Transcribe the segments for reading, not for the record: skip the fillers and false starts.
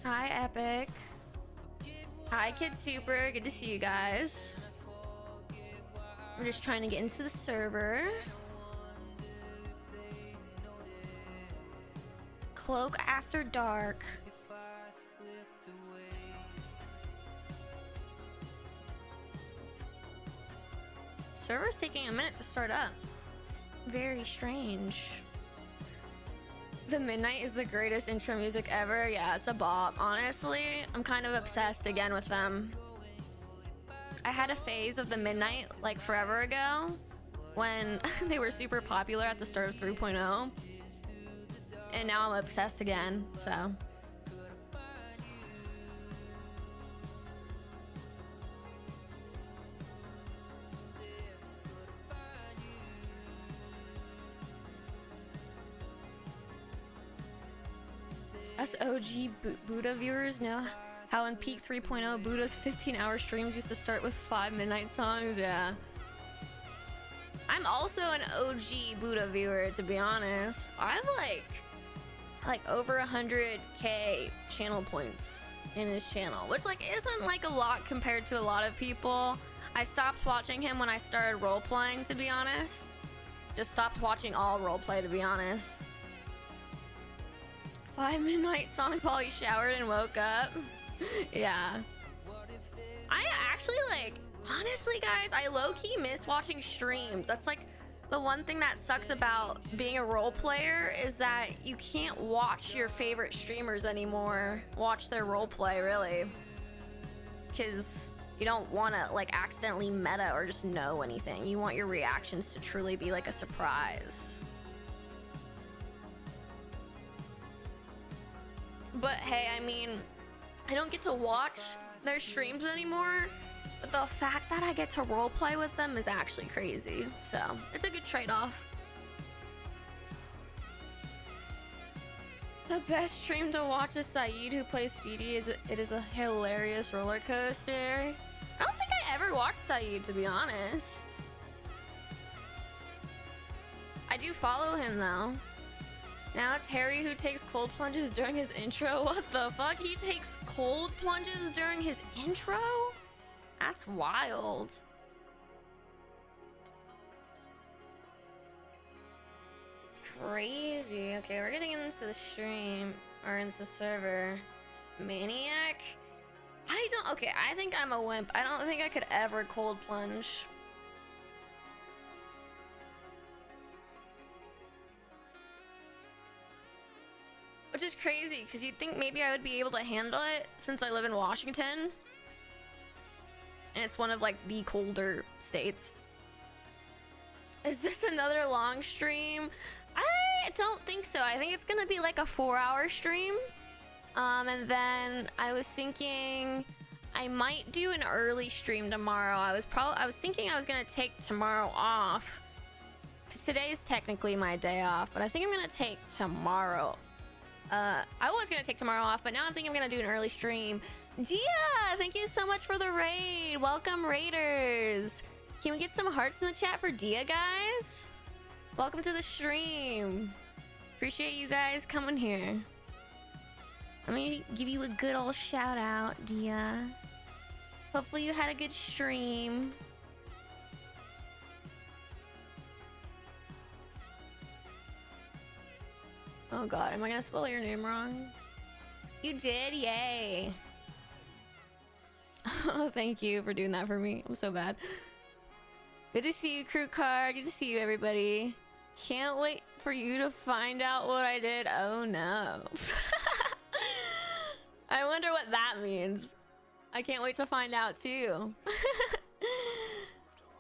Hi, Epic. Hi, Kid Super. Good to see you guys. We're just trying to get into the server. Cloak After Dark. Server's taking a minute to start up. Very strange. The Midnight is the greatest intro music ever. Yeah, it's a bop. Honestly, I'm kind of obsessed again with them. I had a phase of the Midnight like forever ago when they were super popular at the start of 3.0. And now I'm obsessed again, so. Us OG Buddha viewers know how in peak 3.0 Buddha's 15-hour streams used to start with 5 midnight songs. Yeah. I'm also an OG Buddha viewer, to be honest. I have like over 100k channel points in his channel, which like isn't like a lot compared to a lot of people. I stopped watching him when I started role-playing, to be honest. Just stopped watching all roleplay, to be honest. 5 midnight songs while he showered and woke up. Yeah. I actually like, honestly guys, I low-key miss watching streams. That's like the one thing that sucks about being a role player is that you can't watch your favorite streamers anymore. Watch their role play, really. Because you don't want to like accidentally meta or just know anything. You want your reactions to truly be like a surprise. But hey, I mean, I don't get to watch their streams anymore, but the fact that I get to roleplay with them is actually crazy. So it's a good trade-off. The best stream to watch is Saeed, who plays Speedy. It is a hilarious roller coaster. I don't think I ever watched Saeed, to be honest. I do follow him though. Now it's Harry who takes cold plunges during his intro. What the fuck? He takes cold plunges during his intro? That's wild. Crazy. Okay, we're getting into the stream or into the server. Maniac? Okay, I think I'm a wimp. I don't think I could ever cold plunge. Which is crazy, because you'd think maybe I would be able to handle it since I live in Washington. And it's one of like the colder states. Is this another long stream? I don't think so. I think it's gonna be like a 4-hour stream. And then I was thinking I might do an early stream tomorrow. I was thinking I was gonna take tomorrow off. Because today's technically my day off, but I think I'm gonna take tomorrow. I was gonna take tomorrow off, but now I'm thinking I'm gonna do an early stream. Dia, thank you so much for the raid. Welcome, raiders. Can we get some hearts in the chat for Dia, guys? Welcome to the stream. Appreciate you guys coming here. Let me give you a good old shout out, Dia. Hopefully you had a good stream. Oh god, am I gonna spell your name wrong? You did? Yay. Oh, thank you for doing that for me. I'm so bad. Good to see you, Crew Car. Good to see you, everybody. Can't wait for you to find out what I did. Oh no. I wonder what that means. I can't wait to find out too.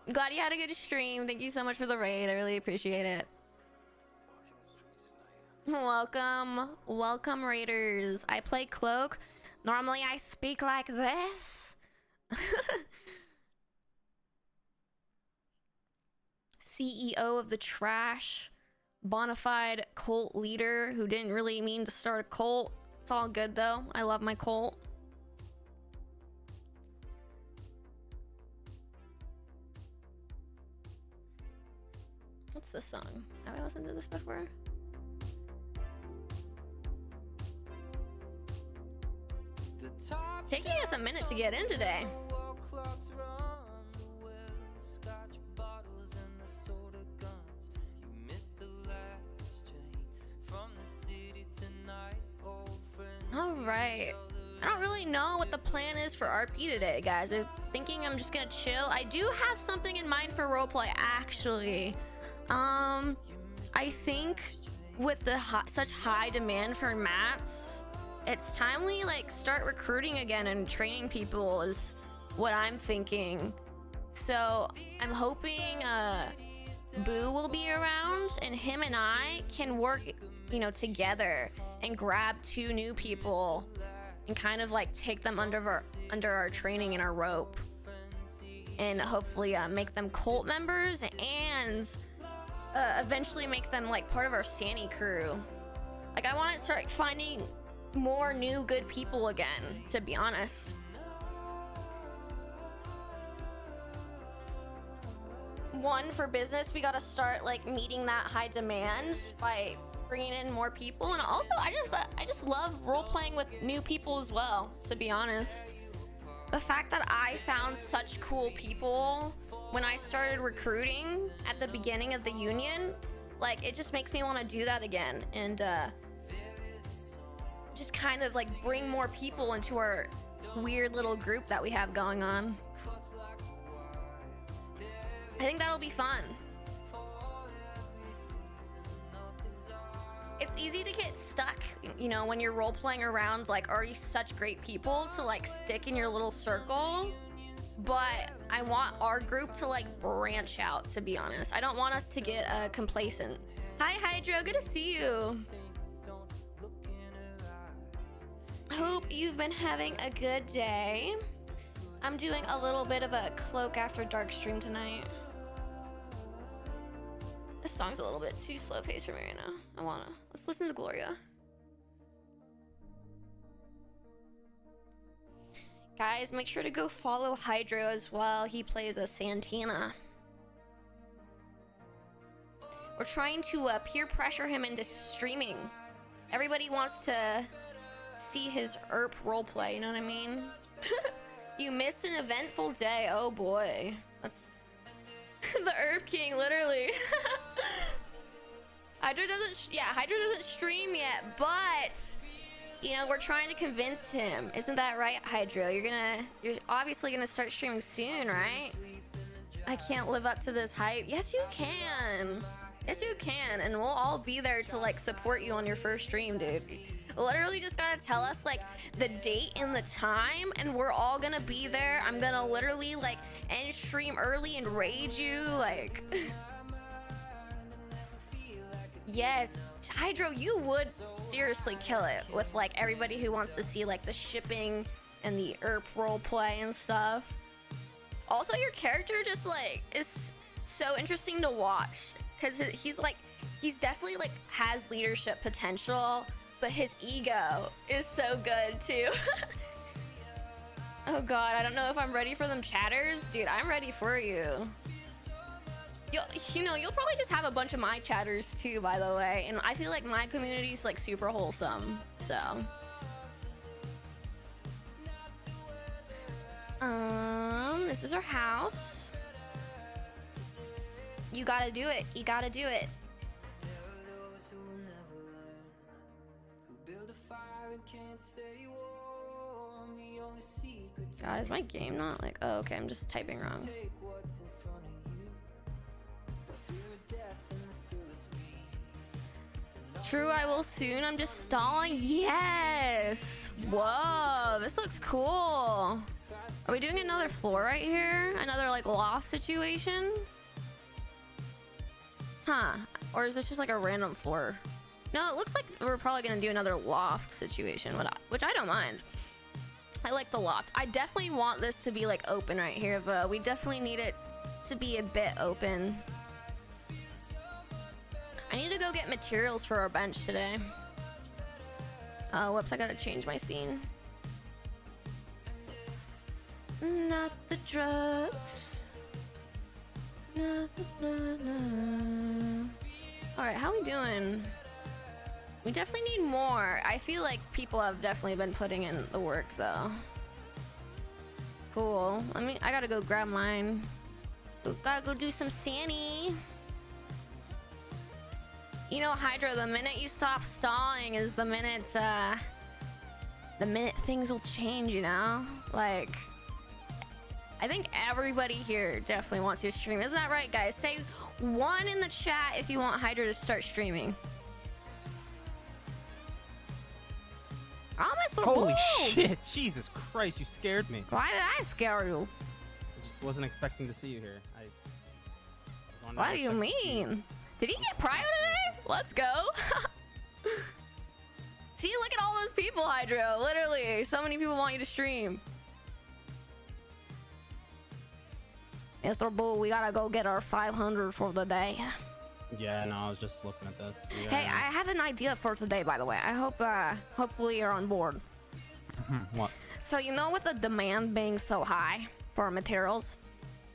Glad you had a good stream. Thank you so much for the raid. I really appreciate it. Welcome raiders. I play Cloak. Normally I speak like this. CEO of the trash, bonafide cult leader who didn't really mean to start a cult. It's all good though. I love my cult. What's this song? Have I listened to this before? Taking us a minute to get in today. All right. I don't really know what the plan is for RP today, guys. I'm thinking I'm just gonna chill. I do have something in mind for roleplay, actually. I think with the such high demand for mats, it's time we like start recruiting again and training people is what I'm thinking. So I'm hoping Boo will be around and him and I can work, you know, together and grab 2 new people and kind of like take them under our training and our rope, and hopefully make them cult members and eventually make them like part of our Sani crew. Like I want to start finding more new good people again, to be honest. One, for business, we got to start like meeting that high demand by bringing in more people, and also I just love role playing with new people as well, to be honest. The fact that I found such cool people when I started recruiting at the beginning of the union, like it just makes me want to do that again and just kind of like bring more people into our weird little group that we have going on. I think that'll be fun. It's easy to get stuck, you know, when you're role playing around like already such great people to like stick in your little circle. But I want our group to like branch out, to be honest. I don't want us to get complacent. Hi Hydro, good to see you. Hope you've been having a good day. I'm doing a little bit of a Cloak After Dark stream tonight. This song's a little bit too slow paced for me right now. Let's listen to Gloria. Guys, make sure to go follow Hydro as well. He plays a Santana. We're trying to peer pressure him into streaming. Everybody wants to see his ERP roleplay, you know what I mean? You missed an eventful day. Oh boy. That's the ERP King, literally. Hydro doesn't stream yet, but you know, we're trying to convince him. Isn't that right, Hydro? You're obviously gonna start streaming soon, right? I can't live up to this hype. Yes, you can. Yes, you can, and we'll all be there to like support you on your first stream, dude. Literally just gotta tell us like the date and the time, and we're all gonna be there. I'm gonna literally like end stream early and raid you, like. Yes, Hydro, you would seriously kill it with like everybody who wants to see like the shipping and the ERP roleplay and stuff. Also, your character just like is so interesting to watch because he's definitely like has leadership potential, but his ego is so good too. Oh god, I don't know if I'm ready for them chatters. Dude, I'm ready for you. You'll probably just have a bunch of my chatters too, by the way, and I feel like my community is like super wholesome, so this is our house. You gotta do it. You gotta do it. God, is my game not like... Oh, okay, I'm just typing wrong. True, I will soon. I'm just stalling. Yes! Whoa, this looks cool. Are we doing another floor right here? Another, like, loft situation? Huh. Or is this just, like, a random floor? No, it looks like we're probably gonna do another loft situation, which I don't mind. I like the loft. I definitely want this to be, like, open right here, but we definitely need it to be a bit open. I need to go get materials for our bench today. Whoops, I gotta change my scene. Not the drugs. No, no, no. Alright, how we doing? We definitely need more. I feel like people have definitely been putting in the work though. Cool. I gotta go grab mine. Gotta go do some Sandy. You know, Hydro, the minute you stop stalling is the minute things will change, you know? Like, I think everybody here definitely wants you to stream. Isn't that right, guys? Say 1 in the chat if you want Hydro to start streaming. Oh, Mr. Holy Bull! shit! Jesus Christ, you scared me. Why did I scare you? I just wasn't expecting to see you here. What do you mean? Did he get Prio today? Let's go. See, look at all those people, Hydro. Literally, so many people want you to stream. Mr. Bull, we gotta go get our 500 for the day. Yeah, no, I was just looking at this. Yeah. Hey, I had an idea for today, by the way. I hope, hopefully you're on board. What? So, you know, with the demand being so high for materials,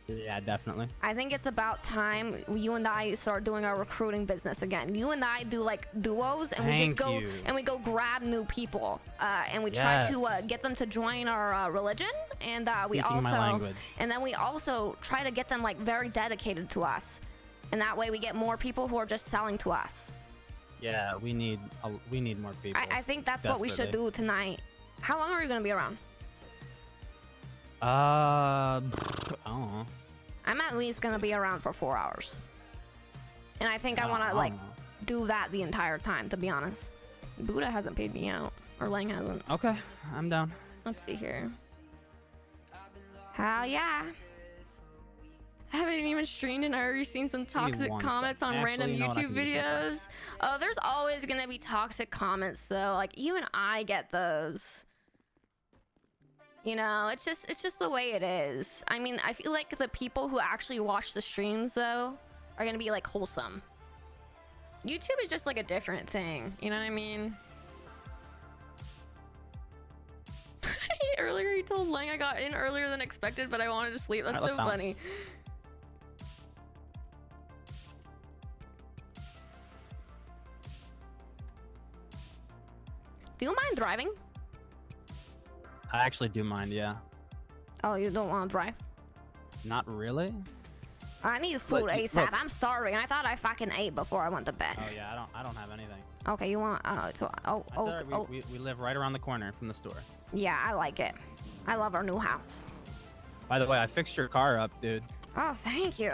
Yeah, definitely. I think it's about time you and I start doing our recruiting business again. You and I do like duos, and we just go and we go grab new people, and we try to get them to join our religion, and we then we also try to get them like very dedicated to us, and that way we get more people who are just selling to us. Yeah, we need more people. I think that's what we should do tonight. How long are you gonna be around? I don't know. I'm at least gonna be around for 4 hours, and I think I want to like do that the entire time, to be honest. Buddha hasn't paid me out, or Lang hasn't. Okay, I'm down. Let's see here. Hell yeah. I haven't even streamed and I already seen some toxic comments on random YouTube videos. Oh, there's always gonna be toxic comments though. Like even I get those. You know, it's just the way it is. I mean, I feel like the people who actually watch the streams though are gonna be like wholesome. YouTube is just like a different thing. You know what I mean? Earlier he told Lang I got in earlier than expected, but I wanted to sleep. That's so funny. Do you mind driving? I actually do mind, yeah. Oh, you don't want to drive? Not really. I need food ASAP. I'm starving. I thought I fucking ate before I went to bed. Oh yeah, I don't have anything. Okay, you want we live right around the corner from the store. Yeah, I like it. I love our new house. By the way, I fixed your car up, dude. Oh, thank you.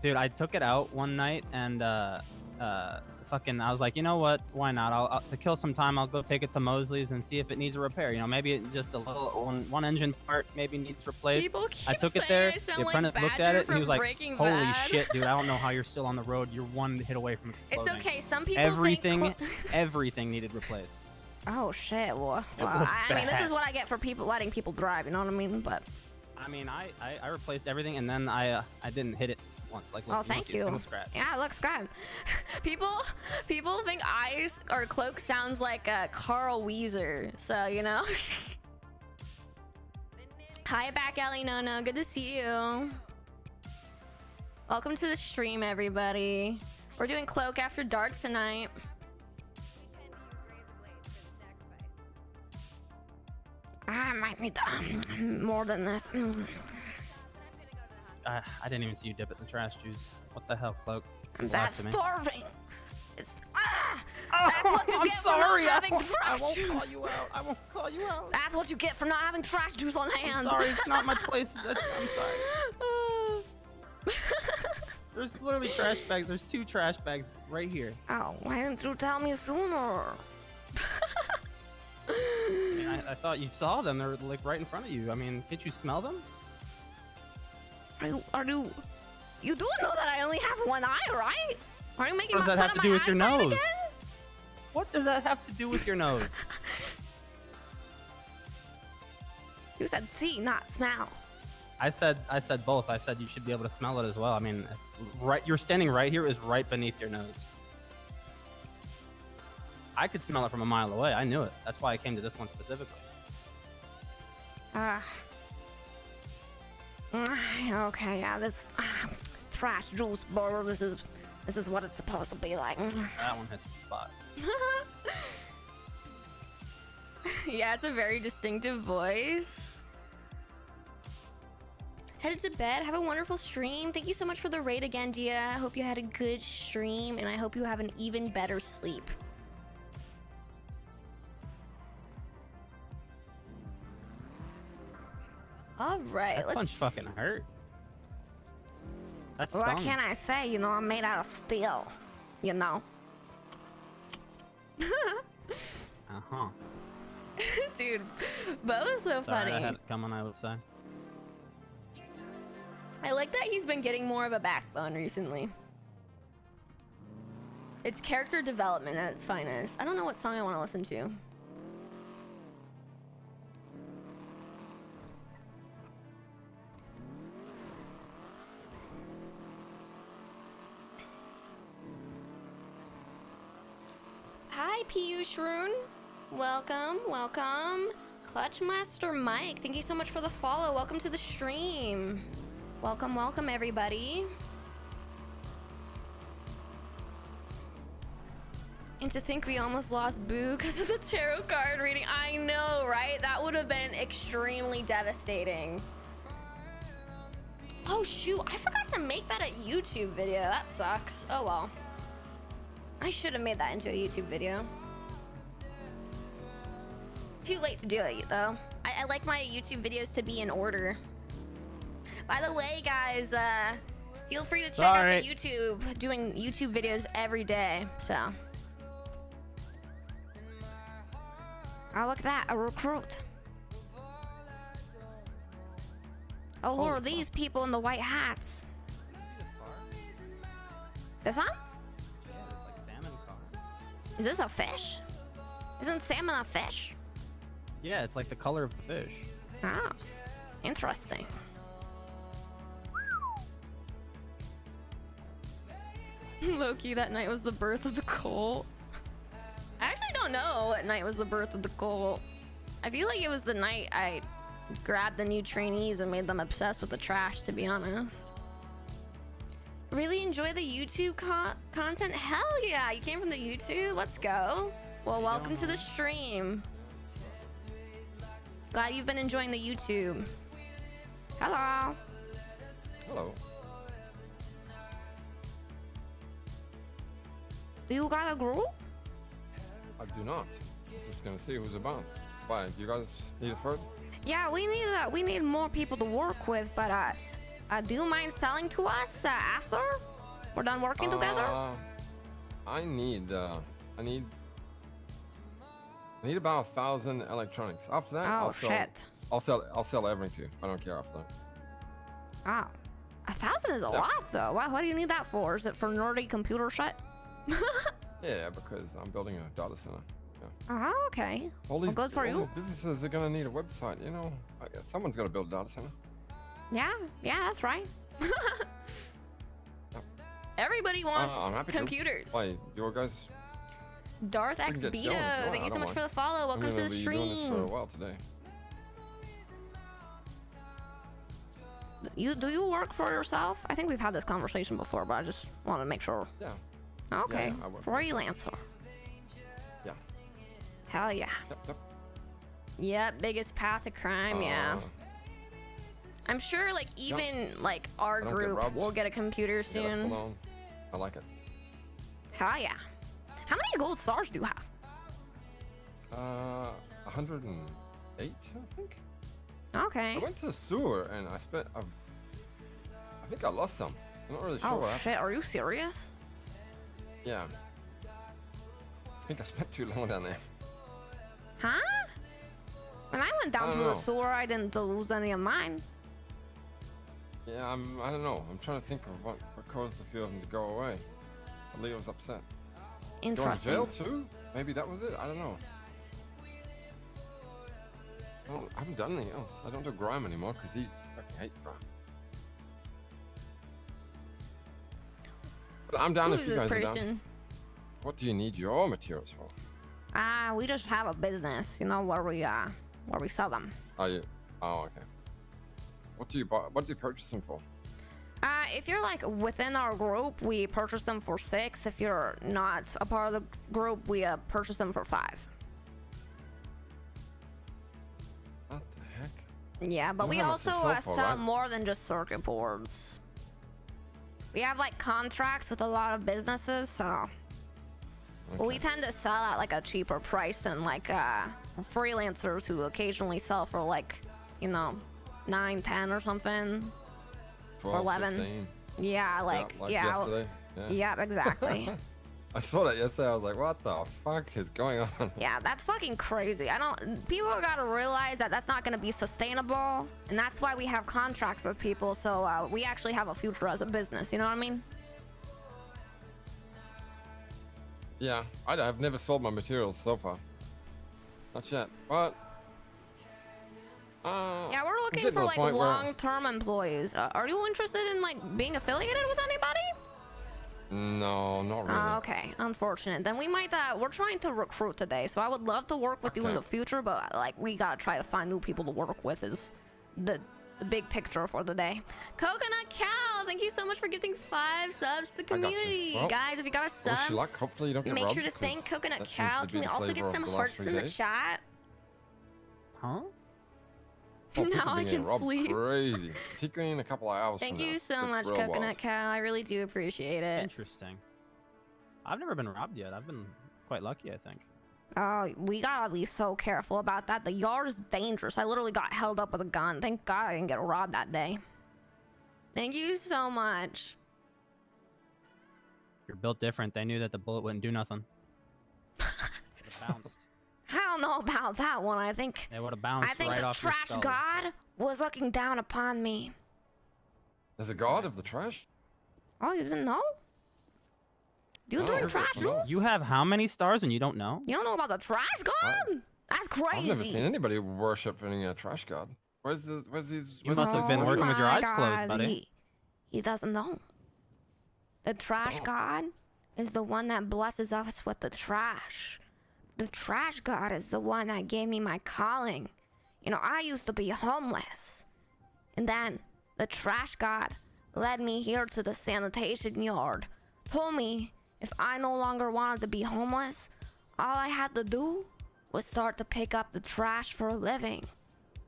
Dude, I took it out one night and I was like, you know what? Why not? I'll to kill some time. I'll go take it to Mosley's and see if it needs a repair. You know, maybe it's just a little one engine part maybe needs replaced. I took it there. The apprentice looked at it and he was like, "Holy shit, dude! I don't know how you're still on the road. You're one hit away from exploding." It's okay. Some people everything needed replaced. Oh shit! Well, I mean, this is what I get for letting people drive. You know what I mean? But I mean, I replaced everything and then I didn't hit it once. Like, look, thank you. Yeah, it looks good. people think Cloak sounds like Carl Weezer, so you know. Hi back, Ellie Nono. Good to see you. Welcome to the stream, everybody. We're doing Cloak After Dark tonight. I might need more than this. I didn't even see you dip it in the trash juice. What the hell, Cloak? I'm that starving. It's that's what you get for not having trash juice. Call you out. I won't call you out. That's what you get for not having trash juice on hand. I'm sorry, it's not my place. I'm sorry. There's literally trash bags. There's 2 trash bags right here. Oh, why didn't you tell me sooner? I mean, I thought you saw them. They're like right in front of you. I mean, can't you smell them? You do know that I only have one eye, right? Are you making fun of my eyesight again? What does that have to do with your nose? What does that have to do with your nose? You said see, not smell. I said both. I said you should be able to smell it as well. I mean, it's right. You're standing right here. Is right beneath your nose. I could smell it from a mile away. I knew it. That's why I came to this one specifically. Okay, yeah, this trash juice bottle. This is what it's supposed to be like. That one hits the spot. Yeah, it's a very distinctive voice. headed to bed. Have a wonderful stream. Thank you so much for the raid again, Dia. I hope you had a good stream, and I hope you have an even better sleep. All right, that punch fucking hurt. That's what can I say? You know, I'm made out of steel. You know. Uh-huh. Dude, Bo is so funny. I had it coming, I would say. I like that he's been getting more of a backbone recently. It's character development at its finest. I don't know what song I want to listen to. Hi, P.U. Shroon. Welcome, welcome. Clutchmaster Mike, thank you so much for the follow. Welcome to the stream. Welcome, welcome, everybody. And to think we almost lost Boo because of the tarot card reading. I know, right? That would have been extremely devastating. Oh, shoot. I forgot to make that a YouTube video. That sucks. Oh, well. I should have made that into a YouTube video. Too late to do it, though. I like my YouTube videos to be in order. By the way, guys, feel free to check out the YouTube. Doing YouTube videos every day, so. Oh, look at that, a recruit. Oh, who are these people in the white hats? This one? Yeah, it's like salmon car. Is this a fish? Isn't salmon a fish? Yeah, it's like the color of the fish. Oh, interesting. Loki, that night was the birth of the cult. I actually don't know what night was the birth of the cult. I feel like it was the night I grabbed the new trainees and made them obsessed with the trash, to be honest. Really enjoy the YouTube content? Hell yeah, you came from the YouTube? Let's go. Well, welcome to the stream. Glad you've been enjoying the YouTube. Hello. Hello. Do you got a group? I do not. I was just gonna see who's about. Why? Do you guys need a third? Yeah, we need more people to work with, but do you mind selling to us after we're done working together? I need about 1,000 electronics. After that, I'll sell everything too. I don't care after that. Oh, 1,000 is a lot though. What do you need that for? Is it for nerdy computer shit? Yeah, because I'm building a data center. Yeah. Oh, okay. All these you. businesses are gonna need a website. You know, I guess someone's got to build a data center. Yeah, that's right. Everybody wants computers. Why, your guys? Darth X Beto, thank you so much for the follow. Welcome to the stream. Doing this for a while today. Do you work for yourself? I think we've had this conversation before, but I just want to make sure. Yeah. Okay. Yeah, I work freelancer. Yeah. Hell yeah. Yep, biggest path to crime, yeah. I'm sure like even like our group will get a computer soon. I like it. Hell yeah. How many gold stars do you have? 108, I think. Okay. I went to the sewer and I spent I think I lost some. I'm not really sure what happened. Shit, are you serious? Yeah. I think I spent too long down there. Huh? When I went down to the sewer, I didn't lose any of mine. Yeah, I don't know. I'm trying to think of what caused the few of them to go away. Leo was upset. Interesting. Going to jail too? Maybe that was it. I don't know. I haven't done anything else. I don't do grime anymore because he fucking hates grime. But I'm down if you guys are down. What do you need your materials for? We just have a business, you know, where we sell them. Oh, yeah. Oh, okay. What do you buy? What do you purchase them for? If you're like within our group, we purchase them for 6. If you're not a part of the group, we purchase them for 5. What the heck? Yeah, but How we much also they sell for, sell right? more than just circuit boards. We have like contracts with a lot of businesses, so we tend to sell at like a cheaper price than like freelancers who occasionally sell for like, you know, 9, 10 or something. 12, 11. 15. Yeah, like yeah, yesterday. Yeah. yeah, exactly. I saw that yesterday. I was like, what the fuck is going on? Yeah, that's fucking crazy. People gotta realize that that's not gonna be sustainable, and that's why we have contracts with people, so we actually have a future as a business, you know what I mean? Yeah, I've never sold my materials so far. Not yet, but Yeah, we're I'm looking getting to for the like point where- long-term employees. Are you interested in like being affiliated with anybody? No, not really. Okay, unfortunate. Then we might. We're trying to recruit today, so I would love to work with you in Okay. the future, but like we gotta try to find new people to work with is the big picture for the day. Coconut Cow, thank you so much for gifting 5 subs to the I got you. community. Well, Guys, if you got a Wish you sub, luck. Hopefully you don't get make robbed. sure to thank 'cause Coconut that seems Cow. to be Can we the also flavor get of some the last hearts 3 in the days. chat? Huh? Oh, people Now I being getting can robbed, sleep. Crazy. Particularly in a couple of hours Thank from you now. so It's much, real Coconut wild. Cow. I really do appreciate it. Interesting. I've never been robbed yet. I've been quite lucky, I think. Oh, we gotta be so careful about that. The yard is dangerous. I literally got held up with a gun. Thank God I didn't get robbed that day. Thank you so much. You're built different. They knew that the bullet wouldn't do nothing. Would've bounced. I don't know about that one. I think They would have bounced I think right the off your trash skull. god was looking down upon me. There's a god of the trash? Oh, you didn't know? You No, doing I trash don't know. rules? You have how many stars and you don't know? You don't know about the trash god? That's crazy. I've never seen anybody worshiping a trash god. Where's his? You where's must his have been worship? working with your my eyes closed, buddy. He doesn't know. The trash Oh. god is the one that blesses us with the trash. The trash god is the one that gave me my calling. You know, I used to be homeless. And then the trash god led me here to the sanitation yard. Told me if I no longer wanted to be homeless, all I had to do was start to pick up the trash for a living.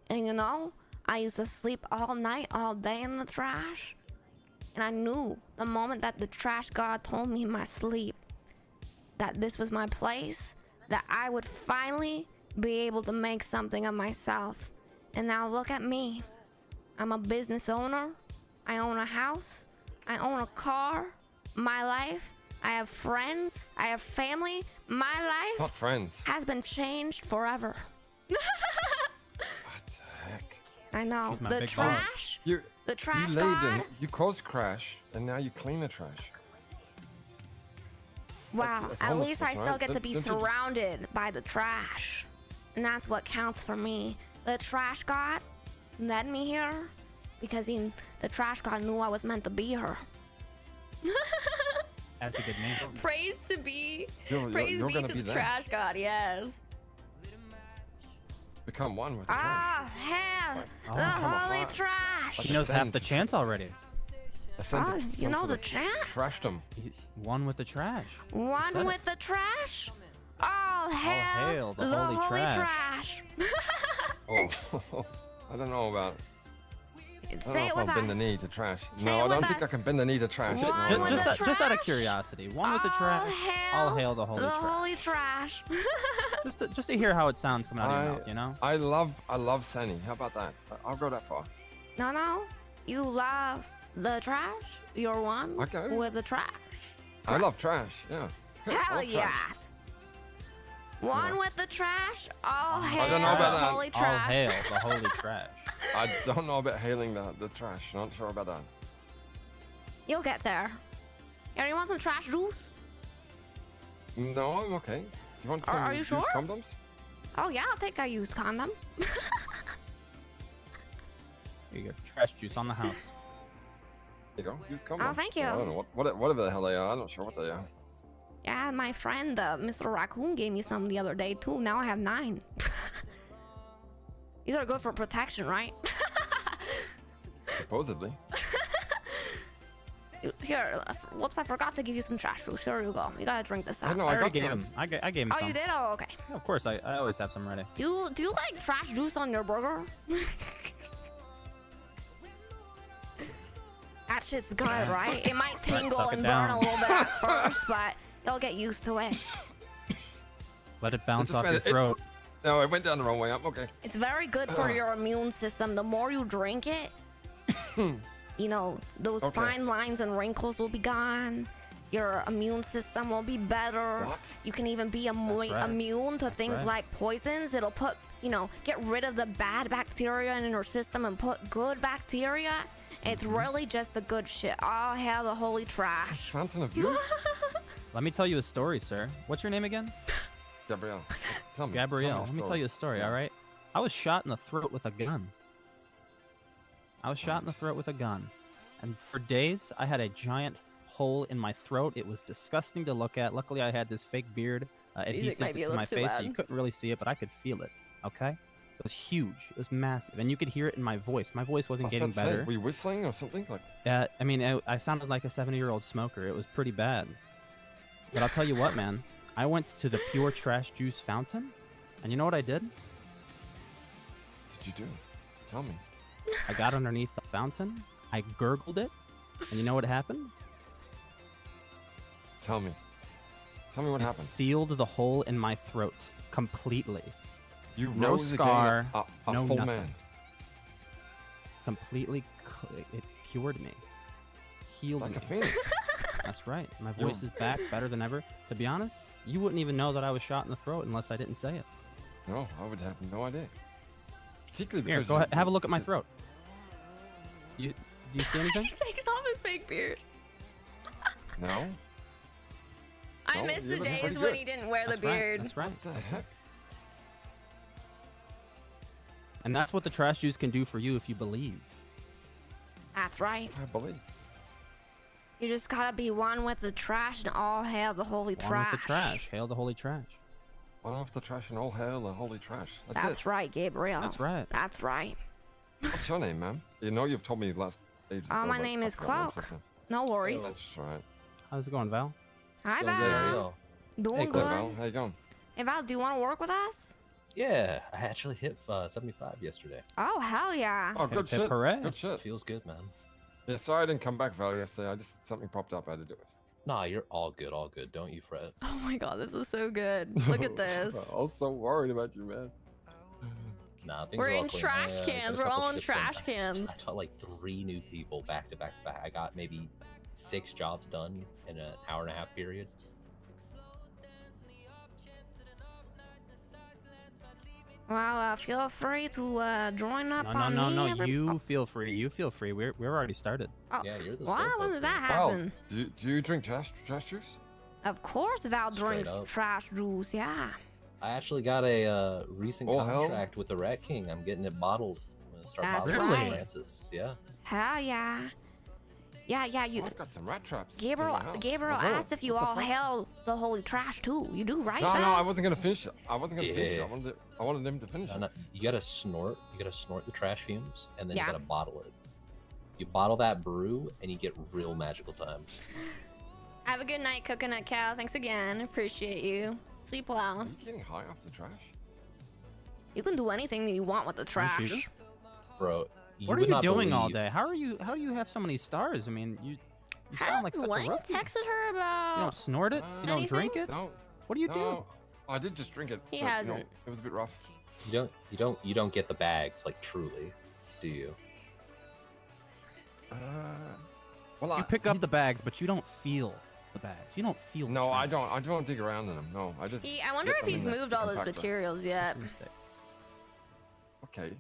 And you know, I used to sleep all night, all day in the trash. And I knew the moment that the trash god told me in my sleep that this was my place, that I would finally be able to make something of myself. And now look at me. I'm a business owner. I own a house. I own a car. My life. I have friends. I have family. My life Not friends. has been changed forever. What the heck? I know. She's my The big boss. trash. You The trash you laid in, god. you caused crash, and now you clean the trash. Wow. That's At homeless least I person, still right? get to Don't- be don't you just- surrounded by the trash. And that's what counts for me. The trash god led me here because the trash god knew I was meant to be here. That's a good name. Praise to be. You're Praise be gonna to be the there. trash god, yes. Become one with the trash. Ah, hell. Oh, the come on, holy what? trash. He knows half Ascend. the chance already. Ascend Oh, to you know some the sort of trash? Trashdom. One with the trash. One said with it. the trash. All hail, hail the holy trash. Oh, I don't know about. I don't Say know it if with I'll bend the us. knee to trash. Say No, it I don't with think I us. can bend the knee to trash. One No, Just, with no. the just out of trash? curiosity. One with the trash. All hail the holy the trash. holy trash. Just to hear how it sounds coming out of your mouth, you know? I love Sunny. How about that? I'll go that far. No, you love the trash. You're one Okay. with the trash. I love trash. Yeah. I Hell love yeah. trash. One Yeah. with the trash. All hail I don't know about the that. holy All trash. hail the holy trash. I don't know about hailing the trash. Not sure about that. You'll get there. Yeah, you want some trash juice? No, I'm okay. Do you want some Are you used sure? condoms? Oh yeah, I'll take a used condom. Here you go. Trash juice on the house. There you go. Used condoms. Oh, thank you. I don't know whatever the hell they are. I'm not sure what they are. Yeah, my friend, Mr. Raccoon, gave me some the other day too. Now I have 9. These are good for protection, right? Supposedly. Here, whoops, I forgot to give you some trash juice. Here you go. You gotta drink this I out. know. I I already got gave some. him. I gave him Oh, some. you did? Oh, okay. Yeah, of course, I always have some ready. Do you like trash juice on your burger? That shit's good, right? It might tingle suck it and burn down. a little bit at first, but you'll get used to it. Let it bounce just off your went- it- throat. No, it went down the wrong way. Okay. It's very good for your immune system. The more you drink it, you know, those Okay. fine lines and wrinkles will be gone. Your immune system will be better. What? You can even be right. immune to things right. like poisons. It'll put, you know, get rid of the bad bacteria in your system and put good bacteria. It's really just the good shit. Oh, hell, the holy It's a trash. fountain of youth. Let me tell you a story, sir. What's your name again? Gabrielle, tell me. Gabrielle. Let me tell you a story, Yeah. all right? I was shot in the throat with a gun. I was shot in the throat with a gun. And for days, I had a giant hole in my throat. It was disgusting to look at. Luckily, I had this fake beard adhesive might be a to little my too face, so loud. you couldn't really see it, but I could feel it, okay? It was huge. It was massive. And you could hear it in my voice. My voice wasn't getting better. Were you whistling or something? Like, I mean, I sounded like a 70-year-old smoker. It was pretty bad. But I'll tell you what, man. I went to the pure trash juice fountain, and you know what I did? what did you do? Tell me. I got underneath the fountain, I gurgled it, and you know what happened? Tell me. Tell me what It happened. sealed the hole in my throat completely. You no rose scar, again, a no full nothing. man. It cured me. Healed Like me. a phoenix. That's right. My You're- voice is back, better than ever. To be honest, you wouldn't even know that I was shot in the throat unless I didn't say it. No, I would have no idea. Particularly Here, because go ahead, have a look at my throat. Do you see anything? He takes off his fake beard. No. I No, miss you're the looking days pretty when good. he didn't wear the That's right. beard. That's right. What the heck? And that's what the trash juice can do for you if you believe. That's right. I believe. You just gotta be one with the trash and all hail the holy One trash. with the trash. Hail the holy trash. One off the trash and all hail the holy trash. That's That's it. right, Gabriel. That's right. That's right. What's your name, ma'am? You know you've told me last ages ago. My but name I is forgot what Cloak. it said. No worries. That's right. How's it going, Val? Hi, So good, Val. how are y'all? Doing Hey, good. Hey, Val, how you going? Hey, Val, do you want to work with us? Yeah, I actually hit 75 yesterday. Oh, hell yeah. Oh, good Hip, hip, shit. hooray. Good shit. Feels good, man. Yeah, sorry I didn't come back, Val, yesterday. I just something popped up. I had to do it. Nah, you're all good, all good. Don't you fret. Oh my god, this is so good. Look at this. I was so worried about you, man. Nah, things We're are all in clean. trash I got cans. a We're couple all in shifts done. trash cans. I taught like 3 new people back to back to back. I got maybe 6 jobs done in an hour and a half period. Well, feel free to join up No, on no, me. you feel free. You feel free. We're already started. Oh, Yeah, you're the wow, slowpoke when did that queen. Val, happen? do you drink trash juice? Of course, Val Straight drinks up. trash juice. Yeah. I actually got a recent Oh, hell. contract with the Rat King. I'm getting it bottled. I'm gonna start That's bottling right. it Francis. Yeah. Hell yeah. Yeah. You. Oh, I've got some rat traps. in Gabriel, my house. Gabriel Reserve. asked if you What the all fuck? hail the holy trash too. You do, right? No, Val? I wasn't gonna finish it. I wasn't gonna finish it. Yeah. I wanted him to finish No, it. no, you gotta snort the trash fumes, and then Yeah. you gotta bottle it. You bottle that brew, and you get real magical times. Have a good night, Coconut Cow. Thanks again. Appreciate you. Sleep well. Are you getting high off the trash? You can do anything that you want with the Aren't you? trash. Bro, you What are would you not doing all believe- day? How do you have so many stars? I mean, you sound like Has such a Lane rookie. texted her You about? don't snort it. You don't Anything? drink it. No. What do you do? No. I did just drink it. He but, you know, hasn't. it was a bit rough. You don't get the bags like truly, do you? Well, You pick up the bags, but you don't feel the bags. You don't feel. the No, I trash. don't. I don't dig around in them. No, I just. I wonder get if them he's in the moved all those compactor. materials yet. That's a mistake. Okay.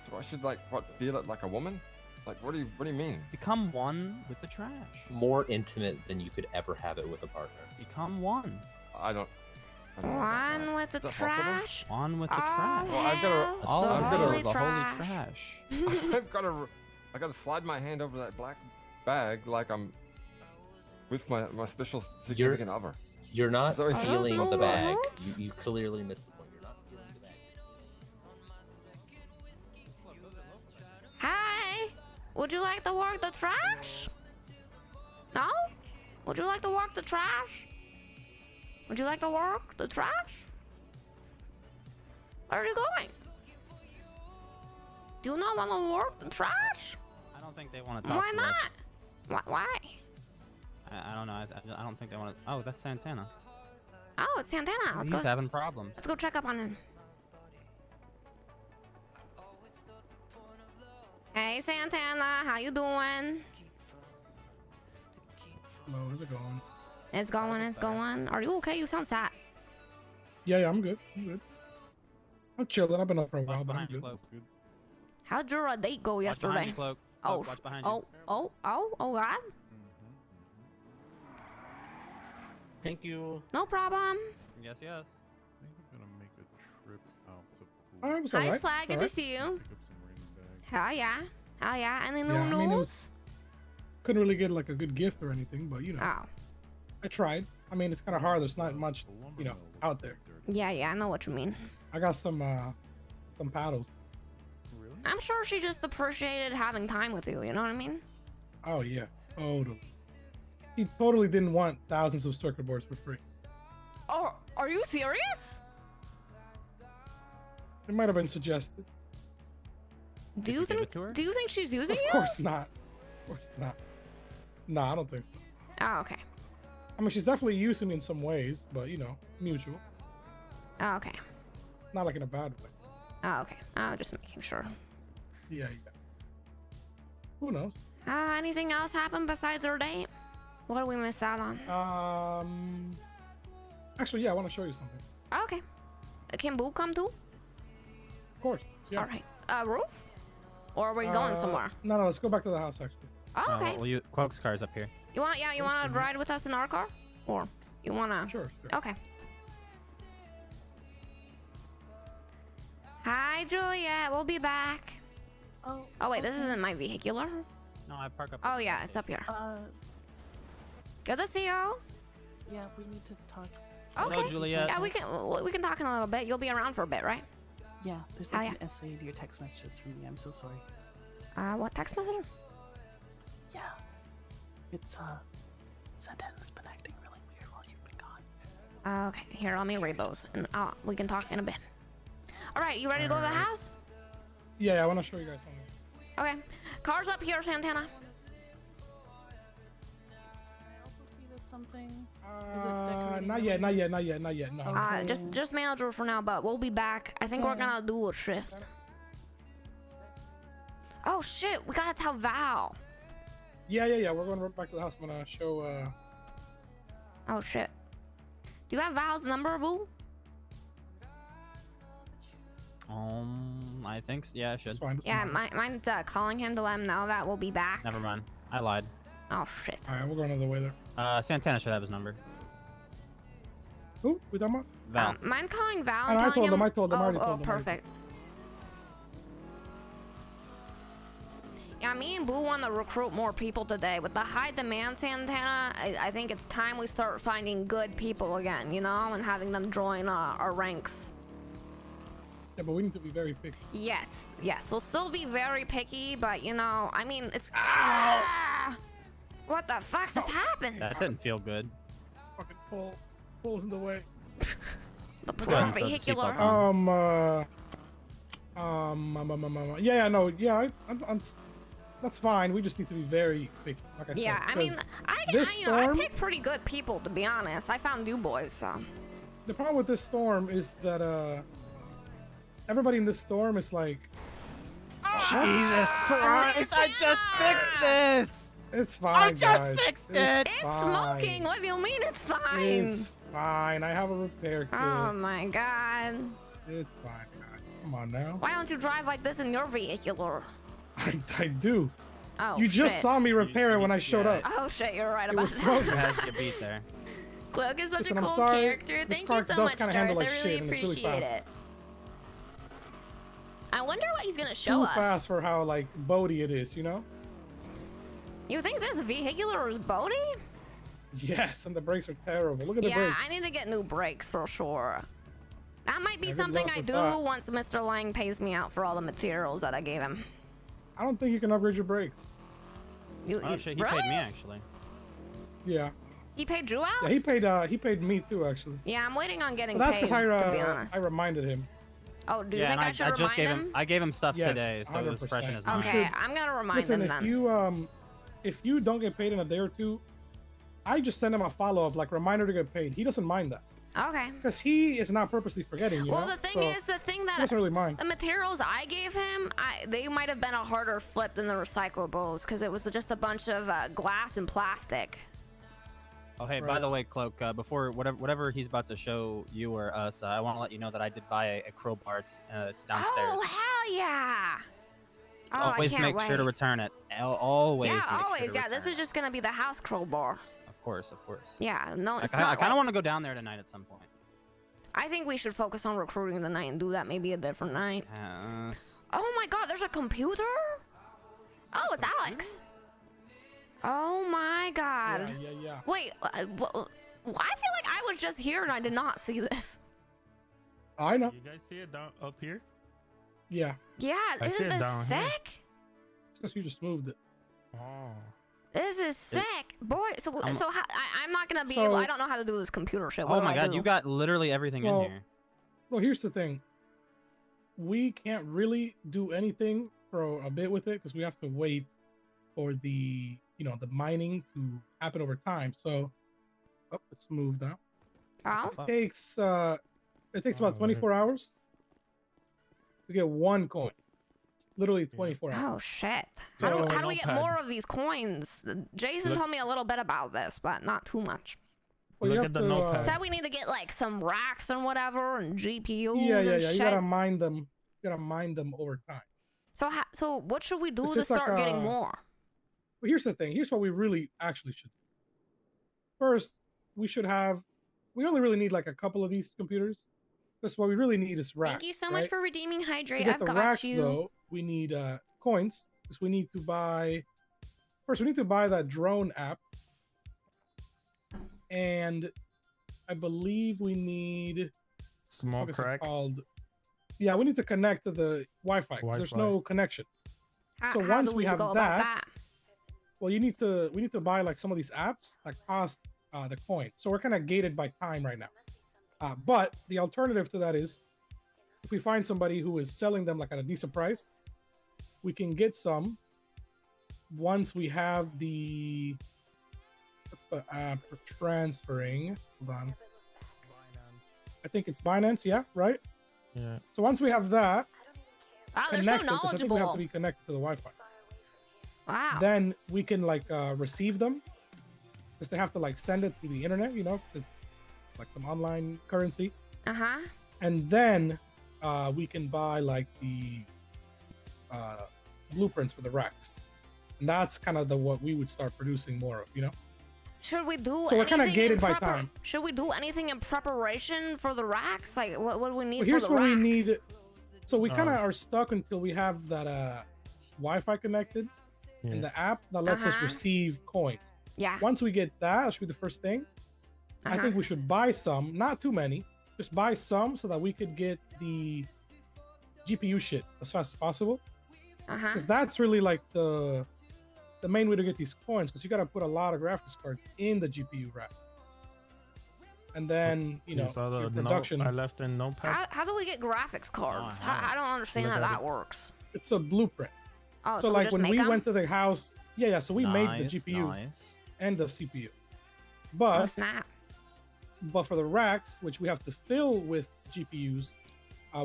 So I should like what? Feel it like a woman? Like what do you mean? Become one with the trash. More intimate than you could ever have it with a partner. Become one. I don't know about that. One with the Is that possible? trash. One with the All trash. Well, I've gotta- hail All the I've of gotta- holy the trash. holy trash. I gotta slide my hand over that black bag like I'm with my special significant other. You're not Is that what he said? feeling Oh, the bag. what? You clearly missed the point. You're not feeling the bag. Hi. Would you like to work the trash? No? Would you like to work the trash? Would you like to work the trash? Where are you going? Do you not want to work the trash? I don't think they want to talk Why to not? us. Why? I don't know. I don't think they want to. Oh, that's Santana. Oh, it's Santana. Let's He's go. having problems. Let's go check up on him. Hey, Santana. How you doing? Hello, how's it going? It's going. It's going. Are you okay? You sound sad. Yeah, I'm good. I'm chilling. I've been up for a Watch while, but I'm behind you, good. Cloak. How'd your date go Watch behind yesterday? you, Cloak. Oh, Cloak, watch behind you. oh, God. Thank you. No problem. Yes, yes. I think I'm gonna make a trip out to Oh, it was Hi, alright. Slag. Good to see you. pick up some random bags. Hell yeah. Hell yeah. Any new Yeah, I mean, it news? was- Couldn't really get like a good gift or anything, but you know, Oh. I tried. I mean, it's kind of hard. There's not much, you know, out there. Yeah, yeah. I know what you mean. I got some paddles. Really? I'm sure she just appreciated having time with you. You know what I mean? Oh yeah, totally. He totally didn't want thousands of circuit boards for free. Oh, are you serious? It might have been suggested. Do you you give think? it to her? Do you think she's using Of you? course not. Of course not. No, I don't think so. Oh, okay. I mean, she's definitely using me in some ways, but you know, mutual. Oh, okay. Not like in a bad way. Oh, okay. Oh, just making sure. Yeah. Who knows? Anything else happen besides our date? What did we miss out on? Actually, yeah, I want to show you something. Oh, okay. Can Boo come too? Of course. Yeah. All right. Roof? Or are we going somewhere? No, let's go back to the house actually. Oh, okay. Well, Cloak's car's up here. You want? Yeah, you want to ride with us in our car, or you wanna? Sure. Okay. Hi, Juliet. We'll be back. Oh. Oh wait, this isn't my vehicular. No, I park up. Oh yeah, it's up here. Uh, Good to see you. yeah, we need to talk. Okay. Hello, Juliet. Yeah, we can talk in a little bit. You'll be around for a bit, right? Yeah, there's Oh, like yeah. an essay to your text messages from me. I'm so sorry. What text message? Yeah. It's Santana's been acting really weird while you've been gone. Okay, here, let me read those, and we can talk in a bit. All right, you ready to go to the Alright. house? Yeah, I want to show you guys something. Okay. Car's up here, Santana. I also see this something. Is it decorating Not yet. No. Just manager for now, but we'll be back. I think we're gonna do a shift. Oh shit, we gotta tell Val. Yeah. We're going right back to the house. I'm gonna show. Oh shit. Do you have Val's number, Boo? I think. Yeah, I should. It's fine. Yeah, mine's calling him to let him know that we'll be back. Never mind. I lied. Oh shit. All right, we're going another way there. Santana should have his number. Who? We talking about? Val. Mind calling Val? Oh, And I telling told him... him, I told him, I already Oh, told him, I already perfect. Yeah, me and Boo want to recruit more people today. With the high demand, Santana, I think it's time we start finding good people again, you know, and having them join our ranks. Yeah, but we need to be very picky. Yes, we'll still be very picky, but you know, I mean, it's. Ah! What the fuck just happened? That didn't feel good. Fucking pulls in the way. The Go poor ahead and throw the vehicular. seatbelt Yeah, that's fine. We just need to be very picky, like I said. Yeah, I mean, 'cause I this you know, I storm- pick pretty good people, to be honest. I found you boys, so. The problem with this storm is that everybody in this storm is like, Jesus Christ! I just fixed this. it's fine, I just guys. fixed It's it. It's fine. smoking. What do you mean it's fine? It's fine. I have a repair kit. Oh my god. It's fine, guys. Come on now. Why don't you drive like this in your vehicular? I do. Oh, You just shit. saw me repair it when I showed yeah. up. Oh shit, you're right It about was that. smoking. It has to get beat there. Cloak is such Listen, a I'm cool sorry. character. This Thank car you so does much, kinda Darth. handle like I really shit, and it's really appreciate fast. it. I wonder what he's gonna It's show too us. fast for how like boaty it is, you know? You think this vehicular is boaty? Yes, and the brakes are terrible. Look at the Yeah, brakes. I need to get new brakes for sure. That might be Yeah, good something luck I with do that. once Mr. Lang pays me out for all the materials that I gave him. I don't think you can upgrade your brakes. Oh shit, he really? paid me actually. Yeah. He paid Drew out? Yeah, he paid me too actually. Yeah, I'm waiting on getting But that's paid, because to be honest. I reminded him. Oh, do you Yeah, think and I should I just remind gave him? I gave him stuff Yes, today, so it was fresh in 100%. his You mind. Okay, should- I'm gonna remind Listen, him if then. you if you don't get paid in a day or two, I just send him a follow-up, like reminder to get paid. He doesn't mind that. Okay. Because he is not purposely forgetting, you Well, know? the thing So is, the thing he that doesn't really mind. the materials I gave him, they might have been a harder flip than the recyclables because it was just a bunch of glass and plastic. Oh, hey, by the way, Cloak, before whatever he's about to show you or us, I want to let you know that I did buy a crowbar. It's downstairs. Oh, hell yeah! Oh, Always I can't make wait. sure to return it. Always. Yeah, make sure always. to Yeah, this return is just gonna be the house crowbar. Of course, of course. Yeah, no, I it's kind not. of want to go down there tonight at some point. I think we should focus on recruiting tonight and do that maybe a different night. Oh my God, there's a computer. Oh, it's Alex. Oh my God. Yeah. Wait, I feel like I was just here and I did not see this. I know. You guys see it down up here? Yeah. Yeah, I see isn't it this down here. sick? It's because you just moved it. Oh. This is sick, boy. So I'm not gonna be So- able. I don't know how to do this computer shit. What Oh do my I God, do? you got literally everything Well, in here. Well, here's the thing. We can't really do anything for a bit with it because we have to wait for the, the mining to happen over time. So, it's moved now. Oh, Fuck. It takes about 24 hours to get one coin. It's literally 24 hours. oh shit. So- How do we get Notepad. more of these coins? Jason Look- told me a little bit about this, but not too much. Well, you Look have at the to, notepad. Said we need to get like some racks and whatever and GPUs yeah. and You shit. gotta mine them. You gotta mine them over time. So what should we do It's to just like start getting a- more? But here's the thing. Here's what we really actually should do. First, we only really need like a couple of these computers. Because what we really need is racks. Thank you so much right? for redeeming To Hydrate. get I've the got racks, you. though, we need coins. Because we need to buy... First, we need to buy that drone app. And I believe we need... Small what is it crack. called? Yeah, we need to connect to the Wi-Fi. 'Cause there's no connection. So How once do we have go that, about that? Well, we need to buy like some of these apps that cost the coin. So we're kind of gated by time right now. But the alternative to that is if we find somebody who is selling them like at a decent price, we can get some once we have the what's the app for transferring. Hold on. I think it's Binance, yeah, right? Yeah. So once we have that Wow, they're so connected, because I think we have to knowledgeable. be connected to the Wi-Fi. Wow. Then we can like receive them because they have to like send it through the internet, it's like some online currency. Uh-huh. And then we can buy like the blueprints for the racks, and that's kind of what we would start producing more of. Should we do So we're kinda anything gated in by time. Should we do anything in preparation for the racks? Like what do we need But for here's the what racks? we need. So we kind of Oh. are stuck until we have that Wi-Fi connected Yeah. and the app that lets us Uh-huh. receive coins. Yeah. Once we get that should be the first thing. I Uh-huh. think we should buy some, not too many, just buy some so that we could get the GPU shit as fast as possible. Uh-huh. Because that's really like the main way to get these coins, because you got to put a lot of graphics cards in the GPU rack. And then, You saw your the production, note I left in Notepad. How do we get graphics cards? I have I don't understand Look how at that it. works. it's a blueprint. Oh, So we like just when make we 'em? went to the house, so we made the GPU Nice. and the CPU. Oh, But snap. for the racks, which we have to fill with GPUs,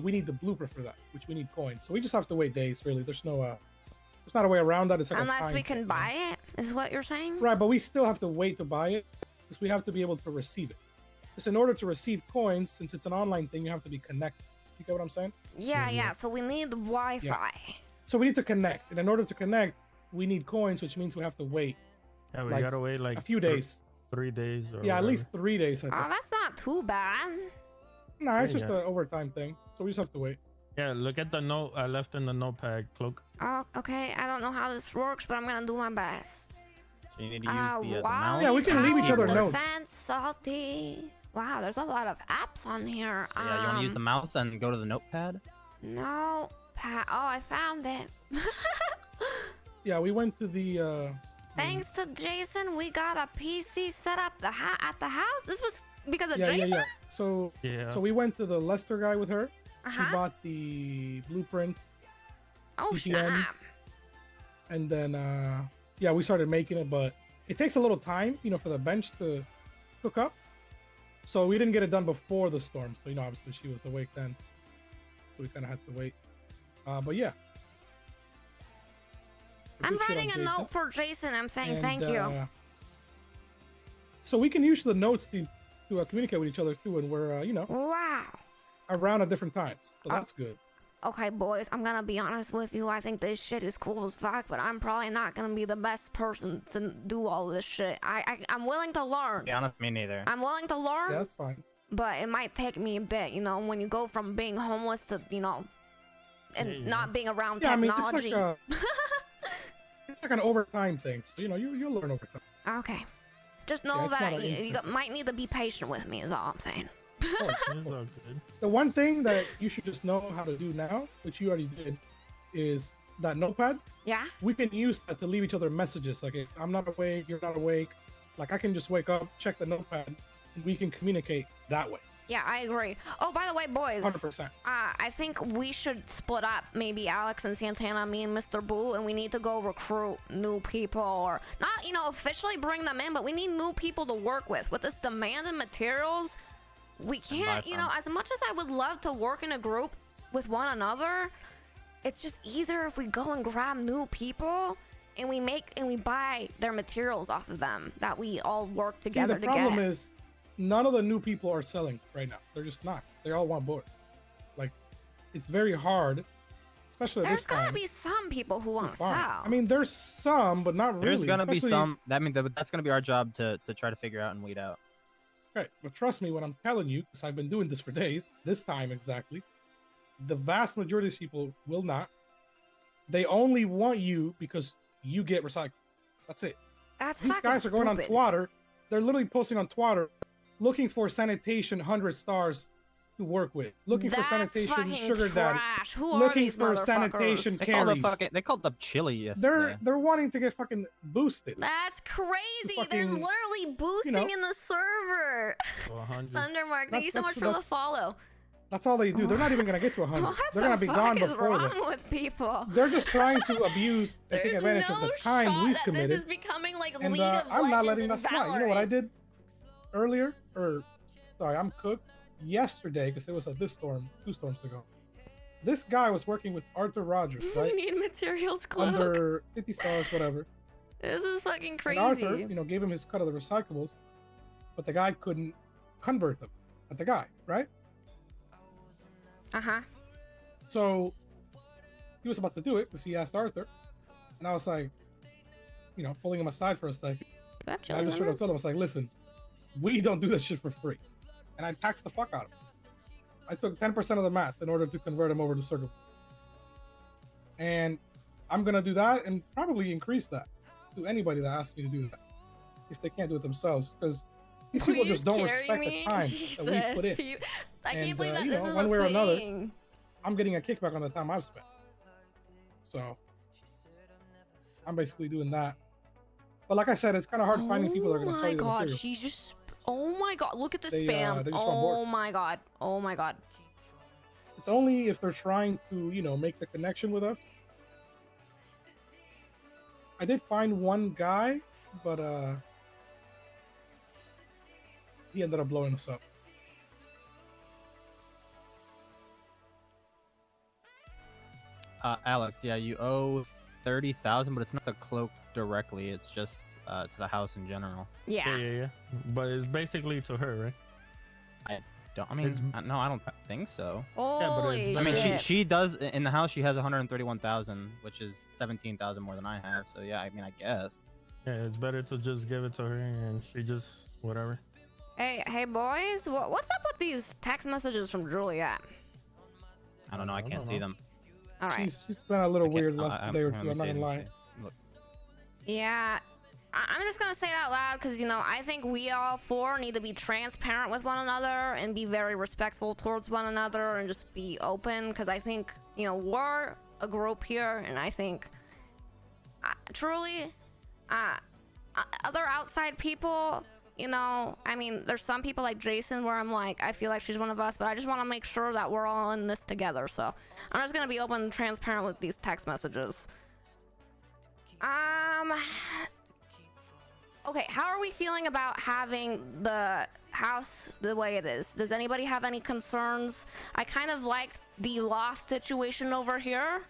we need the blueprint for that, which we need coins. So we just have to wait days, really. There's not a way around that. It's like a Unless time we thing, can you know? buy it, is what you're saying? Right, but we still have to wait to buy it because we have to be able to receive it. Because in order to receive coins, since it's an online thing, you have to be connected. You get what I'm saying? Yeah. So we need Wi-Fi. So we need to connect, and in order to connect, we need coins, which means we have to wait Yeah, we like, gotta wait like a few days. 3 days. Or Yeah, at whatever. least 3 days. I think. Oh, that's not too bad. Nah, it's Yeah. just an overtime thing. So we just have to wait. Yeah, look at the note I left in the notepad, Cloak. Oh, okay. I don't know how this works, but I'm gonna do my best. So you need to use the Wally, mouse. Yeah, we can leave each other Power notes. Defense, Salty. Wow, there's a lot of apps on here. So yeah, you want to use the mouse and go to the notepad? No. Oh, I found it. Yeah, we went to the. Thanks to Jason, we got a PC set up at the house. This was because of Yeah, Jason? yeah. So Yeah. we went to the Lester guy with her. She Uh-huh. bought the blueprint, Oh, VPN. snap. and then yeah, we started making it, but it takes a little time, you know, for the bench to cook up. So we didn't get it done before the storm. So, you know, obviously she was awake then. So we kind of had to wait. But yeah. I'm Good shit on writing a Jason. note for Jason. I'm saying And, thank you. So we can use the notes to communicate with each other too, and we're, you know, Wow. around at different times. So that's good. Okay, boys, I'm gonna be honest with you. I think this shit is cool as fuck, but I'm probably not gonna be the best person to do all this shit. I'm willing to learn. To be honest, me neither. I'm willing to learn, Yeah, that's fine. but it might take me a bit, you know, when you go from being homeless to, you know, and Yeah, not being around Yeah, I mean, technology. it's like an overtime thing. So, you know, you'll learn over time. Okay. Just know Yeah, it's not that an you instant. might need to be patient with me, is all I'm saying. Of course. It's all good. The one thing that you should just know how to do now, which you already did, is that notepad. Yeah? We can use that to leave each other messages. Like if I'm not awake, you're not awake. Like I can just wake up, check the notepad, and we can communicate that way. Yeah, I agree. Oh, by the way, boys. 100%. I think we should split up. Maybe Alex and Santana, me and Mr. Boo, and we need to go recruit new people, or not, you know, officially bring them in, but we need new people to work with. With this demand of materials, we can't, you know, as much as I would love to work in a group with one another, it's just easier if we go and grab new people and we buy their materials off of them that we all work together See, the to problem get. is none of the new people are selling right now. They're just not. They all want boards. Like it's very hard, especially There's this time. gotta be some people who want to Fine. sell. I mean, there's some, but not really. There's gonna be especially- some. That means that's gonna be our job to try to figure out and weed out. Right, but trust me when I'm telling you, because I've been doing this for days, this time exactly, the vast majority of these people will not. They only want you because you get recycled. That's it. That's These fucking guys are going on stupid. Twitter. They're literally posting on Twitter, looking for sanitation 100 stars to work with, looking That's for sanitation fucking sugar daddy, trash. Who are looking these for motherfuckers? sanitation They called carries. they called up chili yesterday. They're wanting to get fucking boosted. That's crazy. There's Fucking, literally boosting know. in the server. So 100. Thundermark, thank you so That's- much for the that's- follow. That's all they do. They're not even gonna get to 100. What They're the gonna be fuck gone is before wrong that. with people? They're just trying to abuse and There's take advantage no of the time shot we've that committed. this is becoming like And League of I'm not Legends letting and that slide. You know what I Valorant. did earlier? Or sorry, I'm cooked yesterday because it was two storms ago. This guy was working with Arthur Rogers, We right? need materials, Cloak. Under 50 stars, whatever. This is fucking And crazy. Arthur, gave him his cut of the recyclables, but the guy couldn't convert them at the guy, right? Uh-huh. So he was about to do it because he asked Arthur, and I was like, pulling him aside for a second. That And I just sort of told him, I was like, listen, we don't do that shit for free. And I taxed the fuck out of him. I took 10% of the mats in order to convert him over to Circle. And I'm going to do that and probably increase that to anybody that asks me to do that if they can't do it themselves. Because these people just don't respect the time that we put in. I can't And, believe that this is one a way or another, thing. I'm getting a kickback on the time I've spent. So I'm basically doing that. But like I said, it's kind of hard finding people that are going to sell you the Oh my god, materials. she just... Oh my god, look at the They, spam. they just want Oh boards. my god. Oh my god. It's only if they're trying to, make the connection with us. I did find one guy, but he ended up blowing us up. Alex, yeah, you owe 30,000, but it's not the Cloak directly. It's just to the house in general. Yeah. Yeah. But it's basically to her, right? I mean, It's- no, I don't think so. but Holy it's- I mean, shit. she does in the house. She has 131,000, which is 17,000 more than I have. So yeah, I mean, I guess. Yeah, it's better to just give it to her and she just whatever. Hey boys, what's up with these text messages from Juliet? I don't know. I I can't don't see know. them. All right. She's been a little I can't- weird the last day or let two. me I'm not see, gonna let me lie. see. Look. Yeah. I'm just gonna say it out loud because I think we all four need to be transparent with one another and be very respectful towards one another and just be open, because I think we're a group here, and I think truly other outside people, I mean, there's some people like Jason where I'm like, I feel like she's one of us, but I just want to make sure that we're all in this together. So I'm just gonna be open and transparent with these text messages. Okay, how are we feeling about having the house the way it is? Does anybody have any concerns? I kind of like the loft situation over here.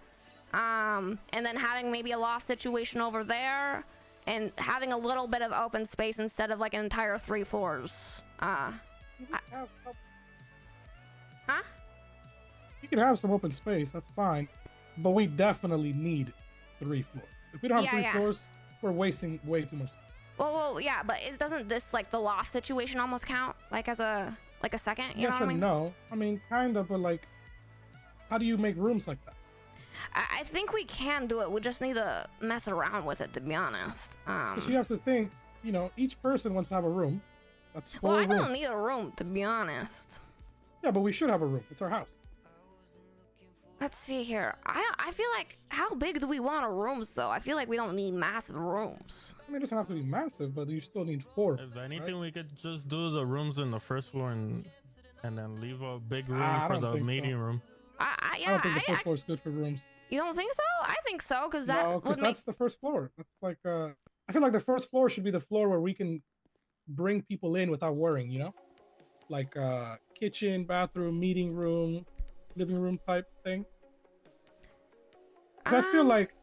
And then having maybe a loft situation over there, and having a little bit of open space instead of like an entire 3 floors. Huh? You can have some open space, that's fine. But we definitely need 3 floors. If we don't have 3 floors, we're wasting way too much. Well, yeah, but doesn't this, like, the loft situation almost count, like, as a second? You know what I mean? No. I mean, kind of, but, like, how do you make rooms like that? I think we can do it. We just need to mess around with it, to be honest. Because you have to think, you know, each person wants to have a room. That's 4 rooms. Well, I don't need a room, to be honest. Yeah, but we should have a room. It's our house. Let's see here. I feel like, how big do we want our rooms, though? I feel like we don't need massive rooms. I mean, it doesn't have to be massive, but you still need 4. If anything, right? We could just do the rooms in the first floor and then leave a big room for the meeting room. I don't think the first floor is good for rooms. You don't think so? I think so, because that's the first floor. That's like, I feel like the first floor should be the floor where we can bring people in without worrying, you know? Like, kitchen, bathroom, meeting room, living room type thing. Because I feel like,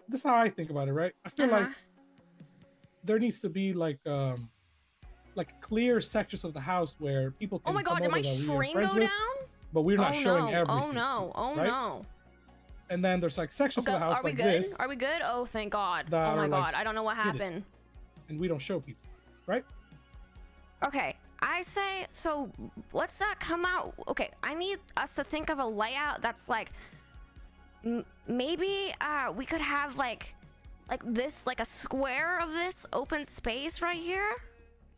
this is how I think about it, right? I feel like there needs to be like clear sections of the house where people can. Oh my god, did my screen go down? But we're not showing everything. Oh no! Oh right? no! And then there's like sections of the house like this. Are we good? Oh, thank God! Oh my god! I don't know what happened. And we don't show people, right? Okay, I say so. Let's come out. Okay, I need us to think of a layout that's like maybe we could have like this, like a square of this open space right here.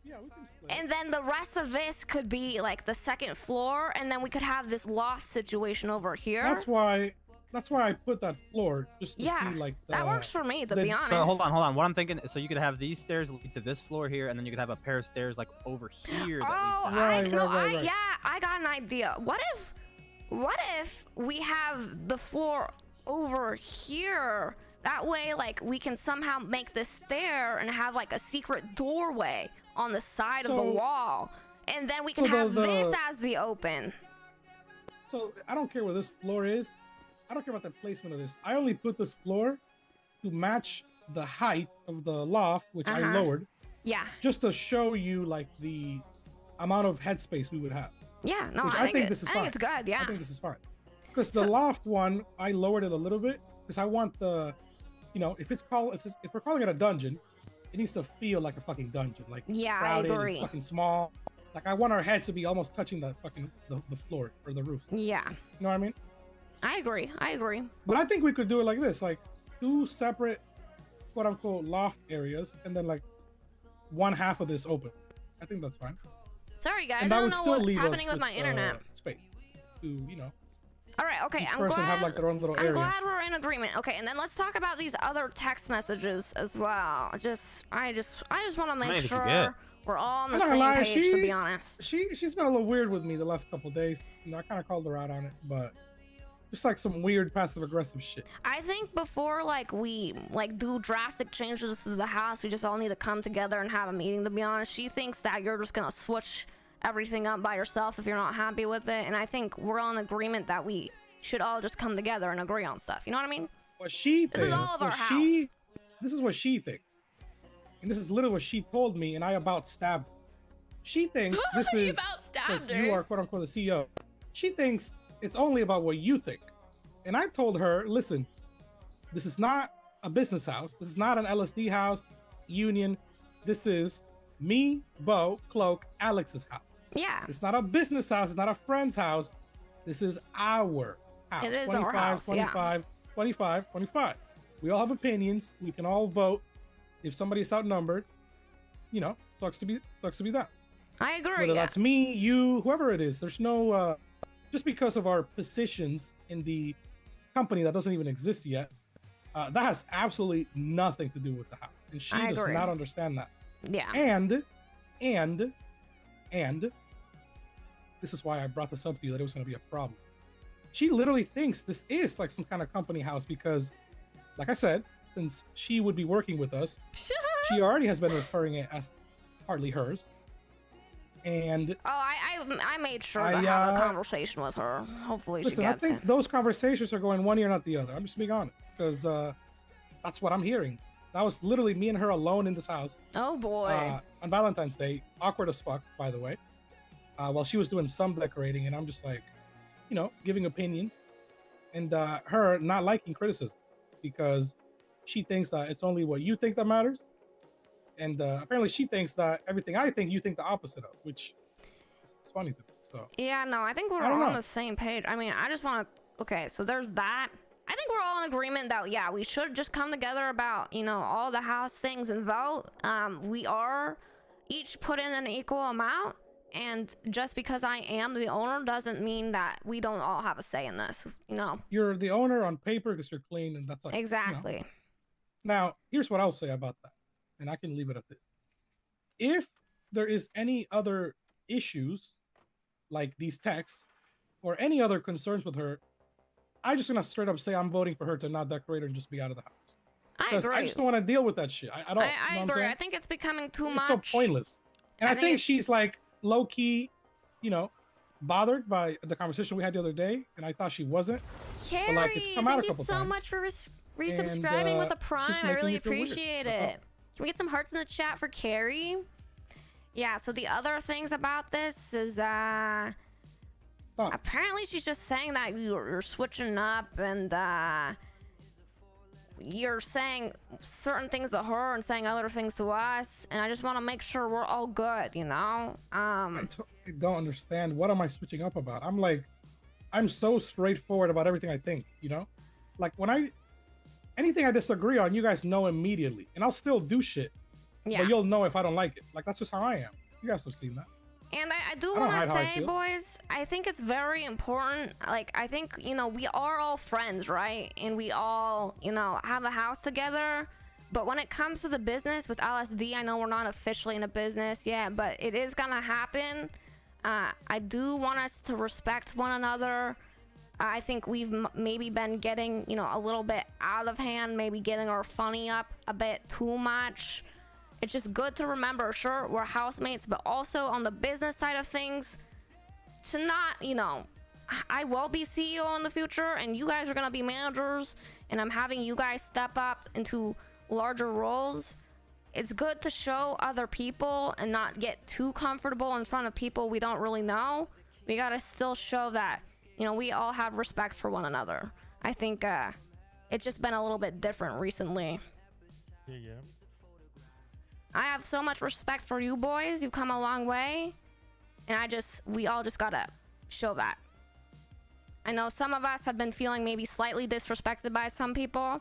Yeah, we can split. And then the rest of this could be like the second floor, and then we could have this loft situation over here. That's why I put that floor, just to see like that works for me, to be honest. So hold on. What I'm thinking, so you could have these stairs lead to this floor here, and then you could have a pair of stairs like over here. Right. Yeah, I got an idea. What if we have the floor over here? That way, like, we can somehow make this stair and have like a secret doorway on the side of the wall, and then we can have this as the open. So I don't care where this floor is. I don't care about the placement of this. I only put this floor to match the height of the loft, which I lowered. Yeah. Just to show you like the amount of headspace we would have. Yeah. No, I think this is fine. I think it's good. Yeah. I think this is fine. Because the loft one, I lowered it a little bit because I want the, you know, if we're calling it a dungeon, it needs to feel like a fucking dungeon. Like crowded, I agree. It's fucking small. Like I want our heads to be almost touching the fucking the floor or the roof. Yeah. You know what I mean? I agree. But I think we could do it like this, like 2 separate quote unquote loft areas, and then like one half of this open. I think that's fine. Sorry guys, I don't know what's happening with my internet. Space to, you know. All right, okay. I'm glad have like their own little area. I'm glad we're in agreement. Okay, and then let's talk about these other text messages as well. I just want to make sure we're all on the same page, to be honest. She's been a little weird with me the last couple of days. You know, I kind of called her out on it, but just like some weird passive aggressive shit. I think before like we like do drastic changes to the house, we just all need to come together and have a meeting, to be honest. She thinks that you're just gonna switch everything up by yourself if you're not happy with it, and I think we're all in agreement that we should all just come together and agree on stuff. You know what I mean? What she thinks. This is all of our house. This is what she thinks, and this is literally what she told me, and I about stabbed her. She thinks this is because you are quote unquote the CEO. She thinks it's only about what you think, and I told her, listen, this is not a business house. This is not an LSD house, Union. This is me, Bo, Cloak, Alex's house. Yeah. It's not a business house. It's not a friend's house. This is our house. It is 25, our house. 25, 25, 25. We all have opinions. We can all vote. If somebody's outnumbered, you know, sucks to be that. I agree. Whether that's me, you, whoever it is. There's no just because of our positions in the company that doesn't even exist yet. That has absolutely nothing to do with the house, and she does not understand that. Yeah. And this is why I brought this up to you, that it was going to be a problem. She literally thinks this is like some kind of company house because, like I said, since she would be working with us, she already has been referring it as hardly hers. And I made sure to have a conversation with her. Hopefully listen, she I gets think it. those conversations are going one ear, not the other. I'm just being honest, because that's what I'm hearing. That was literally me and her alone in this house. Oh boy. On Valentine's Day, awkward as fuck, by the way. While she was doing some decorating, and I'm just like, you know, giving opinions, and her not liking criticism because she thinks that it's only what you think that matters, and apparently she thinks that everything I think you think the opposite of, which is funny to me. So yeah, no, I think we're all on the same page. I mean, I just want to. Okay, so there's that. I think we're all in agreement that yeah, we should just come together about, you know, all the house things and vote. We are each put in an equal amount. And just because I am the owner doesn't mean that we don't all have a say in this, you know. You're the owner on paper because you're clean, and that's like exactly. You know. Now, here's what I'll say about that, and I can leave it at this. If there is any other issues, like these texts, or any other concerns with her, I'm just gonna straight up say I'm voting for her to not decorate her and just be out of the house. I agree. I just don't want to deal with that shit. I don't. I agree. I think it's becoming too much. It's so pointless. And I think she's like low-key, you know, bothered by the conversation we had the other day, and I thought she wasn't. Carrie, but like, it's come out thank you so times. much for resubscribing with a prime. I really appreciate it. Can we get some hearts in the chat for Carrie? Yeah, so the other things about this is apparently she's just saying that you're switching up and you're saying certain things to her and saying other things to us, and I just want to make sure we're all good, you know. I don't understand. What am I switching up about? I'm so straightforward about everything I think, you know. Like anything I disagree on, you guys know immediately, and I'll still do shit. Yeah. But you'll know if I don't like it. Like, that's just how I am. You guys have seen that. And I do want to say, boys, I think it's very important. Like, I think, you know, we are all friends, right? And we all, you know, have a house together. But when it comes to the business with LSD, I know we're not officially in a business yet, but it is going to happen. I do want us to respect one another. I think we've maybe been getting, you know, a little bit out of hand, maybe getting our funny up a bit too much. It's just good to remember, sure, we're housemates, but also on the business side of things, to not, you know, I will be CEO in the future, and you guys are going to be managers, and I'm having you guys step up into larger roles. It's good to show other people and not get too comfortable in front of people we don't really know. We got to still show that, you know, we all have respect for one another. I think it's just been a little bit different recently. Yeah. I have so much respect for you boys. You've come a long way. And we all just gotta show that. I know some of us have been feeling maybe slightly disrespected by some people.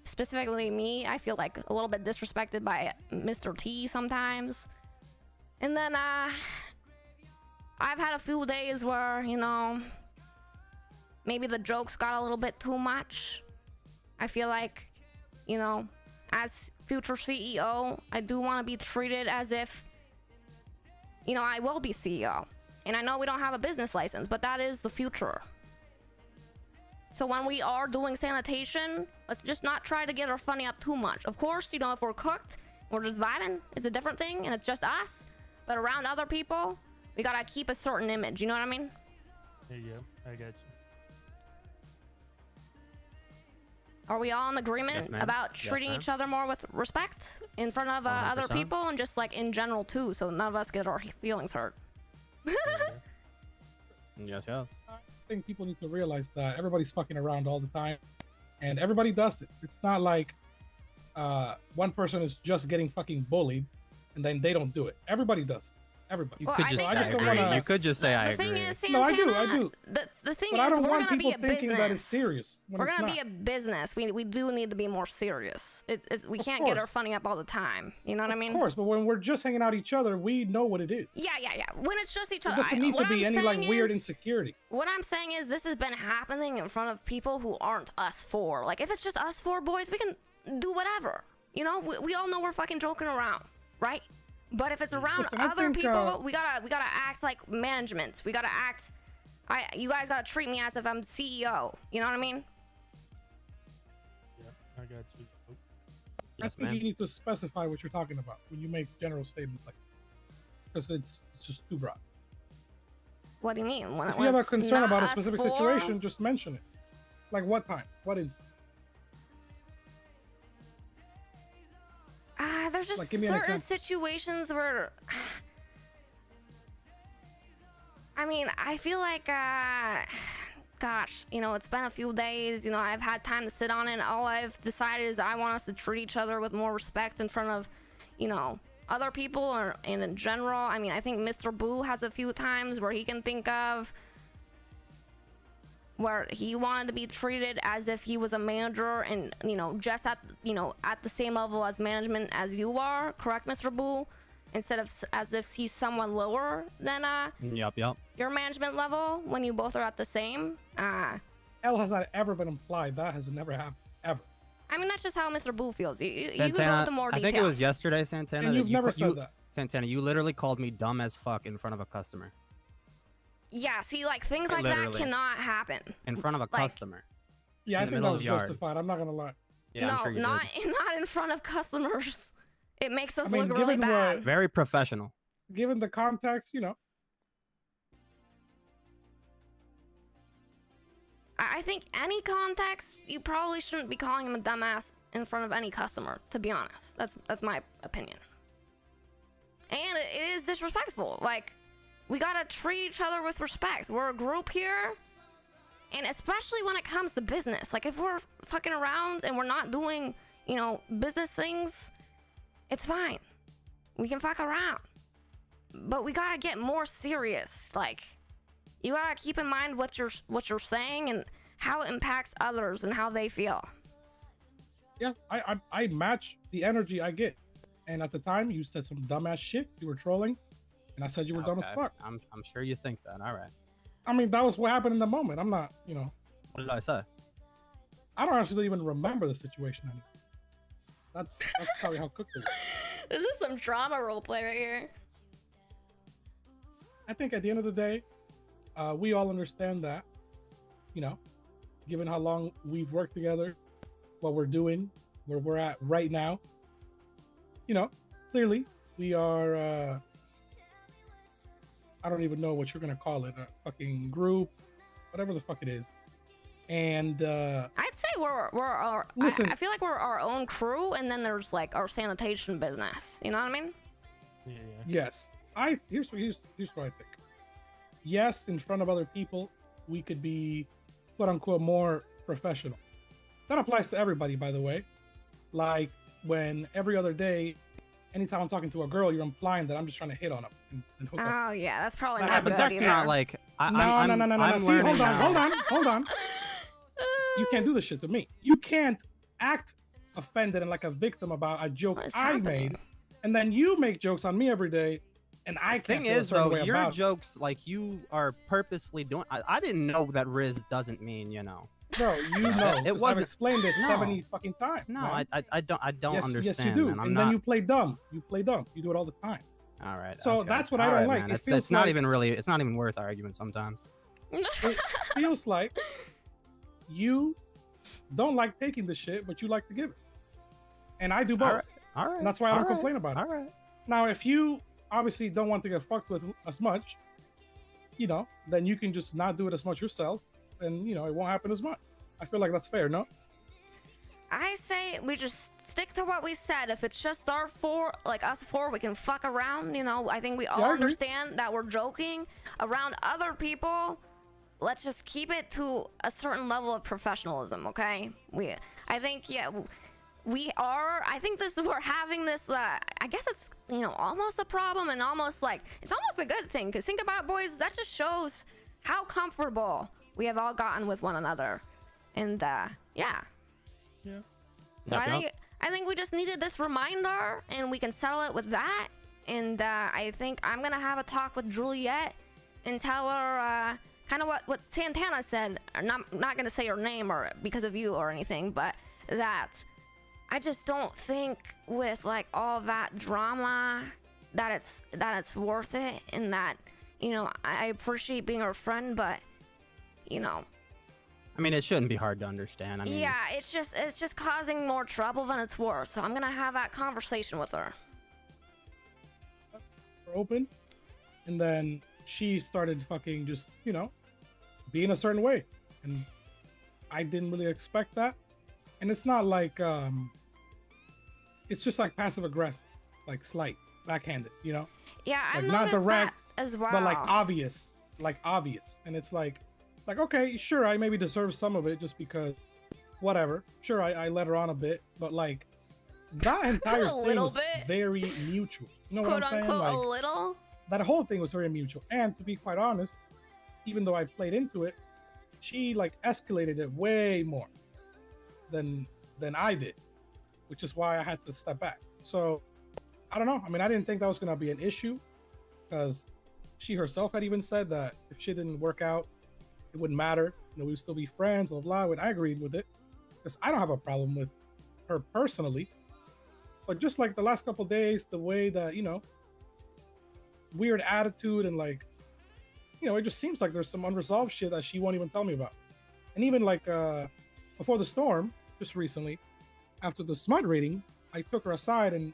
Specifically me, I feel like a little bit disrespected by Mr. T sometimes. And then I've had a few days where, you know, maybe the jokes got a little bit too much. I feel like, you know, as future CEO, I do want to be treated as if, you know, I will be CEO. And I know we don't have a business license, but that is the future. So when we are doing sanitation, let's just not try to get our funny up too much. Of course, you know, if we're cooked, we're just vibing, it's a different thing, and it's just us. But around other people, we gotta keep a certain image, you know what I mean? Yeah, I got you. Are we all in agreement about treating each other more with respect in front of other people, and just like in general too, so none of us get our feelings hurt? Yes. I think people need to realize that everybody's fucking around all the time, and everybody does it. It's not like one person is just getting fucking bullied and then they don't do it. Everybody does it. Everybody. You could just say I agree. No, I do. The thing but is, I don't we're want gonna be people a thinking business. that it's serious. We're gonna be a business. We do need to be more serious. We can't get our funny up all the time. You know what I mean? Of course, but when we're just hanging out each other, we know what it is. Yeah. When it's just each other, There doesn't need to be any like weird insecurity. What I'm saying is, this has been happening in front of people who aren't us four. Like, if it's just us four boys, we can do whatever. You know, we all know we're fucking joking around, right? But if it's around other people, we gotta act like management. We gotta act. You guys gotta treat me as if I'm CEO. You know what I mean? got you. I Yes, think ma'am. you need to specify what you're talking about when you make general statements like that. Because it's just too broad. What do you mean? When If you have a it's concern not about a us specific four? situation, just mention it. Like what time? What instance? There's just Like, give me an certain example. situations where, I mean, I feel like, gosh, you know, it's been a few days, you know, I've had time to sit on it, and all I've decided is I want us to treat each other with more respect in front of, you know, other people or and in general. I mean, I think Mr. Boo has a few times where he can think of where he wanted to be treated as if he was a manager and, you know, just at, you know, at the same level as management as you are, correct, Mr. Boo? Instead of as if he's someone lower than Yup. your management level when you both are at the same. Hell has not ever been implied. That has never happened. Ever. I mean, that's just how Mr. Boo feels. You can go Santana, into more I detail. think it was yesterday, Santana. And that you've never you, said that. Santana, you literally called me dumb as fuck in front of a customer. Yeah, see, like, things Quite like that literally. cannot happen. In front of a Like- customer. Yeah, I In the think middle that of was the yard. justified. I'm not gonna lie. Yeah, no, I'm sure you not did. not in front of customers. It makes us I mean, look really given bad. what- Very professional. Given the context, you know. I think any context, you probably shouldn't be calling him a dumbass in front of any customer, to be honest. That's my opinion. And it is disrespectful. Like, we gotta treat each other with respect. We're a group here, and especially when it comes to business. Like, if we're fucking around and we're not doing, you know, business things, it's fine. We can fuck around. But we gotta get more serious. Like, you gotta keep in mind what you're saying and how it impacts others and how they feel. Yeah, I match the energy I get. And at the time, you said some dumbass shit. You were trolling, and I said you were dumb as Okay. fuck. I'm sure you think that. All right. I mean, that was what happened in the moment. I'm not, you know, What did I say? I don't actually even remember the situation anymore. That's probably how cooked it was. This is some drama roleplay right here. I think at the end of the day, we all understand that, you know, given how long we've worked together, what we're doing, where we're at right now, you know, clearly we are, I don't even know what you're going to call it, a fucking group, whatever the fuck it is. And I'd say we're our. Listen. I feel like we're our own crew, and then there's like our sanitation business. You know what I mean? Yeah. yes, here's what I think. Yes, in front of other people, we could be, quote unquote, more professional. That applies to everybody, by the way. Like when every other day, anytime I'm talking to a girl, you're implying that I'm just trying to hit on them and hook up. Oh yeah, that's probably That not Yeah, but good that's either. not like. No. I'm See, learning hold on. now. You can't do this shit to me. You can't act offended and like a victim about a joke What is I happening? made, and then you make jokes on me every day, and I can't Thing feel a is, certain though, way your about it. jokes, like, you are purposefully doing. I didn't know that Riz doesn't mean, you know. Bro, you know, It 'cause I've wasn't- explained this no. 70 fucking times. No, man. I don't yes, understand. yes, you do. Man. I'm And not. then you play dumb. You play dumb. You do it all the time. All right. So okay. that's what I All don't right, like. man. It It's feels not like- even really. It's not even worth arguing sometimes. It feels like you don't like taking the shit, but you like to give it. And I do both. All right. All right. And that's why I don't all right, complain about it. All right. Now, if you obviously don't want to get fucked with as much, you know, then you can just not do it as much yourself, and you know it won't happen as much. I feel like that's fair, no? I say we just stick to what we said. If it's just our four, like us four, we can fuck around. You know, I think we all I agree. understand that we're joking around other people. Let's just keep it to a certain level of professionalism, okay? I think, yeah, we are. I think we're having this. I guess it's, you know, almost a problem and almost like it's almost a good thing. Cause think about it, boys, that just shows how comfortable we have all gotten with one another, and yeah. Yeah. So I think we just needed this reminder, and we can settle it with that. And I think I'm gonna have a talk with Juliet and tell her kind of what Santana said. I'm not gonna say her name or because of you or anything, but that I just don't think with like all that drama that it's worth it, and that, you know, I appreciate being her friend, but you know, I mean, it shouldn't be hard to understand. I mean, Yeah, it's just causing more trouble than it's worth. So I'm gonna have that conversation with her. We're open, and then she started fucking just, you know, being a certain way, and I didn't really expect that. And it's not like it's just like passive aggressive, like slight, backhanded, you know? Yeah, I've Like not noticed direct, that as well. but like obvious. And it's like okay, sure, I maybe deserve some of it just because, whatever. Sure, I let her on a bit, but like that entire A thing little was bit. very mutual. You know Quote what I'm saying? unquote Like, a little. that whole thing was very mutual. And to be quite honest, even though I played into it, she like escalated it way more than I did, which is why I had to step back. So I don't know. I mean, I didn't think that was gonna be an issue because she herself had even said that if shit didn't work out, it wouldn't matter. You know, we would still be friends, blah blah. And I agreed with it because I don't have a problem with her personally. But just like the last couple of days, the way that, you know, weird attitude and like, you know, it just seems like there's some unresolved shit that she won't even tell me about. And even like before the storm, just recently, after the smut rating, I took her aside and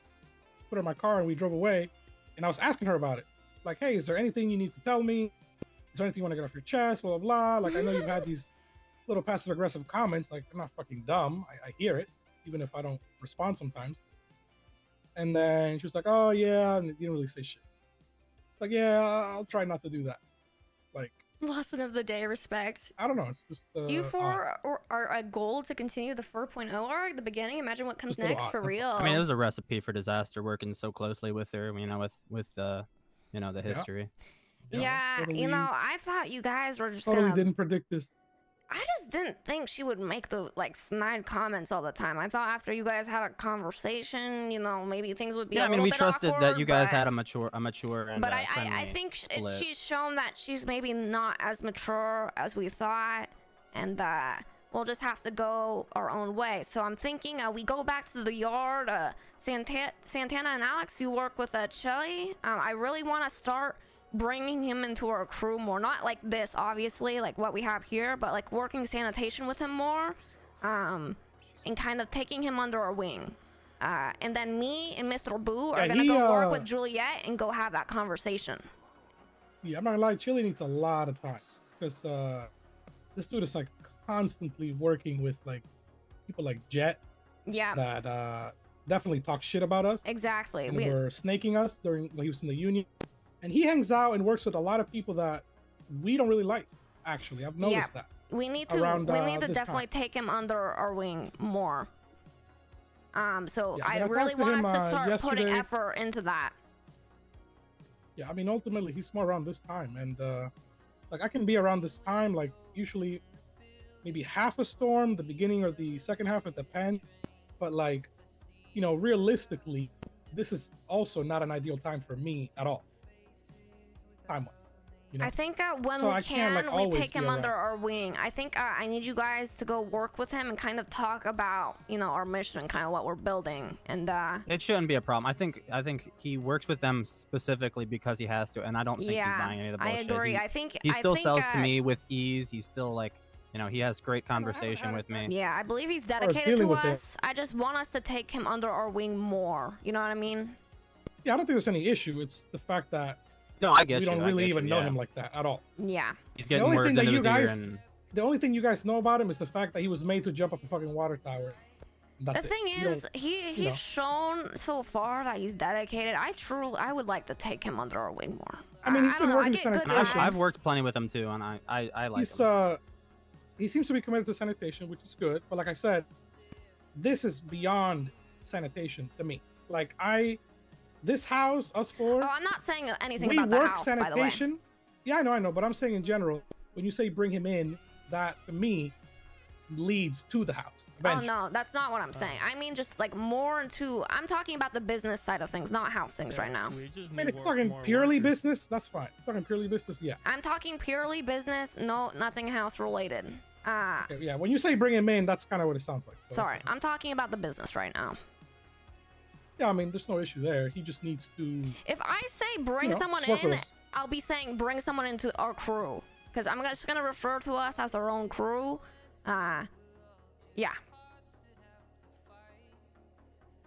put her in my car and we drove away. And I was asking her about it. Like, hey, is there anything you need to tell me? Is there anything you want to get off your chest? Blah, blah, blah. Like, I know you've had these little passive aggressive comments. Like, I'm not fucking dumb. I hear it, even if I don't respond sometimes. And then she was like, oh, yeah. And didn't really say shit. Like, yeah, I'll try not to do that. Like, Lesson of the day, respect. I don't know. It's just You four are a goal to continue the 4.0 arc at the beginning. Imagine what comes Just a little next odd, for that's all. real. I mean, it was a recipe for disaster working so closely with her. You know, with you know, the history. yeah, totally- you know, I thought you guys were just totally gonna. didn't predict this. I just didn't think she would make the like snide comments all the time. I thought after you guys had a conversation, you know, maybe things would be. Yeah, a I mean, little we bit trusted awkward, that you guys but- had a mature and But I friendly think split. she's shown that she's maybe not as mature as we thought, and we'll just have to go our own way. So I'm thinking we go back to the yard. Santana and Alex, you work with Chili. I really want to start bringing him into our crew more. Not like this, obviously, like what we have here, but like working sanitation with him more, and kind of taking him under our wing. And then me and Mr. Boo are gonna go work with Juliet and go have that conversation. Yeah, I'm not gonna lie, Chili needs a lot of time because this dude is like constantly working with like people like Jet Yeah, that definitely talk shit about us exactly. and were snaking us when he was in the union. And he hangs out and works with a lot of people that we don't really like. Actually, I've noticed that. We need to around, this time. definitely take him under our wing more. So Yeah, I I mean, I really talked to want him, us to start putting yesterday. effort into that. Yeah, I mean, ultimately, he's more around this time, and like I can be around this time, like usually, maybe half a storm, the beginning or the second half, it depends. But like, you know, realistically, this is also not an ideal time for me at all. Time-wise, you know. I think when So we I can't, like, we always take be him under around. our wing. I think I need you guys to go work with him and kind of talk about, you know, our mission and kind of what we're building. And It shouldn't be a problem. I think he works with them specifically because he has to, and I don't think he's yeah, buying any of the I bullshit. agree. I think He still sells to uh, me with ease. He's still like, you know, he has great conversation with me. Yeah, I believe he's far as dedicated dealing to with it. us. I just want us to take him under our wing more. You know what I mean? Yeah, I don't think there's any issue. It's the fact that No, I get we you. don't I really get even you, know yeah. him like that at all. Yeah. He's getting only words thing that into you his ear guys- and The only thing you guys know about him is the fact that he was made to jump off a fucking water tower. That's The it. thing You is, don't- he's know. shown so far that he's dedicated. I would like to take him under our wing more. I mean, he's I been don't know, I working get good sanitation. vibes. I've worked plenty with him too, and I like he's him. he seems to be committed to sanitation, which is good. But like I said, this is beyond sanitation to me. Like this house, us four, Oh, I'm not saying anything we about the work house, by the way. sanitation. Yeah, I know, but I'm saying in general, when you say bring him in, that to me leads to the house. Oh eventually. no, that's not what I'm saying. I mean, just like more into. I'm talking about the business side of things, not house things right now. We just I mean, need if you're talking more purely workers. business, that's fine. If you're talking purely business, yeah. I'm talking purely business, nothing house related. Okay, yeah, when you say bring him in, that's kind of what it sounds like. So, Sorry, I'm talking about the business right now. Yeah, I mean, there's no issue there. He just needs to. If I say bring You know, someone just work with in, us. I'll be saying bring someone into our crew. Because I'm just going to refer to us as our own crew. Yeah.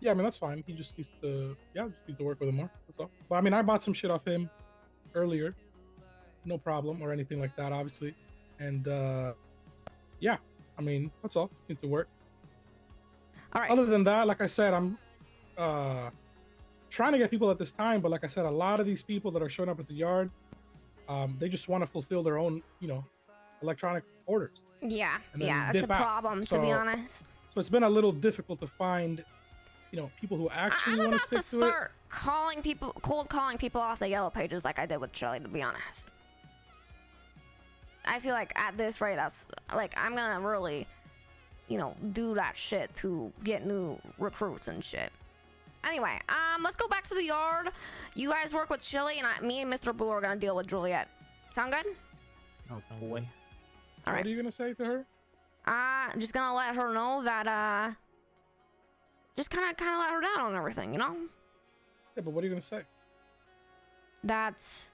Yeah, I mean that's fine. He just needs to, just need to work with him more. That's all. But I mean, I bought some shit off him earlier, no problem or anything like that, obviously. And yeah, I mean that's all. Need to work. All right. Other than that, like I said, I'm trying to get people at this time, but like I said, a lot of these people that are showing up at the yard, they just want to fulfill their own, electronic orders. Yeah, And then yeah, that's a dip out. problem, to be So- honest. So it's been a little difficult to find, people who actually I'm want about to to stick to it. start cold calling people off the yellow pages like I did with Chili, to be honest. I feel like at this rate, that's like I'm gonna really, do that shit to get new recruits and shit. Anyway, let's go back to the yard. You guys work with Chili, and me and Mr. Boo are gonna deal with Juliet. Sound good? Oh boy. All What right. are you gonna say to her? I'm just gonna let her know that just kind of let her down on everything, Yeah, but what are you gonna say? That's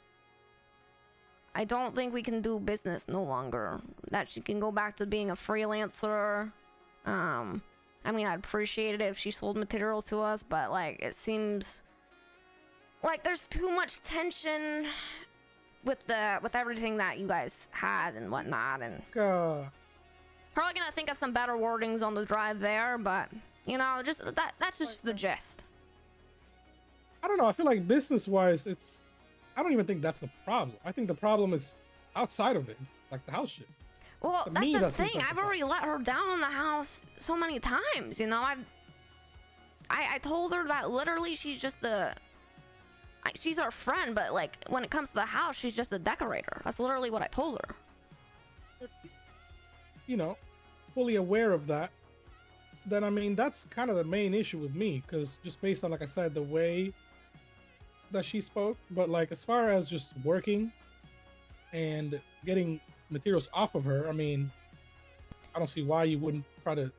I don't think we can do business no longer. That she can go back to being a freelancer. I mean, I'd appreciate it if she sold materials to us, but like it seems like there's too much tension with everything that you guys had and whatnot, and probably gonna think of some better wordings on the drive there, but just that's just the gist. I don't know. I feel like business-wise, I don't even think that's the problem. I think the problem is outside of it, like the house shit. Well, To that's me, the that seems thing. like I've the already let her down on the house so many times. I told her that literally she's our friend, but like when it comes to the house, she's just a decorator. That's literally what I told her. Fully aware of that, then I mean that's kind of the main issue with me, because just based on, like I said, the way that she spoke. But like as far as just working and getting materials off of her, I mean, I don't see why you wouldn't try to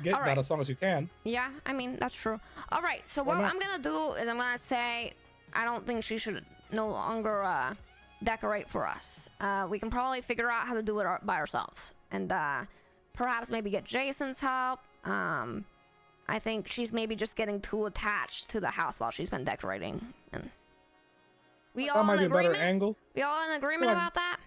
get All that right. as long as you can. Yeah, I mean, that's true. All right, so what Why not? I'm going to do is I'm going to say I don't think she should no longer decorate for us. We can probably figure out how to do it by ourselves. And perhaps maybe get Jason's help. I think she's maybe just getting too attached to the house while she's been decorating. And we That all might in be a better agreement? angle. We all in agreement Like- about that?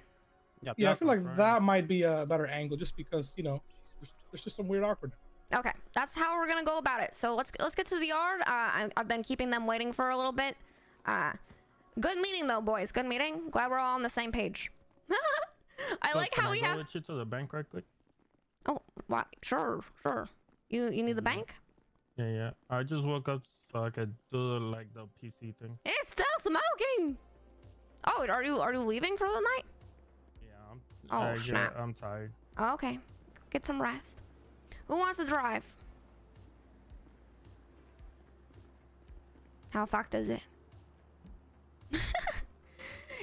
Yep, Yeah, I yep. feel like that might be a better angle, just because there's just some weird awkwardness. Okay, that's how we're gonna go about it. So let's get to the yard. I've been keeping them waiting for a little bit. Good meeting though, boys. Good meeting. Glad we're all on the same page. I like how we Can I have. go with you to the bank right quick? Oh, what? Sure. You need the bank? Yeah. I just woke up so I could do like the PC thing. It's still smoking. Oh, are you leaving for the night? Yeah, Oh, snap. I'm tired. Oh, okay, get some rest. Who wants to drive? How fucked is it?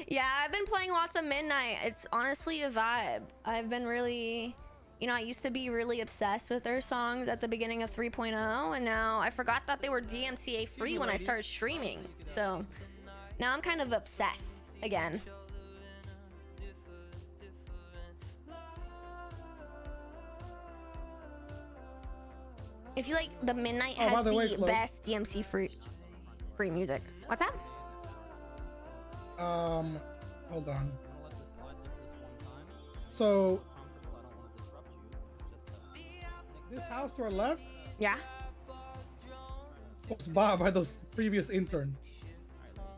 Yeah, I've been playing lots of Midnight. It's honestly a vibe. I've been really, I used to be really obsessed with their songs at the beginning of 3.0, and now I forgot that they were DMCA free when I started streaming. So now I'm kind of obsessed again. I feel like the Midnight Oh, by has the way, the Cloak. best DMC free music. What's that? Hold on. So this house to our left Yeah. was bought by those previous interns.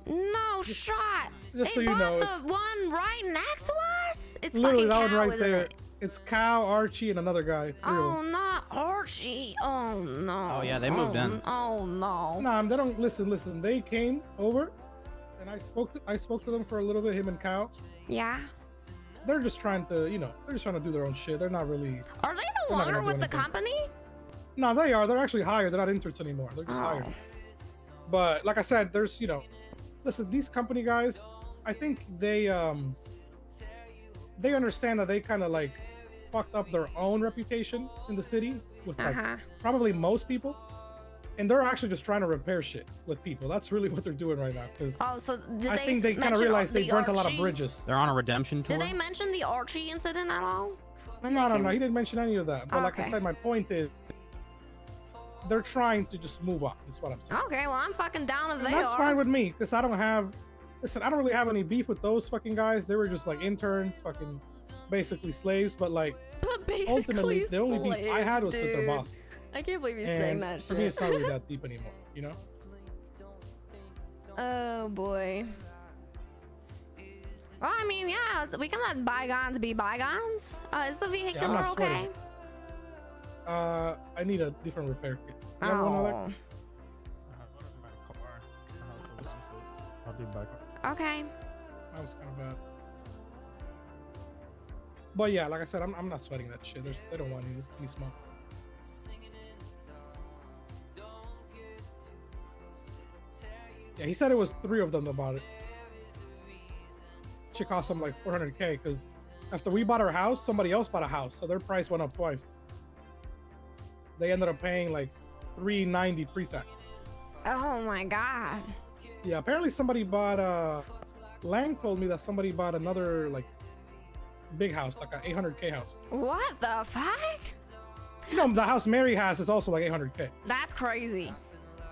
No shot. Just so They you bought know, the it's one right next to us. It's literally fucking that one Cow, right isn't there. it? It's Cow, Archie, and another guy. Oh, not Archie. Oh no. Oh, yeah, they moved in. Oh no. Nah, they don't listen. They came over, and I spoke to them for a little bit. Him and Cow. Yeah. They're just trying to, they're just trying to do their own shit. They're not really. Are they no They're not longer gonna do with the anything. company? No, they are. They're actually hired. They're not interns anymore. They're just Oh. hired. But like I said, there's, listen, these company guys, I think they understand that they kind of like fucked up their own reputation in the city with like probably most people, and they're actually just trying to repair shit with people. That's really what they're doing right now, because Oh, so did I think they kind of realized they the burnt a lot of Archie? bridges. They're on a redemption tour. Did they mention the Archie incident at all? No, he didn't mention any of that. But like I Okay. said, my point is, they're trying to just move on. That's what I'm saying. Okay, well, I'm fucking down if And they that's are. fine with me, because I don't have. Listen, I don't really have any beef with those fucking guys. They were just like interns, fucking basically slaves. But like, But basically, ultimately, the only beef I had was slaves, with their dude. boss. I can't believe you're saying And that for shit. me, it's not really that deep anymore. You know? Oh boy. Well, I mean, yeah, we can let bygones be bygones. Is the vehicle not okay? sweating. I need a different repair kit. You have one of that? Oh, I'll do backup. okay. That was kind of bad. But yeah, like I said, I'm not sweating that shit. They don't want any smoke. Yeah, he said it was 3 of them that bought it. Should cost them like 400K because after we bought our house, somebody else bought a house, so their price went up twice. They ended up paying like $390 pre-tax. Oh my god. Yeah, apparently somebody bought. Lang told me that somebody bought another like big house, like an 800K house. What the fuck? You know, the house Mary has is also like 800K. That's crazy.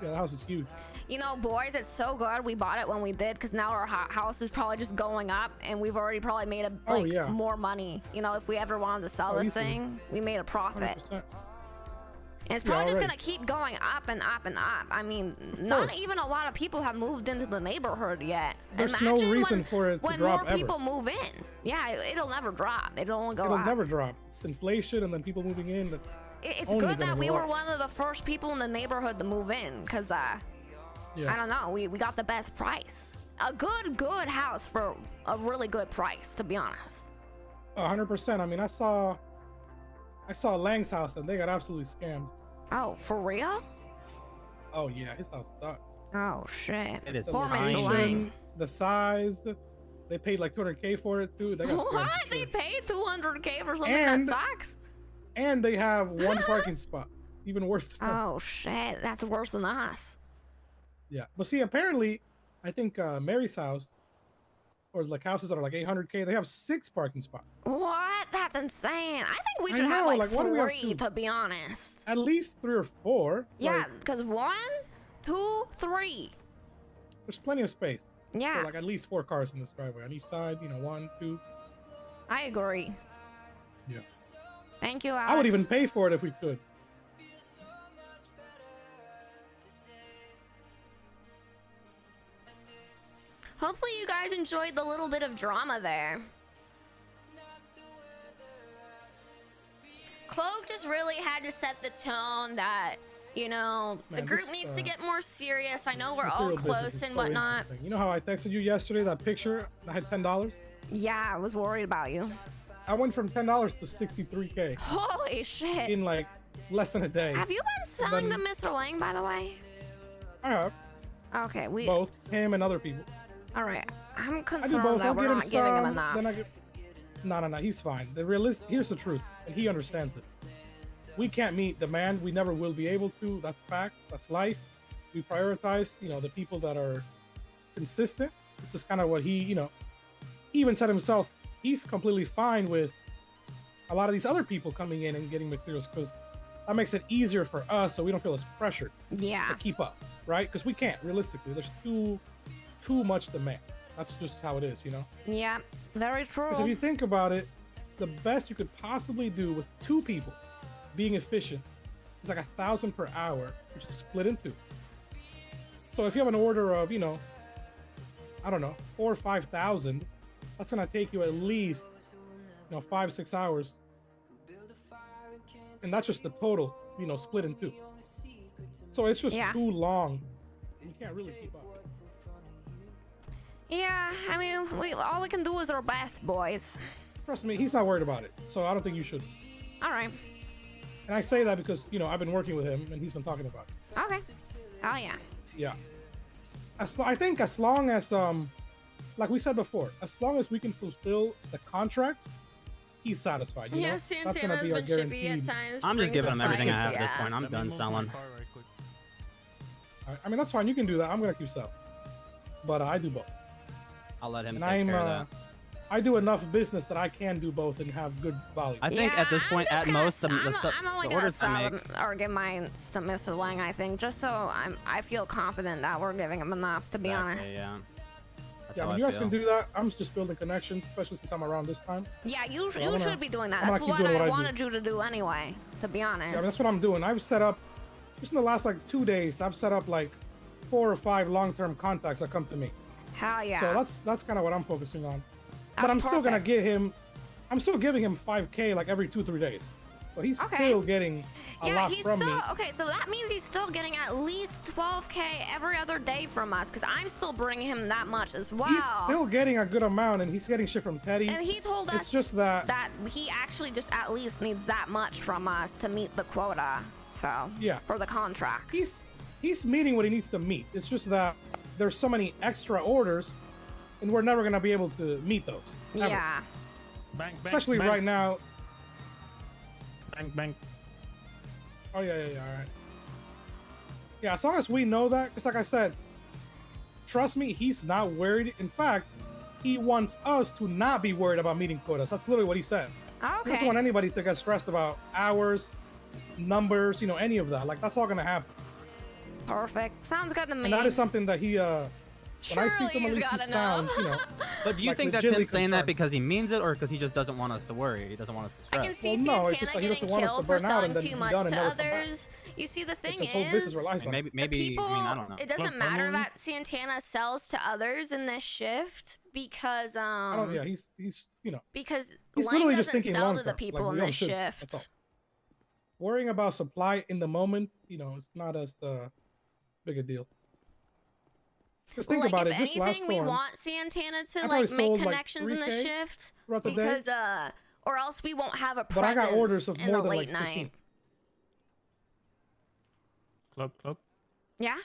Yeah, the house is huge. You know, boys, it's so good we bought it when we did, because now our house is probably just going up, and we've already probably made more money. You know, if we ever wanted to sell this easily. thing, we made a profit. 100%. And it's Yeah, probably just already. gonna keep going up and up and up. I mean, not course. even a lot of people have moved into the neighborhood yet. There's no Imagine reason for it to when drop more ever. people move in. Yeah, it'll never drop. It'll only go It'll up. never drop. It's inflation and then people moving in. That's It's only good gonna that we go were up. one of the first people in the neighborhood to move in, because I yeah. don't know, we got the best price. A good house for a really good price, to be honest. 100%. I mean, I saw Lang's house and they got absolutely scammed. Oh, for real? Oh yeah, his house sucked. Oh shit. It is The Poor Mr. tiny. Lang. location, the size, they paid like 200K for it too. They got scammed What? for They sure. paid 200K for something And- that sucks? And they have one parking spot. Even worse than that. Oh shit, that's worse than us. Yeah, but see, apparently, I think Mary's house, or like houses that are like 800K, they have 6 parking spots. What? That's insane. I think we I should have know, like like, why do we have 3, 2? to be honest. At least 3 or 4. Yeah, Like, because 1, 2, 3. there's plenty of space. Yeah, For like at least 4 cars in this driveway on each side. You know, 1, 2. I agree. Yeah. Thank you, Alex. I would even pay for it if we could. Hopefully you guys enjoyed the little bit of drama there. Cloak just really had to set the tone that, you know, the Man, group this, needs to get more serious. I know we're Material all business close is and so whatnot. interesting. You know how I texted you yesterday, that picture that had $10? Yeah, I was worried about you. I went from $10 to 63K Holy shit. in like less than a day. Have you been selling then- to Mr. Lang, by the way? I have Okay, we... both him and other people. All right. I'm I do concerned both. that I'll we're get him not giving him some, enough. then I get... No, he's fine. Here's the truth, and he understands it. We can't meet demand. We never will be able to. That's fact. That's life. We prioritize, you know, the people that are consistent. This is kind of what he even said himself. He's completely fine with a lot of these other people coming in and getting materials because that makes it easier for us, so we don't feel as pressured Yeah. to keep up, right? Because we can't realistically. There's too much demand. That's just how it is, you know. Yeah. Very true. Because if you think about it, the best you could possibly do with 2 people being efficient is like 1,000 per hour, which is split in 2. So if you have an order of, you know, I don't know, 4,000 or 5,000, that's gonna take you at least, you know, 5-6 hours, and that's just the total, you know, split in 2. So it's just Yeah. too long. You can't really keep up. Yeah, I mean, all we can do is our best, boys. Trust me, he's not worried about it. So I don't think you should. All right. And I say that because, you know, I've been working with him and he's been talking about it. Okay. Oh yeah. Yeah. I think as long as, like we said before, as long as we can fulfill the contracts, he's satisfied. You Yeah, know? That's gonna Santana's be our been chippy at guaranteed. times. I'm just brings giving the him everything I spice, have at this yeah. point. I'm Let me done move my selling. car right quick. I mean, that's fine. You can do that. I'm gonna keep selling. But I do both. I'll let him And take care of that. I do enough business that I can do both and have good value. I think at this point, at most, I'm only the gonna orders I sell make. or give mine to Mr. Lang, I think, just so I feel confident that we're giving him enough, to be honest. Yeah. That's Yeah, I how mean, you guys can feel. do that. I'm just building connections, especially since I'm around this time. Yeah, you wanna- should be doing that. I'm gonna That's keep what doing what I I do. wanted you to do anyway, to be honest. Yeah, I mean, that's what I'm doing. I've set up, just in the last like 2 days, I've set up like 4 or 5 long-term contacts that come to me. Hell yeah. So that's kind of what I'm focusing on. But That's I'm still gonna perfect. get him. I'm still giving him 5K like every 2-3 days. So he's Okay. still getting a Yeah, lot he's from still me. okay. So that means he's still getting at least 12K every other day from us, because I'm still bringing him that much as well. He's still getting a good amount, and he's getting shit from Teddy. And he told us It's just that. he actually just at least needs that much from us to meet the quota. So Yeah. for the contract. He's meeting what he needs to meet. It's just that there's so many extra orders, and we're never gonna be able to meet those. Ever. Yeah. Bank, bank, Especially bank, right now. Bank, bank. Oh yeah, all right. Yeah, as long as we know that, because like I said, trust me, he's not worried. In fact, he wants us to not be worried about meeting quotas. That's literally what he said. He doesn't Okay. want anybody to get stressed about hours, numbers, any of that. Like, that's all gonna happen. Perfect. Sounds good to me. And that is something that he, when I speak to him, at Surely least he he's gotta sounds, know. But do you like think that's him legitly saying that concerned. because he means it, or because he just doesn't want us to worry? He doesn't want us to I can stress. see Well, no, it's Santana just like he getting doesn't want us to killed for burn out selling and then too be much done and to never come back. others. You see, the thing His whole business is, relies on Maybe, it. the maybe. people, I mean, I don't know. it doesn't Look, matter come on. that Santana sells to others in this shift because I don't, yeah, he's because he's Lang literally doesn't just thinking sell long to the term. people Like, in we all this should. shift. That's all. Worrying about supply in the moment, it's not as big a deal. Just think Like, about if it. Just last anything, we storm, want Santana to probably like make sold, like, connections in the 3K shift throughout the day, because or else we won't have a but I presence got orders of in more the than late like 15. night. Cloak. Yeah.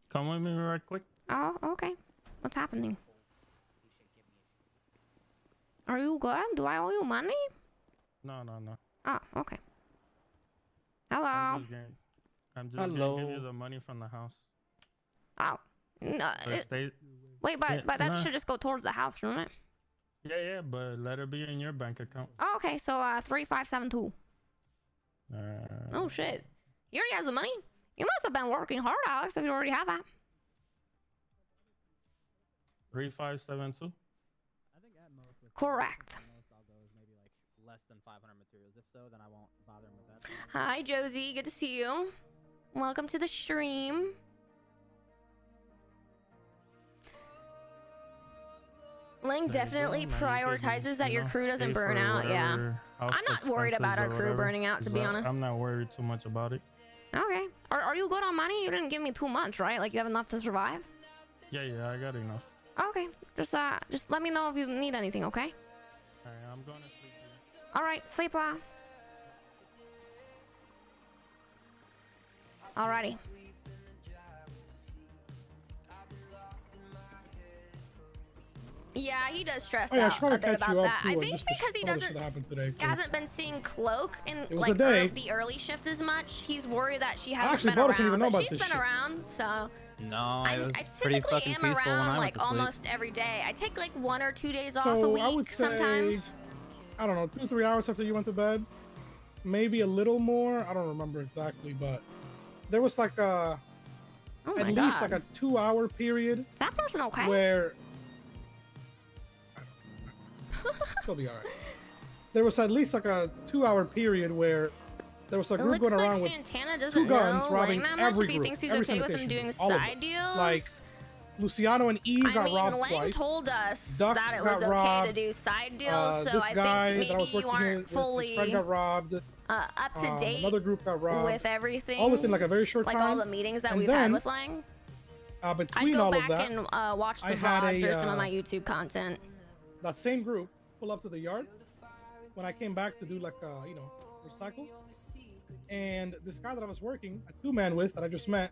Come with me right quick. Oh, okay. What's happening? Are you good? Do I owe you money? No. Oh, okay. Hello. I'm just gonna give you the money from the house. Oh, no. But stay. Wait, yeah, but that no. should just go towards the house, shouldn't it? Yeah, but let it be in your bank account. Oh, okay. So 3572. Uh, Oh shit. He already has the money. You must have been working hard, Alex, if you already have that. 3572. I think at most, Correct. I'll go maybe like less than 500 materials. If so, then I won't bother him with that. Hi, Josie. Good to see you. Welcome to the stream. Lang definitely prioritizes that your crew doesn't burn out. Yeah. I'm not worried about our crew burning out, to be honest. I'm not worried too much about it. Okay. Are you good on money? You didn't give me too much, right? Like you have enough to survive? Yeah, I got enough. Okay. Just let me know if you need anything, okay? Alright, I'm going to sleep. All right. Sleep well. Alrighty. Yeah, he does stress Oh yeah, I was out trying a to bit catch about you up that. too. I on think just the because he some of the doesn't shit that happened today, 'cause hasn't been seeing Cloak in was like a day. the early shift as much. He's worried that she hasn't Actually, been Bo around. doesn't even know But about she's this been shit. around, so No, it was I pretty typically fucking am peaceful when around I like went to sleep. almost every day. I take like 1 or 2 days off So a week I would say, sometimes. I don't know, 2-3 hours after you went to bed, maybe a little more. I don't remember exactly, but there was like Oh at my least god. like a 2-hour period Is that person okay? where she'll be alright. There was at least like a 2-hour period where there was a It group looks going like around with Santana doesn't guns know robbing Lang that much every if he group, thinks he's every okay with him syndication doing group, all of side them. deals. Like, Luciano and Eve I got mean, robbed Lang twice. told us Duck that it got was okay to robbed. do side deals, so This I guy think that I was maybe you working aren't with, his fully friend got robbed. up to date Another group got robbed. with everything. all within like a very short like time. all the meetings that And we've had then, with Lang. I'd between go all back of that, and watch the I had VODs or a, some of my YouTube content. that same group pull up to the yard when I came back to do like recycle, and this guy that I was working a 2-man with that I just met,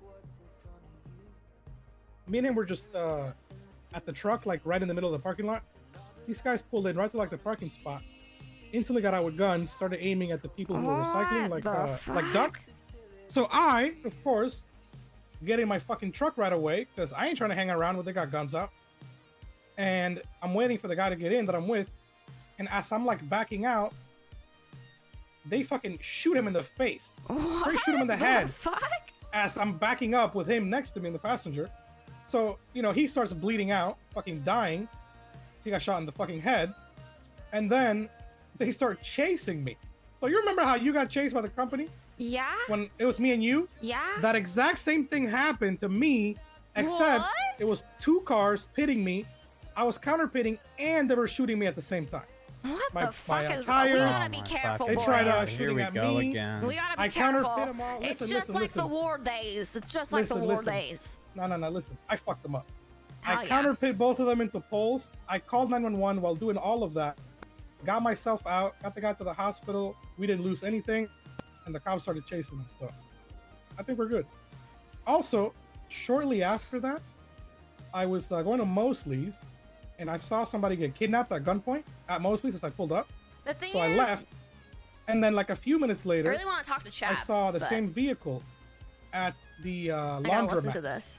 me and him were just at the truck, like right in the middle of the parking lot. These guys pulled in right to like the parking spot, instantly got out with guns, started aiming at the people who were recycling, What like the Duck. So I, of course, get in my fucking truck right away because I ain't trying to hang around when they got guns out. and I'm waiting for the guy to get in that I'm with, and as I'm like backing out, they fucking shoot him in the face. What? Straight shoot him in the head. Fuck? As I'm backing up with him next to me in the passenger. So, you know, he starts bleeding out, fucking dying. He got shot in the fucking head. And then they start chasing me. So you remember how you got chased by the company? Yeah. When it was me and you? Yeah. That exact same thing happened to me, except What? it was 2 cars pitting me. I was counter pitting and they were shooting me at the same time. What My- the fuck my is? We tires- gotta Oh be my careful, They boys. tried Here shooting we at go me. again. We gotta be I counter careful. pit them all. It's Listen, just listen, like the listen. war days. It's just like Listen, the war listen. days. No, listen. I fucked them up. Hell I yeah. counter pit both of them into poles. I called 911 while doing all of that. Got myself out, got the guy to the hospital. We didn't lose anything. And the cops started chasing us. So I think we're good. Also, shortly after that, I was going to Mosley's and I saw somebody get kidnapped at gunpoint at Mosley's as I pulled up. The thing So is, I left. And then like a few minutes I later, really want to talk to chat. I saw the but same vehicle at the I gotta listen to laundromat. this.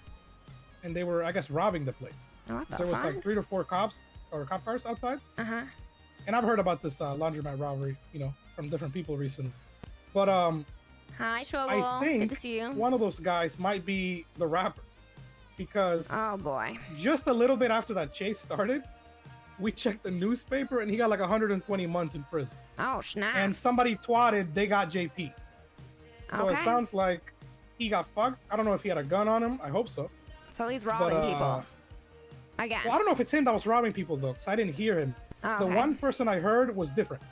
And they were, I guess, robbing the place. Oh, what the So there was fuck? like 3 to 4 cops or cop cars outside. Uh-huh. And I've heard about this laundromat robbery, you know, from different people recently. But Hi, Shoggle. I think Good to see you. one of those guys might be the rapper, because Oh boy. just a little bit after that chase started, we checked the newspaper and he got like 120 months in prison. Oh snap. And somebody twatted they got JP. So okay. it sounds like he got fucked. I don't know if he had a gun on him. I hope so. So he's robbing people again. Well, I don't know if it's him that was robbing people though, because I didn't hear him. Oh, The okay. one person I heard was different,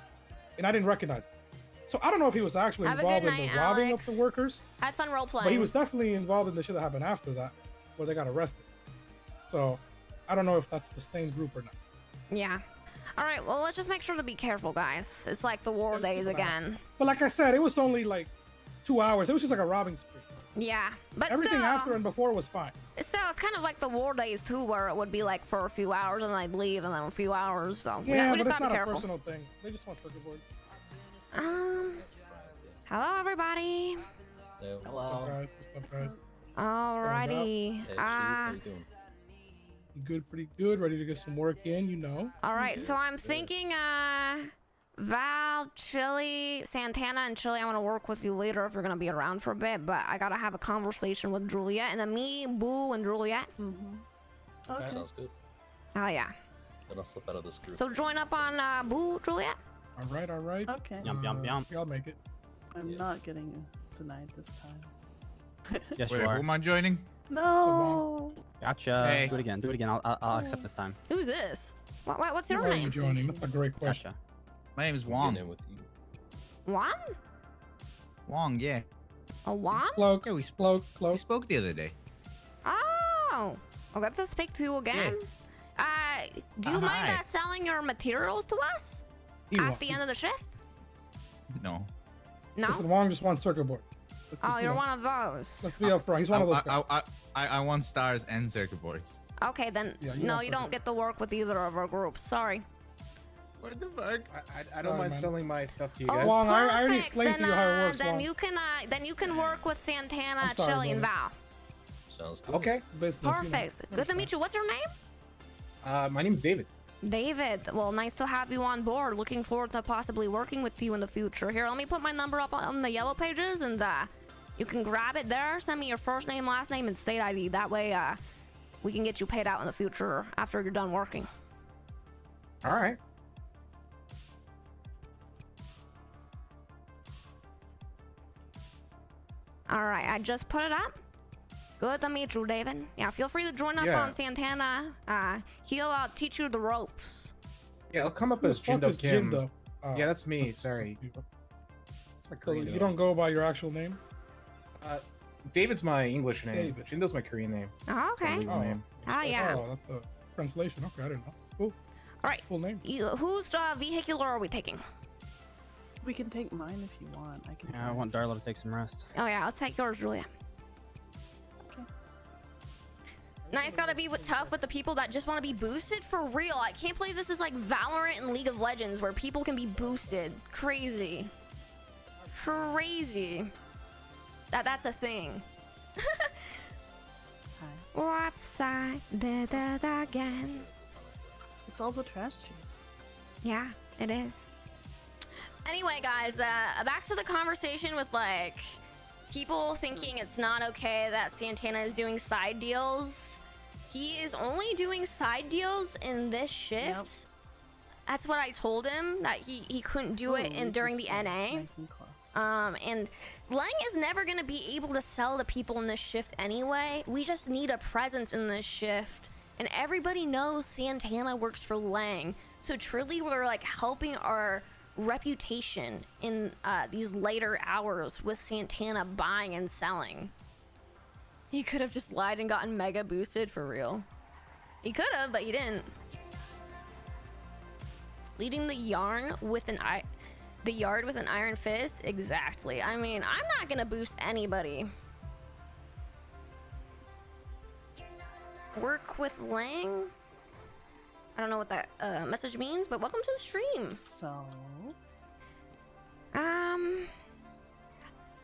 and I didn't recognize him. So I don't know if he was actually Have a involved good in night, the robbing Alex. of the workers, Had fun role playing. but he was definitely involved in the shit that happened after that, where they got arrested. So I don't know if that's the same group or not. Yeah. All right. Well, let's just make sure to be careful, guys. It's like the war days again. But like I said, it was only like 2 hours. It was just like a robbing spree. Yeah. But Everything still, after and before was fine. still, it's kind of like the war days too, where it would be like for a few hours and then I'd leave and then a few hours. So Yeah, we but just it's gotta not be a careful. personal thing. They just want circuit boards. Hello everybody. No. What's Hello. up, guys? What's up, guys? Alrighty. Hey, Chief, how you doing? Good, pretty good. Ready to get some work in, you know. All right, so Yes, I'm yes. thinking, Val, Chili, Santana, and Chili, I want to work with you later if you're going to be around for a bit, but I got to have a conversation with Juliet, and then me, Boo, and Juliet. Okay. Sounds good. Oh, yeah. Then I'll slip out of this group. So join up on Boo, Juliet. All right, all right. Okay. Yum, yum, yum. Y'all make it. I'm not getting denied this time. Yes, Wait, you who are. am I joining? No. Gotcha. Hey. Do it again. Do it again. I'll accept this time. What's this? What's your Why are you name? joining? That's a great question. Gotcha. My name is I'm Wong. getting in with you. Juan? Wong, yeah. A Juan? Cloak, Yeah, we cloak, We cloak. spoke the other day. Oh. I'll get to speak to you again. Do you mind Hi. selling your materials to us He at won. the end of the shift? No. No? Listen, Wong just wants circuit board. Let's Oh, just, you you're know, one of those. Let's be upfront. He's one of those guys. I want stars and circuit boards. Okay, then. Yeah, you no, want you don't circuit. get to work with either of our groups. Sorry. What the fuck? I don't Sorry, mind man. selling my stuff to you Oh, guys. Wong, I already perfect. explained to you how it works, Then Wong. you can work with Santana, I'm sorry, Chili, and Val. Sounds good. Okay. Business, you know. Perfect. Good to meet you. What's your name? My name's David. David. Well, nice to have you on board. Looking forward to possibly working with you in the future. Here, let me put my number up on the yellow pages, and you can grab it there. Send me your first name, last name, and state ID. That way, we can get you paid out in the future after you're done working. All right. All right, I just put it up. Good to meet you, David. Yeah, feel free to join up Yeah. on Santana. He'll teach you the ropes. Yeah, I'll come up Who the as fuck Jindo is Kim. Jindo? Oh, Yeah, that's me. Sorry. that's my How you color. You doing? don't go by your actual name? David's my English name. David. Jindo's my Korean name. Oh, My okay. legal Oh. name. Oh, yeah. Oh, that's a translation. Okay, I didn't know. Cool. All right. Full name. Whose vehicular are we taking? We can take mine if you want. I can. Yeah, I drive. want Darla to take some rest. Oh, yeah, let's take yours, Julia. Okay. Now it's gotta be tough with the people that just want to be boosted for real. I can't believe this is like Valorant and League of Legends where people can be boosted. Crazy. Crazy. That's a thing. Hi. Website did it again. It's all the trash juice. Yeah, it is. Anyway, guys, back to the conversation with like people thinking it's not okay that Santana is doing side deals. He is only doing side deals in this shift. Yep. That's what I told him, that he couldn't do it in during the NA. Nice and close. And Lang is never gonna be able to sell to people in this shift anyway. We just need a presence in this shift, and everybody knows Santana works for Lang. So truly, we're like helping our reputation in these later hours with Santana buying and selling. He could have just lied and gotten mega boosted for real. He could have, but he didn't. Leading the yard with an iron fist? Exactly. I mean, I'm not gonna boost anybody. Work with Lang? I don't know what that message means, but welcome to the stream. So...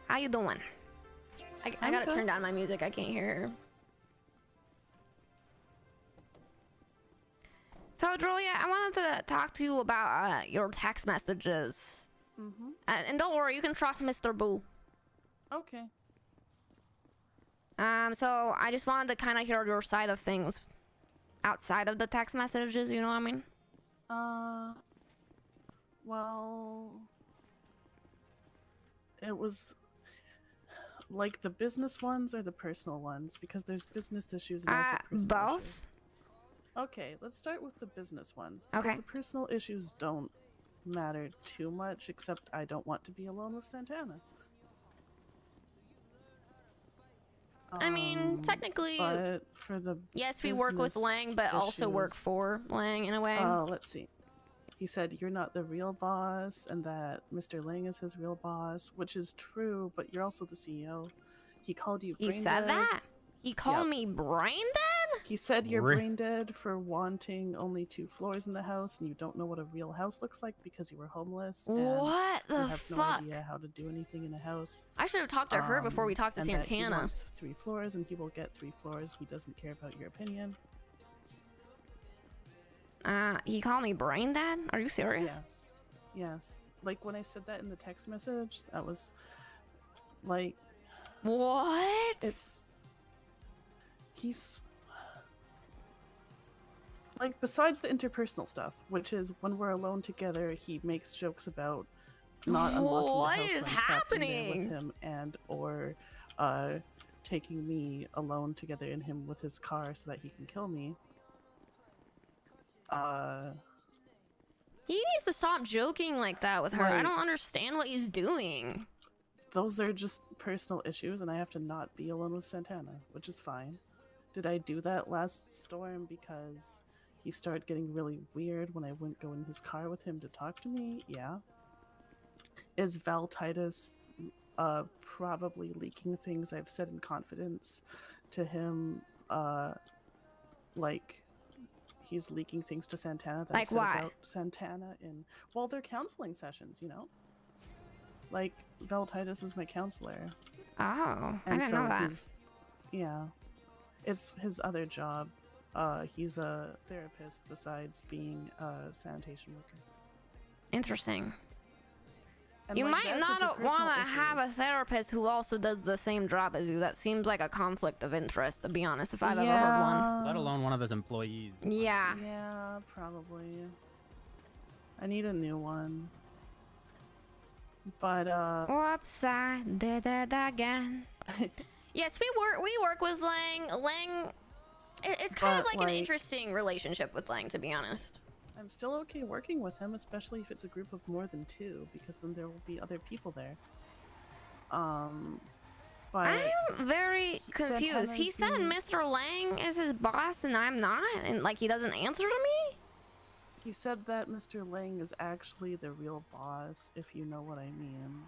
How you doing? I gotta turn down my music. I can't hear her. So, Julia, I wanted to talk to you about your text messages. Mm-hmm. And don't worry, you can trust Mr. Boo. Okay. So I just wanted to kind of hear your side of things outside of the text messages, you know what I mean? Well... It was... Like the business ones or the personal ones? Because there's business issues and also personal both? issues. Okay, let's start with the business ones. Okay. Because the personal issues don't matter too much, except I don't want to be alone with Santana. I mean, technically, but for the yes, we work with business Lang, but also work issues- for Lang in a way. Let's see. He said you're not the real boss and that Mr. Lang is his real boss, which is true, but you're also the CEO. He called you He brain said dead. that? He called Yep. me brain dead? He said you're Re- brain dead for wanting only 2 floors in the house and you don't know what a real house looks like because you were homeless. And What you the have no fuck? idea how to do anything in a house. I should have talked to her before we talked to and that he Santana. wants 3 floors and he will get 3 floors. He doesn't care about your opinion. He called me brain dead? Are you serious? Yes. Yes. Like when I said that in the text message, that was like... What? He's... Like, besides the interpersonal stuff, which is when we're alone together, he makes jokes about not unlocking What the house is when I'm trapped in there happening? with him, and or taking me alone together in him with his car so that he can kill me. He needs to stop joking like that with her. I Like- don't understand what he's doing. Those are just personal issues, and I have to not be alone with Santana, which is fine. Did I do that last storm because he started getting really weird when I wouldn't go in his car with him to talk to me? Yeah. Is Val Titus probably leaking things I've said in confidence to him? Like, he's leaking things to Santana that Like I've said what? about Santana in, well, their counseling sessions, you know? Like, Val Titus is my counselor. Oh, I And didn't so know that. yeah. It's his other job. He's a therapist besides being a sanitation worker. Interesting. And, You like, might that's not interpersonal want to have a issues. therapist who also does the same job as you. That seems like a conflict of interest, to be honest, if I've ever heard one. Let alone one of his employees. Yeah. Yeah, probably. I need a new one. But Whoops, I did it again. Yes, we work with Lang. Lang, it's kind of But, like an like- interesting relationship with Lang, to be honest. I'm still okay working with him, especially if it's a group of more than 2, because then there will be other people there. But I'm very confused. He said Santana's Mr. Lang is his boss and I'm not, and like he doesn't answer to me? he said that Mr. Lang is actually the real boss, if you know what I mean,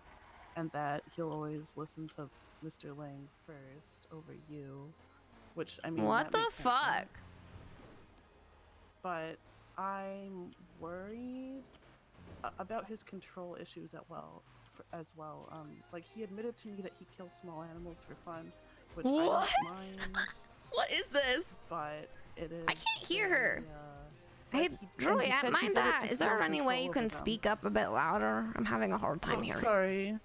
and that he'll always listen to Mr. Lang first over you, which, I mean, What that the makes sense, right? fuck? But I'm worried about his control issues as well. Like, he admitted to me that he kills small animals for fun, which I What? don't mind, What is this? but it is... I can't hear her. Hey, But he Julie, said he mind did it that. to Is there feel any way you control can over them. speak up a bit louder? I'm having a hard time Oh, hearing. sorry.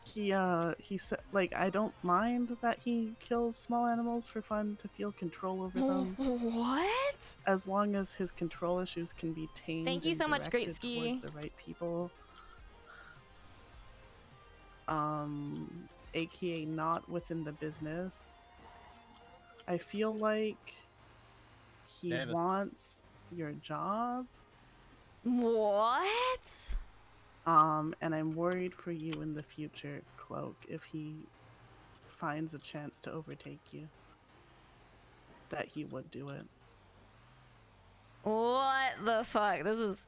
He said, like, I don't mind that he kills small animals for fun to feel control over them, What? as long as his control issues can be tamed. Thank you and so much, Great directed Ski. towards the right people. AKA not within the business. I feel like he Davis. wants your job. What? And I'm worried for you in the future, Cloak, if he finds a chance to overtake you. That he would do it. What the fuck? This is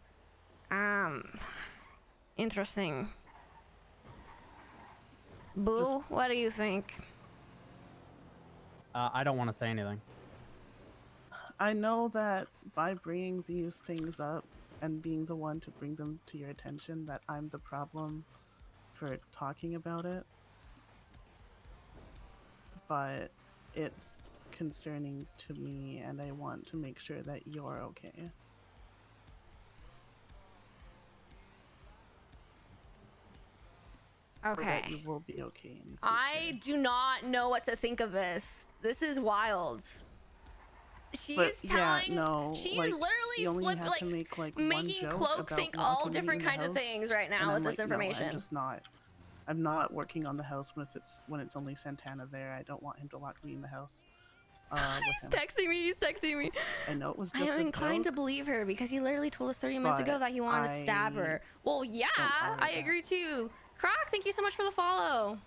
interesting. Boo, what do you think? I don't want to say anything. I know that by bringing these things up and being the one to bring them to your attention, that I'm the problem for talking about it. But it's concerning to me, and I want to make sure that you're okay. Or that Okay. you will be okay in the future. I do not know what to think of this. This is wild. She's But, yeah, telling. no, She like, is literally you only flip, have like to make, like, one making joke Cloak about think all locking me different in the kinds of house, things right now and with I'm this like, no, information. I'm just not. I'm not working on the house when it's only Santana there. I don't want him to lock me in the house. With He's him. texting me. He's texting me. I know it was I just am a inclined joke, to believe her because he literally told us 30 minutes ago but that he wanted to stab I her. Well, yeah, tolerate I that. agree too. Croc, thank you so much for the follow.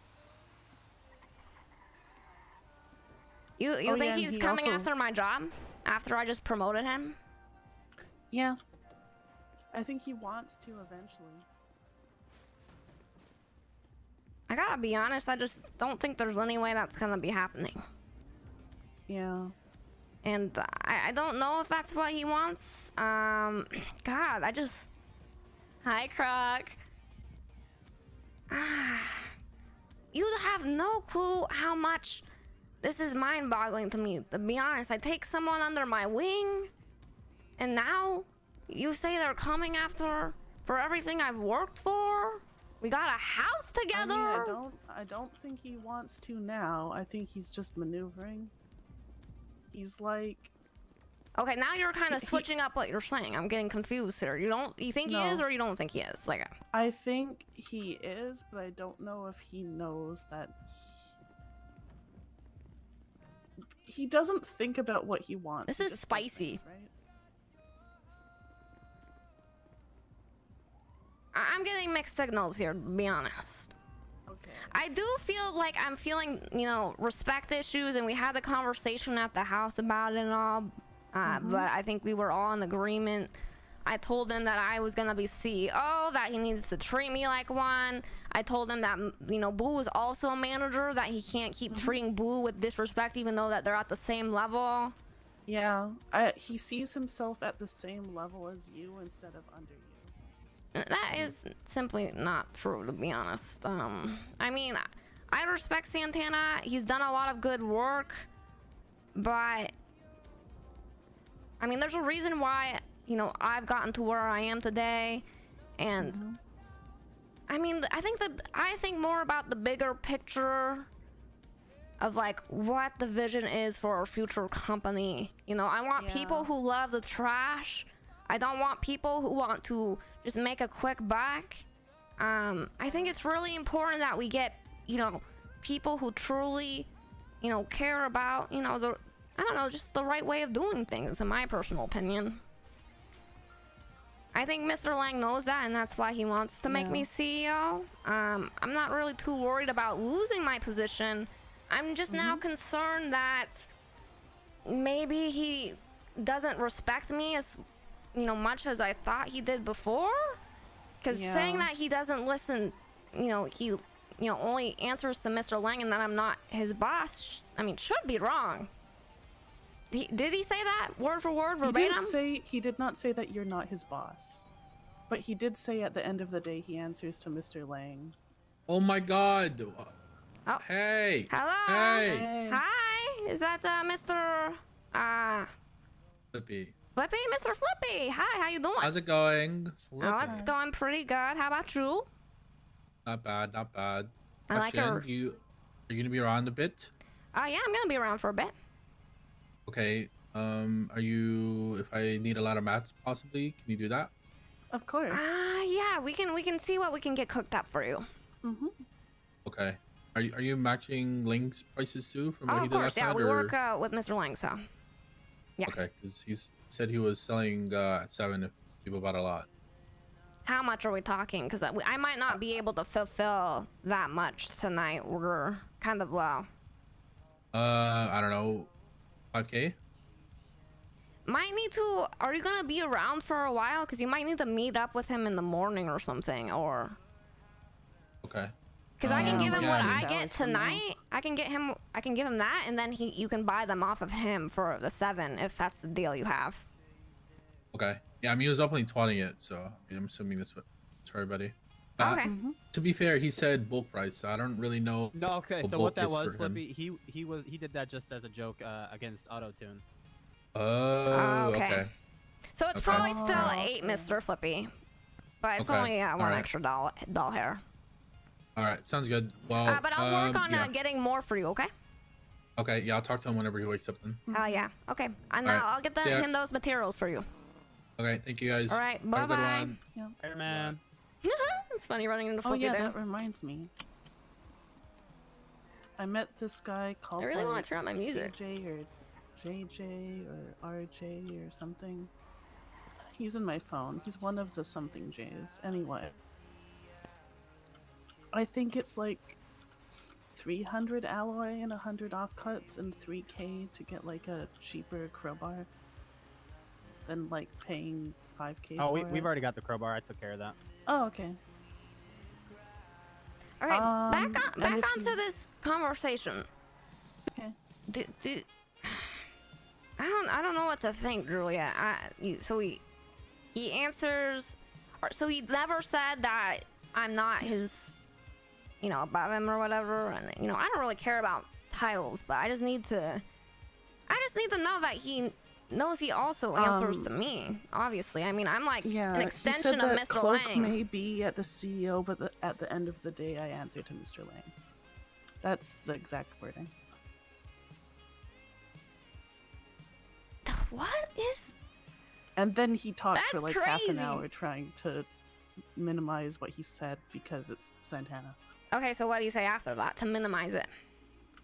You Oh, think yeah, and he's he coming also- after my job? After I just promoted him? Yeah. I think he wants to eventually. I gotta be honest, I just don't think there's any way that's gonna be happening. Yeah. And I don't know if that's what he wants. God, I just... Hi, Croc. You have no clue how much this is mind-boggling to me. To be honest, I take someone under my wing, and now you say they're coming after for everything I've worked for? We got a house together? I mean, I don't think he wants to now. I think he's just maneuvering. He's like... Okay, now you're kind of switching up what you're saying. I'm getting confused here. You think he No. is or you don't think he is? Like, I think he is, but I don't know if he knows that he doesn't think about what he wants. this He is just does spicy. things, right? I'm getting mixed signals here, to be honest. Okay. I do feel like I'm feeling, respect issues, and we had the conversation at the house about it and all. But I think we were all in agreement. I told him that I was gonna be CEO, that he needs to treat me like one. I told him that, Boo is also a manager, that he can't keep treating Boo with disrespect, even though that they're at the same level. Yeah, he sees himself at the same level as you instead of under you. That is simply not true, to be honest. I mean, I respect Santana. He's done a lot of good work, but I mean, there's a reason why, I've gotten to where I am today, and I mean, I think more about the bigger picture of like what the vision is for our future company. I want people who love the trash. I don't want people who want to just make a quick buck. I think it's really important that we get, people who truly, care about, just the right way of doing things, in my personal opinion. I think Mr. Lang knows that, and that's why he wants to make me CEO. I'm not really too worried about losing my position. I'm just now concerned that maybe he doesn't respect me as much as I thought he did before. Because saying that he doesn't listen, he only answers to Mr. Lang and that I'm not his boss, should be wrong. Did he say that word for word, verbatim? He did not say that you're not his boss. But he did say at the end of the day he answers to Mr. Lang. Oh my god. Oh. Hey. Hello. Hey. Hi. Is that Mr. Flippy. Flippy, Mr. Flippy. Hi, how you doing? How's it going? Oh, it's going pretty good. How about you? Not bad, not bad. I like Question, her. are you gonna be around a bit? Yeah, I'm gonna be around for a bit. Okay. Are you? If I need a lot of mats, possibly, can you do that? Of course. Yeah, we can see what we can get cooked up for you. Mm-hmm. Okay. Are you matching Link's prices too from what Oh, he of did course. last Yeah, time? we or- work with Mr. Lang, so yeah. Okay, because he said he was selling at 7 if people bought a lot. How much are we talking? Because I might not be able to fulfill that much tonight. We're kind of low. I don't know, 5K. Might need to. Are you gonna be around for a while? Because you might need to meet up with him in the morning or something, or. Okay. Because I can give him yeah, what I mean- I get tonight. I can give him that, and then you can buy them off of him for the 7 if that's the deal you have. Okay. Yeah, I mean, he was openly twatting it, so I'm assuming that's what it's for everybody. Okay. To be fair, he said bulk price, so I don't really know. No, okay. So bulk what that is was, for him. Flippy, he did that just as a joke against AutoTune. Oh, okay. So it's Okay. probably still 8, Mr. Flippy, but it's Okay, only one alright. extra doll hair. All right, sounds good. Well, But I'll work on yeah. getting more for you. Okay. Okay, yeah, I'll talk to him whenever he wakes up then. Yeah. Okay. And Alright, I'll get see ya. him those materials for you. Okay, thank you guys. All right. Have a good Bye-bye. one. Yeah. Hey, man. It's funny running into Oh Flippy yeah, there. that reminds me. I met this guy called. I really want like, to turn up my music. DJ or JJ or RJ or something. He's in my phone. He's one of the something J's. Anyway, I think it's like 300 alloy and 100 offcuts and 3K to get like a cheaper crowbar than like paying 5K. Oh, for we've it. already got the crowbar. I took care of that. Oh, okay. All right. and back if onto you- this conversation. Okay. I don't know what to think, Julia. He answers, so he never said that I'm not his, above him or whatever. And I don't really care about titles, but I just need to know that he knows he also answers to me. Obviously, I mean, I'm like an he extension said of that Mr. Cloak Lang. may be at the CEO, but at the end of the day, I answer to Mr. Lang. That's the exact wording. What is? And then he talked for That's like half an crazy. hour trying to minimize what he said because it's Santana. Okay, so what do you say after that to minimize it?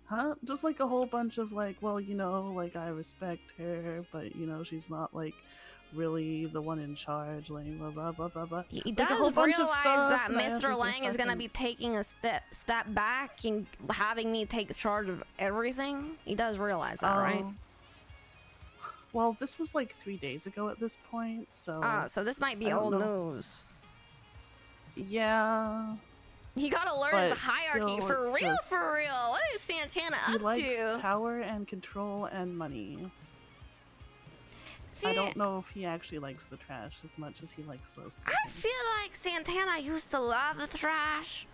Huh? Just like a whole bunch of like, well, like I respect her, but she's not like really the one in charge, like blah blah blah blah blah. He Like, does a whole bunch of realize stuff, that and I was Mr. just Lang like, is gonna fucking- be taking a step back and having me take charge of everything. He does realize that, right? Oh. Well, this was like 3 days ago at this point, so. So this might be I don't old know. news. Yeah. He gotta learn his But hierarchy still, for it's real, just- for real. What is Santana He up likes to? power and control and money. See, I don't know if he actually likes the trash as much as he likes those things. I feel like Santana used to love the trash.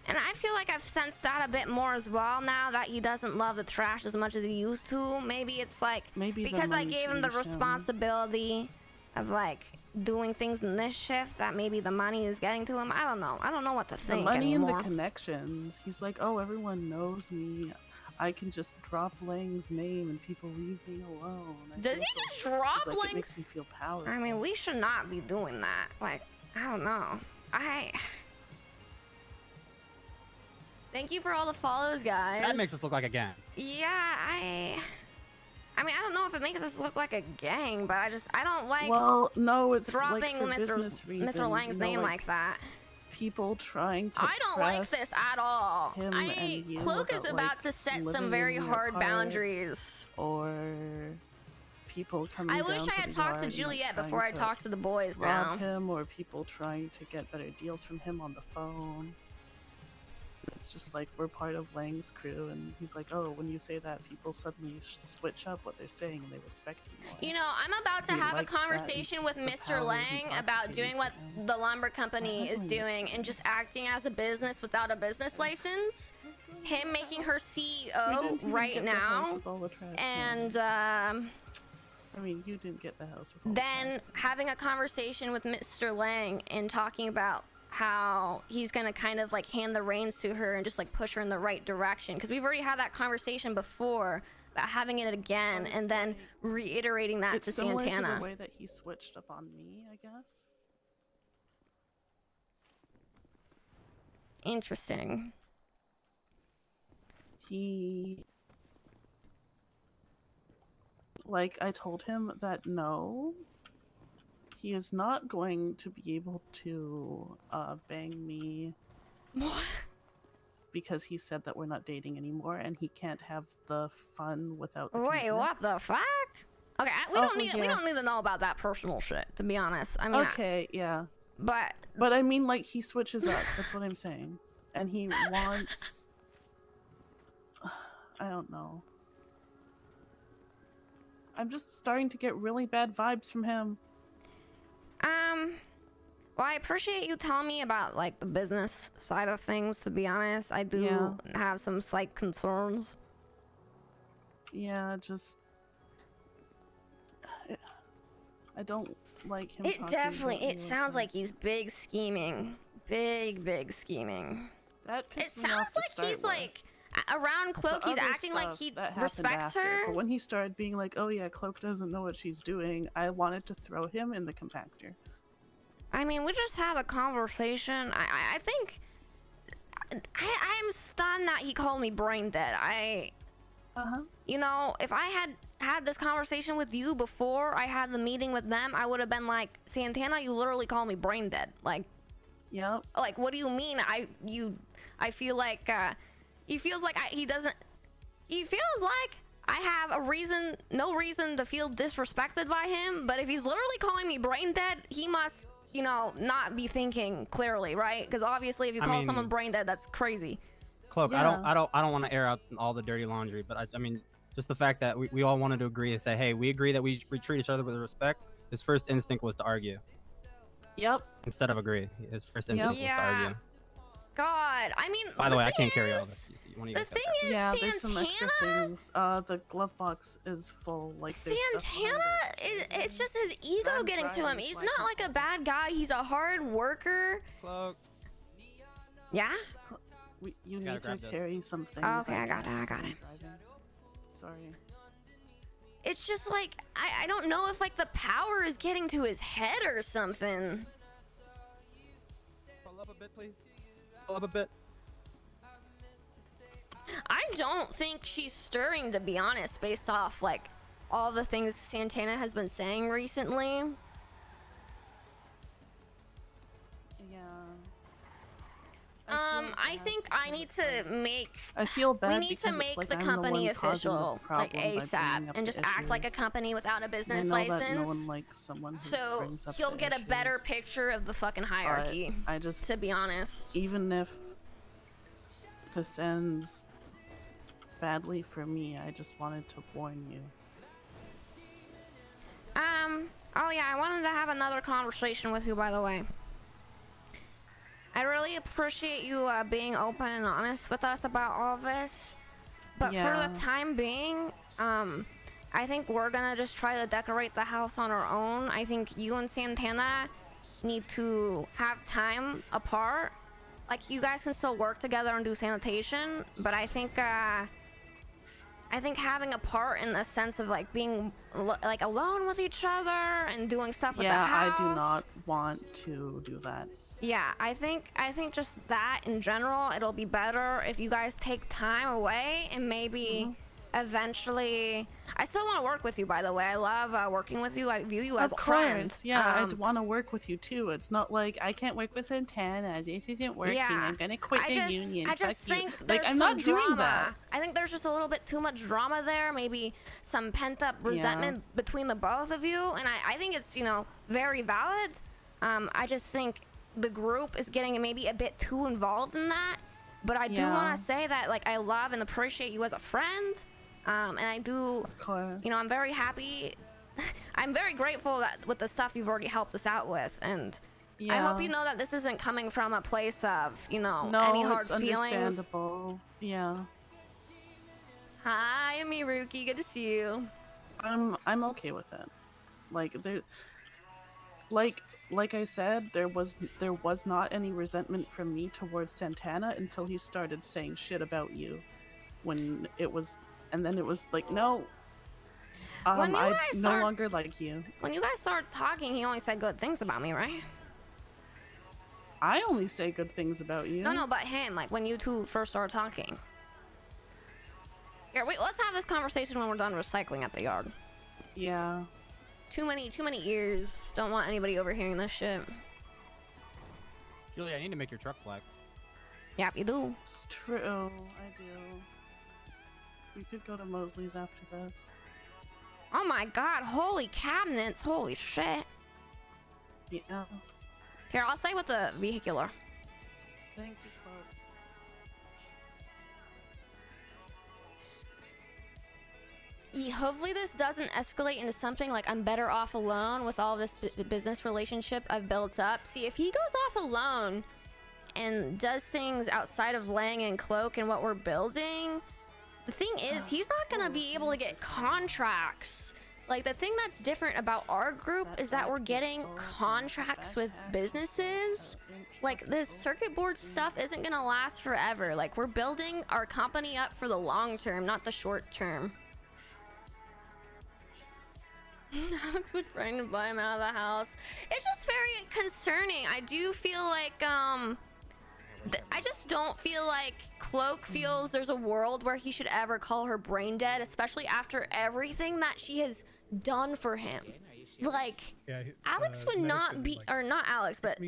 And I feel like I've sensed that a bit more as well now that he doesn't love the trash as much as he used to. Maybe it's like Maybe the because I money gave him the changed him. responsibility of like doing things in this shift that maybe the money is getting to him. I don't know. I don't know what to The think money anymore. and the connections. He's like, oh, everyone knows me. I can just drop Lang's name and people leave me alone. I Does feel he so just good. drop He's like, Lang? It makes me feel powerful. I mean, we should not be doing that. Like, I don't know. Thank you for all the follows, guys. That makes us look like a gang. Yeah, I mean, I don't know if it makes us look like a gang, but I don't like well, no, it's dropping like for business reasons, Mr. Lang's name like that. People trying to I don't like press this at all. him and you Cloak is about, about like, to set some living very in your hard part, boundaries. Or people coming I wish down I had the talked yard to and, Juliet trying before I to talked to the boys now. rob him, or people trying to get better deals from him on the phone. It's just like we're part of Lang's crew, and he's like, oh, when you say that, people suddenly switch up what they're saying and they respect you more. You know, I'm about to He have a likes that, conversation with the Mr. powers Lang about intoxicating doing what to him. the lumber company is Nice. doing and just acting as a business without a business license. Him making her We CEO didn't even right get the house now. with all the trash And I mean, you didn't get the house. With all then having a conversation with Mr. Lang and talking about how he's gonna kind of like hand the reins to her and just like push her in the right direction, because we've already had that conversation before about having it again and then reiterating that to similar Santana. to the way that he switched up on me, I guess. Interesting. Like, I told him that no, he is not going to be able to bang me. What? Because he said that we're not dating anymore and he can't have the fun without the Wait, commitment. what the fuck? Okay, we don't need to know about that personal shit, to be honest. I mean, okay, yeah. But I mean, like, he switches up. That's what I'm saying. And he wants... I don't know. I'm just starting to get really bad vibes from him. Well, I appreciate you telling me about, like, the business side of things, to be honest. I do have some slight concerns. Yeah, just... I don't like him. It definitely, it sounds like he's big scheming. Big scheming. That pissed it me sounds off to like start he's with. like, around Cloak, The he's other acting like stuff he that happened respects after, her. But when he started being like, oh yeah, Cloak doesn't know what she's doing, I wanted to throw him in the compactor. I mean, we just had a conversation. I think... I'm stunned that he called me brain dead. You know, if I had this conversation with you before I had the meeting with them, I would have been like, Santana, you literally call me brain dead. Like, yep. Like, what do you mean? I feel like, he feels like he feels like I have no reason to feel disrespected by him, but if he's literally calling me brain dead, he must, you know, not be thinking clearly, right? Because obviously if you call someone brain dead, that's crazy. Cloak, I don't want to air out all the dirty laundry, but I mean, just the fact that we all wanted to agree and say, hey, we agree that we treat each other with respect. His first instinct was to argue. Yep. Instead of agree, his first instinct was to argue. God, I mean, by the way, I can't carry all this. The thing is, yeah, Santana, there's some extra things. The glove box is full. Like Santana, it's just his ego getting to him. He's not like a bad guy. He's a hard worker. Cloak. Yeah. You need to carry some things. Oh, okay, I got it. Sorry. It's just like I don't know if like the power is getting to his head or something. Pull up a bit, please. Pull up a bit. I don't think she's stirring, to be honest, based off like all the things Santana has been saying recently. I think I need to make. I feel bad. We need to make the company official, like ASAP, and just act like a company without a business license. That no one likes someone who so brings up he'll the get a issues. better picture of the fucking hierarchy. I just, to be honest, even if this ends badly for me, I just wanted to warn you. Oh yeah, I wanted to have another conversation with you, by the way. I really appreciate you being open and honest with us about all this. But for the time being, I think we're gonna just try to decorate the house on our own. I think you and Santana need to have time apart. Like, you guys can still work together and do sanitation, but I think having a part in the sense of like being like alone with each other and doing stuff with the house. I do not want to do that. Yeah, I think just that in general, it'll be better if you guys take time away and maybe eventually. I still want to work with you, by the way. I love working with you. I view you as a friend. Yeah, I'd want to work with you too. It's not like I can't work with Santana. This isn't working. Yeah, I'm gonna quit the union. I just think like I'm not drama. doing that. I think there's just a little bit too much drama there. Maybe some pent up resentment between the both of you, and I think it's, you know, very valid. I just think the group is getting maybe a bit too involved in that, but I do want to say that like I love and appreciate you as a friend, and I do, you know, I'm very happy. I'm very grateful that with the stuff you've already helped us out with, and I hope you know that this isn't coming from a place of, you know, any hard feelings. Understandable. Yeah. Hi, I'm Miruki. Good to see you. I'm okay with it. Like there, like I said, there was not any resentment from me towards Santana until he started saying shit about you. And then it was like, no, I no longer like you. When you guys started talking, he only said good things about me, right? I only say good things about you. No, but him, like when you two first started talking. Here, wait, let's have this conversation when we're done recycling at the yard. Yeah. Too many ears. Don't want anybody overhearing this shit. Julie, I need to make your truck black. Yep, you do. True, I do. We could go to Mosley's after this. Oh my god, holy cabinets, holy shit. Yeah. Here, I'll stay with the vehicular. Thank you, Cloak. Hopefully this doesn't escalate into something like I'm better off alone with all this business relationship I've built up. See, if he goes off alone and does things outside of Lang and Cloak and what we're building, the thing is, he's not gonna be able to get contracts. Like, the thing that's different about our group is that we're getting contracts with businesses. Like, this circuit board stuff isn't gonna last forever. Like, we're building our company up for the long term, not the short term. Alex would trying to buy him out of the house. It's just very concerning. I do feel like, I just don't feel like Cloak feels there's a world where he should ever call her brain dead, especially after everything that she has done for him. Like, Alex would not be, or not Alex, but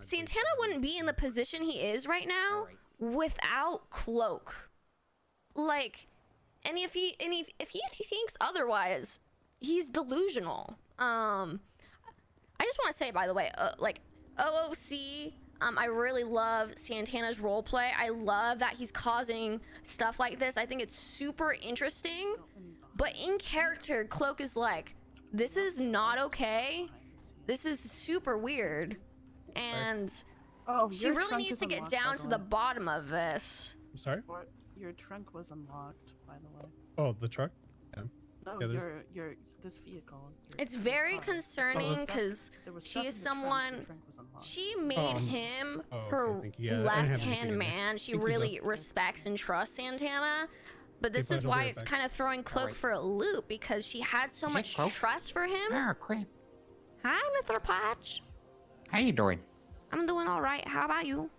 Santana wouldn't be in the position he is right now without Cloak. Like, and if he thinks otherwise, he's delusional. I just want to say, by the way, like, OOC, I really love Santana's roleplay. I love that he's causing stuff like this. I think it's super interesting. But in character, Cloak is like, this is not okay. This is super weird. And she really needs to get down to the bottom of this. I'm sorry? Your trunk was unlocked, by the way. Oh, the truck? Yeah. No, this vehicle. It's very concerning because she is someone, she made him her left-hand man. She really respects and trusts Santana. But this is why it's kind of throwing Cloak for a loop, because she had so much trust for him. Oh, crap. Hi, Mr. Patch. How you doing? I'm doing all right. How about you?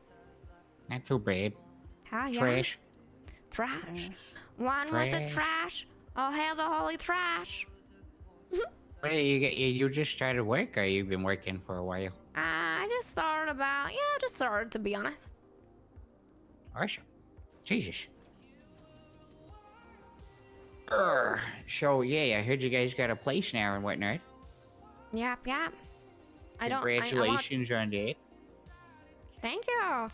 Not too bad. Hi, Trash. Trash. One with the trash. I'll have the holy trash. What, you just started work, or you've been working for a while? I just started just started, to be honest. Awesome. Jesus. So, yeah, I heard you guys got a place now and whatnot. Yep. Congratulations on that. Thank you.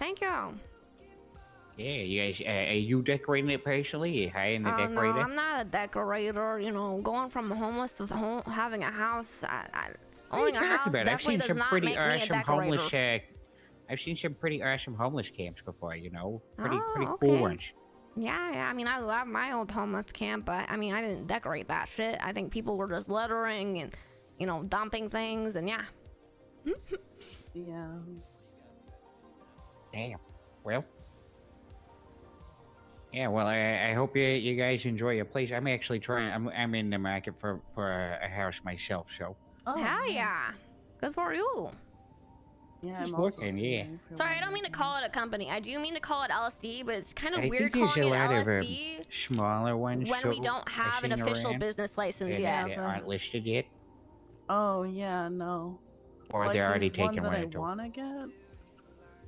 Yeah, you guys, are you decorating it personally? Are you hiring the decorator? No, I'm not a decorator. You know, going from homeless to having a house, owning a house definitely does not make me a decorator. I've seen some pretty awesome homeless camps before, you know? Pretty cool ones. Yeah, I mean, I love my old homeless camp, but I mean, I didn't decorate that shit. I think people were just littering and, you know, dumping things, and yeah. Yeah. Damn. Well. Yeah, well, I hope you guys enjoy your place. I'm actually trying. I'm in the market for a house myself, so. Oh, hell yeah. Good for you. Yeah, I'm looking, yeah. Sorry, I don't mean to call it a company. I do mean to call it LSD, but it's kind of weird calling it LSD of, smaller ones when we don't have an official business license yet. They aren't listed yet. Oh yeah, no. Or they're already taken one that rental. I want to get,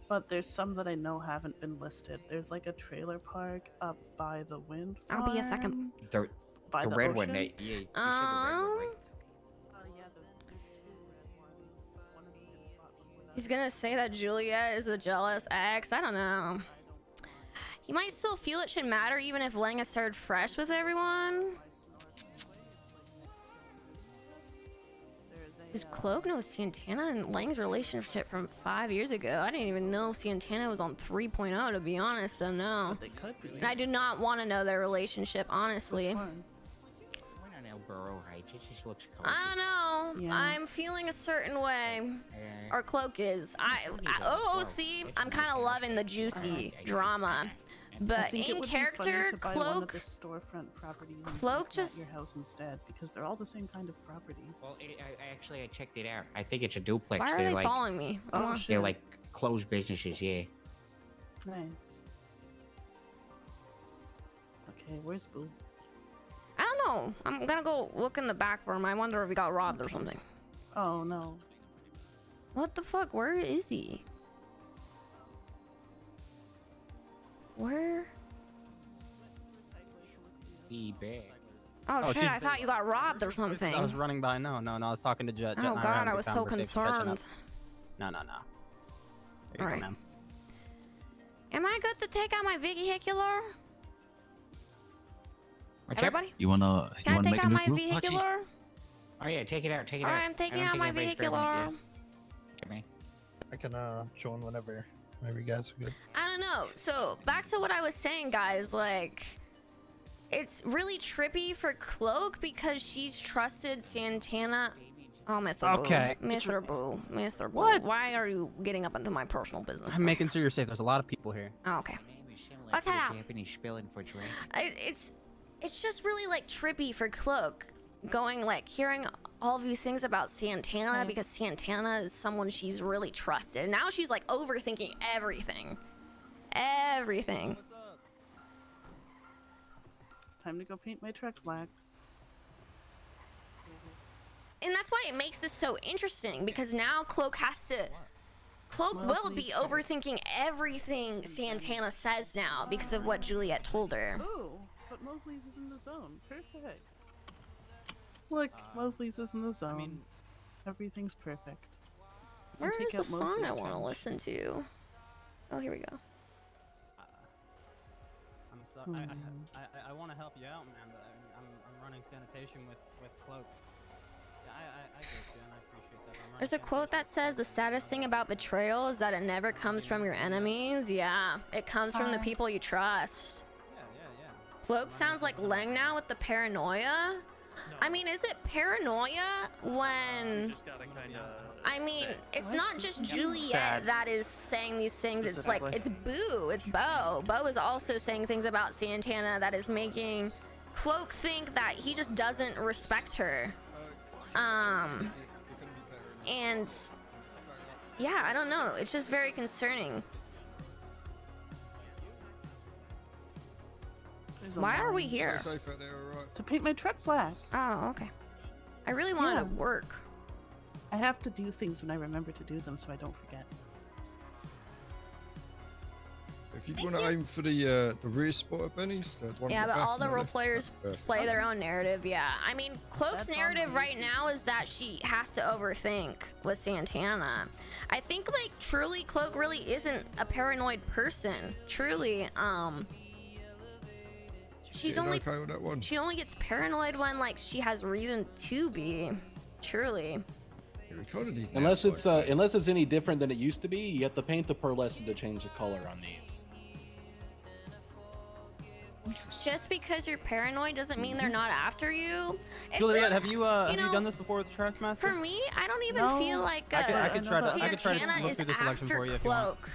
but there's some that I know haven't been listed. There's like a trailer park up by the wind farm. I'll be a second. The red one. That, yeah, you He's gonna say that Julia is a jealous ex. I don't know. He might still feel it should matter even if Lang has started fresh with everyone. His Cloak knows Santana and Lang's relationship from 5 years ago. I didn't even know Santana was on 3.0, to be honest, so no. They could be. And I do not want to know their relationship, honestly. Borough Heights. It just looks cozy. I don't know. Yeah. I'm feeling a certain way. Or Cloak is. See, I'm kind of loving the juicy drama. I But think it in would be funny character, to buy one of the Cloak. storefront properties and Cloak make that just- your house instead, because they're all the same kind of property. Well, I checked it out. I think it's a duplex. Why are They're they like, following me? Oh, Oh, shit. they're like closed businesses, yeah. Nice. Okay, where's Boo? I don't know. I'm gonna go look in the back room. I wonder if he got robbed or something. Oh no. What the fuck? Where is he? Where? Be back. Oh, shit! she's I thought you got robbed or something. I was running by. No, I was talking to Jet. Jet Oh and were god, having I a was good so conversation, catching up. concerned. No. There you Alright. go, ma'am. Am I good to take out my vehicular? What's up? Everybody? You wanna Can I make take a out new my group, Hachi? vehicular? Oh yeah, take it out. Take it Alright, out. I'm taking I don't out think my anybody's grabbing it vehicular. yet. Come here. I can join whenever you guys are good. I don't know. So back to what I was saying, guys. Like, it's really trippy for Cloak because she's trusted Santana. Oh, Mr. Okay. Boo. Mr. Boo. Mr. Boo. What? Why are you getting up into my personal business? I'm making sure you're safe. There's a lot of people here. Oh, okay. Similar What's to the that? Japanese spelling for drink. It's just really like trippy for Cloak, going like hearing all these things about Santana because Santana is someone she's really trusted. And now she's like overthinking everything. Everything. Time to go paint my truck black. And that's why it makes this so interesting, because now Cloak has to... Cloak will be overthinking everything Santana says now because of what Juliet told her. Ooh, but Mosley's is in the zone. Perfect. Look, Mosley's is in the zone. Everything's perfect. Where And is take the out song Mosley's I want to trash. listen to? Oh, here we go. I'm sorry. I want to help you out, man, but I'm running sanitation with Cloak. Yeah, I get you, and I appreciate that. I'm running There's a quote that says the saddest thing about betrayal is that it never comes from your enemies. Yeah, it comes from the people you trust. Yeah. Cloak sounds like Leng now with the paranoia. I mean, is it paranoia when... I mean, it's not just Juliet that is saying these things. It's like, it's Boo. It's Bo. Bo is also saying things about Santana that is making Cloak think that he just doesn't respect her. And yeah, I don't know. It's just very concerning. There's a Why are we line. here? To paint my truck black. Oh, okay. I really wanted to work. I have to do things when I remember to do them so I don't forget. If you'd want to aim for the rear spotter bennies, the one Yeah, at the but back all the on role left, players that's perfect. play their own narrative. Yeah, I mean, Cloak's That's on narrative my right now is that she has to overthink with Santana. I think like truly Cloak really isn't a paranoid person. Truly, she's Getting only okay with that one? she only gets paranoid when like she has reason to be. Truly. Yeah, we kinda need Unless now, it's unless it's any different than it used to be, you have to paint the pearlescent to change the color on these. Just because you're paranoid doesn't mean they're not after you. It's Juliet, not- have you know, done this before with Trackmaster? For me, I don't even No. feel like I could try to Santana look is through the selection after for you if you want. Cloak.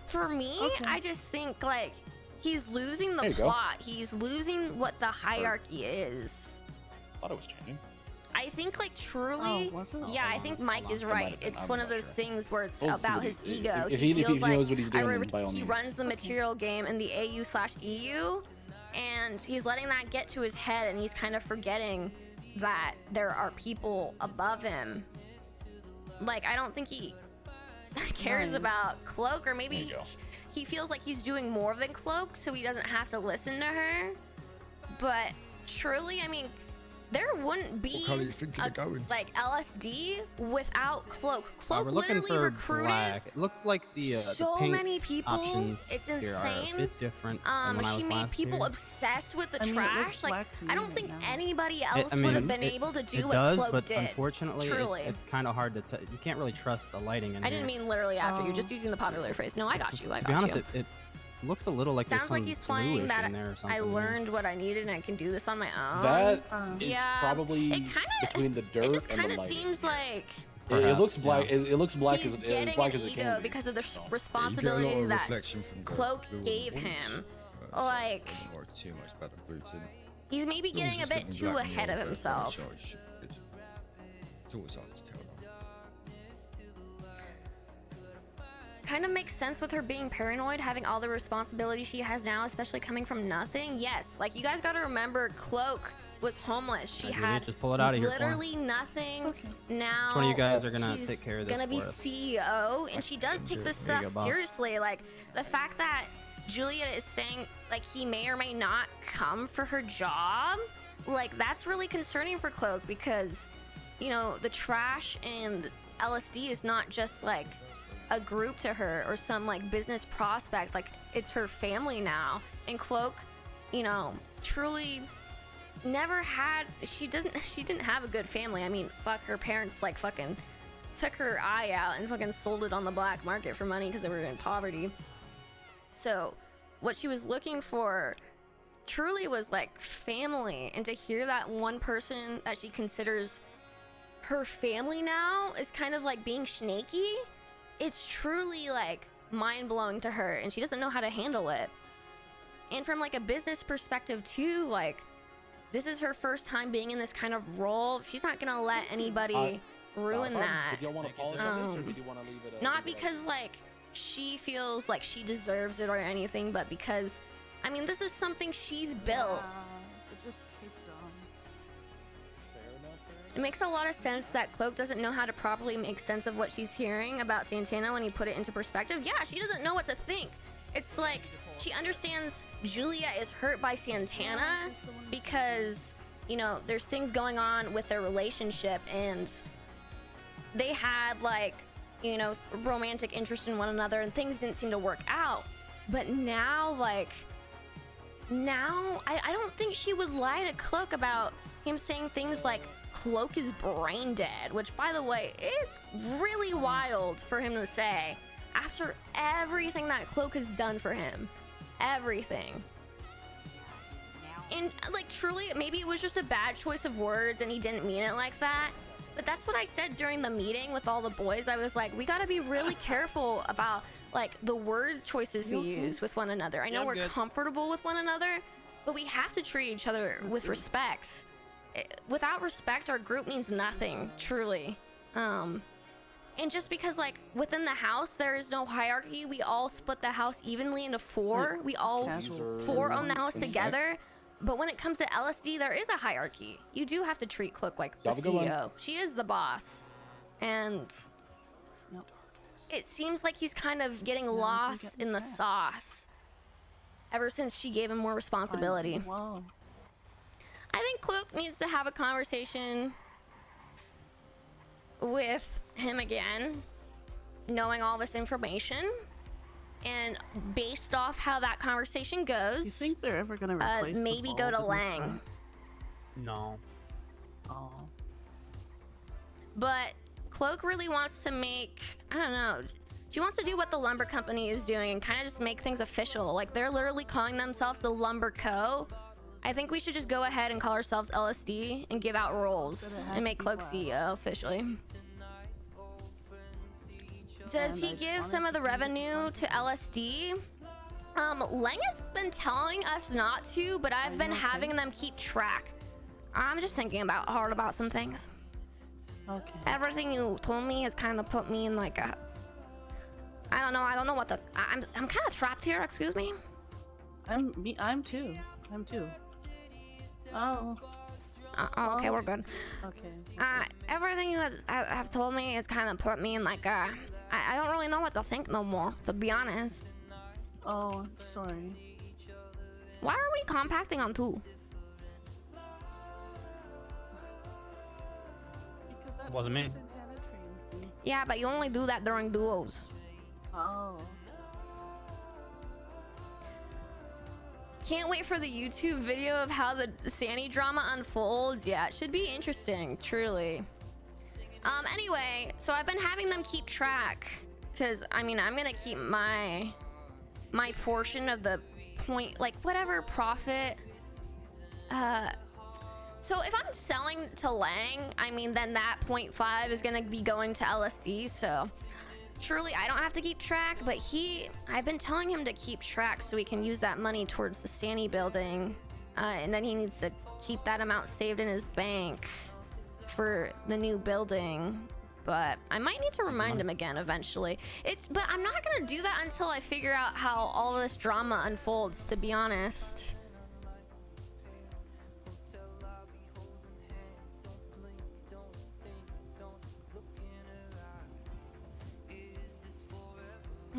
For me, I just think like he's losing the There you go. plot. He's losing what the hierarchy is. Thought it was changing. I think like truly, Oh, was it? yeah, I think Mike is It might right. have been. It's I'm one not of those sure. things where it's We'll see about what his he- ego. if He he feels like knows what he's doing, then by all he means. runs the material game in the AU/EU, and he's letting that get to his head, and he's kind of forgetting that there are people above him. Like, I don't think he cares Nice. about Cloak, or maybe There you go. he feels like he's doing more than Cloak, so he doesn't have to listen to her. But truly, I mean, there wouldn't be What colour you thinking of going? like LSD without Cloak. Cloak We're looking literally for recruited black. It looks like the so paint many people. options It's here are insane. a bit different than when I She was made last people here. obsessed with the I mean, it trash. looks Like, black to I me don't right think now. anybody I else would mean, have been it- able to do it what does, Cloak but did. unfortunately, Truly. it's kind of hard to. You can't really trust the lighting in I here. didn't mean literally after. You're just using the popular phrase. No, I got you. I To be got honest, you. looks a little like Sounds like he's playing that I learned what I needed and I can do this on my own. That is yeah, probably it kinda, between the dirt it just and kind the of lighting. seems like It looks black. Yeah. It looks black he's as getting black an as it ego can be. because of the You get a lot responsibility of that reflection from the Cloak blue gave ones. him. So Like, I don't worry too much about the boots in. he's maybe As long as getting a it's bit looking too black and ahead of yellow, himself. sure it should be good. It's always hard to tell. Kind of makes sense with her being paranoid, having all the responsibility she has now, especially coming from nothing. Yes, like you guys got to remember, Cloak was homeless. She had just pull it out of here for him. literally nothing. Now Which one of you guys are gonna she's take care of this gonna be for us? CEO, and she does take this There you stuff go, boss. seriously. Like the fact that Juliet is saying like he may or may not come for her job, like that's really concerning for Cloak, because you know the trash and LSD is not just like a group to her or some like business prospect. Like it's her family now, and Cloak, you know, truly never had, she didn't have a good family. I mean, fuck, her parents like fucking took her eye out and fucking sold it on the black market for money because they were in poverty. So what she was looking for truly was like family, and to hear that one person that she considers her family now is kind of like being snaky, it's truly like mind-blowing to her, and she doesn't know how to handle it. And from like a business perspective too, like this is her first time being in this kind of role. She's not gonna let anybody ruin that. Did y'all want to pause on this, or did you want to leave it? Not because like she feels like she deserves it or anything, but because I mean this is something she's built. It just kicked on. It makes a lot of sense that Cloak doesn't know how to properly make sense of what she's hearing about Santana when you put it into perspective. Yeah, she doesn't know what to think. It's like she understands Julia is hurt by Santana because, you know, there's things going on with their relationship, and they had like, you know, romantic interest in one another, and things didn't seem to work out. But now, like, now I don't think she would lie to Cloak about him saying things like Cloak is brain dead, which by the way is really wild for him to say after everything that Cloak has done for him. Everything. And like truly, maybe it was just a bad choice of words and he didn't mean it like that. But that's what I said during the meeting with all the boys. I was like, we gotta be really careful about like the word choices we use with one another. I know we're comfortable with one another, but we have to treat each other with respect. Without respect, our group means nothing, truly. And just because like within the house there is no hierarchy, we all split the house evenly into four. We all four own the house together. But when it comes to LSD, there is a hierarchy. You do have to treat Cloak like the CEO. She is the boss. And it seems like he's kind of getting lost in the sauce ever since she gave him more responsibility. I think Cloak needs to have a conversation with him again, knowing all this information, and based off how that conversation goes, You think they're ever gonna replace maybe the go to bulb and Lang. stuff? No. Oh. But Cloak really wants to make, I don't know, she wants to do what the lumber company is doing and kind of just make things official. Like they're literally calling themselves the Lumber Co. I think we should just go ahead and call ourselves LSD and give out roles and make Cloak CEO officially. Does he give some of the revenue to LSD? Lang has been telling us not to, but I've been having them keep track. I'm just thinking hard about some things. Okay. Everything you told me has kind of put me in like a, I don't know what the, I'm kind of trapped here, excuse me. I'm too. Oh. Okay, we're good. Okay. Everything you have told me has kind of put me in like a, I don't really know what to think no more, to be honest. Oh, I'm sorry. Why are we compacting on two? It wasn't me. Yeah, but you only do that during duos. Oh. Can't wait for the YouTube video of how the Sandy drama unfolds. Yeah, it should be interesting, truly. Anyway, so I've been having them keep track, because I mean I'm gonna keep my my portion of the point, like whatever profit. So if I'm selling to Lang, I mean, then that 0.5 is gonna be going to LSD. So surely I don't have to keep track, but I've been telling him to keep track so he can use that money towards the Stanny building, and then he needs to keep that amount saved in his bank for the new building. But I might need to remind him again eventually. But I'm not gonna do that until I figure out how all of this drama unfolds, to be honest.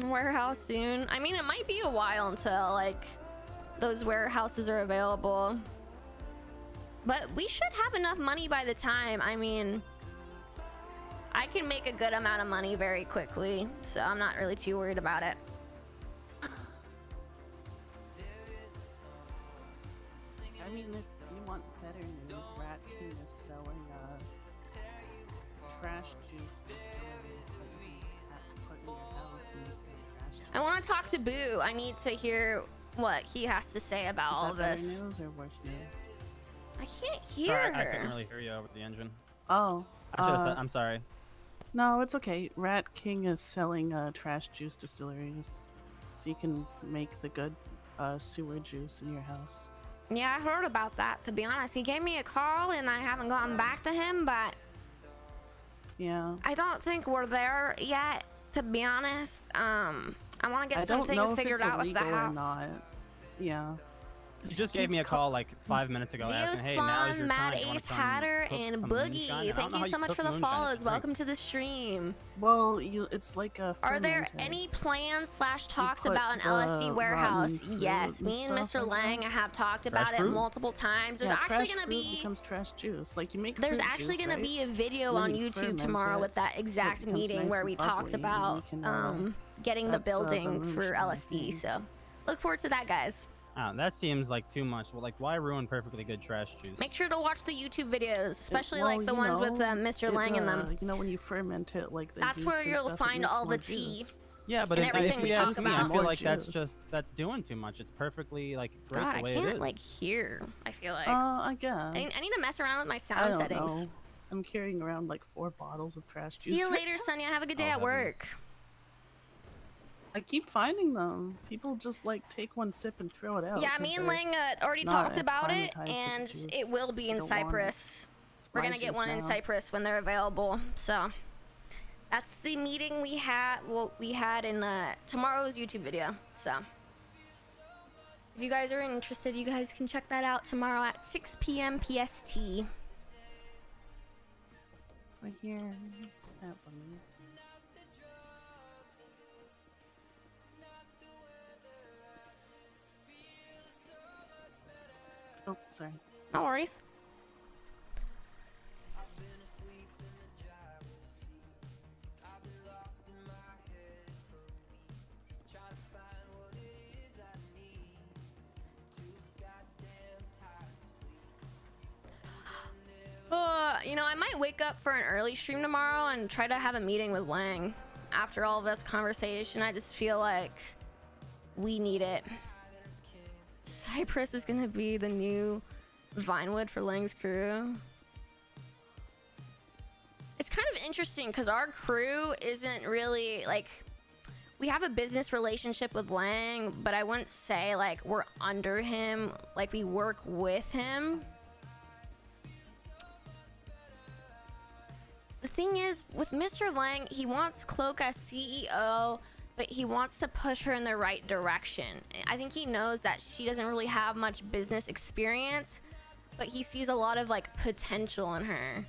Warehouse soon. I mean, it might be a while until like those warehouses are available, but we should have enough money by the time. I mean, I can make a good amount of money very quickly, so I'm not really too worried about it. I mean, if you want better news, Rat King is selling trash juice distilleries that you have to put in your house and make trash juice. I want to talk to Boo. I need to hear what he has to say about all Is that this. better news or worse news? I can't hear Sorry, her. I couldn't really hear you over the engine. Oh. I'm sorry. No, it's okay. Rat King is selling trash juice distilleries, so you can make the good sewer juice in your house. Yeah, I heard about that, to be honest. He gave me a call and I haven't gotten back to him, but yeah, I don't think we're there yet, to be honest. I want to get some don't things know if figured it's out with the illegal or house. not. Yeah. You just gave me a call like 5 minutes ago asking, hey, now's your Spawn, Mad time. You wanna Ace come Hatter, cook and some Boogie. moonshine? I don't Thank know you how so much cook for the moonshine. follows. It's great. Welcome to the stream. Well, it's like a. Are there fermented. any plans / talks put about an the LSD warehouse? rotten fruit Yes, and me and stuff Mr. like Lang that? have talked Trash about it fruit? multiple times. There's Yeah, actually trash gonna fruit be becomes trash juice. Like you make. There's fruit actually juice, gonna right? be a video And on then you YouTube ferment tomorrow it, with that so it exact becomes meeting nice where and we bubbly, talked and about you can, getting the that's, the building for moonshine LSD. thing. So look forward to that, guys. That seems like too much. Well, like, why ruin perfectly good trash juice? Make sure to watch the YouTube videos, especially Well, like the you ones with know, Mr. Lang in them. You know, when you ferment it, like the That's yeast where and you'll stuff, it find makes all more the tea. juice. Yeah, but and if everything we you talk ask me, I about. feel like Juice. that's doing too much. It's perfectly like great God, the I way it can't is. like hear. I feel like I guess. I need to mess around with my I sound don't settings. know. I'm carrying around like 4 bottles of trash juice. See you later, Sonia. Have a good day Oh, at work. I keep finding them. People just like take one sip and throw it out. Yeah, 'cause me and they're Lang already not talked about it, acclimatized to the and juice. it will be They in don't want it. Cyprus. We're my gonna get juice one in now. Cyprus when they're available. So that's the meeting we had. Well, we had in tomorrow's YouTube video. So if you guys are interested, you guys can check that out tomorrow at 6 p.m. PST. Right here. That one. Oh, sorry. No worries. You know, I might wake up for an early stream tomorrow and try to have a meeting with Lang. After all this conversation, I just feel like we need it. Cyprus is gonna be the new Vinewood for Lang's crew. It's kind of interesting because our crew isn't really like, we have a business relationship with Lang, but I wouldn't say like we're under him, like we work with him. The thing is, with Mr. Lang, he wants Cloak as CEO, but he wants to push her in the right direction. I think he knows that she doesn't really have much business experience, but he sees a lot of like potential in her.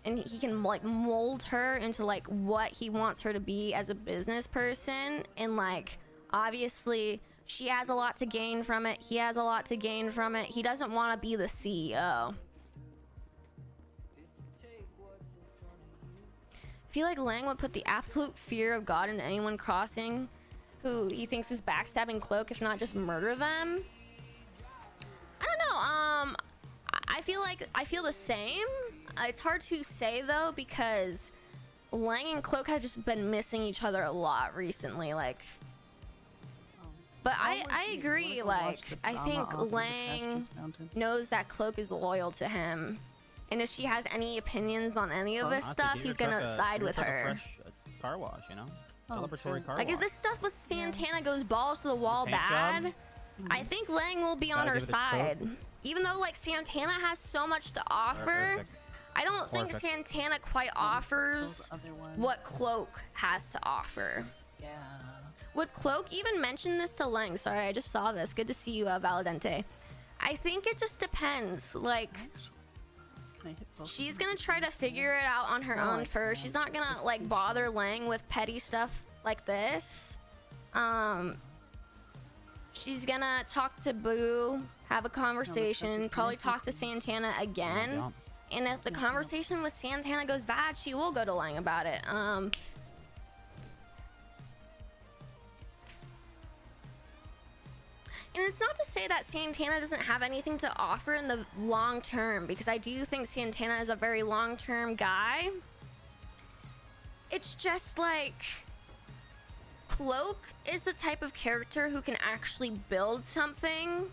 And he can like mold her into like what he wants her to be as a business person. And like, obviously, she has a lot to gain from it. He has a lot to gain from it. He doesn't want to be the CEO. I feel like Lang would put the absolute fear of God into anyone crossing who he thinks is backstabbing Cloak, if not just murder them. I don't know. I feel the same. It's hard to say though, because Lang and Cloak have just been missing each other a lot recently. Like, But I agree. Like, I think Lang knows that Cloak is loyal to him, and if she has any opinions on any of this stuff, he's gonna side with her. Car wash, you know, celebratory car wash. Like, if this stuff with Santana goes balls to the wall bad, I think Lang will be on her side. Even though like Santana has so much to offer, I don't think Santana quite offers what Cloak has to offer. Yeah. Would Cloak even mention this to Lang? Sorry, I just saw this. Good to see you, Validente. I think it just depends. Like, she's gonna try to figure it out on her own first. She's not gonna like bother Lang with petty stuff like this. She's gonna talk to Boo, have a conversation, probably talk to Santana again. And if the conversation with Santana goes bad, she will go to Lang about it. And it's not to say that Santana doesn't have anything to offer in the long term, because I do think Santana is a very long-term guy. It's just like Cloak is the type of character who can actually build something.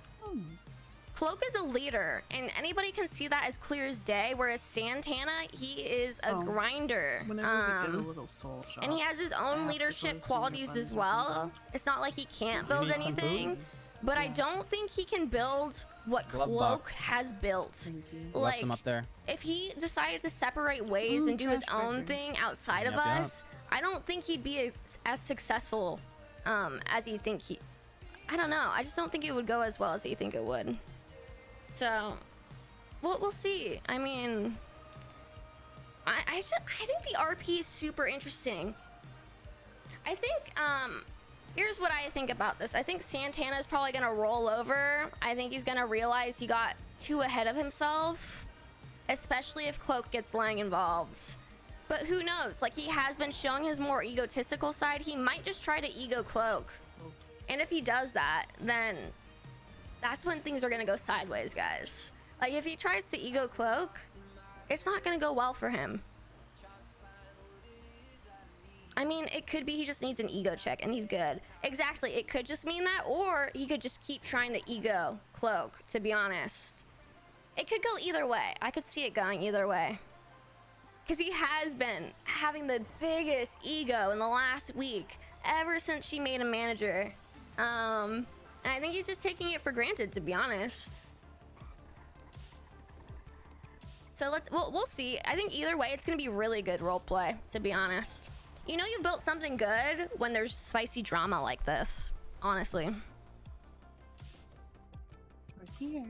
Cloak is a leader, and anybody can see that as clear as day, whereas Santana, he is a grinder. Whenever we get a little soul shop, and he has his own leadership qualities as well. It's not like he can't build anything. But I don't think he can build what Cloak has built. Like, up there. if he decided to separate ways and do his own thing outside of us, I don't think he'd be as successful as you think he... I don't know. I just don't think it would go as well as you think it would. So, we'll see. I mean, I think the RP is super interesting. I think, here's what I think about this. I think Santana's probably gonna roll over. I think he's gonna realize he got too ahead of himself, especially if Cloak gets Lang involved. But who knows? Like, he has been showing his more egotistical side. He might just try to ego Cloak. And if he does that, then that's when things are gonna go sideways, guys. Like, if he tries to ego Cloak, it's not gonna go well for him. I mean, it could be he just needs an ego check and he's good. Exactly, it could just mean that, or he could just keep trying to ego Cloak, to be honest. It could go either way. I could see it going either way. Because he has been having the biggest ego in the last week, ever since she made him manager. And I think he's just taking it for granted, to be honest. So we'll see. I think either way, it's gonna be really good roleplay, to be honest. You know you've built something good when there's spicy drama like this, honestly. We're here.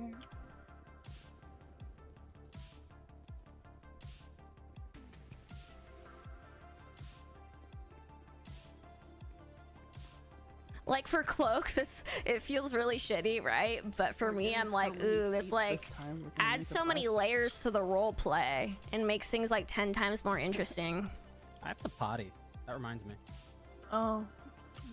Like, for Cloak, it feels really shitty, right? But for me, I'm like, ooh, this like adds so many layers to the role play and makes things like 10 times more interesting. I have to potty. That reminds me. Oh,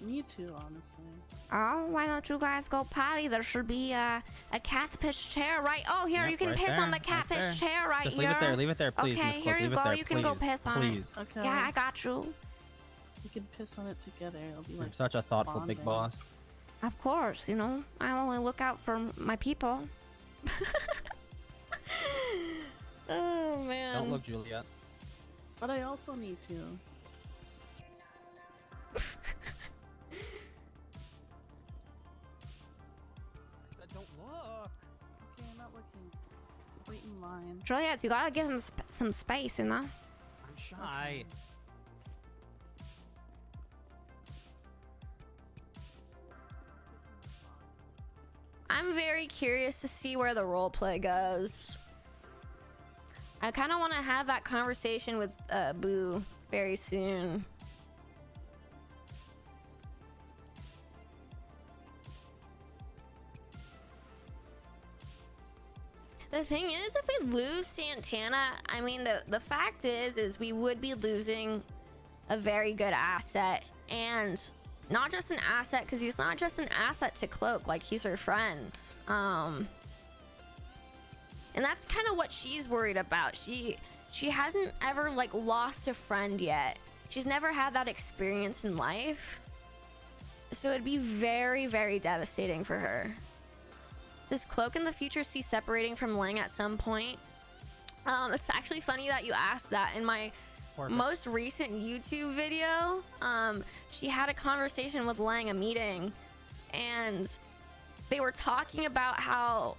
me too, honestly. Oh, why don't you guys go potty? There should be a catfish chair, right? Oh, here, you can piss on the catfish chair right Just here. leave it there. Leave it there, please. Okay, here you go. You can go piss on it. Okay. Yeah, I got you. We can piss on it together. It'll be You're like such a thoughtful big bonding. boss. Of course, you know, I only look out for my people. Oh, man. Don't look, Juliet. But I also need to. I said don't look. Okay, I'm not looking. Wait in line. Juliet, you gotta give him some space, you know? I'm shy. I'm very curious to see where the roleplay goes. I kind of want to have that conversation with Boo very soon. The thing is, if we lose Santana, I mean, the fact is we would be losing a very good asset. And not just an asset, because he's not just an asset to Cloak, like, he's her friend. And that's kind of what she's worried about. She hasn't ever, like, lost a friend yet. She's never had that experience in life. So it'd be very, very devastating for her. Does Cloak in the future see separating from Lang at some point? It's actually funny that you asked that. In my most recent YouTube video, she had a conversation with Lang, a meeting, and they were talking about how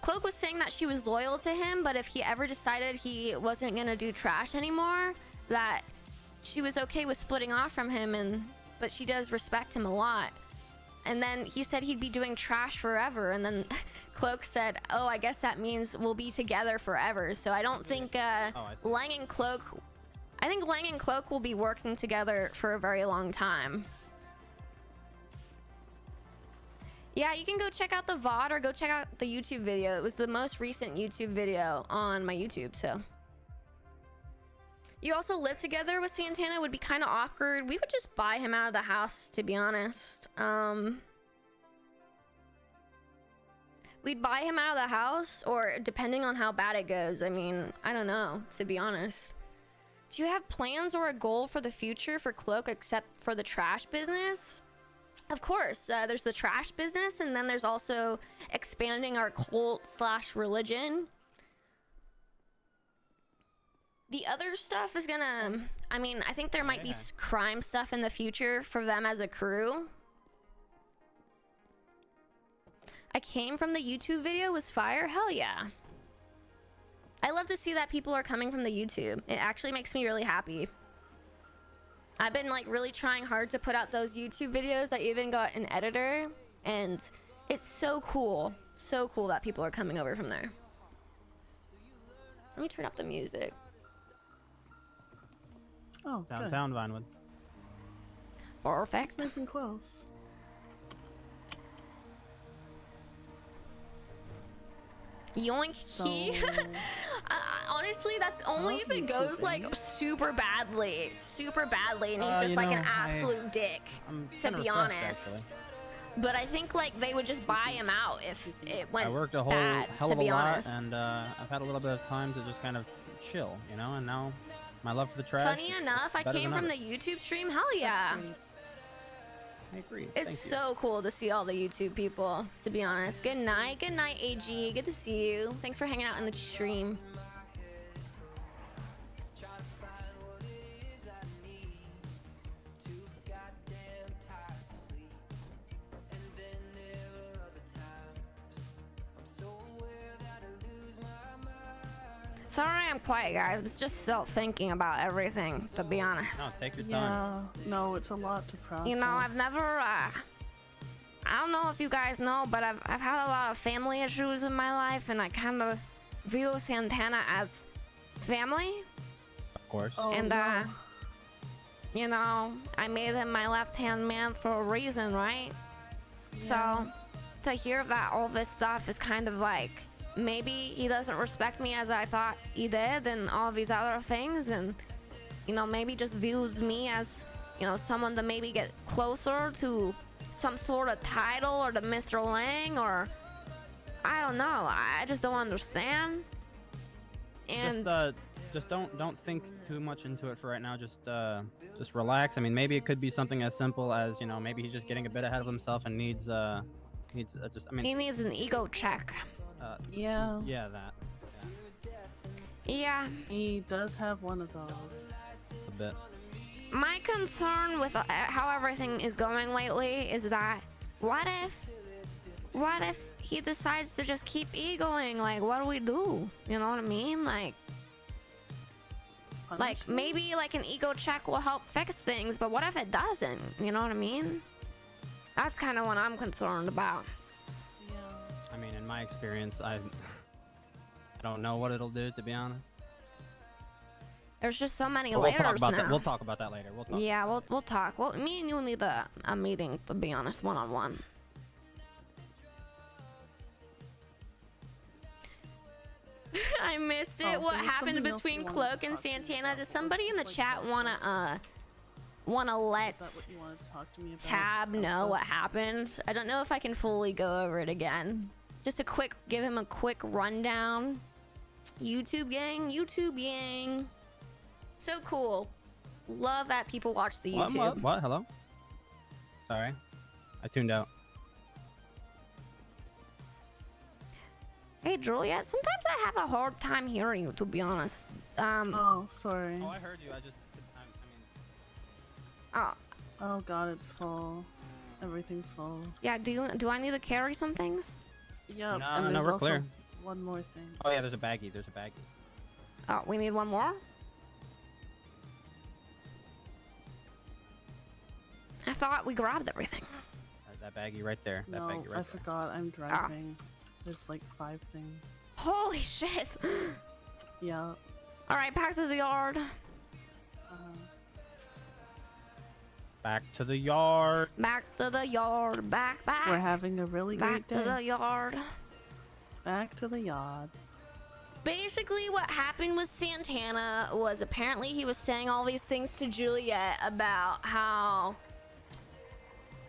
Cloak was saying that she was loyal to him, but if he ever decided he wasn't gonna do trash anymore, that she was okay with splitting off from him, but she does respect him a lot. And then he said he'd be doing trash forever, and then Cloak said, oh, I guess that means we'll be together forever. So I don't think Lang and Cloak, I think Lang and Cloak will be working together for a very long time. Yeah, you can go check out the VOD or go check out the YouTube video. It was the most recent YouTube video on my YouTube, so. You also live together with Santana would be kind of awkward. We would just buy him out of the house, to be honest. We'd buy him out of the house, or depending on how bad it goes. I mean, I don't know, to be honest. Do you have plans or a goal for the future for Cloak except for the trash business? Of course, there's the trash business, and then there's also expanding our cult/religion. The other stuff is gonna, I mean, I think there might be crime stuff in the future for them as a crew. I came from the YouTube video was fire. Hell yeah. I love to see that people are coming from the YouTube. It actually makes me really happy. I've been like really trying hard to put out those YouTube videos. I even got an editor, and it's so cool. So cool that people are coming over from there. Let me turn up the music. Oh, downtown good. Vinewood. Perfect. It's nice and close. Yoink. So... honestly, that's only if it goes like super badly, and he's just like an absolute dick, to be honest. But I think like they would just buy him out if it went bad. I worked a hell of a lot, and I've had a little bit of time to just kind of chill, you know. And now my love for the trash. Funny enough, I came from the YouTube stream. Hell yeah. I agree. It's so cool to see all the YouTube people, to be honest. Good night, AG. Good to see you. Thanks for hanging out in the stream. Sorry I'm quiet, guys. I'm just still thinking about everything, to be honest. No, take your time. Yeah, no, it's a lot to process. You know, I've never, I don't know if you guys know, but I've had a lot of family issues in my life, and I kind of view Santana as family. Of course. Oh, and, no. you know, I made him my left-hand man for a reason, right? Yeah. So, to hear that all this stuff is kind of like, maybe he doesn't respect me as I thought he did, and all these other things, and you know, maybe just views me as, you know, someone to maybe get closer to some sort of title or to Mr. Lang, or I don't know. I just don't understand. And just don't think too much into it for right now. Just relax. I mean, maybe it could be something as simple as, you know, maybe he's just getting a bit ahead of himself and needs just, I mean, he needs an ego check. Yeah. Yeah, that. Yeah. He does have one of those. A bit. My concern with how everything is going lately is that what if he decides to just keep egoing? Like, what do we do? You know what I mean? Like maybe like an ego check will help fix things, but what if it doesn't? You know what I mean? That's kind of what I'm concerned about. I mean, in my experience, I don't know what it'll do, to be honest. There's just so many But layers we'll talk about now. that. We'll talk about that later. We'll talk. Yeah, we'll talk. Well, me and you need a meeting, to be honest, one-on-one. I missed it. What happened between Cloak and Santana? Does somebody in the chat wanna let Tab know what happened? I don't know if I can fully go over it again. Just give him a quick rundown. YouTube gang. So cool. Love that people watch the YouTube. What? Hello? Sorry, I tuned out. Hey, Juliet. Sometimes I have a hard time hearing you, to be honest. Oh, sorry. Oh, I heard you. I just. Oh. Oh God, it's full. Everything's full. Yeah. Do I need to carry some things? Yep. No, and no, there's we're also clear. one more thing. Oh yeah, there's a baggie. There's a baggie. Oh, we need one more. I thought we grabbed everything. That baggie right there. That No, baggie right I there. forgot. I'm driving. There's like 5 things. Holy shit. Yeah. All right, back to the yard. Back to the yard. Back to the yard. Back. We're having a really great day. Back to the yard. Back to the yard. Basically, what happened with Santana was apparently he was saying all these things to Juliet about how...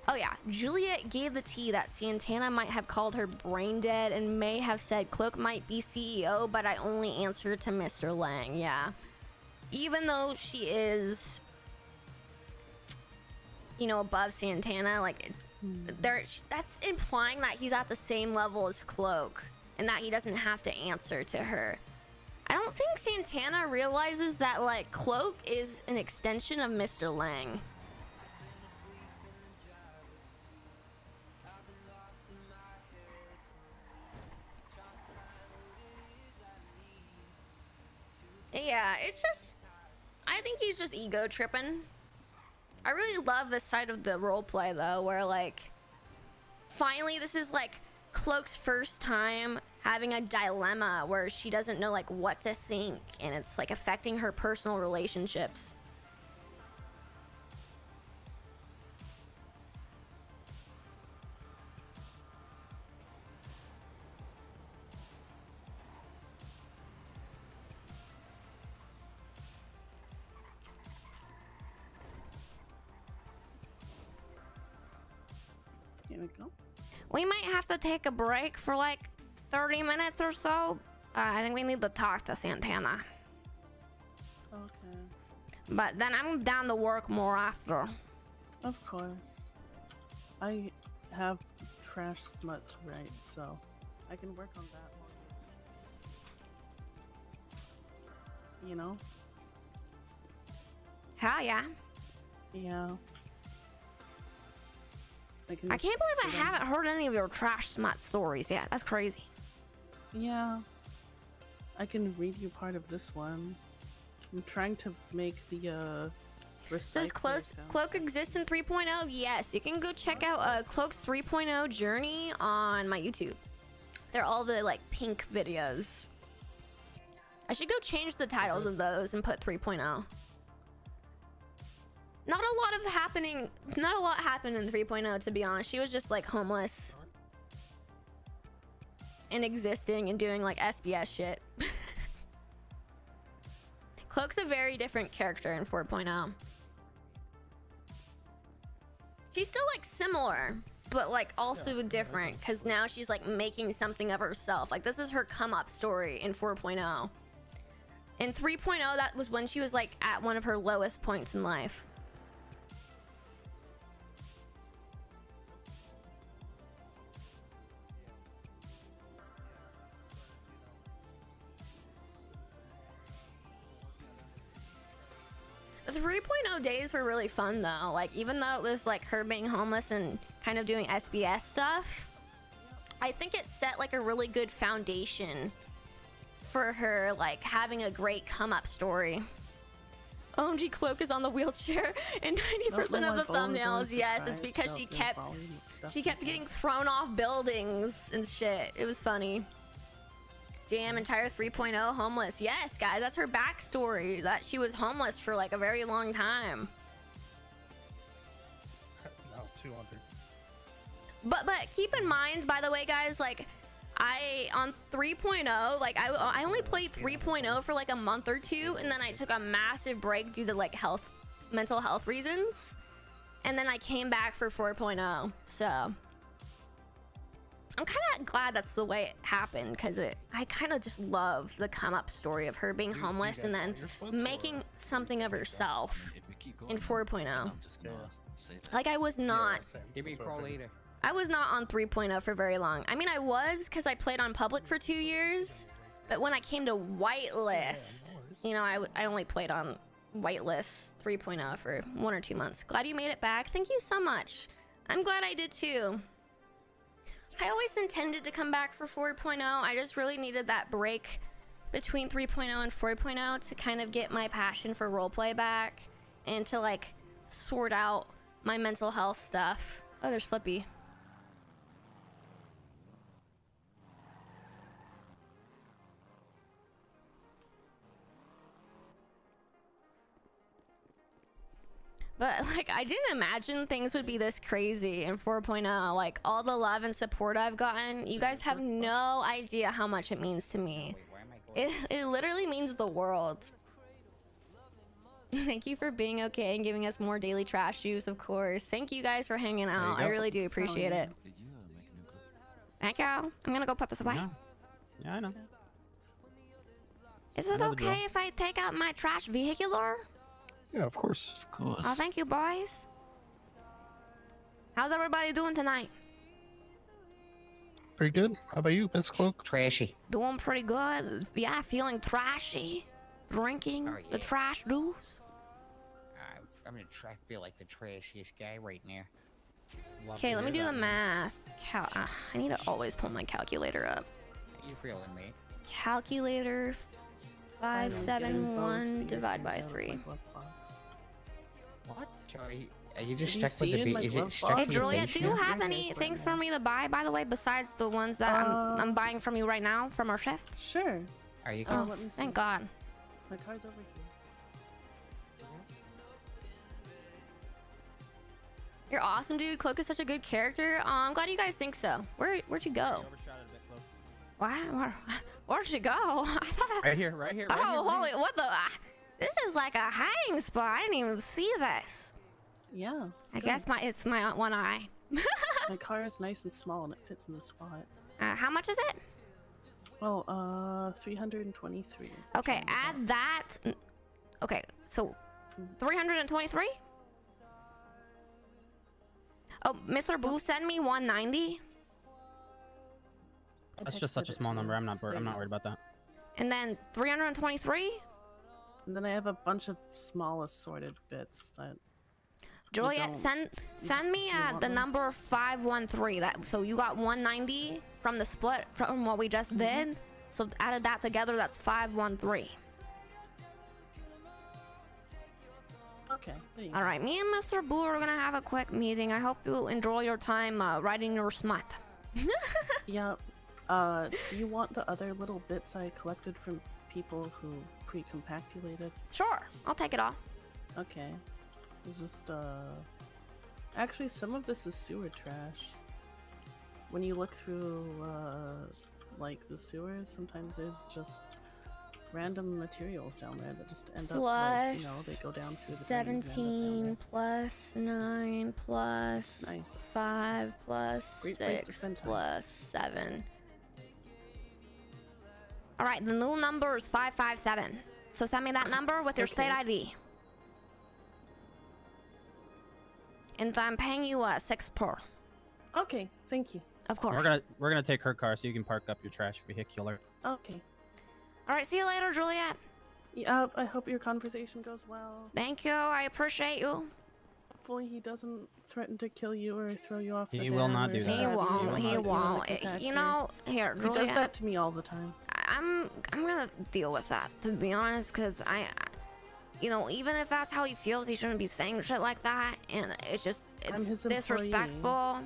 Oh yeah, Juliet gave the tea that Santana might have called her brain dead and may have said Cloak might be CEO, but I only answer to Mr. Lang. Yeah. Even though she is, you know, above Santana, like, that's implying that he's at the same level as Cloak and that he doesn't have to answer to her. I don't think Santana realizes that, like, Cloak is an extension of Mr. Lang. Yeah, it's just... I think he's just ego tripping. I really love this side of the roleplay, though, where, like... Finally, this is, like, Cloak's first time having a dilemma where she doesn't know, like, what to think. And it's, like, affecting her personal relationships. Here we go. We might have to take a break for like 30 minutes or so. I think we need to talk to Santana. Okay. But then I'm down to work more after. Of course. I have trash smut to write, so I can work on that one. You know? Hell yeah. Yeah. I can't believe I haven't heard any of your trash smut stories yet. That's crazy. Yeah. I can read you part of this one. I'm trying to make the Does Cloak exist in 3.0? Yes, you can go check out Cloak's 3.0 journey on my YouTube. They're all the like pink videos. I should go change the titles of those and put 3.0. Not a lot happened in 3.0, to be honest. She was just like homeless and existing and doing like SBS shit. Cloak's a very different character in 4.0. She's still like similar, but like also different because now she's like making something of herself. Like this is her come up story in 4.0. In 3.0, that was when she was like at one of her lowest points in life. The 3.0 days were really fun though. Like even though it was like her being homeless and kind of doing SBS stuff, I think it set like a really good foundation for her like having a great come up story. OMG Cloak is on the wheelchair and 90% of the thumbnails, yes, it's because she kept getting thrown off buildings and shit. It was funny. Damn, entire 3.0 homeless. Yes, guys, that's her backstory. That she was homeless for like a very long time. No, 200. But keep in mind, by the way, guys, like on 3.0, like I only played 3.0 for like a month or two, and then I took a massive break due to like mental health reasons, and then I came back for 4.0. So I'm kind of glad that's the way it happened, because I kind of just love the come-up story of her being homeless and then making something of herself in 4.0. Like I was not. Give me a call later. I was not on 3.0 for very long. I mean, I was because I played on public for 2 years. But when I came to whitelist, you know, I only played on whitelist 3.0 for 1 or 2 months. Glad you made it back. Thank you so much. I'm glad I did too. I always intended to come back for 4.0. I just really needed that break between 3.0 and 4.0 to kind of get my passion for roleplay back and to like sort out my mental health stuff. Oh, there's Flippy. But like I didn't imagine things would be this crazy in 4.0. Like all the love and support I've gotten, you guys have no idea how much it means to me. It literally means the world. Thank you for being okay and giving us more daily trash juice, of course. Thank you guys for hanging out. I really do appreciate it. Thank you. I'm gonna go put this away. Yeah, I know. Is it okay if I take out my trash vehicular? Yeah, of course. Of course. Oh, thank you, boys. How's everybody doing tonight? Pretty good. How about you, Miss Cloak? Trashy. Doing pretty good. Yeah, feeling trashy. Drinking the trash juice. I'm gonna feel like the trashiest guy right now. Okay, let me do the math. I need to always pull my calculator up. How you feeling, mate? Calculator 571 divided by 3. What? Sorry, are you just stuck with the beat? Is it stuck Hey, with the Juliet, do you basement? have any things for me to buy, by the way, besides the ones that I'm buying from you right now from our shift? Sure. Are you Oh, thank God. My car's over here. You're awesome, dude. Cloak is such a good character. I'm glad you guys think so. Where'd you go? Wow, where'd you go? I thought Right here, right here. Oh, holy, what the? This is like a hiding spot. I didn't even see this. Yeah. I guess it's my one eye. My car is nice and small and it fits in the spot. How much is it? Oh, 323. Okay, add that. Okay, so 323? Oh, Mr. Boo, send me 190. That's just such a small number. I'm not worried about that. And then 323? And then I have a bunch of small assorted bits that. Juliet, send me the number 513. So you got 190 from the split from what we just did. So added that together, that's 513. Okay. All right, me and Mr. Boo are gonna have a quick meeting. I hope you enjoy your time writing your smut. Yeah. Do you want the other little bits I collected from people who pre-compactulated? Sure, I'll take it all. Okay. It's just actually some of this is sewer trash. When you look through like the sewers, sometimes there's just random materials down there that just end up like, you know, they go down through the 17 plus 9 plus 5 plus 6 plus 7. All right, the new number is 557. So send me that number with your state ID. And I'm paying you 6 per. Okay, thank you. Of course. We're gonna take her car so you can park up your trash vehicular. Okay. All right, see you later, Juliet. Yeah, I hope your conversation goes well. Thank you. I appreciate you. Hopefully he doesn't threaten to kill you or throw you off the He dam will not or do that. stab He you won't. or He lock you in won't. a compactor. You know, here, Juliet. He does that to me all the time. I'm gonna deal with that, to be honest, because you know, even if that's how he feels, he shouldn't be saying shit like that, and it's his disrespectful.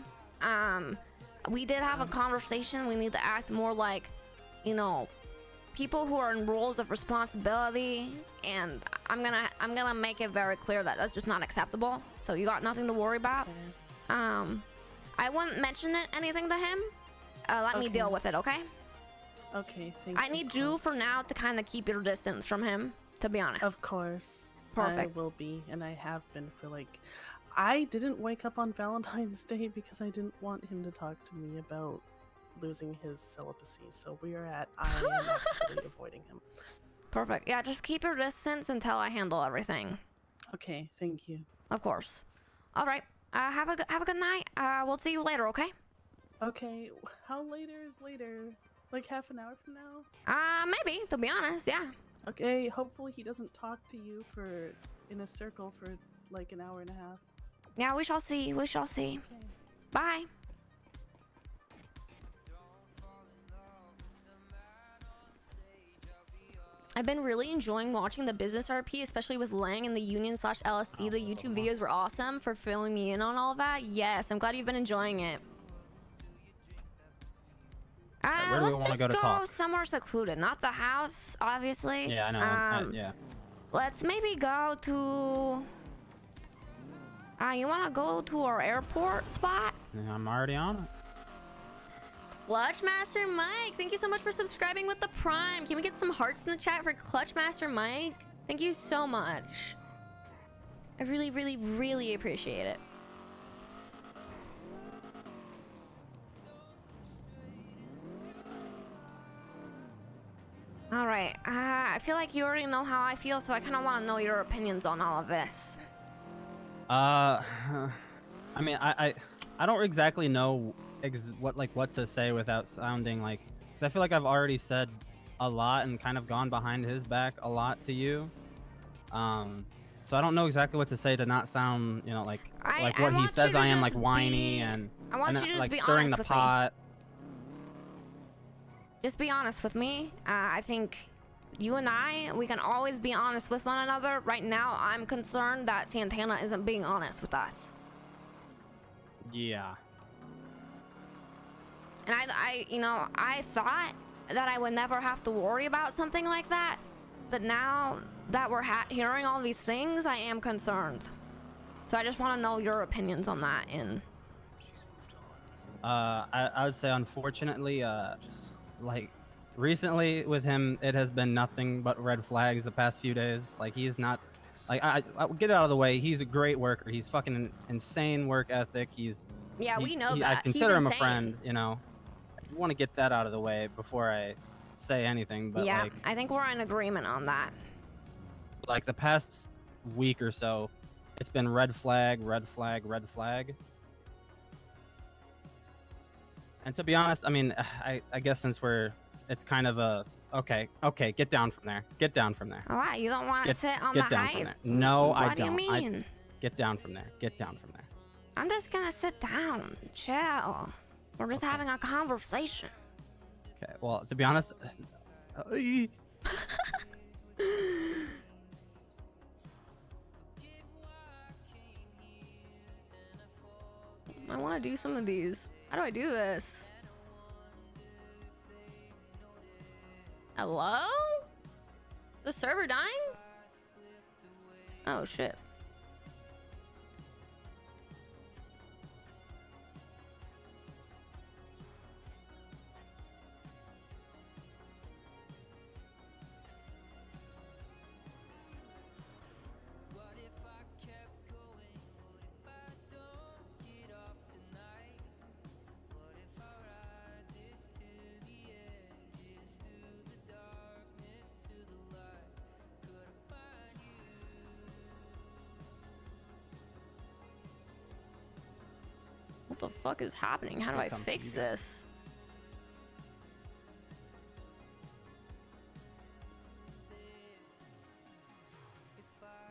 We did have a conversation. We need to act more like, you know, people who are in roles of responsibility, and I'm gonna make it very clear that that's just not acceptable. So you got nothing to worry about. Okay. I wouldn't mention anything to him. Let me deal with it, okay? Okay, thank you. I need you for now to kind of keep your distance from him, to be honest. Of course. Perfect. I will be, and I have been for like... I didn't wake up on Valentine's Day because I didn't want him to talk to me about losing his celibacy. So I am actually avoiding him. Perfect. Yeah, just keep your distance until I handle everything. Okay, thank you. Of course. All right. Have a good night. We'll see you later. Okay. Okay. How later is later? Like half an hour from now? Maybe. To be honest, yeah. Okay. Hopefully he doesn't talk to you for in a circle for like an hour and a half. Yeah, we shall see. We shall see. Okay. Bye. I've been really enjoying watching the business RP, especially with Lang and the Union/LSD. The YouTube videos were awesome for filling me in on all of that. Yes, I'm glad you've been enjoying it. Where do we Let's want to just go to talk? somewhere secluded, not the house, obviously. Yeah, I know. Yeah. Let's maybe go to. You want to go to our airport spot? Yeah, I'm already on it. Clutchmaster Mike, thank you so much for subscribing with the Prime. Can we get some hearts in the chat for Clutchmaster Mike? Thank you so much. I really, really, really appreciate it. All right. I feel like you already know how I feel, so I kind of want to know your opinions on all of this. I mean, I don't exactly know what to say without sounding like, because I feel like I've already said a lot and kind of gone behind his back a lot to you. So I don't know exactly what to say to not sound, you know, like what he says I am, like whiny and like stirring the pot. Just be honest with me. I think you and we can always be honest with one another. Right now, I'm concerned that Santana isn't being honest with us. Yeah. And I thought that I would never have to worry about something like that. But now that we're hearing all these things, I am concerned. So I just want to know your opinions on that. I would say, unfortunately, like recently with him, it has been nothing but red flags the past few days. Like, he's not, like, I get it out of the way. He's a great worker. He's fucking insane work ethic. We know that. I consider him a friend, you know. I want to get that out of the way before I say anything. But yeah, I think we're in agreement on that. Like the past week or so, it's been red flag, red flag, red flag. And to be honest, I mean, I guess since it's kind of a, okay, get down from there. Get down from there. All right, you don't want to sit on the height? No, I don't. What do you mean? Get down from there. Get down from there. I'm just gonna sit down, chill. We're just having a conversation. Okay, well, to be honest, I want to do some of these. How do I do this? Hello? The server dying? Oh shit. What the fuck is happening? How do I fix this?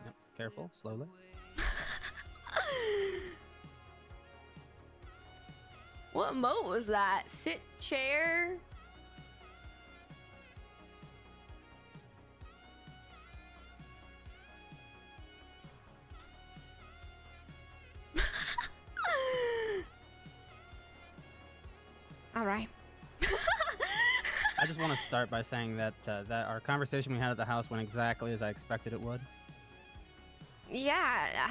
Yep, careful, slowly. What mode was that? Sit chair? All right. I just want to start by saying that that our conversation we had at the house went exactly as I expected it would. Yeah,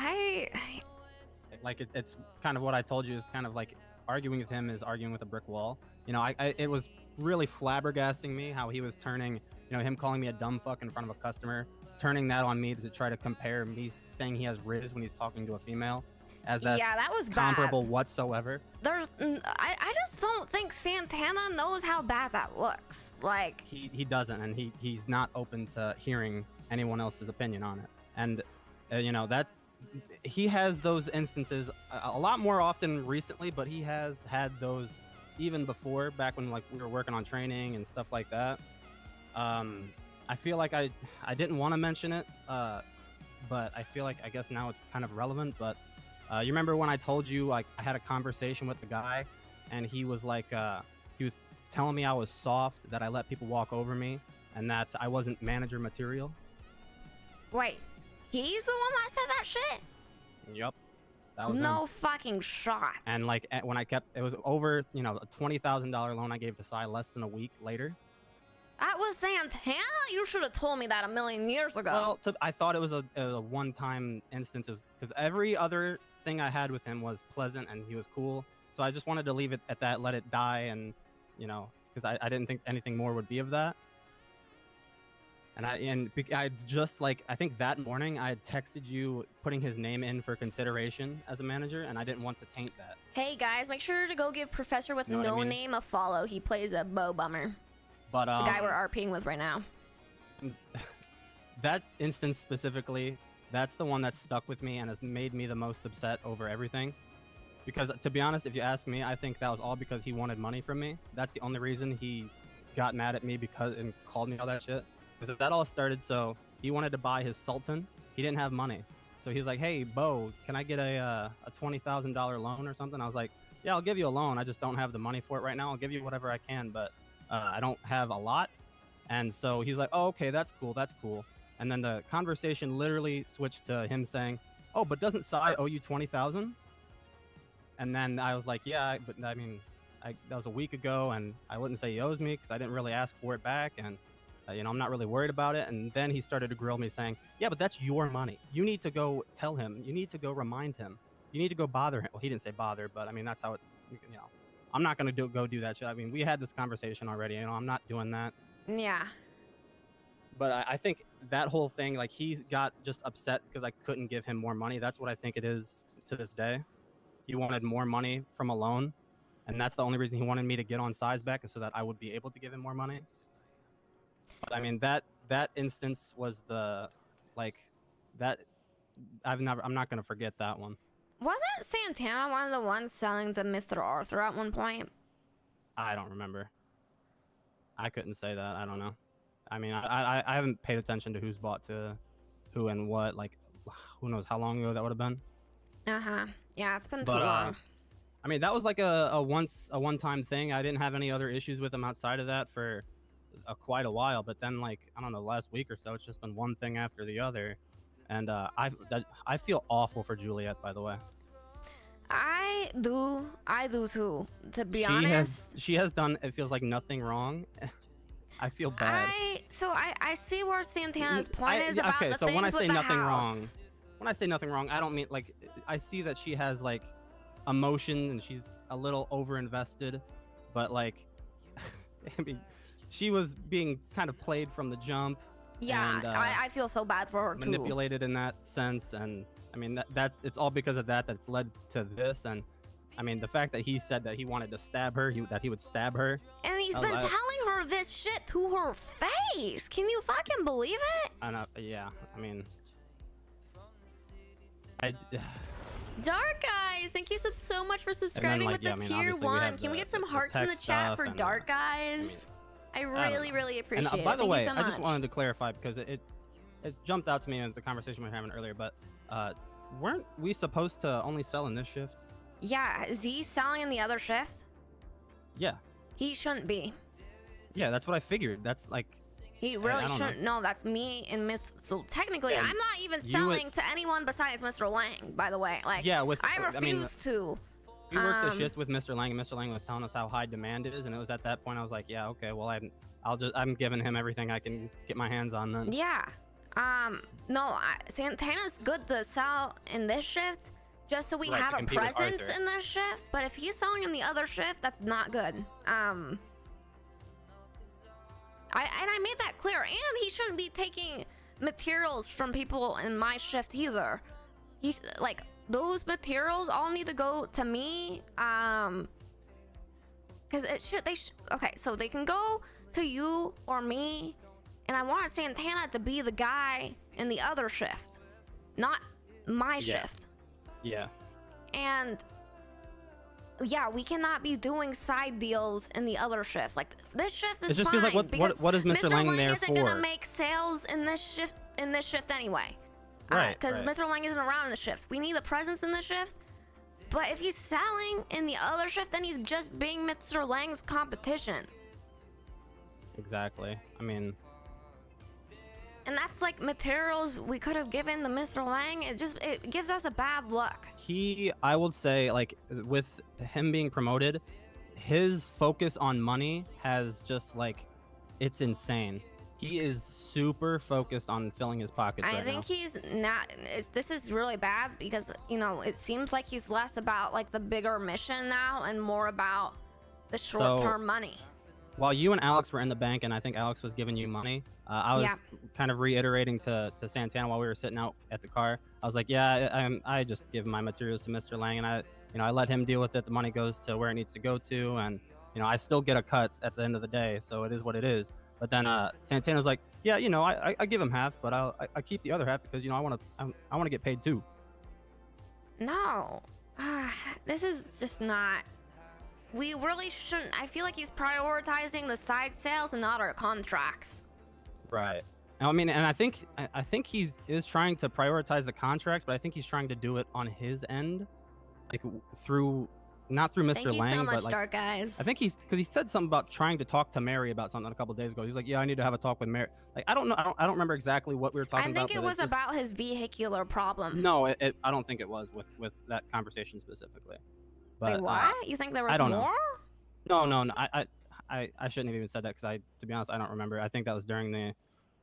like it's kind of what I told you is kind of like arguing with him is arguing with a brick wall. You know, it was really flabbergasting me how he was turning, you know, him calling me a dumb fuck in front of a customer, turning that on me to try to compare me saying he has Riz when he's talking to a female. As that's that was comparable bad. Whatsoever. I just don't think Santana knows how bad that looks. Like he doesn't, and he's not open to hearing anyone else's opinion on it. And You know, he has those instances a lot more often recently, but he has had those even before, back when like we were working on training and stuff like that. I feel like I didn't want to mention it, but I feel like I guess now it's kind of relevant. But you remember when I told you like I had a conversation with the guy, and he was like he was telling me I was soft, that I let people walk over me, and that I wasn't manager material. Wait, he's the one that said that shit? Yep. That was no him. fucking shot. And like when it was over, you know, a $20,000 loan I gave to Sai less than a week later. That was Santana? You should have told me that a million years ago. Well, I thought it was a one-time instance, because every other thing I had with him was pleasant and he was cool. So I just wanted to leave it at that, let it die, and you know, because I didn't think anything more would be of that. And I just like, I think that morning I had texted you putting his name in for consideration as a manager, and I didn't want to taint that. Hey guys, make sure to go give Professor with You know what I mean? name a follow. He plays a bow bummer. But the guy we're RPing with right now. That instance specifically, that's the one that stuck with me and has made me the most upset over everything. Because to be honest, if you ask me, I think that was all because he wanted money from me. That's the only reason he got mad at me and called me all that shit. Because that all started, so he wanted to buy his Sultan. He didn't have money. So he was like, hey, Bo, can I get a $20,000 loan or something? I was like, yeah, I'll give you a loan. I just don't have the money for it right now. I'll give you whatever I can, but I don't have a lot. And so he's like, oh, okay, that's cool. That's cool. And then the conversation literally switched to him saying, oh, but doesn't Sai owe you 20,000? And then I was like, yeah, but I mean, that was a week ago, and I wouldn't say he owes me because I didn't really ask for it back. And you know, I'm not really worried about it. And then he started to grill me saying, yeah, but that's your money. You need to go tell him. You need to go remind him. You need to go bother him. Well, he didn't say bother, but I mean, that's how it, you know, I'm not going to go do that shit. I mean, we had this conversation already. You know, I'm not doing that. Yeah. But I think that whole thing, like, he got just upset because I couldn't give him more money. That's what I think it is to this day. He wanted more money from a loan. And that's the only reason he wanted me to get on Sai's back, is so that I would be able to give him more money. But I mean, that instance was the, like, that I'm not going to forget that one. Wasn't Santana one of the ones selling to Mr. Arthur at one point? I don't remember. I couldn't say that. I don't know. I mean, I haven't paid attention to who's bought to who and what. Like, who knows how long ago that would have been. Uh-huh. Yeah, it's been too long. I mean, that was like a one-time thing. I didn't have any other issues with him outside of that for quite a while. But then, like, I don't know, last week or so, it's just been one thing after the other. And I feel awful for Juliet, by the way. I do too, to be honest. She has done, it feels like, nothing wrong. I feel bad. I see where Santana's point is about okay, the so things when I with say the nothing house. wrong, I don't mean, like, I see that she has, like, emotion and she's a little over-invested, but, like, I mean, she was being kind of played from the jump. Yeah, and, I feel so bad for her too. Manipulated in that sense, and I mean that it's all because of that's led to this. And I mean, the fact that he said that he wanted to stab her, that he would stab her, and he's been telling her this shit to her face. Can you fucking believe it? I know. Yeah, I mean, Dark Eyes, thank you so much for subscribing with the tier 1. Can we get some hearts in the chat for Dark Eyes? I really appreciate it. By the way, so I just wanted to clarify, because it jumped out to me in the conversation we were having earlier, but weren't we supposed to only sell in this shift? Yeah, is he selling in the other shift? Yeah. He shouldn't be. Yeah, that's what I figured. That's like... He really shouldn't. No, that's me and Miss... So technically, I'm not even selling to anyone besides Mr. Lang, by the way. Like, yeah, I refuse to. We worked a shift with Mr. Lang, and Mr. Lang was telling us how high demand is, and it was at that point I was like, yeah, okay, well, I'm giving him everything I can get my hands on then. Yeah. No, Santana's good to sell in this shift, just so we have a presence in this shift. But if he's selling in the other shift, that's not good. I made that clear, and he shouldn't be taking materials from people in my shift either. He's like, those materials all need to go to me, because okay, so they can go to you or me, and I want Santana to be the guy in the other shift. not my Yeah. shift. Yeah. And yeah, we cannot be doing side deals in the other shift. Like this shift is It just fine feels like what is Mr. Lang there isn't for? gonna make sales in this shift anyway. Right. Because right. Mr. Lang isn't around in the shifts. We need a presence in the shift. But if he's selling in the other shift, then he's just being Mr. Lang's competition. Exactly. I mean, And that's like materials we could have given the Mr. Lang. It gives us a bad look. I would say, like, with him being promoted, his focus on money has just, like, it's insane. He is super focused on filling his pockets I right think now. he's not. This is really bad because, you know, it seems like he's less about like the bigger mission now and more about the short-term money. While you and Alex were in the bank, and I think Alex was giving you money, I was kind of reiterating to Santana while we were sitting out at the car. I was like, yeah, I just give my materials to Mr. Lang, and I let him deal with it. The money goes to where it needs to go to, and I still get a cut at the end of the day, so it is what it is. But then Santana was like, yeah, I give him half, but I keep the other half because I want to get paid too. No, this is just not. We really shouldn't. I feel like he's prioritizing the side sales and not our contracts. Right. I mean, and I think he is trying to prioritize the contracts, but I think he's trying to do it on his end, like not through Mr. Thank you Lang, so much, but like, Dark Guys. I think because he said something about trying to talk to Mary about something a couple of days ago. He's like, yeah, I need to have a talk with Mary. Like, I don't know. I don't remember exactly what we were talking about. I think it was about his vehicular problem. No, I don't think it was with that conversation specifically. But, wait, what? You think there was I don't more? know. No. I shouldn't have even said that because to be honest, I don't remember. I think that was during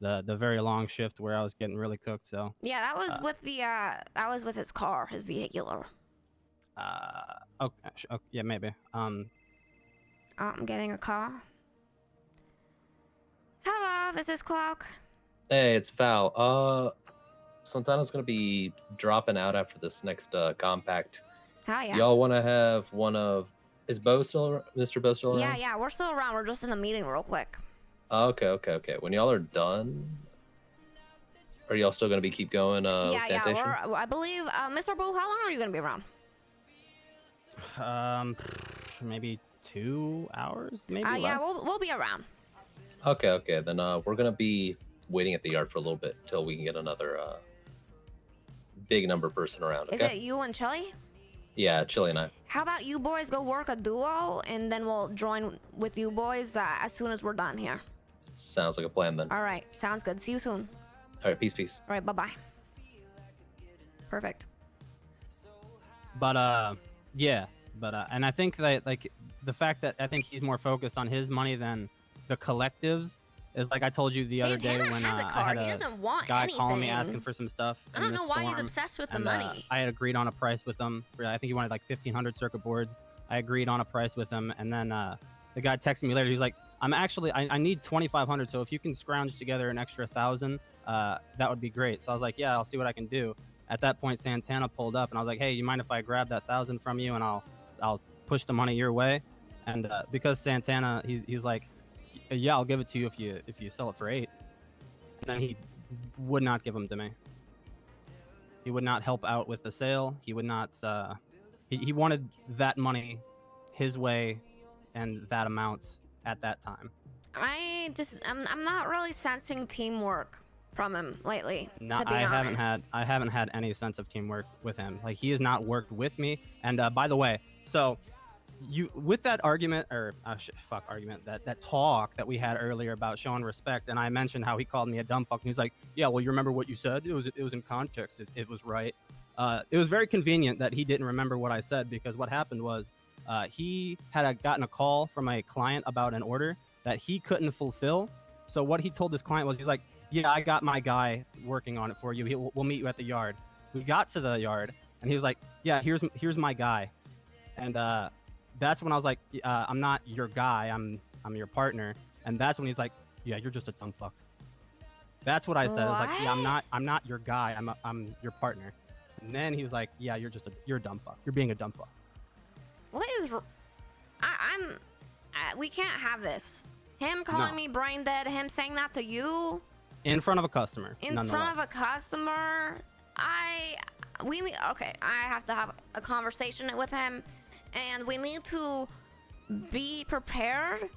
the very long shift where I was getting really cooked. So Yeah, that was with that was with his car, his vehicular. Okay, yeah, maybe. I'm getting a call. Hello, this is Cloak. Hey, it's Val. Santana's gonna be dropping out after this next compact. Oh yeah. Y'all want to have one of? Is Mr. Bo still around? Yeah, we're still around. We're just in a meeting real quick. Okay. When y'all are done, are y'all still gonna keep going? Sanitation? I believe, Mr. Boo, how long are you gonna be around? Maybe 2 hours, maybe less. Yeah, we'll be around. Okay. Then we're gonna be waiting at the yard for a little bit till we can get another big number person around. Okay. Is it you and Chili? Yeah, Chili and I. How about you boys go work a duo, and then we'll join with you boys as soon as we're done here. Sounds like a plan then. All right, sounds good. See you soon. All right, peace. All right, bye. Perfect. But yeah. But and I think that, like, the fact that I think he's more focused on his money than the collectives is, like I told you the other day when has a car. I had He a doesn't want guy anything. calling me asking for some stuff. I don't in know this why he's storm, obsessed with the and, money. I had agreed on a price with him. I think he wanted like 1,500 circuit boards. I agreed on a price with him, and then the guy texted me later. He's like, I need 2,500. So if you can scrounge together an extra 1,000, that would be great. So I was like, yeah, I'll see what I can do. At that point, Santana pulled up, and I was like, hey, you mind if I grab that 1,000 from you, and I'll push the money your way? And because Santana, he's like, yeah, I'll give it to you if you sell it for 8. And then he would not give them to me. He would not help out with the sale. He would not. He wanted that money his way and that amount at that time. I'm not really sensing teamwork from him lately. No, to be honest. I haven't had any sense of teamwork with him. Like, he has not worked with me. And by the way, so you with that argument that talk that we had earlier about showing respect, and I mentioned how he called me a dumb fuck, and he's like, yeah, well, you remember what you said? It was in context. It was right. It was very convenient that he didn't remember what I said, because what happened was he had gotten a call from a client about an order that he couldn't fulfill. So what he told this client was, he's like, yeah, I got my guy working on it for you. We'll meet you at the yard. We got to the yard, and he was like, yeah, here's my guy. And that's when I was like, I'm not your guy, I'm your partner. And that's when he's like, yeah, you're just a dumb fuck. That's what I said. I was like, yeah, I'm not your guy, I'm your partner. And then he was like, yeah, you're a dumb fuck. You're being a dumb fuck. What is? We can't have this. Him calling me brain dead. Him saying that to you. In front of a customer. In front of a customer. okay, I have to have a conversation with him, and we need to be prepared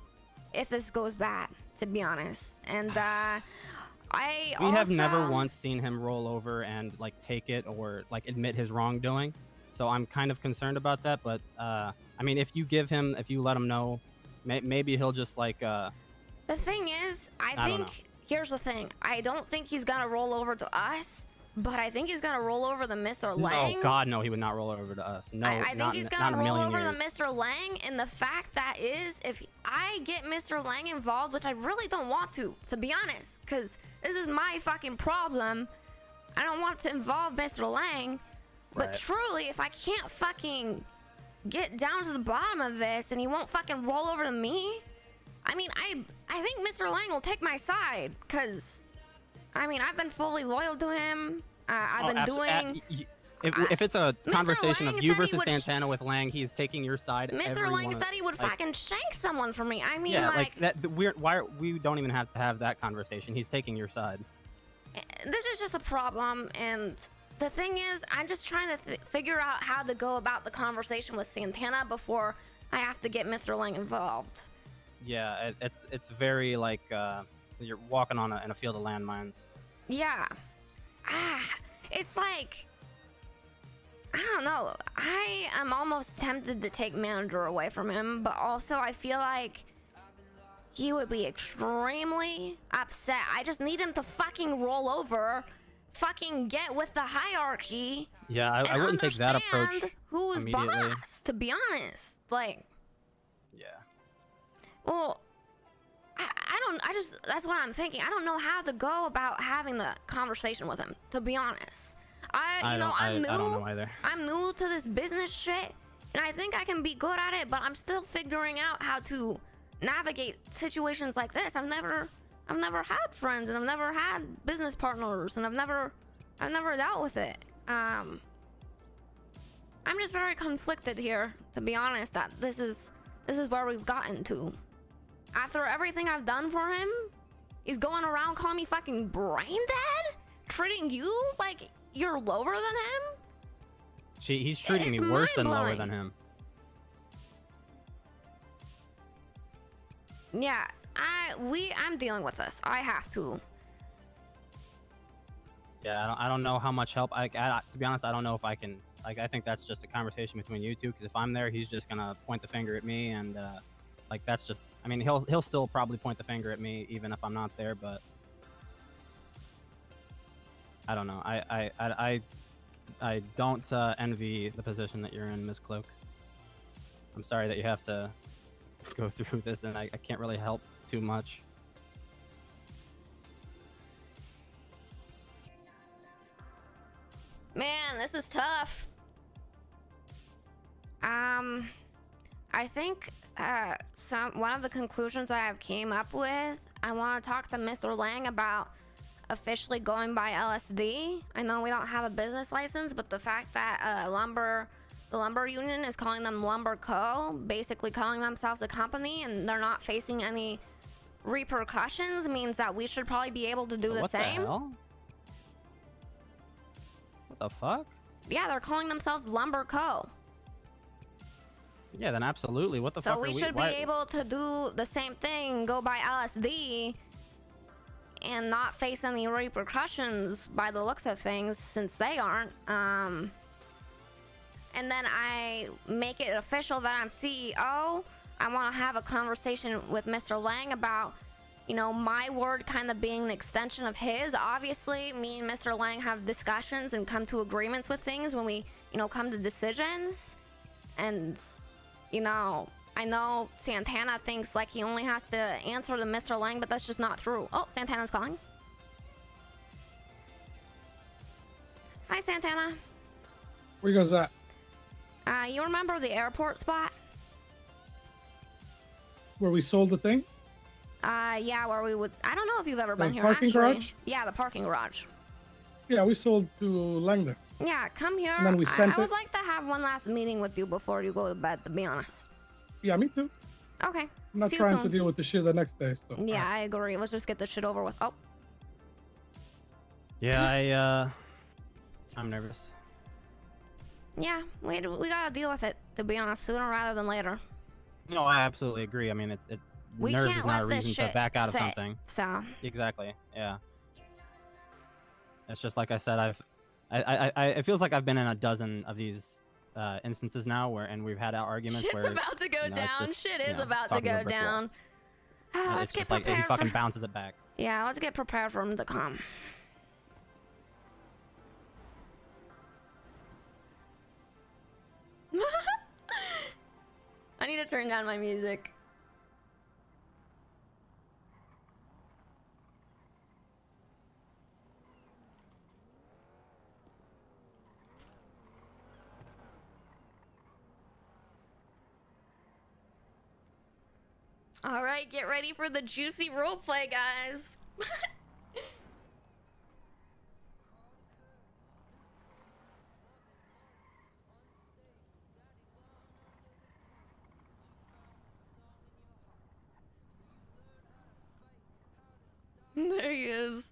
if this goes bad, to be honest. And we have never once seen him roll over and like take it or like admit his wrongdoing, so I'm kind of concerned about that. But I mean, if you let him know, maybe he'll just like the thing is, I think here's the thing, I don't think he's gonna roll over to us, but I think he's gonna roll over to Mr. Lang. Oh God, no, he would not roll over to us. No, I think he's gonna roll over years. to Mr. Lang, and the fact that is, if I get Mr. Lang involved, which I really don't want to be honest, because this is my fucking problem. I don't want to involve Mr. Lang, but truly, if I can't fucking get down to the bottom of this, and he won't fucking roll over to me, I mean, I think Mr. Lang will take my side, because I mean, I've been fully loyal to him. I've been doing. If it's a conversation of you versus Santana with Lang, he's taking your side. Mr. Lang said he would fucking shank someone for me. I mean, yeah, like that. We don't even have to have that conversation. He's taking your side. This is just a problem, and the thing is, I'm just trying to figure out how to go about the conversation with Santana before I have to get Mr. Lang involved. Yeah, it's very like you're walking on in a field of landmines. Yeah. It's like, I don't know. I am almost tempted to take manager away from him, but also I feel like he would be extremely upset. I just need him to fucking roll over, fucking get with the hierarchy. Yeah, I wouldn't take that approach. Who's boss, to be honest. Like, yeah. Well, that's what I'm thinking. I don't know how to go about having the conversation with him, to be honest. I'm don't know either. I'm new to this business shit, and I think I can be good at it, but I'm still figuring out how to navigate situations like this. I've never had friends, and I've never had business partners, and I've never dealt with it. I'm just very conflicted here, to be honest, that this is where we've gotten to. After everything I've done for him, he's going around calling me fucking brain dead? Treating you like you're lower than him? He's treating me worse than lower than him. Yeah, I'm dealing with this. I have to. Yeah, I don't know how much help. To be honest, I don't know if I can. Like, I think that's just a conversation between you two. Because if I'm there, he's just gonna point the finger at me, and like that's just. I mean, he'll still probably point the finger at me even if I'm not there. But I don't know. I don't envy the position that you're in, Ms. Cloak. I'm sorry that you have to go through this, and I can't really help too much. Man, this is tough. I think one of the conclusions I have came up with, I want to talk to Mr. Lang about officially going by LSD. I know we don't have a business license, but the fact that the lumber union is calling them Lumber Co., basically calling themselves a company, and they're not facing any repercussions, means that we should probably be able to do the same. What the hell? What the fuck? Yeah, they're calling themselves Lumber Co. Yeah, then absolutely. What the fuck? So we should be able to do the same thing, go by LSD, and not face any repercussions by the looks of things, since they aren't. And then I make it official that I'm CEO. I want to have a conversation with Mr. Lang about, you know, my word kind of being an extension of his. Obviously, me and Mr. Lang have discussions and come to agreements with things when we, you know, come to decisions. And, you know, I know Santana thinks like he only has to answer to Mr. Lang, but that's just not true. Oh, Santana's calling. Hi, Santana. Where goes that? You remember the airport spot? Where we sold the thing? Yeah, where we would. I don't know if you've ever been here. Parking garage? Yeah, the parking garage. Yeah, we sold to Langdon. Yeah, come here. And then we sent I would like to have one last meeting with you before you go to bed, to be honest. Yeah, me too. Okay. I'm not See you trying soon. to deal with the shit the next day. So. Yeah, I agree. Let's just get this shit over with. Oh. Yeah, I'm nervous. Yeah, we gotta deal with it, to be honest, sooner rather than later. No, I absolutely agree. I mean, We nerves can't is not a let this reason to shit back out of sit, something. so. Exactly. Yeah. It's just like I said. It feels like I've been in a dozen of these instances now and we've had our arguments Shit's where about to go it's down. just, Shit you is know, about to talking go a brick wall. down. Let's It's get just like he prepared fucking for... bounces it back. Yeah, let's get prepared for him to come. I need to turn down my music. All right, get ready for the juicy roleplay, guys. There he is.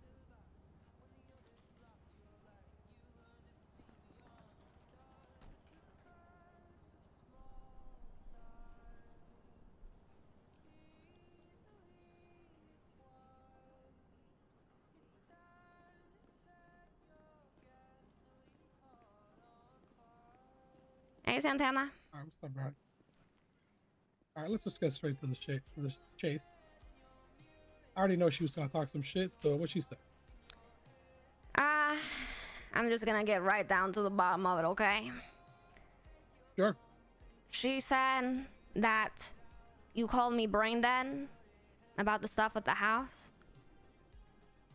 Hey, Santana. All right, what's up, guys? All right, let's just get straight to the chase. I already know she was gonna talk some shit, so what she said? I'm just gonna get right down to the bottom of it, okay? Sure. She said that you called me brain dead about the stuff at the house.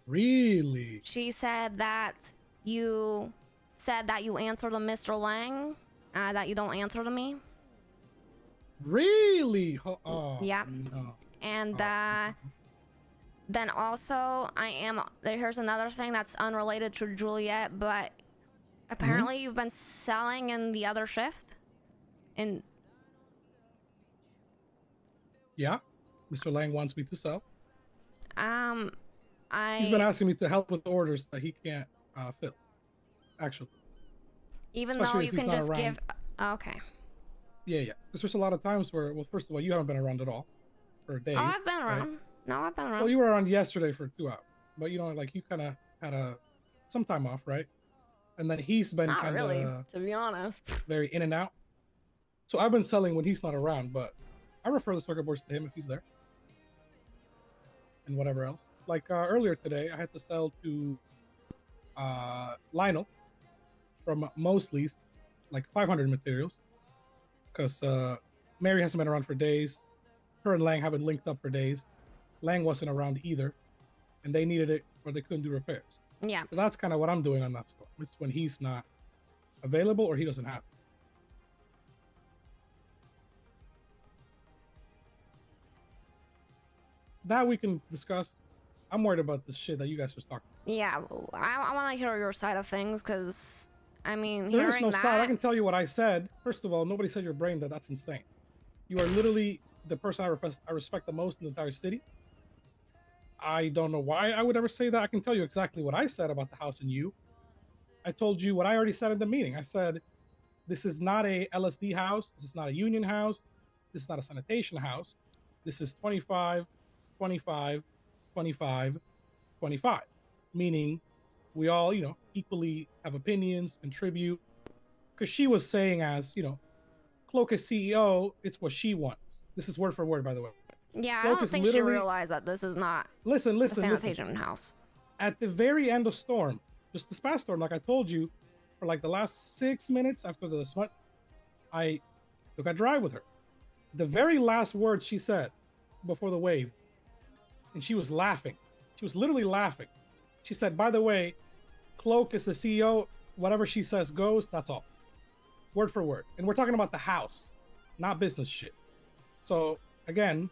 Really? She said that you answer to Mr. Lang, that you don't answer to me. Really? Oh, yeah. No. And then also here's another thing that's unrelated to Juliet, but apparently you've been selling in the other shift. And yeah, Mr. Lang wants me to sell. He's been asking me to help with orders that he can't fill. Actually. Even Especially though you if he's can not just around. give. Okay. Yeah. Because there's a lot of times where, well, first of all, you haven't been around at all for days. Oh, I've been right? around. No, I've been around. Well, you were around yesterday for 2 hours, but you know, like you kind of had some time off, right? And then he's been Not kind of really, to be honest. very in and out. So I've been selling when he's not around, but I refer the circuit boards to him if he's there, and whatever else. Like earlier today, I had to sell to Lionel from Mosley's, like 500 materials, because Mary hasn't been around for days. Her and Lang haven't linked up for days. Lang wasn't around either, and they needed it or they couldn't do repairs. Yeah. So that's kind of what I'm doing on that store. It's when he's not available or he doesn't have it. That we can discuss. I'm worried about this shit that you guys just talking about. Yeah, I want to hear your side of things, because, I mean, There is hearing no that... side. I can tell you what I said. First of all, nobody said your brain dead. That's insane. You are literally the person I respect the most in the entire city. I don't know why I would ever say that. I can tell you exactly what I said about the house and you. I told you what I already said in the meeting. I said, this is not a LSD house. This is not a union house. This is not a sanitation house. This is 25, 25, 25, 25. Meaning we all, you know, equally have opinions, contribute. Because she was saying as, you know, Cloak is CEO, it's what she wants. This is word for word, by the way. Yeah, Cloak I don't is think she literally- realized that this is not Listen. a sanitation house. At the very end of Storm, just this past Storm, like I told you, for like the last 6 minutes after the smut, I took a drive with her. The very last words she said before the wave, and she was laughing. She was literally laughing. She said, by the way, Cloak is the CEO. Whatever she says goes. That's all. Word for word. And we're talking about the house, not business shit. So again,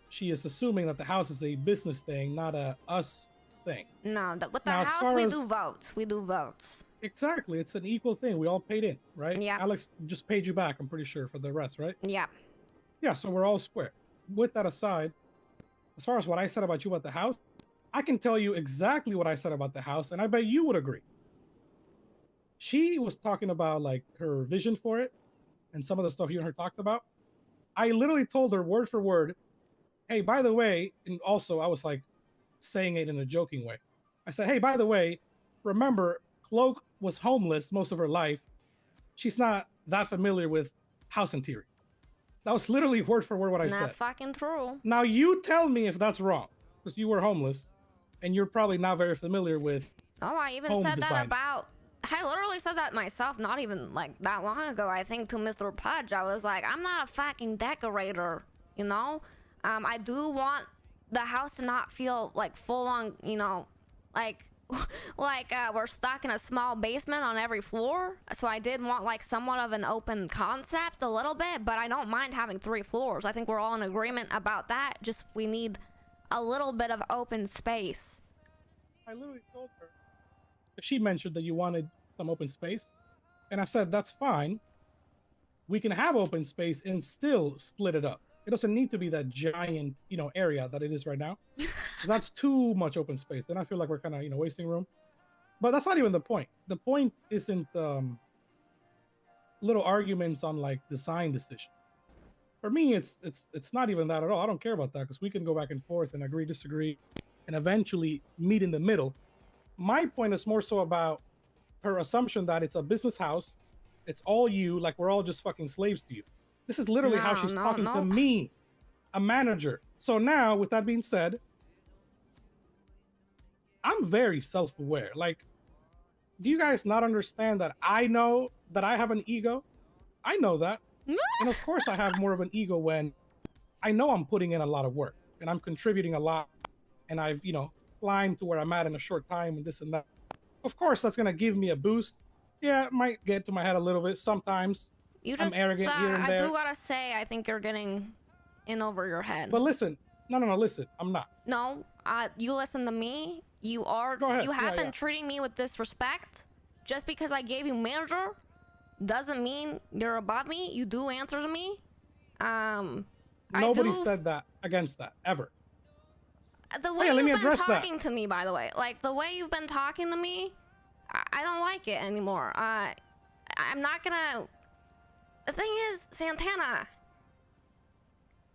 she is assuming that the house is a business thing, not a us thing. No, with the Now, as house, far we as- do votes. We do votes. Exactly. It's an equal thing. We all paid in, right? Yeah. Alex just paid you back, I'm pretty sure, for the rest, right? Yeah. Yeah, so we're all square. With that aside, as far as what I said about you about the house, I can tell you exactly what I said about the house, and I bet you would agree. she was talking about like her vision for it and some of the stuff you and her talked about. I literally told her word for word, hey, by the way, and also I was like saying it in a joking way. I said, hey, by the way, remember, Cloak was homeless most of her life. She's not that familiar with house interior. That was literally word for word what I said. That's fucking true. Now you tell me if that's wrong, because you were homeless, and you're probably not very familiar with. Oh, I even said that about. I literally said that myself, not even like that long ago. I think to Mr. Pudge, I was like, I'm not a fucking decorator, you know. I do want the house to not feel like full on, you know, like we're stuck in a small basement on every floor. So I did want like somewhat of an open concept a little bit, but I don't mind having 3 floors. I think we're all in agreement about that. Just we need a little bit of open space. I literally told her. She mentioned that you wanted some open space, and I said that's fine. We can have open space and still split it up. It doesn't need to be that giant, you know, area that it is right now, because that's too much open space. Then I feel like we're kind of, you know, wasting room. But that's not even the point. The point isn't little arguments on like design decision. For me, it's not even that at all. I don't care about that because we can go back and forth and agree, disagree, and eventually meet in the middle. My point is more so about her assumption that it's a business house. It's all you, like we're all just fucking slaves to you. This is literally how she's talking to me, a manager. So now, with that being said, I'm very self-aware. Like, do you guys not understand that I know that I have an ego? I know that. And of course I have more of an ego when I know I'm putting in a lot of work and I'm contributing a lot and I've, you know, climbed to where I'm at in a short time and this and that. Of course, that's going to give me a boost. Yeah, it might get to my head a little bit sometimes. I'm arrogant here and there. I do gotta say, I think you're getting in over your head. But listen, no, listen, I'm not. No, you listen to me. You are. Go ahead. You have been treating me with disrespect. Just because I gave you manager, doesn't mean you're above me. You do answer to me. Nobody said that against that ever. The way you've been talking to me, by the way, like the way you've been talking to me, I don't like it anymore. I'm not gonna. The thing is, Santana,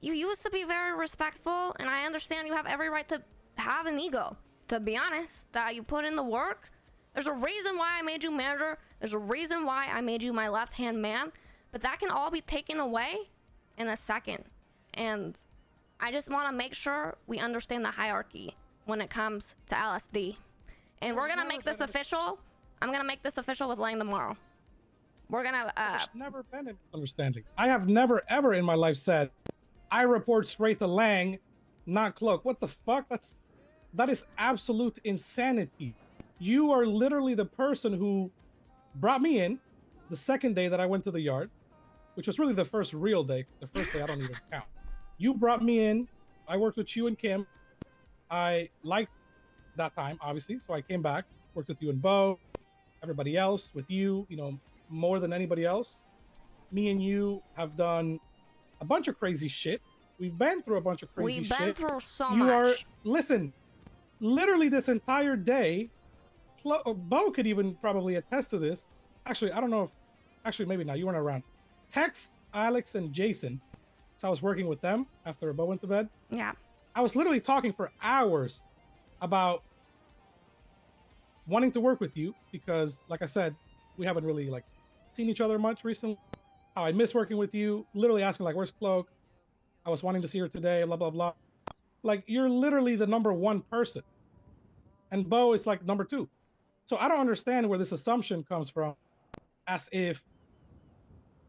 you used to be very respectful, and I understand you have every right to have an ego. To be honest, you put in the work. There's a reason why I made you manager. There's a reason why I made you my left-hand man. But that can all be taken away in a second. And I just want to make sure we understand the hierarchy when it comes to LSD. And we're going to make this official. I'm going to make this official with Lang tomorrow. We're going to... There's never been an understanding. I have never, ever in my life said, I report straight to Lang, not Cloak. What the fuck? That is absolute insanity. You are literally the person who brought me in the second day that I went to the yard, which was really the first real day. The first day I don't even count. You brought me in. I worked with you and Kim. I liked that time, obviously. So I came back, worked with you and Bo, everybody else, with you, you know, more than anybody else. Me and you have done a bunch of crazy shit. We've been through a bunch of crazy shit. We've been through so much. Listen, literally this entire day, Bo could even probably attest to this. Actually, I don't know if, actually maybe not, you weren't around. Tex, Alex, and Jason. So I was working with them after Bo went to bed. Yeah. I was literally talking for hours about wanting to work with you because, like I said, we haven't really like seen each other much recently. How I miss working with you. Literally asking like, "Where's Cloak?" I was wanting to see her today. Blah blah blah. Like you're literally the #1 person, and Bo is like #2. So I don't understand where this assumption comes from, as if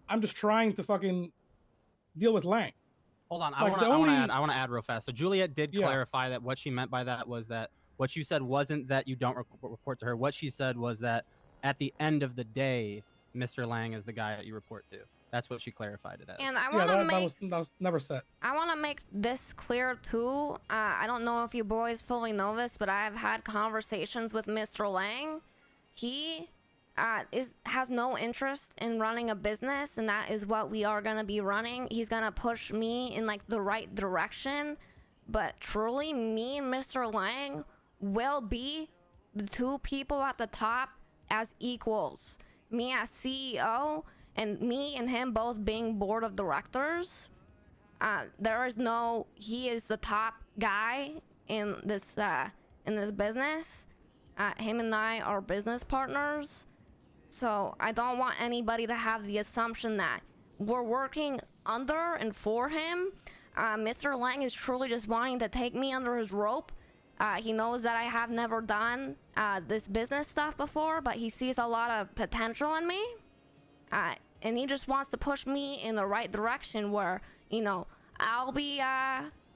I'm just trying to fucking deal with Lang. Hold on, I Like, want to add real fast. So Juliet did clarify that what she meant by that was that what you said wasn't that you don't report to her. What she said was that at the end of the day, Mr. Lang is the guy that you report to. That's what she clarified it as. And I want to make that was never said. I want to make this clear too. I don't know if you boys fully know this, but I've had conversations with Mr. Lang. He has no interest in running a business, and that is what we are gonna be running. He's gonna push me in like the right direction, but truly, me and Mr. Lang will be the 2 people at the top as equals. Me as CEO and me and him both being board of directors. There is no, he is the top guy in this business. Him and I are business partners. So I don't want anybody to have the assumption that we're working under and for him. Mr. Lang is truly just wanting to take me under his rope. He knows that I have never done this business stuff before, but he sees a lot of potential in me. And he just wants to push me in the right direction where, you know, I'll be,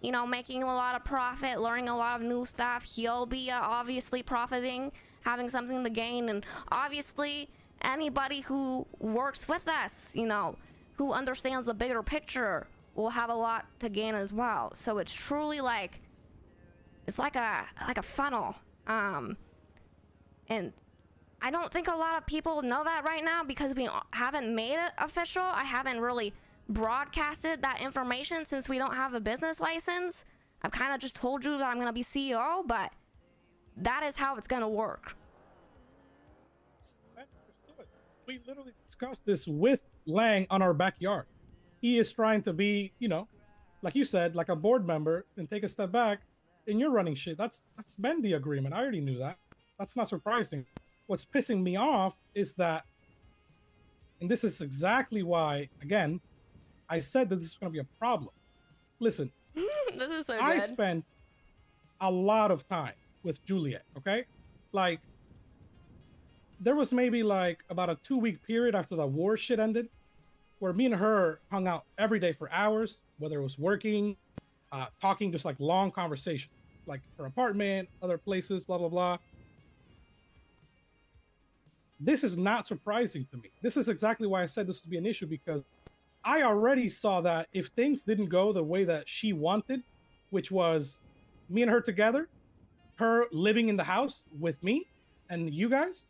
you know, making a lot of profit, learning a lot of new stuff. He'll be obviously profiting, having something to gain. And obviously, anybody who works with us, you know, who understands the bigger picture will have a lot to gain as well. So it's truly like, it's like a funnel. And I don't think a lot of people know that right now because we haven't made it official. I haven't really broadcasted that information since we don't have a business license. I've kind of just told you that I'm going to be CEO, but that is how it's going to work. We literally discussed this with Lang on our backyard. He is trying to be, you know, like you said, like a board member and take a step back, and you're running shit. That's been the agreement. I already knew that. That's not surprising. What's pissing me off is that, and this is exactly why, again, I said that this is going to be a problem. Listen, this is so I good. spent a lot of time with Juliet, okay? Like, there was maybe like about a 2-week period after the war shit ended where me and her hung out every day for hours, whether it was working, talking, just like long conversation, like her apartment, other places, blah, blah, blah. This is not surprising to me. This is exactly why I said this would be an issue, because I already saw that if things didn't go the way that she wanted, which was me and her together, her living in the house with me and you guys,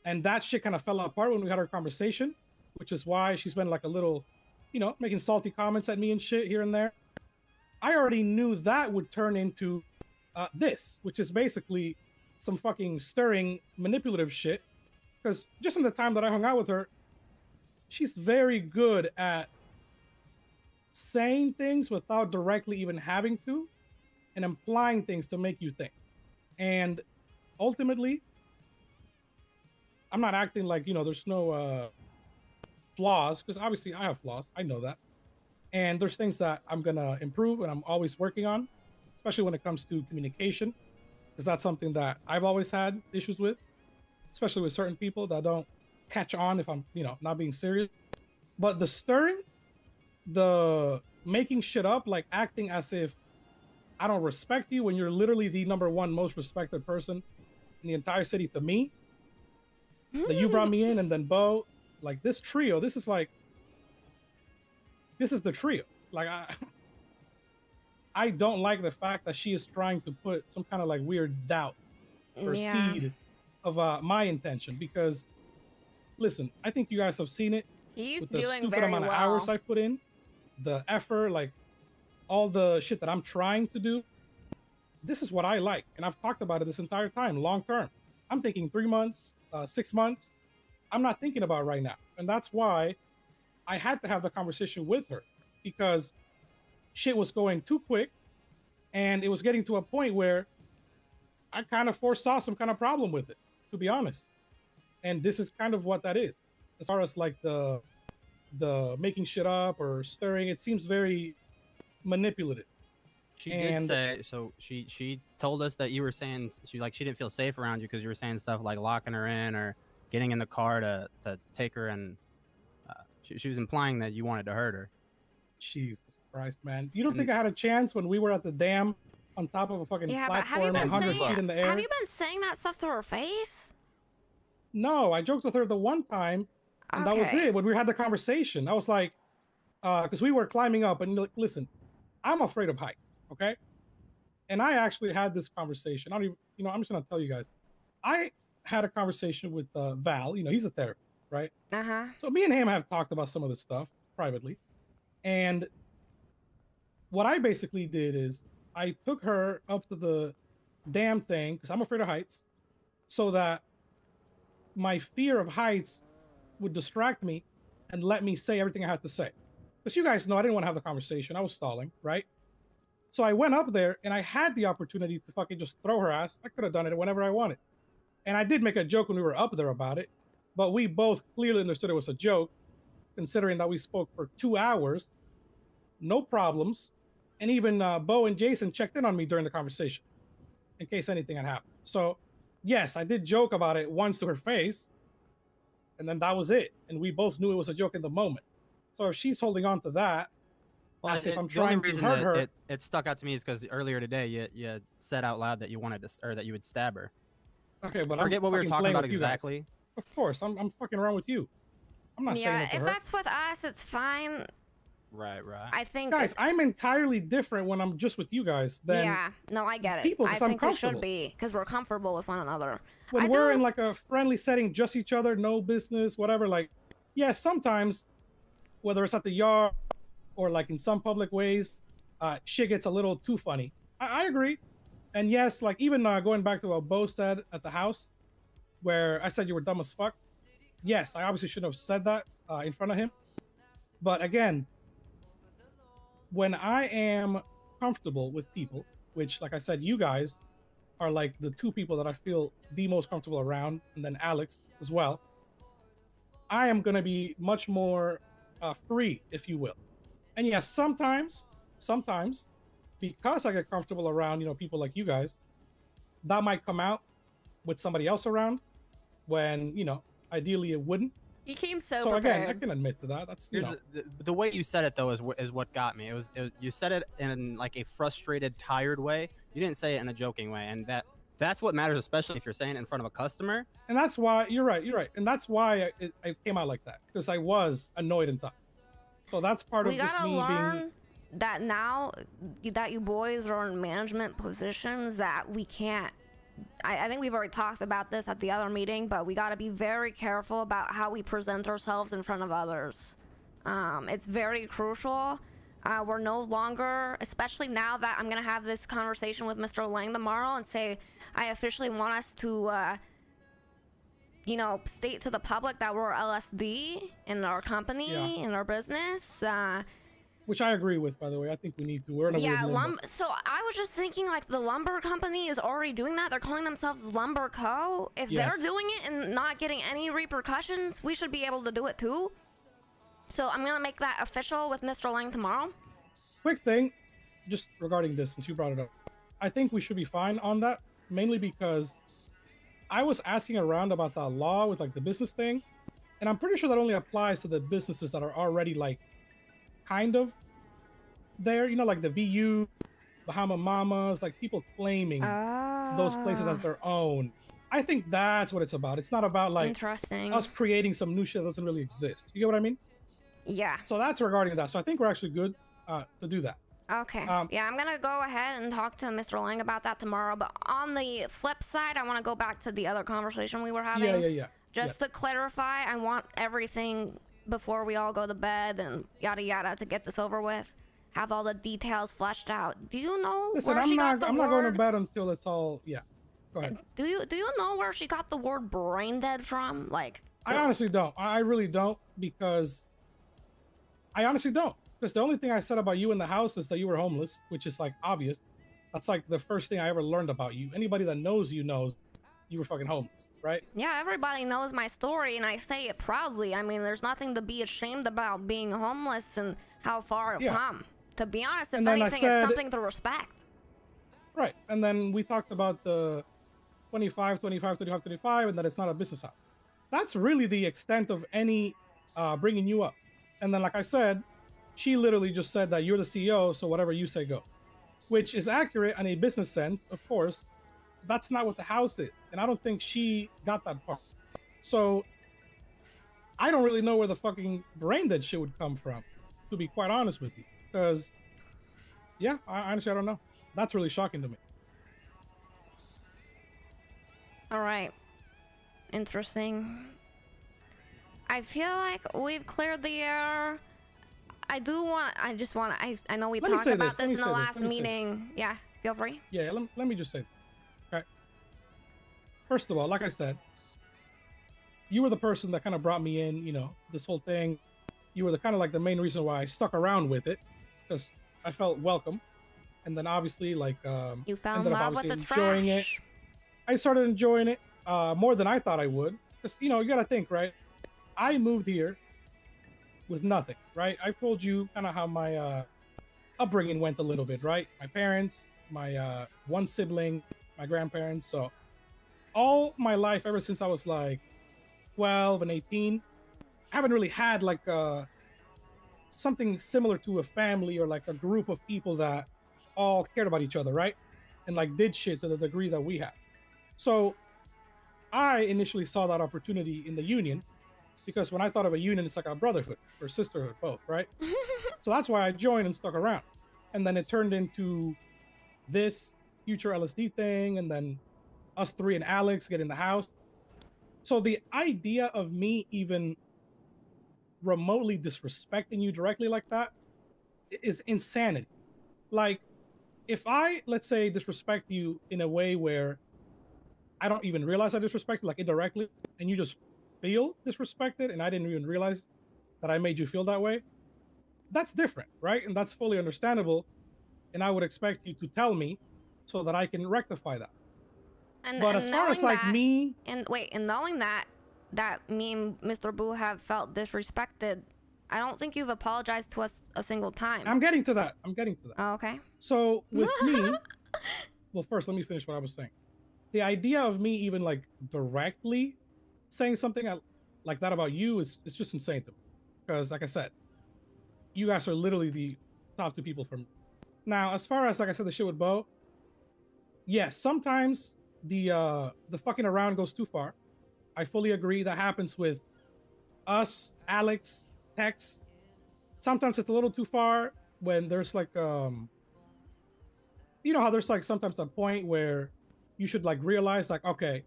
and that shit kind of fell apart when we had our conversation, which is why she's been like a little, you know, making salty comments at me and shit here and there. I already knew that would turn into this, which is basically some fucking stirring, manipulative shit. Because just in the time that I hung out with her, she's very good at saying things without directly even having to, and implying things to make you think. And ultimately, I'm not acting like, you know, there's no flaws, because obviously I have flaws. I know that. And there's things that I'm going to improve and I'm always working on, especially when it comes to communication, because that's something that I've always had issues with, especially with certain people that don't catch on if I'm, you know, not being serious. But the stirring, the making shit up, like acting as if I don't respect you when you're literally the #1 most respected person in the entire city to me, that you brought me in, and then Bo, like this trio, this is the trio. Like I don't like the fact that she is trying to put some kind of like weird doubt or seed of my intention, because listen, I think you guys have seen it. He's with the doing stupid very amount of well. hours I've put in, the effort, like all the shit that I'm trying to do. This is what I like, and I've talked about it this entire time, long term. I'm thinking 3 months, 6 months. I'm not thinking about right now, and that's why I had to have the conversation with her, because shit was going too quick, and it was getting to a point where I kind of foresaw some kind of problem with it, to be honest. And this is kind of what that is. As far as like the making shit up or stirring, it seems very manipulative. She did say, so she told us that you were saying she didn't feel safe around you because you were saying stuff like locking her in or getting in the car to take her, and she was implying that you wanted to hurt her. Jesus Christ, man. You don't think I had a chance when we were at the dam on top of a fucking platform 100 feet in the air? Have you been saying that stuff to her face? No, I joked with her the one time, and that was it. When we had the conversation, I was like, because we were climbing up, and like, listen, I'm afraid of height, okay? And I actually had this conversation. I don't even, you know, I'm just gonna tell you guys. I had a conversation with Val. You know, he's a therapist, right? So me and him have talked about some of this stuff privately, and what I basically did is I took her up to the damn thing because I'm afraid of heights, so that my fear of heights would distract me and let me say everything I had to say. Because you guys know I didn't want to have the conversation. I was stalling, right? So I went up there and I had the opportunity to fucking just throw her ass. I could have done it whenever I wanted. And I did make a joke when we were up there about it, but we both clearly understood it was a joke, considering that we spoke for 2 hours, no problems. And even Bo and Jason checked in on me during the conversation in case anything had happened. So yes, I did joke about it once to her face, and then that was it. And we both knew it was a joke in the moment. So if she's holding on to that, well, as if I'm the only trying to reason hurt that her. it stuck out to me is because earlier today you said out loud that you wanted to, or that you would stab her. Okay, but forget I'm what we were fucking talking playing about with you guys. exactly. Of course, I'm fucking around with you. I'm not saying it to if her. that's with us, it's fine. Right. I think Guys, I'm entirely different when I'm just with you guys than yeah, no, I get it. people, I 'cause I'm think we should comfortable. be because we're comfortable with one another. when I we're do- in like a friendly setting, just each other, no business, whatever. Like, yeah, sometimes, whether it's at the yard or like in some public ways, shit gets a little too funny. I agree. And yes, like even going back to what Bo said at the house, where I said you were dumb as fuck. Yes, I obviously shouldn't have said that in front of him. But again, when I am comfortable with people, which, like I said, you guys are like the two people that I feel the most comfortable around, and then Alex as well, I am going to be much more free, if you will. And yes, sometimes, because I get comfortable around, people like you guys, that might come out with somebody else around when, ideally it wouldn't. You came so So prepared. again, I can admit to that. That's, The way you said it though is what got me. It was you said it in like a frustrated, tired way. You didn't say it in a joking way, and that's what matters, especially if you're saying it in front of a customer. And that's why you're right. And that's why I came out like that, because I was annoyed and tough. So that's part We of just gotta me learn being. that now that you boys are in management positions, that we can't. I think we've already talked about this at the other meeting, but we got to be very careful about how we present ourselves in front of others. It's very crucial. We're no longer, especially now that I'm going to have this conversation with Mr. Lang tomorrow and say, I officially want us to, state to the public that we're LSD in our company, in our business. Which I agree with, by the way. I think we need to. We're in a weird limbo. So I was just thinking, like, the lumber company is already doing that. They're calling themselves Lumber Co. If Yes. they're doing it and not getting any repercussions, we should be able to do it too. So I'm gonna make that official with Mr. Lang tomorrow. Quick thing, just regarding this, since you brought it up, I think we should be fine on that, mainly because I was asking around about that law with like the business thing, and I'm pretty sure that only applies to the businesses that are already like kind of there, like the VU, Bahama Mamas, like people claiming those places as their own. I think that's what it's about. It's not about like Interesting. us creating some new shit that doesn't really exist. You get what I mean? Yeah. So that's regarding that. So I think we're actually good to do that. Okay. Yeah, I'm gonna go ahead and talk to Mr. Lang about that tomorrow. But on the flip side, I want to go back to the other conversation we were having. Yeah. Just to clarify, I want everything before we all go to bed and yada yada to get this over with. Have all the details fleshed out. Do you know Listen, where I'm she not got the going to word? bed until it's all. Yeah. Go ahead. Do you know where she got the word brain dead from? Like, I honestly don't. I really don't, because I honestly don't. Because the only thing I said about you in the house is that you were homeless, which is like obvious. That's like the first thing I ever learned about you. Anybody that knows you knows you were fucking homeless, right? yeah, everybody knows my story, and I say it proudly. I mean, there's nothing to be ashamed about being homeless and how far I've come. To be honest, if And then I anything, said- it's something to respect. Right. And then we talked about the 25, 25, 25, 25, and that it's not a business house. That's really the extent of any bringing you up. And then, like I said, she literally just said that you're the CEO, so whatever you say go. Which is accurate in a business sense, of course. That's not what the house is. And I don't think she got that part. So I don't really know where the fucking brain dead shit would come from, to be quite honest with you. Because, yeah, honestly, I don't know. That's really shocking to me. All right. Interesting. I feel like we've cleared the air. I know we Let me talked say about this, this in the let me last say this. meeting. Yeah, feel free. Yeah, let me just say, okay. First of all, like I said, you were the person that kind of brought me in, you know, this whole thing. You were the kind of like the main reason why I stuck around with it, because I felt welcome. And then obviously, like, you fell in ended up love with obviously the enjoying it. trash. I started enjoying it more than I thought I would, because you know, you gotta think, right? I moved here with nothing, right? I told you kind of how my upbringing went a little bit, right? My parents, my one sibling, my grandparents. So all my life, ever since I was like 12 and 18, I haven't really had like something similar to a family or like a group of people that all cared about each other, right? And like did shit to the degree that we have. So I initially saw that opportunity in the union, because when I thought of a union, it's like a brotherhood or sisterhood, both, right? So that's why I joined and stuck around. And then it turned into this future LSD thing, and then us three and Alex get in the house. So the idea of me even remotely disrespecting you directly like that is insanity. Like, if I, let's say, disrespect you in a way where I don't even realize I disrespect you, like indirectly, and you just feel disrespected and I didn't even realize that I made you feel that way, that's different, right? And that's fully understandable. And I would expect you to tell me so that I can rectify that. But as far as like me, and knowing that me and Mr. Boo have felt disrespected, I don't think you've apologized to us a single time. I'm getting to that. Oh, okay. So with me, well, first let me finish what I was saying. The idea of me even like directly saying something like that about you is just insane to me. Because like I said, you guys are literally the top two people for me. Now, as far as like I said, the shit with Bo, yes, sometimes the fucking around goes too far. I fully agree. That happens with us, Alex, Tex. Sometimes it's a little too far when there's like you know how there's like sometimes a point where you should like realize like, okay,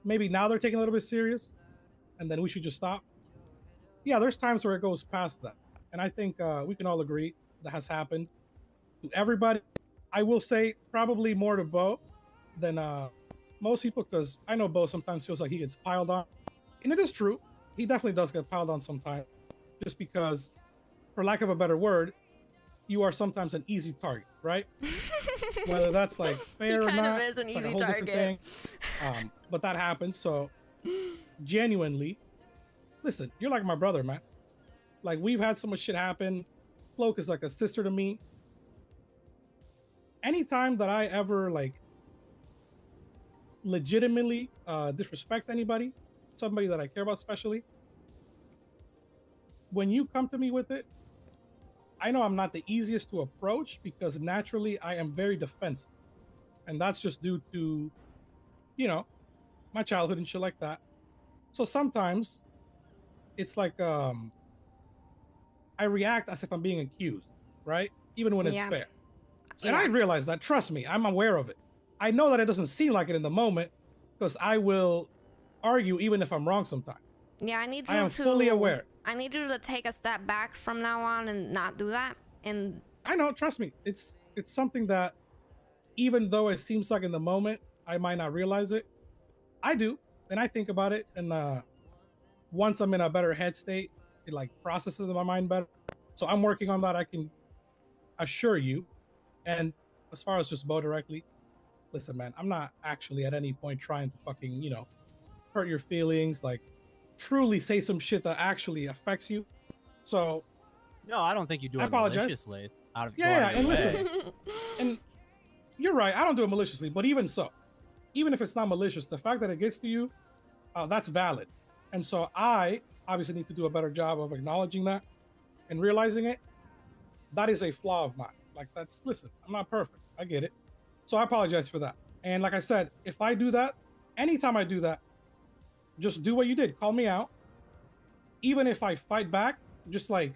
maybe now they're taking a little bit serious, and then we should just stop. Yeah, there's times where it goes past that, and I think we can all agree that has happened to everybody. I will say probably more to Bo than most people, because I know Bo sometimes feels like he gets piled on, and it is true. He definitely does get piled on sometimes, just because, for lack of a better word, you are sometimes an easy target, right? Whether that's like fair or not, kind of is an it's like a easy whole different target. thing. But that happens. So genuinely, listen, you're like my brother, man. Like, we've had so much shit happen. Cloak is like a sister to me. Anytime that I ever like legitimately disrespect anybody, somebody that I care about especially, when you come to me with it, I know I'm not the easiest to approach, because naturally I am very defensive. And that's just due to, you know, my childhood and shit like that. So sometimes it's like I react as if I'm being accused, right? Even when it's fair. And I realize that, trust me, I'm aware of it. I know that it doesn't seem like it in the moment, because I will argue even if I'm wrong sometimes. Yeah, I need you I am fully aware. I need you to take a step back from now on and not do that. And I know, trust me, it's something that, even though it seems like in the moment I might not realize it, I do, and I think about it, and once I'm in a better head state, it like processes in my mind better. So I'm working on that, I can assure you. And as far as just Bo directly, listen, man, I'm not actually at any point trying to fucking, you know, hurt your feelings, like truly say some shit that actually affects you. So no, I don't think you do I it apologize. maliciously. Out of Yeah, and your way. listen, and you're right, I don't do it maliciously, but even so, even if it's not malicious, the fact that it gets to you, that's valid. And so I obviously need to do a better job of acknowledging that and realizing it. That is a flaw of mine. Like, that's, listen, I'm not perfect. I get it. So I apologize for that. And like I said, if I do that, anytime I do that, just do what you did. Call me out. Even if I fight back, just like,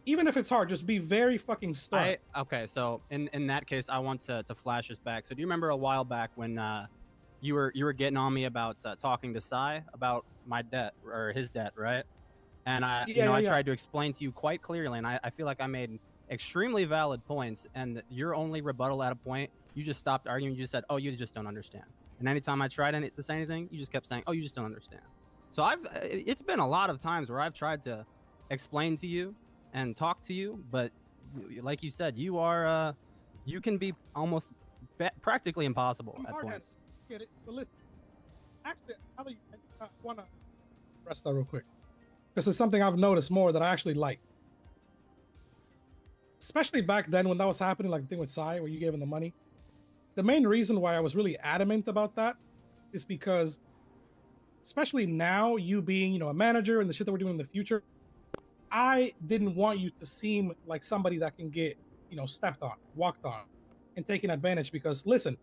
even if it's hard, just be very fucking stern. Okay, so in that case, I want to flash us back. So do you remember a while back when you were getting on me about talking to Sai about my debt or his debt, right? And I tried to explain to you quite clearly, and I feel like I made extremely valid points, and your only rebuttal at a point, you just stopped arguing. You just said, "Oh, you just don't understand." And anytime I tried to say anything, you just kept saying, "Oh, you just don't understand." So it's been a lot of times where I've tried to explain to you and talk to you, but like you said, you can be almost practically impossible at points. Get it? But listen, actually, I want to press that real quick because it's something I've noticed more that I actually like. Especially back then when that was happening, like the thing with Sai, where you gave him the money. The main reason why I was really adamant about that is because, especially now, you being, a manager and the shit that we're doing in the future, I didn't want you to seem like somebody that can get, stepped on, walked on, and taken advantage. Because listen,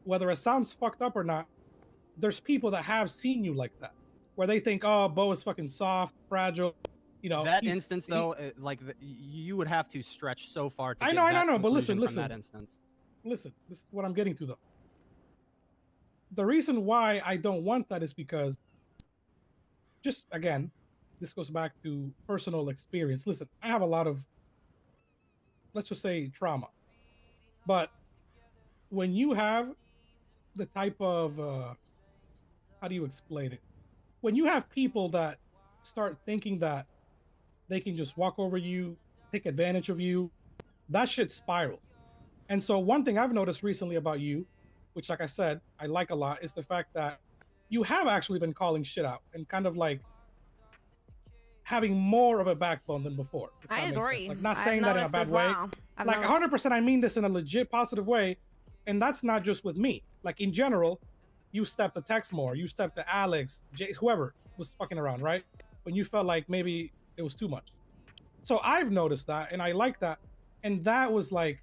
whether it sounds fucked up or not, there's people that have seen you like that, where they think, oh, Bo is fucking soft, fragile. That instance, though, you would have to stretch so far to I get know, that but conclusion listen. from that instance. Listen, this is what I'm getting to, though. The reason why I don't want that is because, just again, this goes back to personal experience. Listen, I have a lot of, let's just say, trauma. But when you have the type of, how do you explain it? When you have people that start thinking that they can just walk over you, take advantage of you, that shit spirals. And so one thing I've noticed recently about you, which, like I said, I like a lot, is the fact that you have actually been calling shit out and kind of like having more of a backbone than before. I agree. Like, not saying that in a bad way. Like 100%, I mean this in a legit positive way. And that's not just with me. Like in general, you stepped to Tex more, you stepped to Alex, Jace, whoever was fucking around, right? When you felt like maybe it was too much. So I've noticed that, and I like that. And that was like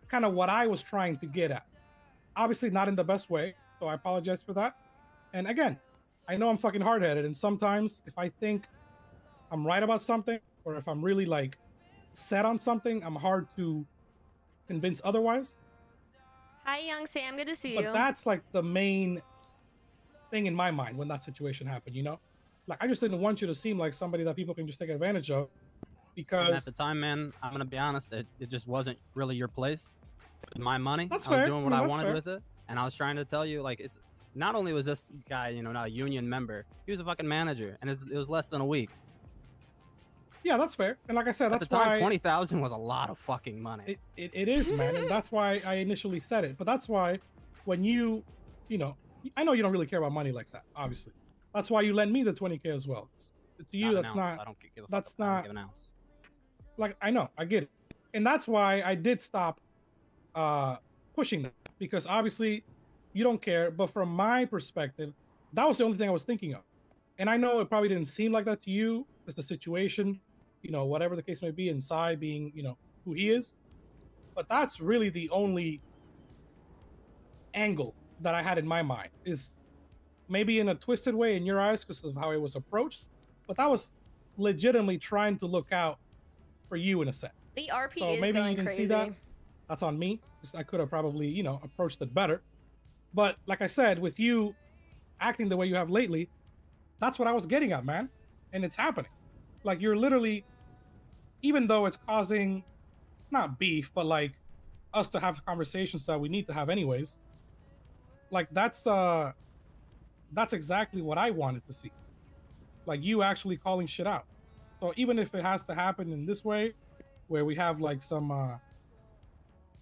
kind of what I was trying to get at. Obviously not in the best way, so I apologize for that. And again, I know I'm fucking hard-headed, and sometimes if I think I'm right about something, or if I'm really like set on something, I'm hard to convince otherwise. Hi, Young Sam. Good to see you. But that's like the main thing in my mind when that situation happened, Like, I just didn't want you to seem like somebody that people can just take advantage of, because... And at the time, man, I'm going to be honest, it just wasn't really your place. With my money, That's I was fair. doing what I wanted fair. with it, and I was trying to tell you, like, it's not only was this guy, not a union member, he was a fucking manager, and it was less than a week. Yeah, that's fair. And like I said, that's at the time, why 20,000 was a lot of fucking money. It is, man, and that's why I initially said it. But that's why when you I know you don't really care about money like that, obviously. That's why you lend me the 20K as well. To you, that's not. I don't give a fuck. That's I don't not. give an ounce. Like, I know, I get it, and that's why I did stop pushing that, because obviously you don't care. But from my perspective, that was the only thing I was thinking of. And I know it probably didn't seem like that to you, because the situation, whatever the case may be, and Sai being, who he is. But that's really the only angle that I had in my mind, is maybe in a twisted way in your eyes because of how it was approached. But that was legitimately trying to look out for you in a sense. The RP so is maybe going you can crazy. see that. That's on me. I could have probably, approached it better. But like I said, with you acting the way you have lately, that's what I was getting at, man. And it's happening. Like, you're literally, even though it's causing not beef, but like us to have conversations that we need to have anyways. Like, that's exactly what I wanted to see. Like, you actually calling shit out. So even if it has to happen in this way, where we have like some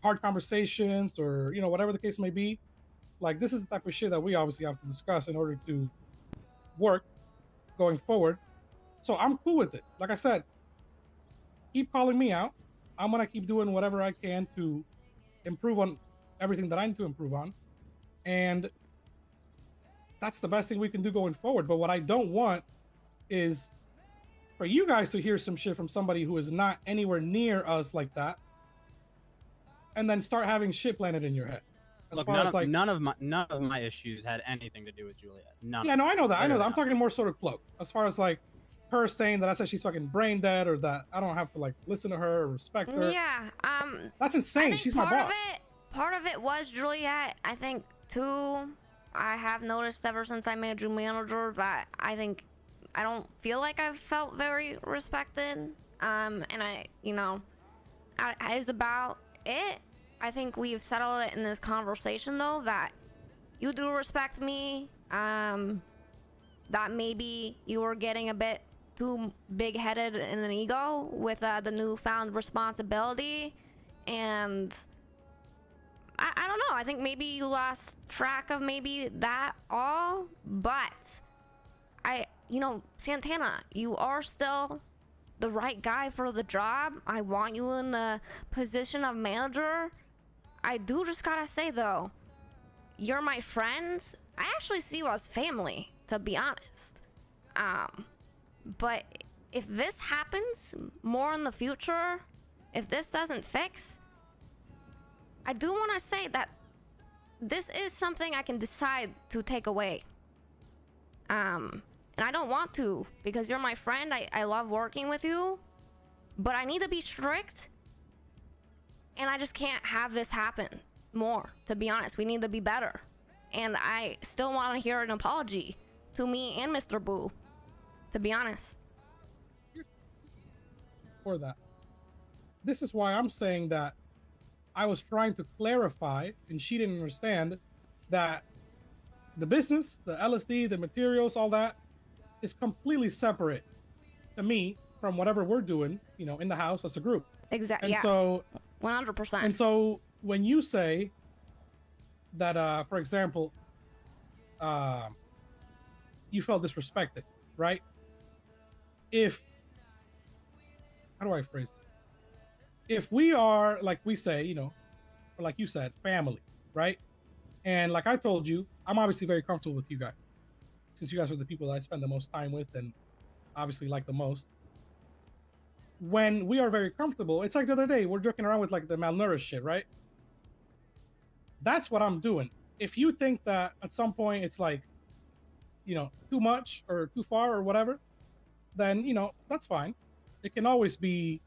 hard conversations, or whatever the case may be, like, this is the type of shit that we obviously have to discuss in order to work going forward. So I'm cool with it. Like I said, keep calling me out. I'm gonna keep doing whatever I can to improve on everything that I need to improve on, and that's the best thing we can do going forward. But what I don't want is for you guys to hear some shit from somebody who is not anywhere near us like that, and then start having shit planted in your head. As Look, far as like, none of my issues had anything to do with Juliet. None. yeah, no, I know that. Literally I'm talking more sort of Cloak. As far as like her saying that I said she's fucking brain dead, or that I don't have to like listen to her or respect her. Yeah. That's insane. She's my boss. Part of it was Juliet. I think too. I have noticed ever since I made you manager that I don't feel like I've felt very respected. And that is about it. I think we've settled it in this conversation though that you do respect me. That maybe you were getting a bit too big-headed in an ego with the newfound responsibility, and I don't know. I think maybe you lost track of maybe that all, but Santana, you are still the right guy for the job. I want you in the position of manager. I do just gotta say though, you're my friends. I actually see you as family, to be honest. But if this happens more in the future, if this doesn't fix, I do want to say that this is something I can decide to take away. And I don't want to, because you're my friend. I love working with you, but I need to be strict, and I just can't have this happen more, to be honest. We need to be better, and I still want to hear an apology to me and Mr. Boo, to be honest. For that, this is why I'm saying that I was trying to clarify, and she didn't understand that the business, the LSD, the materials, all that is completely separate to me from whatever we're doing, in the house as a group. Exactly. And yeah. so 100%. And so when you say that, for example, you felt disrespected, right? How do I phrase it? If we are, like we say, or like you said, family, right? And like I told you, I'm obviously very comfortable with you guys, since you guys are the people that I spend the most time with and obviously like the most. When we are very comfortable, it's like the other day, we're joking around with like the malnourished shit, right? That's what I'm doing. If you think that at some point it's like, too much or too far or whatever, then, that's fine. It can always be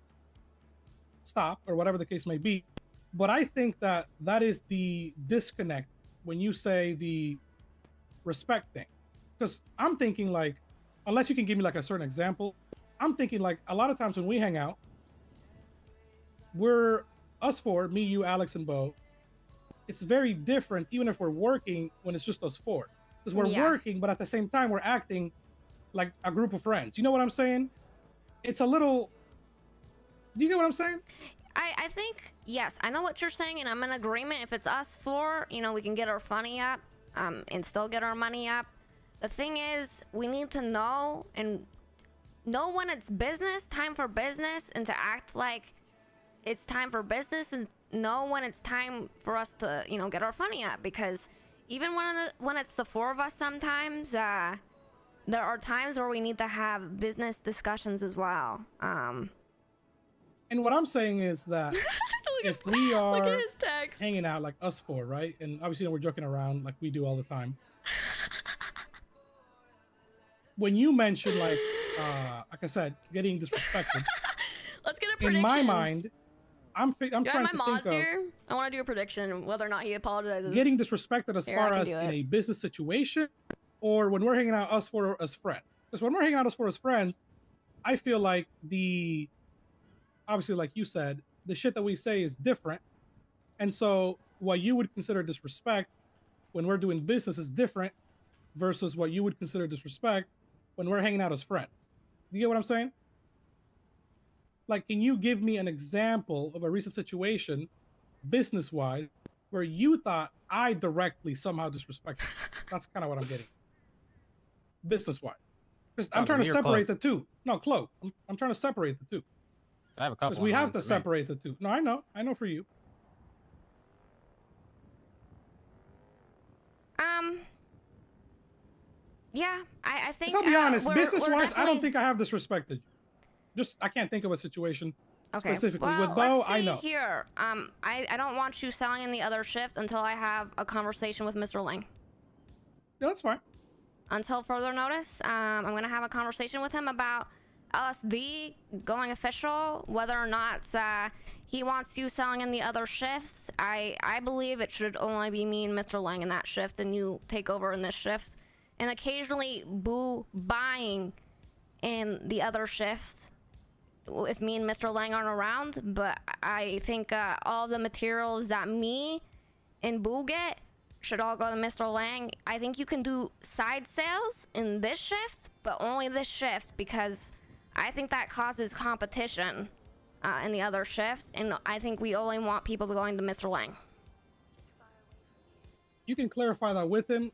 stopped or whatever the case may be. But I think that is the disconnect when you say the respect thing. Because I'm thinking like, unless you can give me like a certain example, I'm thinking like a lot of times when we hang out, we're us four, me, you, Alex, and Bo. It's very different even if we're working when it's just us four. Because we're working, but at the same time, we're acting like a group of friends. You know what I'm saying? It's a little... Do you get what I'm saying? I think, yes, I know what you're saying, and I'm in agreement. If it's us four, we can get our funny up and still get our money up. The thing is, we need to know when it's business, time for business, and to act like it's time for business, and know when it's time for us to, get our funny up. Because even when it's the four of us, sometimes there are times where we need to have business discussions as well. And what I'm saying is that if we are hanging out like us four, right? And obviously we're joking around like we do all the time. When you mention like I said, getting disrespected. Let's get a prediction. In my mind, I'm trying to think of I want to do a prediction whether or not he apologizes. Getting disrespected as far as in a business situation, or when we're hanging out us four as friends. Because when we're hanging out us four as friends, I feel like obviously, like you said, the shit that we say is different. And so what you would consider disrespect when we're doing business is different versus what you would consider disrespect when we're hanging out as friends. You get what I'm saying? Like, can you give me an example of a recent situation, business-wise, where you thought I directly somehow disrespected you? That's kind of what I'm getting. Business-wise. Because I'm trying to separate the two. No, Cloak. I'm trying to separate the two. I have a couple. Because we have to separate the two. No, I know for you. Yeah, I think. I'll be honest. Business-wise, I don't think I have disrespected you. I can't think of a situation specifically. Well, with Bo, let's see I know. Here, I don't want you selling in the other shift until I have a conversation with Mr. Lang. Yeah, that's fine. Until further notice, I'm gonna have a conversation with him about LSD going official, whether or not he wants you selling in the other shifts. I believe it should only be me and Mr. Lang in that shift, and you take over in this shift, and occasionally Boo buying in the other shift if me and Mr. Lang aren't around. But I think all the materials that me and Boo get should all go to Mr. Lang. I think you can do side sales in this shift, but only this shift, because I think that causes competition in the other shifts, and I think we only want people going to Mr. Lang. You can clarify that with him.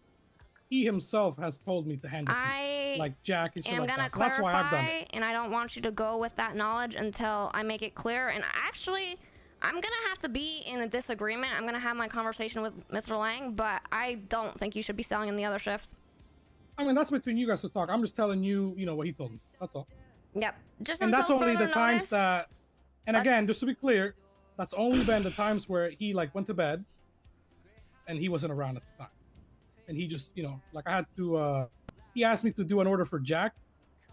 He himself has told me to handle people, like Jack and shit I'm like gonna that. So that's why I've done clarify, it. and I don't want you to go with that knowledge until I make it clear. And actually, I'm gonna have to be in a disagreement. I'm gonna have my conversation with Mr. Lang, but I don't think you should be selling in the other shift. I mean, that's between you guys to talk. I'm just telling you, you know, what he told me. That's all. Yep. Just And that's until only the further times notice, that. And again, just to be clear, that's only been the times where he like went to bed, and he wasn't around at the time. And he just, you know, like I had to, he asked me to do an order for Jack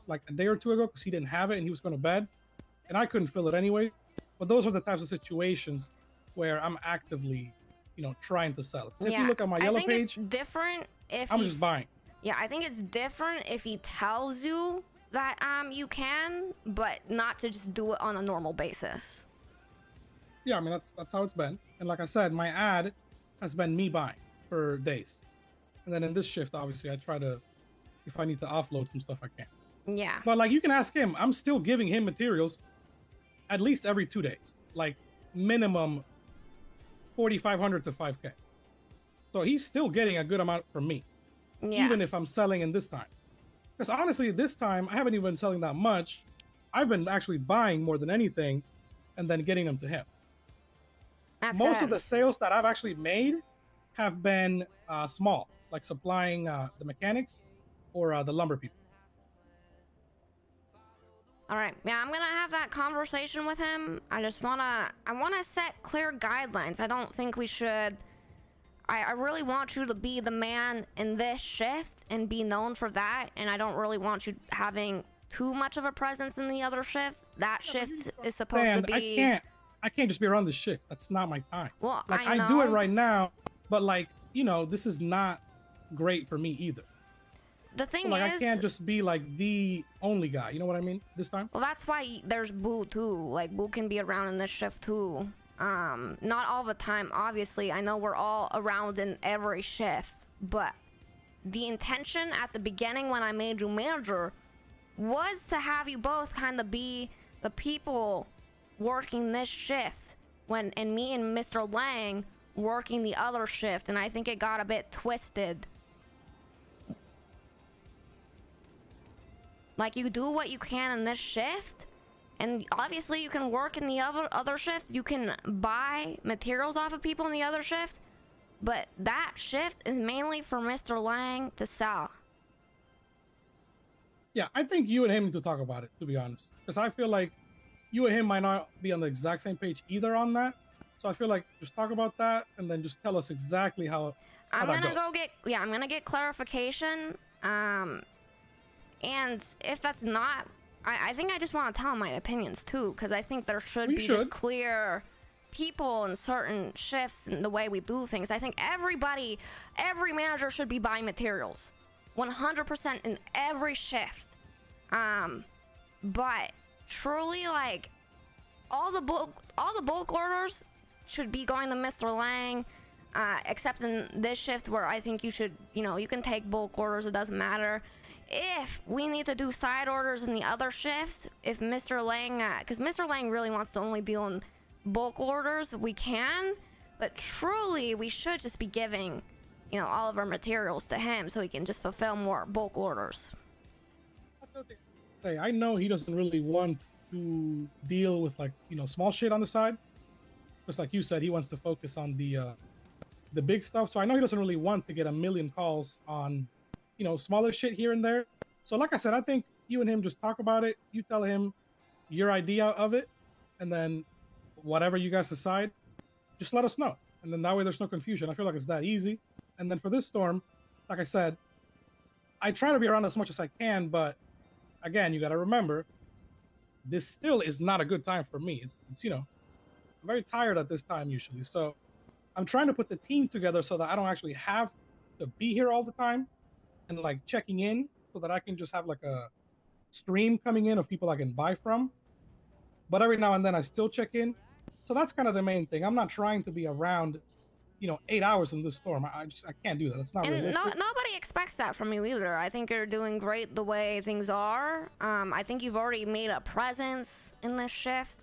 like a day or two ago because he didn't have it and he was going to bed, and I couldn't fill it anyway. But those are the types of situations where I'm actively, you know, trying to sell. So if you look at my yellow I think page, it's different if I'm he's- just buying. Yeah, I think it's different if he tells you that you can, but not to just do it on a normal basis. Yeah, I mean, that's how it's been. And like I said, my ad has been me buying for days. And then in this shift, obviously, I try to, if I need to offload some stuff, I can. Yeah. But like, you can ask him. I'm still giving him materials at least every 2 days, like minimum 4,500 to 5K. So he's still getting a good amount from me, even if I'm selling in this time. Because honestly, this time, I haven't even been selling that much. I've been actually buying more than anything and then getting them to him. Most of the sales that I've actually made have been small, like supplying the mechanics or the lumber people. All right. Yeah, I'm gonna have that conversation with him. I wanna set clear guidelines. I don't think we should. I really want you to be the man in this shift and be known for that. And I don't really want you having too much of a presence in the other shift. That shift is supposed to be. I can't just be around this shit. That's not my time. Well, like I do it know. right now, but like, you know, this is not great for me either. The thing like, is, I can't just be like the only guy. You know what I mean? This time. well, that's why there's Boo too. Like Boo can be around in this shift too. Not all the time, obviously. I know we're all around in every shift, but the intention at the beginning when I made you manager was to have you both kind of be the people working this shift and me and Mr. Lang working the other shift, and I think it got a bit twisted. Like, you do what you can in this shift, and obviously you can work in the other shift. You can buy materials off of people in the other shift, but that shift is mainly for Mr. Lang to sell. Yeah, I think you and him need to talk about it, to be honest, because I feel like you and him might not be on the exact same page either on that. So I feel like just talk about that and then just tell us exactly how I'm that gonna goes. I'm gonna get clarification. And if that's not, I think I just want to tell my opinions too, because I think there should be just clear people in certain shifts and the way we do things. I think every manager should be buying materials 100% in every shift. But truly, like, all the bulk orders should be going to Mr. Lang, except in this shift where I think you should, you can take bulk orders, it doesn't matter. If we need to do side orders in the other shift, if Mr. Lang, because Mr. Lang really wants to only deal in bulk orders, we can, but truly we should just be giving, all of our materials to him so he can just fulfill more bulk orders. I know he doesn't really want to deal with, like, small shit on the side. Just like you said, he wants to focus on the big stuff. So I know he doesn't really want to get a million calls on, smaller shit here and there. So like I said, I think you and him just talk about it. You tell him your idea of it, and then whatever you guys decide, just let us know. And then that way there's no confusion. I feel like it's that easy. And then for this storm, like I said, I try to be around as much as I can, but again, you got to remember, this still is not a good time for me. It's I'm very tired at this time usually. So I'm trying to put the team together so that I don't actually have to be here all the time and like checking in, so that I can just have like a stream coming in of people I can buy from. But every now and then I still check in. So that's kind of the main thing. I'm not trying to be around 8 hours in this storm. I can't do that. That's not And realistic. nobody expects that from you either. I think you're doing great the way things are. I think you've already made a presence in this shift,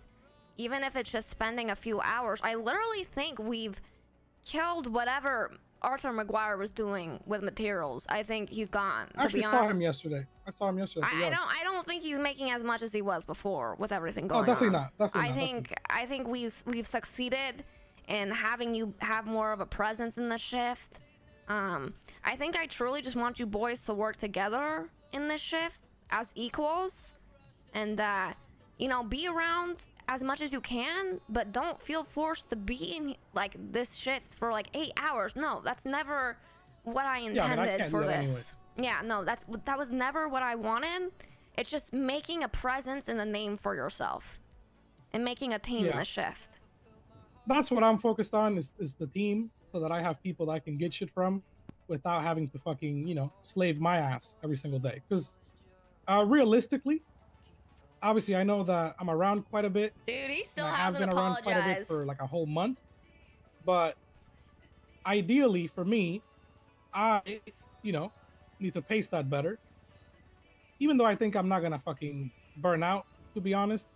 even if it's just spending a few hours. I literally think we've killed whatever Arthur McGuire was doing with materials. I think he's gone. I actually to be saw honest. him yesterday. I saw him yesterday. I don't think he's making as much as he was before with everything going on. Oh, definitely not. Definitely not. I think we've succeeded in having you have more of a presence in the shift. I think I truly just want you boys to work together in this shift as equals, and be around as much as you can, but don't feel forced to be in like this shift for like 8 hours. No, that's never what I intended for this. Anyways. Yeah, no, that was never what I wanted. It's just making a presence and a name for yourself and making a team in the shift. That's what I'm focused on is the team, so that I have people that I can get shit from without having to fucking, slave my ass every single day. Because realistically, obviously I know that I'm around quite a bit. Dude, he still and I hasn't have been around quite a bit apologized. for like a whole month. But ideally for me, I, need to pace that better. Even though I think I'm not gonna fucking burn out, to be honest.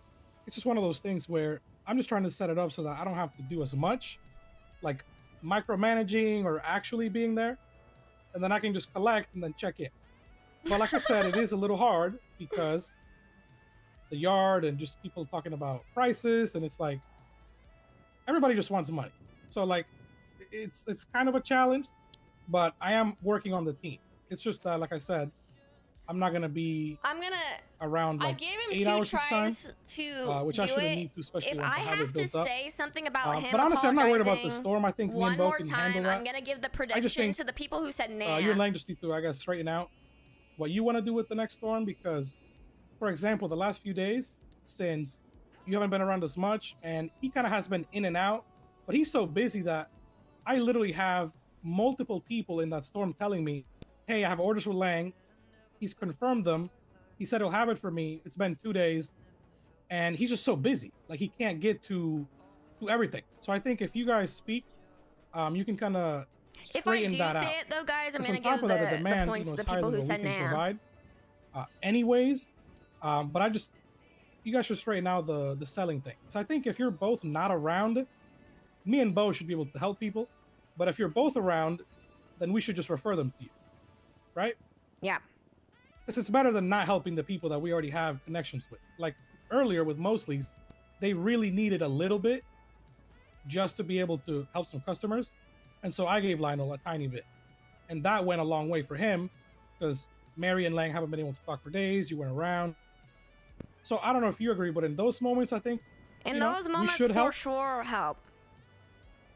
It's just one of those things where I'm just trying to set it up so that I don't have to do as much, like micromanaging or actually being there, and then I can just collect and then check in. But like I said, it is a little hard because the yard and just people talking about prices, and it's like everybody just wants money. So like it's kind of a challenge, but I am working on the team. It's just that, like I said, I'm not gonna be around like I gave him 8 two hours each time, tries to which I do shouldn't it. need to, especially If once I I have have it to built up. say something about him But honestly, I'm not worried about the apologizing storm. I think me one and Bo more can time, handle that. I'm gonna give the I just prediction think to the people who said nah. you and Lang just need to, I guess, straighten out what you want to do with the next storm, because, for example, the last few days, since you haven't been around as much, and he kind of has been in and out, but he's so busy that I literally have multiple people in that storm telling me, hey, I have orders with Lang. He's confirmed them. He said he'll have it for me. It's been 2 days, and he's just so busy. Like, he can't get to everything. So I think if you guys speak, you can kind of straighten that out. If I do say it though, guys, I'm Because gonna on top give of that, the the demand, points to is the higher people than who what said we can nah. provide. Anyways, but you guys should straighten out the selling thing. So I think if you're both not around, me and Bo should be able to help people. But if you're both around, then we should just refer them to you, right? Yeah. Because it's better than not helping the people that we already have connections with. Like earlier with Mosley's, they really needed a little bit just to be able to help some customers. And so I gave Lionel a tiny bit. And that went a long way for him because Mary and Lang haven't been able to talk for days. You went around. So I don't know if you agree, but in those moments, I think In those moments, we should for help. sure, help.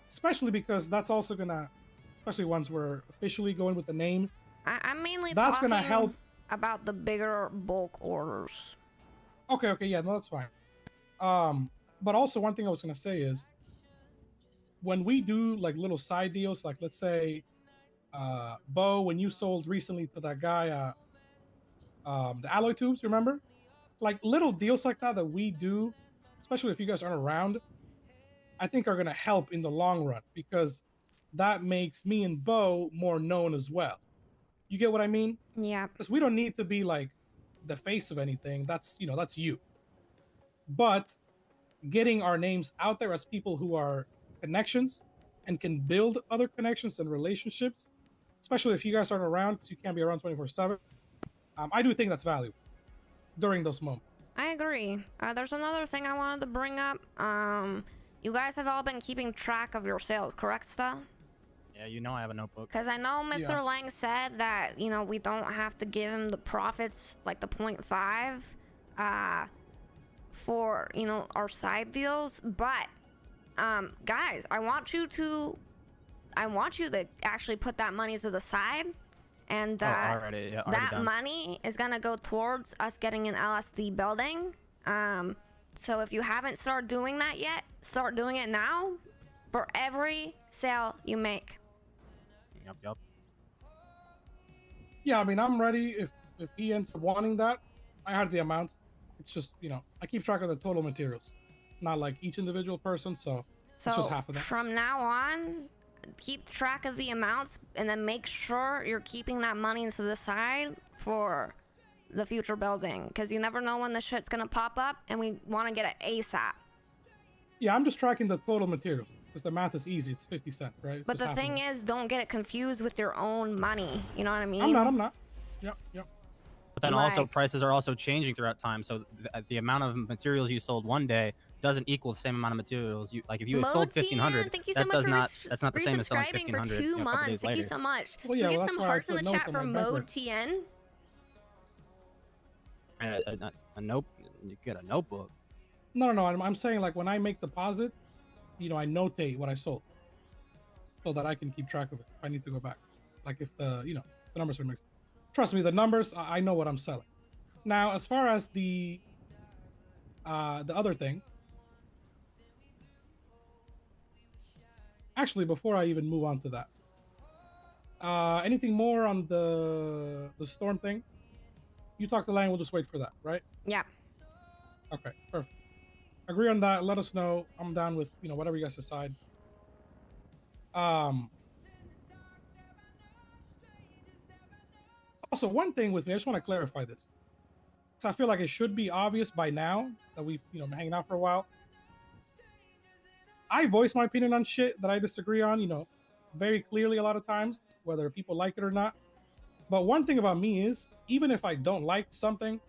Especially because that's also gonna, especially once we're officially going with the name. I'm mainly That's talking gonna help about the bigger bulk orders. Okay, yeah, no, that's fine. But also one thing I was gonna say is when we do like little side deals, like let's say, Bo, when you sold recently to that guy, the alloy tubes, remember? Like little deals like that we do, especially if you guys aren't around, I think are gonna help in the long run because that makes me and Bo more known as well. You get what I mean? Yeah. Because we don't need to be like the face of anything. That's that's you. But getting our names out there as people who are connections and can build other connections and relationships, especially if you guys aren't around, because you can't be around 24/7. I do think that's valuable during those moments. I agree. There's another thing I wanted to bring up. You guys have all been keeping track of your sales, correct, Sta? Yeah, I have a notebook. Because I know Mr. Lang said that, we don't have to give him the profits, like the 0.5, for, our side deals. But, guys, I want you to actually put that money to the side. And already that done. money is going to go towards us getting an LSD building. So if you haven't started doing that yet, start doing it now for every sale you make. Yep. Yeah, I mean, I'm ready if he ends up wanting that. I have the amounts. It's just, I keep track of the total materials, not like each individual person. So it's just half of that. From now on, keep track of the amounts and then make sure you're keeping that money to the side for the future building, because you never know when the shit's gonna pop up and we want to get it ASAP. Yeah, I'm just tracking the total materials because the math is easy. It's 50 cents, right? It's But just the half thing of it. is, don't get it confused with your own money. You know what I mean? I'm not. Yep. But then also Like- prices are also changing throughout time. So the amount of materials you sold one day doesn't equal the same amount of materials you like. If you sold 1,500, thank you so that much does for not that's not the same as selling resubscribing for 1,500 2 a couple months. days Thank you later. so much. Well, yeah, we well, get some that's why I hearts in the put notes chat on from my bank Mode record. TN. A note, you get a notebook. No. I'm saying like when I make deposits, I notate what I sold, so that I can keep track of it if I need to go back. Like if the numbers are mixed. Trust me, the numbers I know what I'm selling. Now, as far as the other thing, actually, before I even move on to that, anything more on the storm thing? You talk to Lang. We'll just wait for that, right? Yeah. Okay, perfect. Agree on that. Let us know. I'm down with whatever you guys decide. Also, one thing with me, I just want to clarify this, because I feel like it should be obvious by now that we've been hanging out for a while. I voice my opinion on shit that I disagree on, very clearly a lot of times, whether people like it or not. But one thing about me is, even if I don't like something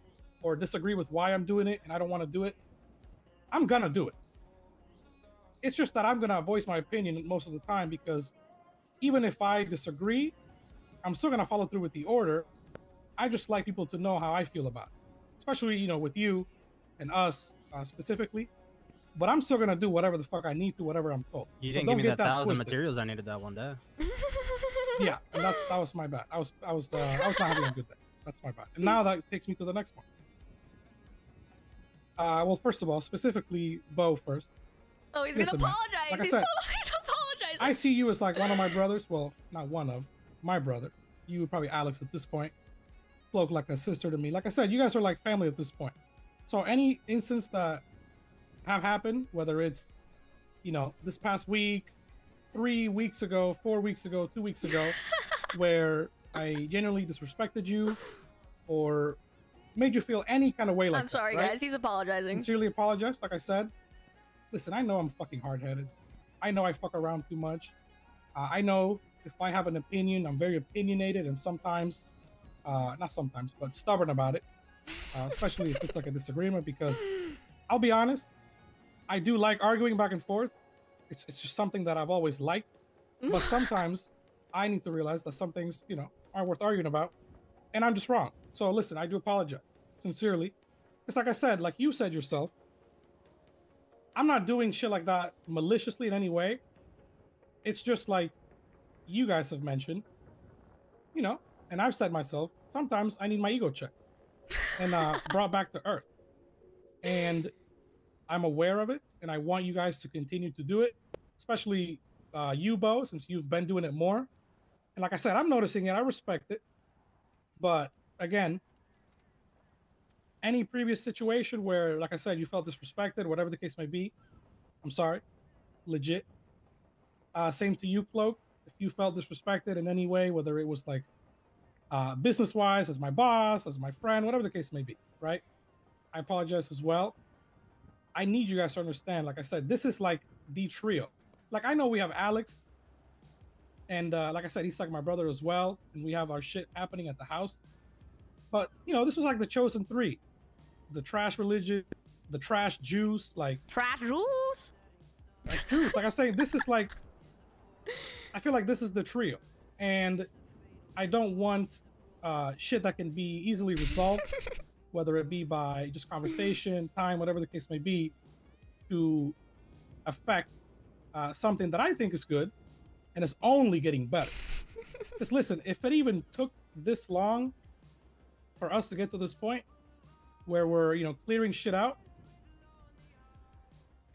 or disagree with why I'm doing it and I don't want to do it, I'm gonna do it. It's just that I'm gonna voice my opinion most of the time, because even if I disagree, I'm still gonna follow through with the order. I just like people to know how I feel about it, especially with you and us specifically. But I'm still gonna do whatever the fuck I need to, whatever I'm told. You So didn't don't give me get that 1,000 twisted. materials I needed that one day. Yeah, and that was my bad. I was not having a good day. That's my bad. And now that takes me to the next one. Well, first of all, specifically Bo first. Oh, he's Listen, gonna man, apologize. like I he's said, apologizing. I see you as like one of my brothers. Well, not one of my brother. You would probably Alex at this point. Cloak like a sister to me. Like I said, you guys are like family at this point. So any instance that have happened, whether it's this past week, 3 weeks ago, 4 weeks ago, 2 weeks ago, where I genuinely disrespected you or made you feel any kind of way like I'm sorry, that, right? guys. He's apologizing. Sincerely apologize. Like I said, listen, I know I'm fucking hard-headed. I know I fuck around too much. I know if I have an opinion, I'm very opinionated, and sometimes, not sometimes, but stubborn about it, especially if it's like a disagreement, because I'll be honest, I do like arguing back and forth. It's just something that I've always liked. But sometimes I need to realize that some things, aren't worth arguing about, and I'm just wrong. So listen, I do apologize, sincerely. It's like I said, like you said yourself, I'm not doing shit like that maliciously in any way. It's just like you guys have mentioned, and I've said myself, sometimes I need my ego checked and brought back to earth. And I'm aware of it, and I want you guys to continue to do it, especially you, Bo, since you've been doing it more. And like I said, I'm noticing it. I respect it. But again, any previous situation where, like I said, you felt disrespected, whatever the case may be, I'm sorry. Legit. Same to you, Cloak. If you felt disrespected in any way, whether it was like business-wise, as my boss, as my friend, whatever the case may be, right? I apologize as well. I need you guys to understand, like I said, this is like the trio. Like, I know we have Alex, and like I said, he's like my brother as well, and we have our shit happening at the house. But, this was like the chosen three. The trash religion, the trash Jews, like... Trash Jews? Trash Jews. Like I'm saying, this is like... I feel like this is the trio. And I don't want shit that can be easily resolved, whether it be by just conversation, time, whatever the case may be, to affect something that I think is good and is only getting better. Just listen, if it even took this long for us to get to this point where we're, clearing shit out,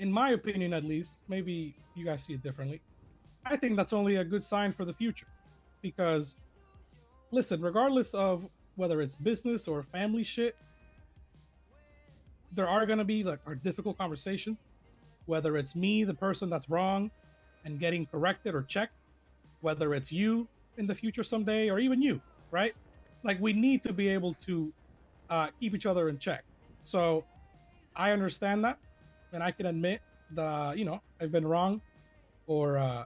in my opinion at least, maybe you guys see it differently, I think that's only a good sign for the future. Because, listen, regardless of whether it's business or family shit, there are going to be like our difficult conversations, whether it's me, the person that's wrong, and getting corrected or checked, whether it's you in the future someday or even you, right? Like we need to be able to keep each other in check. So I understand that, and I can admit I've been wrong or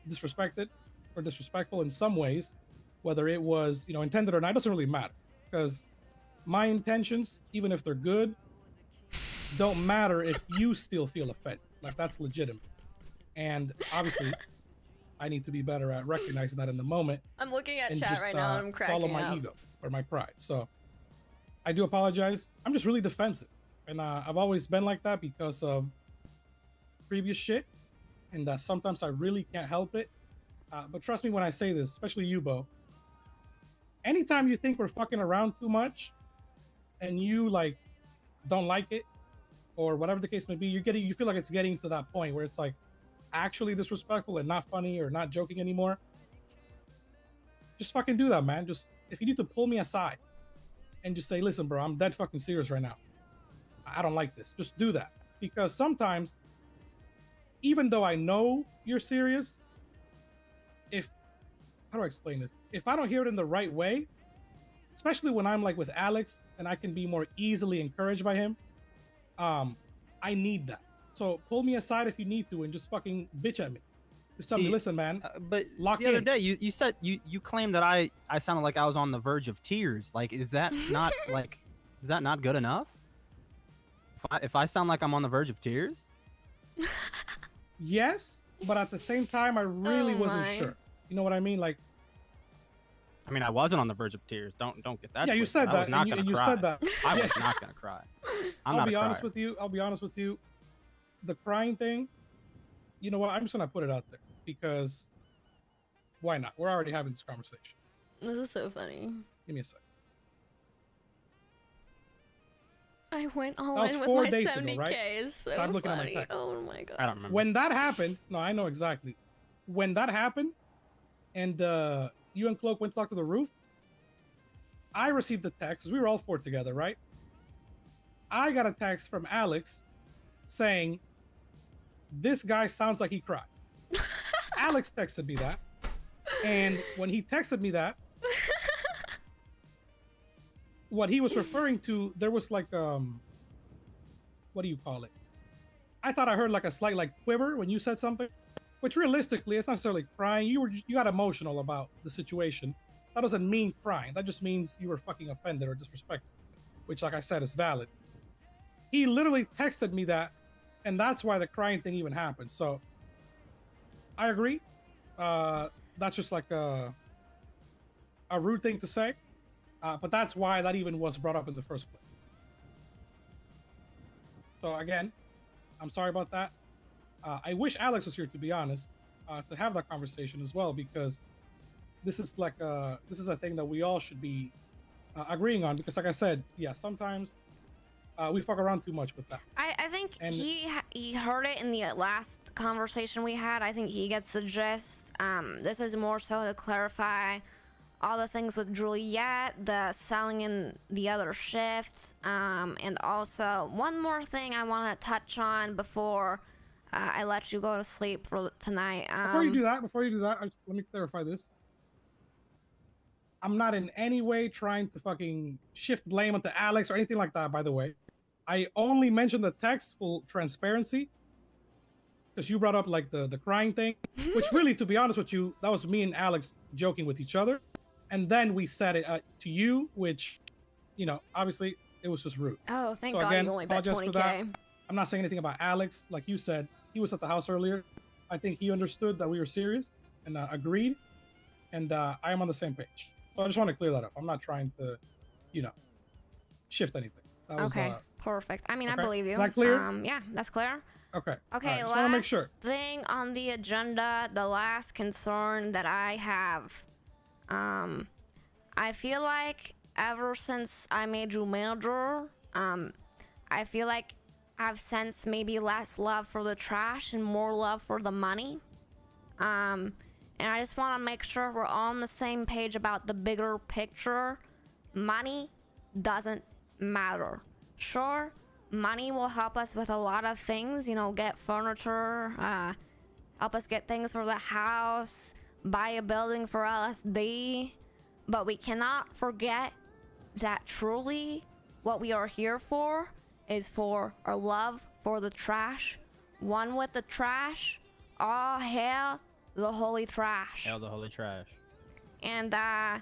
disrespected or disrespectful in some ways, whether it was intended or not. It doesn't really matter because my intentions, even if they're good, don't matter if you still feel offended. Like that's legitimate, and obviously I need to be better at recognizing that in the moment. I'm looking at and chat just, right now and I'm cracking follow my up. ego or my pride. So I do apologize. I'm just really defensive, and I've always been like that because of previous shit, and sometimes I really can't help it. But trust me when I say this, especially you, Bo. Anytime you think we're fucking around too much, and you like don't like it, or whatever the case may be, you feel like it's getting to that point where it's like actually disrespectful and not funny or not joking anymore. Just fucking do that, man. Just if you need to pull me aside and just say, listen, bro, I'm dead fucking serious right now. I don't like this. Just do that. Because sometimes, even though I know you're serious, how do I explain this? If I don't hear it in the right way, especially when I'm like with Alex and I can be more easily encouraged by him, I need that. So pull me aside if you need to and just fucking bitch at me. Just tell me, listen, man. But lock the other in. day, you said you claimed that I sounded like I was on the verge of tears. Like, is that not is that not good enough? If I sound like I'm on the verge of tears? Yes, but at the same time, I really wasn't sure. You know what I mean? Like, I mean, I wasn't on the verge of tears. Don't get that. Yeah, you twisted. said I that. was not gonna you cry. said that. I Yeah. was not gonna cry. I'll be honest with you. The crying thing, you know what? I'm just gonna put it out there because why not? We're already having this conversation. This is so funny. Give me a sec. I went all That was in with 4 my days 70K. ago, right? It's so I'm looking funny. at my text. Oh my god. I don't remember. When that happened, no, I know exactly. When that happened, and you and Cloak went to talk to the roof, I received the text. 'Cause we were all four together, right? I got a text from Alex saying, "This guy sounds like he cried." Alex texted me that, and when he texted me that, what he was referring to, there was like what do you call it? I thought I heard like a slight like quiver when you said something, which realistically it's not necessarily crying. You got emotional about the situation. That doesn't mean crying. That just means you were fucking offended or disrespected, which, like I said, is valid. He literally texted me that, and that's why the crying thing even happened. So I agree. That's just like a rude thing to say, but that's why that even was brought up in the first place. So again, I'm sorry about that. I wish Alex was here, to be honest, to have that conversation as well, because this is like this is a thing that we all should be agreeing on. Because, like I said, yeah, sometimes we fuck around too much with that. I think he heard it in the last conversation we had. I think he gets the gist. This was more so to clarify all the things with Juliet, the selling in the other shift, and also one more thing I want to touch on before I let you go to sleep for tonight. Before you do that, let me clarify this. I'm not in any way trying to fucking shift blame onto Alex or anything like that, by the way. I only mentioned the text for transparency because you brought up like the crying thing, which really, to be honest with you, that was me and Alex joking with each other. And then we said it to you, which, obviously it was just rude. Oh, thank So God again, you only bet apologize for that. 20K. I'm not saying anything about Alex. Like you said, he was at the house earlier. I think he understood that we were serious and agreed. And I am on the same page. So I just want to clear that up. I'm not trying to, shift anything. That was, okay, perfect. I mean, okay. I believe you. Is that clear? Yeah, that's clear. Okay. Okay, right. Just last want to make sure. thing on the agenda, the last concern that I have. I feel like ever since I made you manager, I feel like I've sensed maybe less love for the trash and more love for the money. And I just want to make sure we're all on the same page about the bigger picture. Money doesn't matter. Sure, money will help us with a lot of things, get furniture, help us get things for the house, buy a building for LSD, but we cannot forget that truly what we are here for is for our love for the trash. One with the trash. All hail the holy trash. Hail the holy trash. And I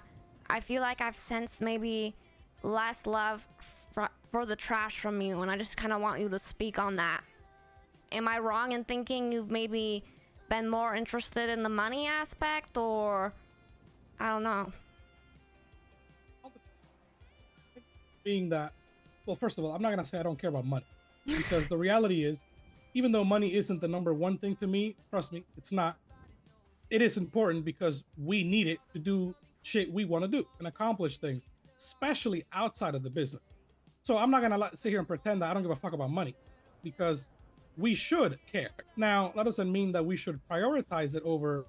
feel like I've sensed maybe less love for the trash from you, and I just kind of want you to speak on that. Am I wrong in thinking you've maybe been more interested in the money aspect, or I don't know? Being that, well, first of all, I'm not gonna say I don't care about money, because the reality is, even though money isn't the number one thing to me, trust me, it's not. It is important because we need it to do shit we want to do and accomplish things, especially outside of the business. So I'm not gonna sit here and pretend that I don't give a fuck about money, because we should care. Now, that doesn't mean that we should prioritize it over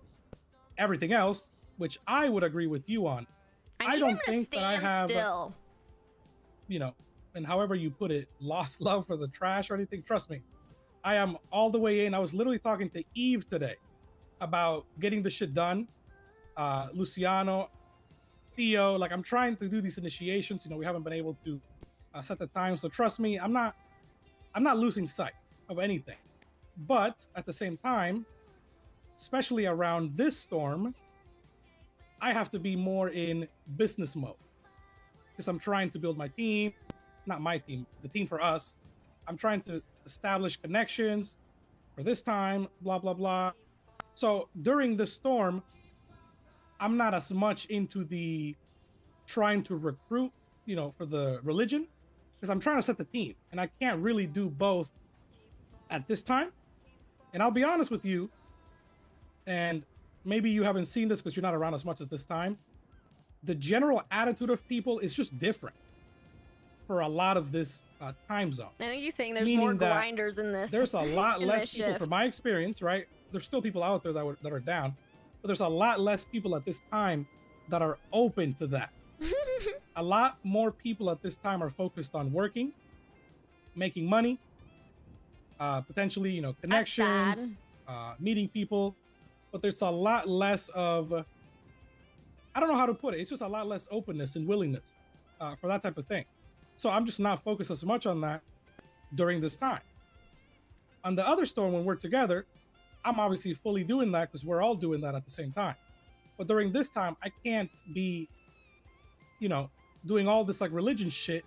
everything else, which I would agree with you on. I don't think that I have, you know, and however you put it, lost love for the trash or anything. Trust me, I am all the way in. I was literally talking to Eve today about getting the shit done. Luciano, Theo, like I'm trying to do these initiations. You know, we haven't been able to set the time. So trust me, I'm not losing sight of anything. But at the same time, especially around this storm, I have to be more in business mode, because I'm trying to build my team, not my team, the team for us. I'm trying to establish connections for this time, blah, blah, blah. So during the storm, I'm not as much into the trying to recruit, you know, for the religion, because I'm trying to set the team, and I can't really do both at this time. And I'll be honest with you, and maybe you haven't seen this because you're not around as much at this time. The general attitude of people is just different for a lot of this time zone. I think you're saying there's Meaning more that grinders in this. There's a lot in less this people, shift. from my experience, right? There's still people out there that are down, but there's a lot less people at this time that are open to that. A lot more people at this time are focused on working, making money, potentially, you know, connections, meeting people, but there's a lot less of, I don't know how to put it. It's just a lot less openness and willingness for that type of thing. So I'm just not focused as much on that during this time. On the other storm, when we're together, I'm obviously fully doing that because we're all doing that at the same time. But during this time, I can't be, you know, doing all this like religion shit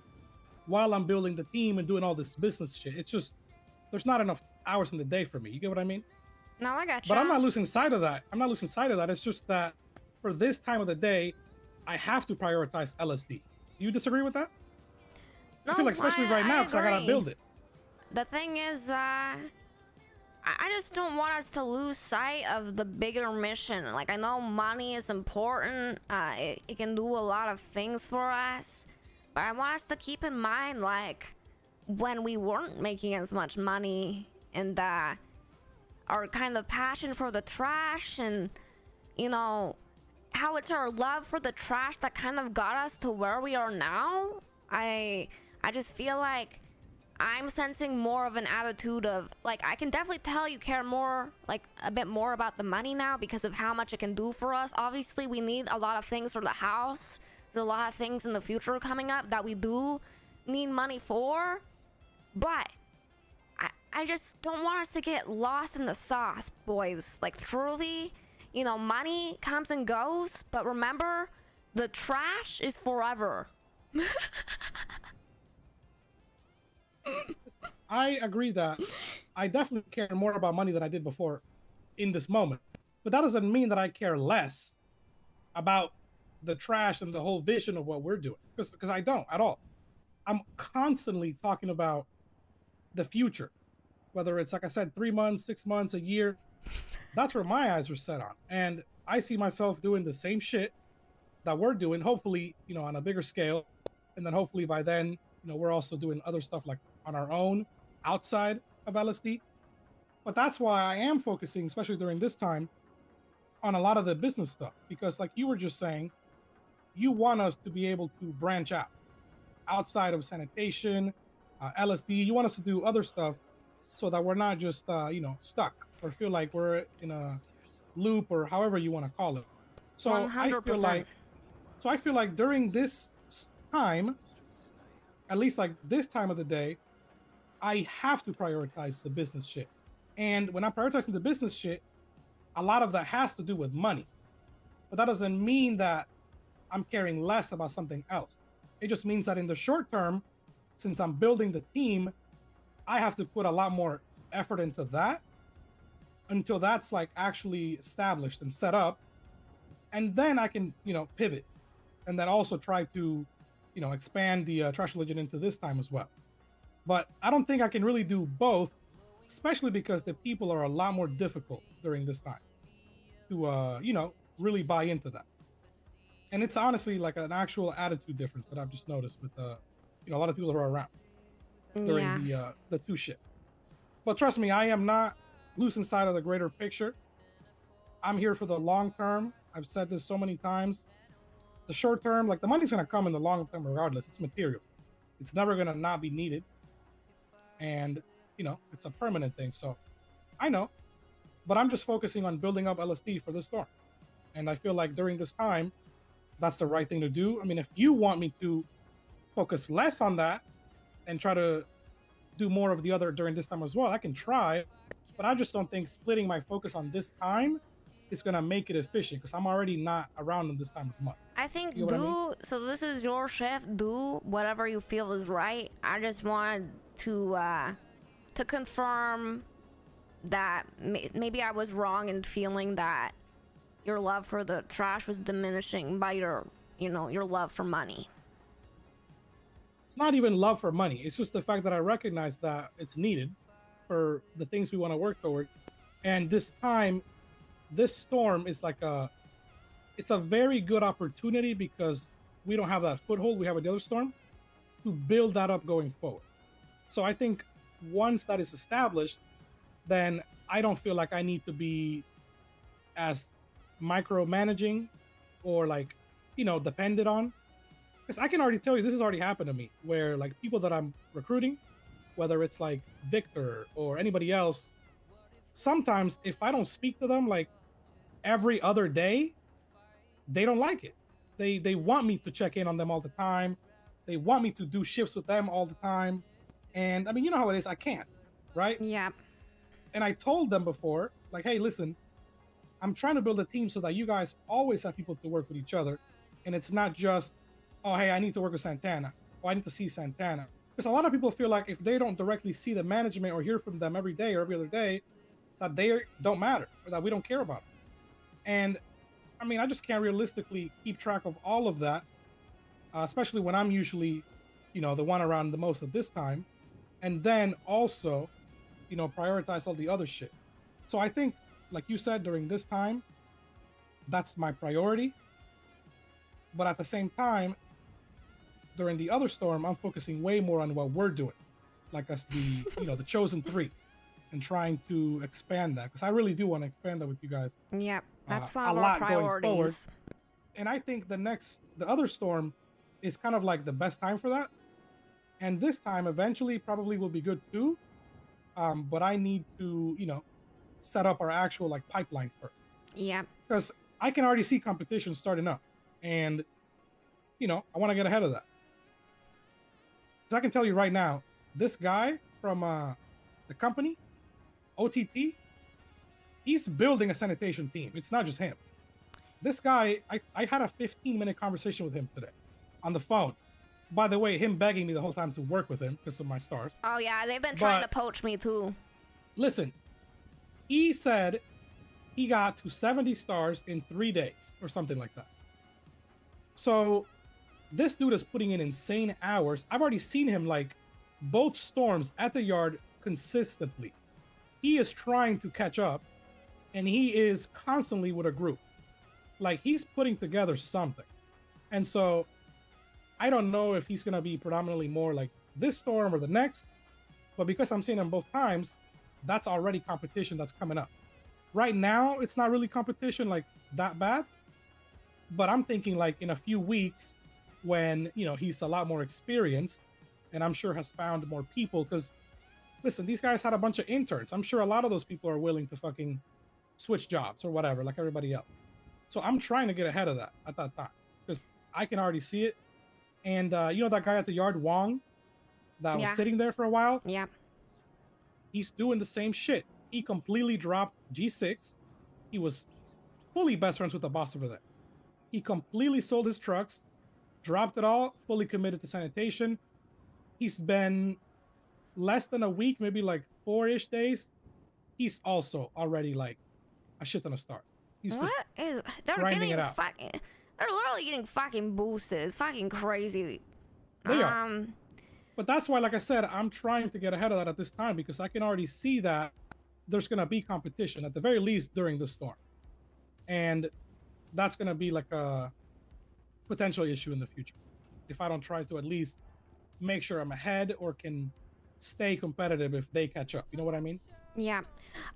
while I'm building the team and doing all this business shit. It's just, there's not enough hours in the day for me. You get what I mean? No, I got you. But I'm not losing sight of that. I'm not losing sight of that. It's just that for this time of the day, I have to prioritize LSD. Do you disagree with that? No, I feel like, especially right now, because I gotta agree. build it. The thing is, I just don't want us to lose sight of the bigger mission. Like, I know money is important. It can do a lot of things for us. But I want us to keep in mind, like, when we weren't making as much money, and our kind of passion for the trash, and, you know, how it's our love for the trash that kind of got us to where we are now. I just feel like I'm sensing more of an attitude of, like, I can definitely tell you care more, like, a bit more about the money now because of how much it can do for us. Obviously, we need a lot of things for the house. There's a lot of things in the future coming up that we do need money for. But I just don't want us to get lost in the sauce, boys. Like, truly, you know, money comes and goes, but remember, the trash is forever. I agree that I definitely care more about money than I did before in this moment. But that doesn't mean that I care less about the trash and the whole vision of what we're doing. Because I don't at all. I'm constantly talking about the future. Whether it's, like I said, 3 months, 6 months, a year. That's where my eyes are set on. And I see myself doing the same shit that we're doing, hopefully, you know, on a bigger scale. And then hopefully by then, you know, we're also doing other stuff like on our own outside of LSD. But that's why I am focusing, especially during this time, on a lot of the business stuff. Because like you were just saying, you want us to be able to branch out outside of sanitation, LSD. You want us to do other stuff so that we're not just, you know, stuck or feel like we're in a loop or however you want to call it. So 100%. I feel like during this time, at least like this time of the day, I have to prioritize the business shit. And when I'm prioritizing the business shit, a lot of that has to do with money. But that doesn't mean that I'm caring less about something else. It just means that in the short term, since I'm building the team, I have to put a lot more effort into that until that's like actually established and set up. And then I can, pivot and then also try to, expand the Trash Religion into this time as well. But I don't think I can really do both, especially because the people are a lot more difficult during this time to, really buy into that. And it's honestly like an actual attitude difference that I've just noticed with, a lot of people who are around during the two shifts. But trust me, I am not losing sight of the greater picture. I'm here for the long term. I've said this so many times. The short term, like the money's gonna come in the long term regardless. It's materials. It's never gonna not be needed. And, it's a permanent thing. So I know, but I'm just focusing on building up LSD for the storm. And I feel like during this time, that's the right thing to do. I mean, if you want me to focus less on that and try to do more of the other during this time as well, I can try, but I just don't think splitting my focus on this time is going to make it efficient because I'm already not around in this time as much. I think You know what I mean? so this is your shift, do whatever you feel is right. I just wanted to confirm that maybe I was wrong in feeling that your love for the trash was diminishing by your love for money. It's not even love for money. It's just the fact that I recognize that it's needed for the things we want to work toward. And this time, this storm is like it's a very good opportunity because we don't have that foothold we have with the other storm to build that up going forward. So I think once that is established, then I don't feel like I need to be as micromanaging or like, dependent on. Because I can already tell you, this has already happened to me, where like people that I'm recruiting, whether it's like Victor or anybody else, sometimes if I don't speak to them like every other day, they don't like it. They want me to check in on them all the time. They want me to do shifts with them all the time. And I mean, you know how it is, I can't, right? Yeah. And I told them before, like, hey, listen, I'm trying to build a team so that you guys always have people to work with each other. And it's not just, oh, hey, I need to work with Santana. Oh, I need to see Santana. Because a lot of people feel like if they don't directly see the management or hear from them every day or every other day, that they don't matter or that we don't care about them. And I mean, I just can't realistically keep track of all of that, especially when I'm usually, the one around the most at this time. And then also, prioritize all the other shit. So I think, like you said, during this time, that's my priority. But at the same time, during the other storm, I'm focusing way more on what we're doing, like as the, the chosen three, and trying to expand that because I really do want to expand that with you guys. Yeah, that's one a of our lot going forward. priorities. And I think the other storm is kind of like the best time for that. And this time eventually probably will be good too. But I need to, set up our actual like pipeline first. Yeah. Because I can already see competition starting up. And, I want to get ahead of that. Because I can tell you right now, this guy from the company, OTT, he's building a sanitation team. It's not just him. This guy, I had a 15-minute conversation with him today on the phone. By the way, him begging me the whole time to work with him because of my stars. Oh yeah, they've been trying to poach me too. Listen, he said he got to 70 stars in 3 days or something like that. So this dude is putting in insane hours. I've already seen him like both storms at the yard consistently. He is trying to catch up and he is constantly with a group. Like he's putting together something. And so I don't know if he's going to be predominantly more like this storm or the next, but because I'm seeing him both times, that's already competition that's coming up. Right now, it's not really competition like that bad, but I'm thinking like in a few weeks when, he's a lot more experienced and I'm sure has found more people because listen, these guys had a bunch of interns. I'm sure a lot of those people are willing to fucking, switch jobs or whatever, like everybody else. So I'm trying to get ahead of that at that time because I can already see it. And you know that guy at the yard, Wong, that was sitting there for a while? Yeah. He's doing the same shit. He completely dropped G6. He was fully best friends with the boss over there. He completely sold his trucks, dropped it all, fully committed to sanitation. He's been less than a week, maybe like 4-ish days. He's also already like a shit ton of stars. He's What is? They're grinding getting it out. fucking. They're literally getting fucking boosted. It's fucking crazy. They are. But that's why, like I said, I'm trying to get ahead of that at this time because I can already see that there's going to be competition, at the very least, during this storm. And that's going to be like a potential issue in the future if I don't try to at least make sure I'm ahead or can stay competitive if they catch up. You know what I mean? Yeah.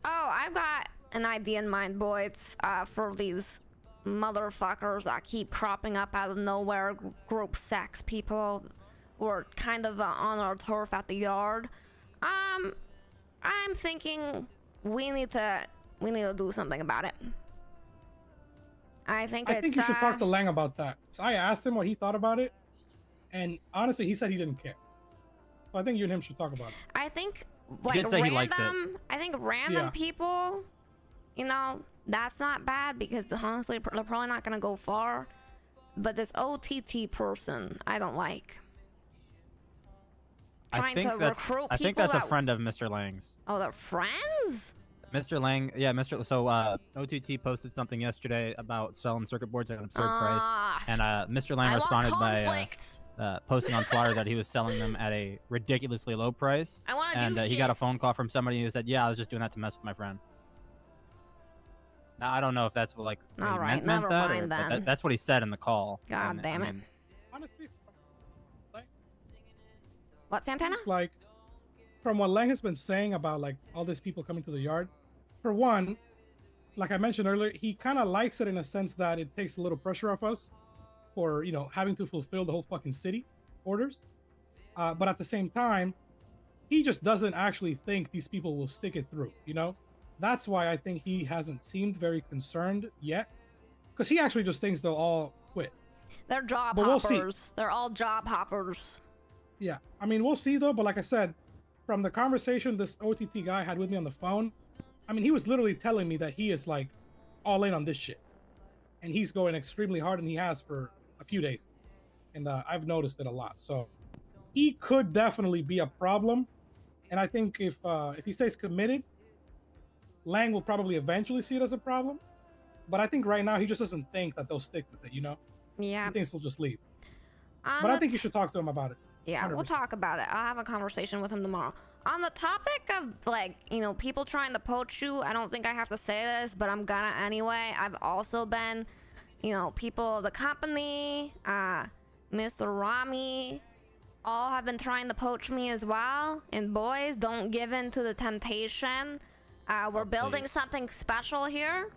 Oh, I've got an idea in mind, boys, for these motherfuckers that keep cropping up out of nowhere, group sex people who are kind of on our turf at the yard. I'm thinking we need to do something about it. I think you should talk to Lang about that. So I asked him what he thought about it, and honestly, he said he didn't care. So I think you and him should talk about it. I think did say he likes it. I think random people, you know, that's not bad because honestly, they're probably not gonna go far. But this OTT person, I don't like. I think that's a friend of Mr. Lang's. Oh, they're friends? Mr. Lang, yeah, So OTT posted something yesterday about selling circuit boards at an absurd price, and Mr. Lang responded by posting on Flyers that he was selling them at a ridiculously low price. I want to and do he shit. got a phone call from somebody who said, "Yeah, I was just doing that to mess with my friend." Now I don't know if that's what like All right, meant never that, mind but then. that's what he said in the call. God And, damn I it. mean, Honestly, what, Santana? it's like from what Lang has been saying about like all these people coming to the yard, for one, like I mentioned earlier, he kind of likes it in a sense that it takes a little pressure off us for, you know, having to fulfill the whole fucking city orders. But at the same time, he just doesn't actually think these people will stick it through, you know? That's why I think he hasn't seemed very concerned yet, because he actually just thinks they'll all quit. They're job But we'll see. hoppers. They're all job hoppers. Yeah, I mean, we'll see though. But like I said, from the conversation this OTT guy had with me on the phone, I mean, he was literally telling me that he is like all in on this shit, and he's going extremely hard, and he has for a few days, and I've noticed it a lot. So he could definitely be a problem, and I think if he stays committed, Lang will probably eventually see it as a problem. But I think right now he just doesn't think that they'll stick with it. You know? Yeah. He thinks they'll just leave. But I think you should talk to him about it. Yeah, 100%. we'll talk about it. I'll have a conversation with him tomorrow. On the topic of, like, you know, people trying to poach you, I don't think I have to say this, but I'm gonna anyway. I've also been, you know, people, the company, Mr. Rami, all have been trying to poach me as well. And boys, don't give in to the temptation. We're building something special here.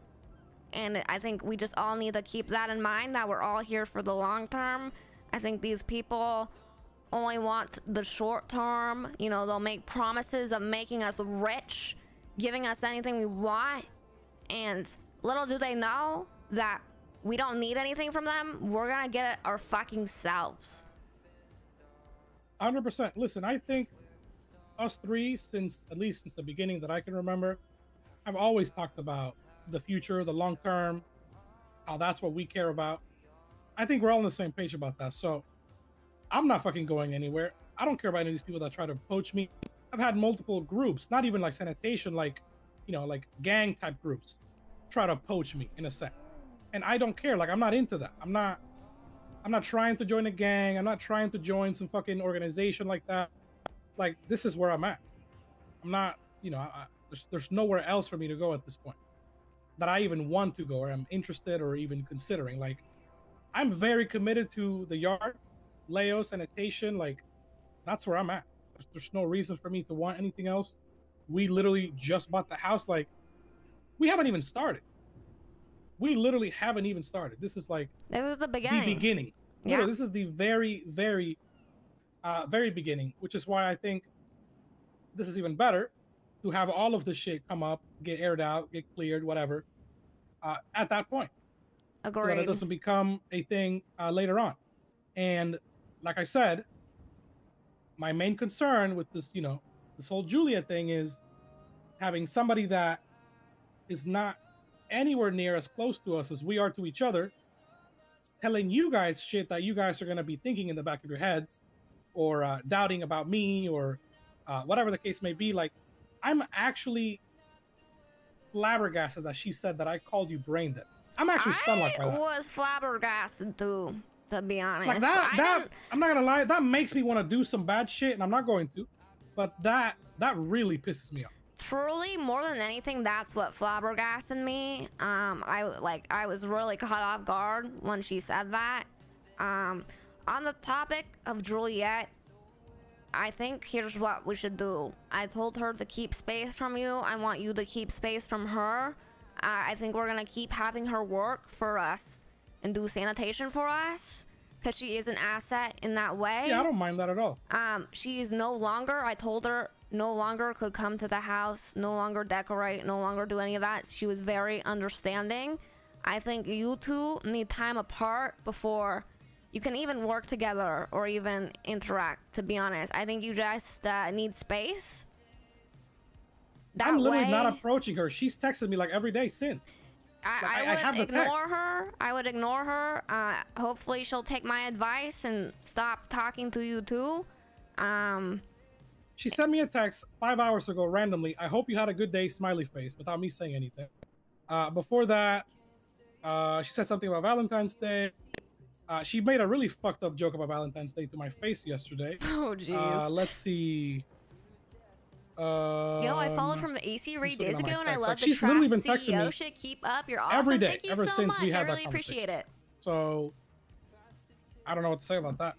And I think we just all need to keep that in mind, that we're all here for the long term. I think these people only want the short term. You know, they'll make promises of making us rich, giving us anything we want. And little do they know that we don't need anything from them. We're gonna get it our fucking selves. 100%. Listen, I think us three, at least since the beginning that I can remember, I've always talked about the future, the long term, how that's what we care about. I think we're all on the same page about that. So I'm not fucking going anywhere. I don't care about any of these people that try to poach me. I've had multiple groups, not even like sanitation, like, you know, like gang type groups, try to poach me in a sense. And I don't care. Like, I'm not into that. I'm not trying to join a gang. I'm not trying to join some fucking organization like that. Like, this is where I'm at. I'm not, you know, there's nowhere else for me to go at this point that I even want to go or I'm interested or even considering. Like, I'm very committed to the yard, Leo, sanitation. Like, that's where I'm at. There's no reason for me to want anything else. We literally just bought the house. Like, we haven't even started. We literally haven't even started. This is like this is the beginning. The beginning. Yeah. Literally, this is the very, very, very beginning, which is why I think this is even better to have all of the shit come up, get aired out, get cleared, whatever, at that point. So that Agreed. it doesn't become a thing later on. And like I said, my main concern with this, this whole Julia thing is having somebody that is not anywhere near as close to us as we are to each other, telling you guys shit that you guys are going to be thinking in the back of your heads, or doubting about me, or whatever the case may be. Like, I'm actually flabbergasted that she said that I called you brain dead. I'm actually stunned like by that. I was flabbergasted too, to be honest. Like that I'm not gonna lie, that makes me want to do some bad shit, and I'm not going to. But that really pisses me off. Truly, more than anything, that's what flabbergasted me. I was really caught off guard when she said that. On the topic of Juliet, I think here's what we should do. I told her to keep space from you. I want you to keep space from her. I think we're gonna keep having her work for us and do sanitation for us, because she is an asset in that way. Yeah, I don't mind that at all. She's no longer, I told her, no longer could come to the house, no longer decorate, no longer do any of that. She was very understanding. I think you two need time apart before you can even work together or even interact, to be honest. I think you just need space. I'm literally not approaching her. She's texted me like every day since. I would ignore her. I would ignore her. Hopefully she'll take my advice and stop talking to you too. She sent me a text 5 hours ago randomly. I hope you had a good day, smiley face, without me saying anything. Before that, she said something about Valentine's Day. She made a really fucked up joke about Valentine's Day to my face yesterday. Oh, jeez. Let's see. Yo, I followed from the AC Ray days ago, and I love the she's trash literally been texting CEO me shit. Keep up. You're awesome. every day, Thank you ever so since much. we had I that really appreciate it. So, I don't know what to say about that.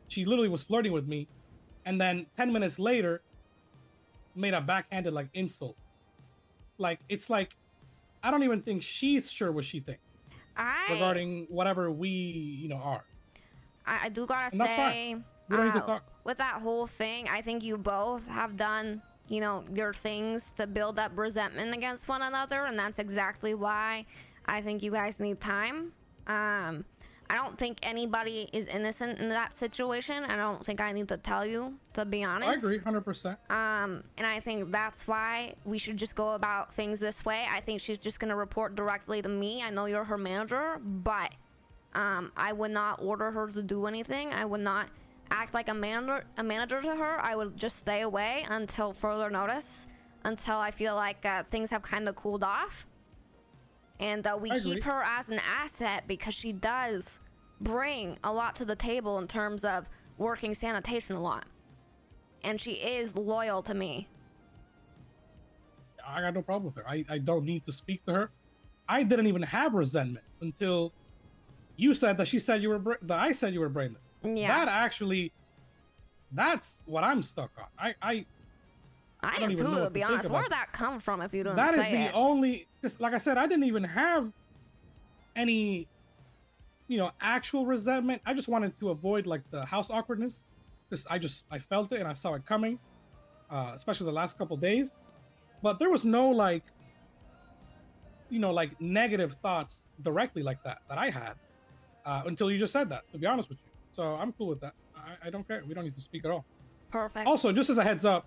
She literally was flirting with me, and then 10 minutes later, made a backhanded like insult. Like, it's like, I don't even think she's sure what she thinks regarding whatever we, are. I do gotta And that's say, fine. We don't need to talk. with that whole thing, I think you both have done, your things to build up resentment against one another, and that's exactly why I think you guys need time. I don't think anybody is innocent in that situation. I don't think I need to tell you, to be honest. I agree, 100%. And I think that's why we should just go about things this way. I think she's just gonna report directly to me. I know you're her manager, but I would not order her to do anything. I would not act like a manager to her. I would just stay away until further notice, until I feel like things have kind of cooled off. And we keep her as an asset because she does bring a lot to the table in terms of working sanitation a lot. And she is loyal to me. I got no problem with her. I don't need to speak to her. I didn't even have resentment until you said that she said you were that I said you were brain dead. Yeah. That's what I'm stuck on. I am even know too, what to be think honest. about Where'd that come from if you don't That say is the it? only, because like I said, I didn't even have any, actual resentment. I just wanted to avoid like the house awkwardness, because I felt it and I saw it coming, especially the last couple days. But there was no like negative thoughts directly like that I had until you just said that, to be honest with you. So I'm cool with that. I don't care. We don't need to speak at all. Perfect. Also, just as a heads up,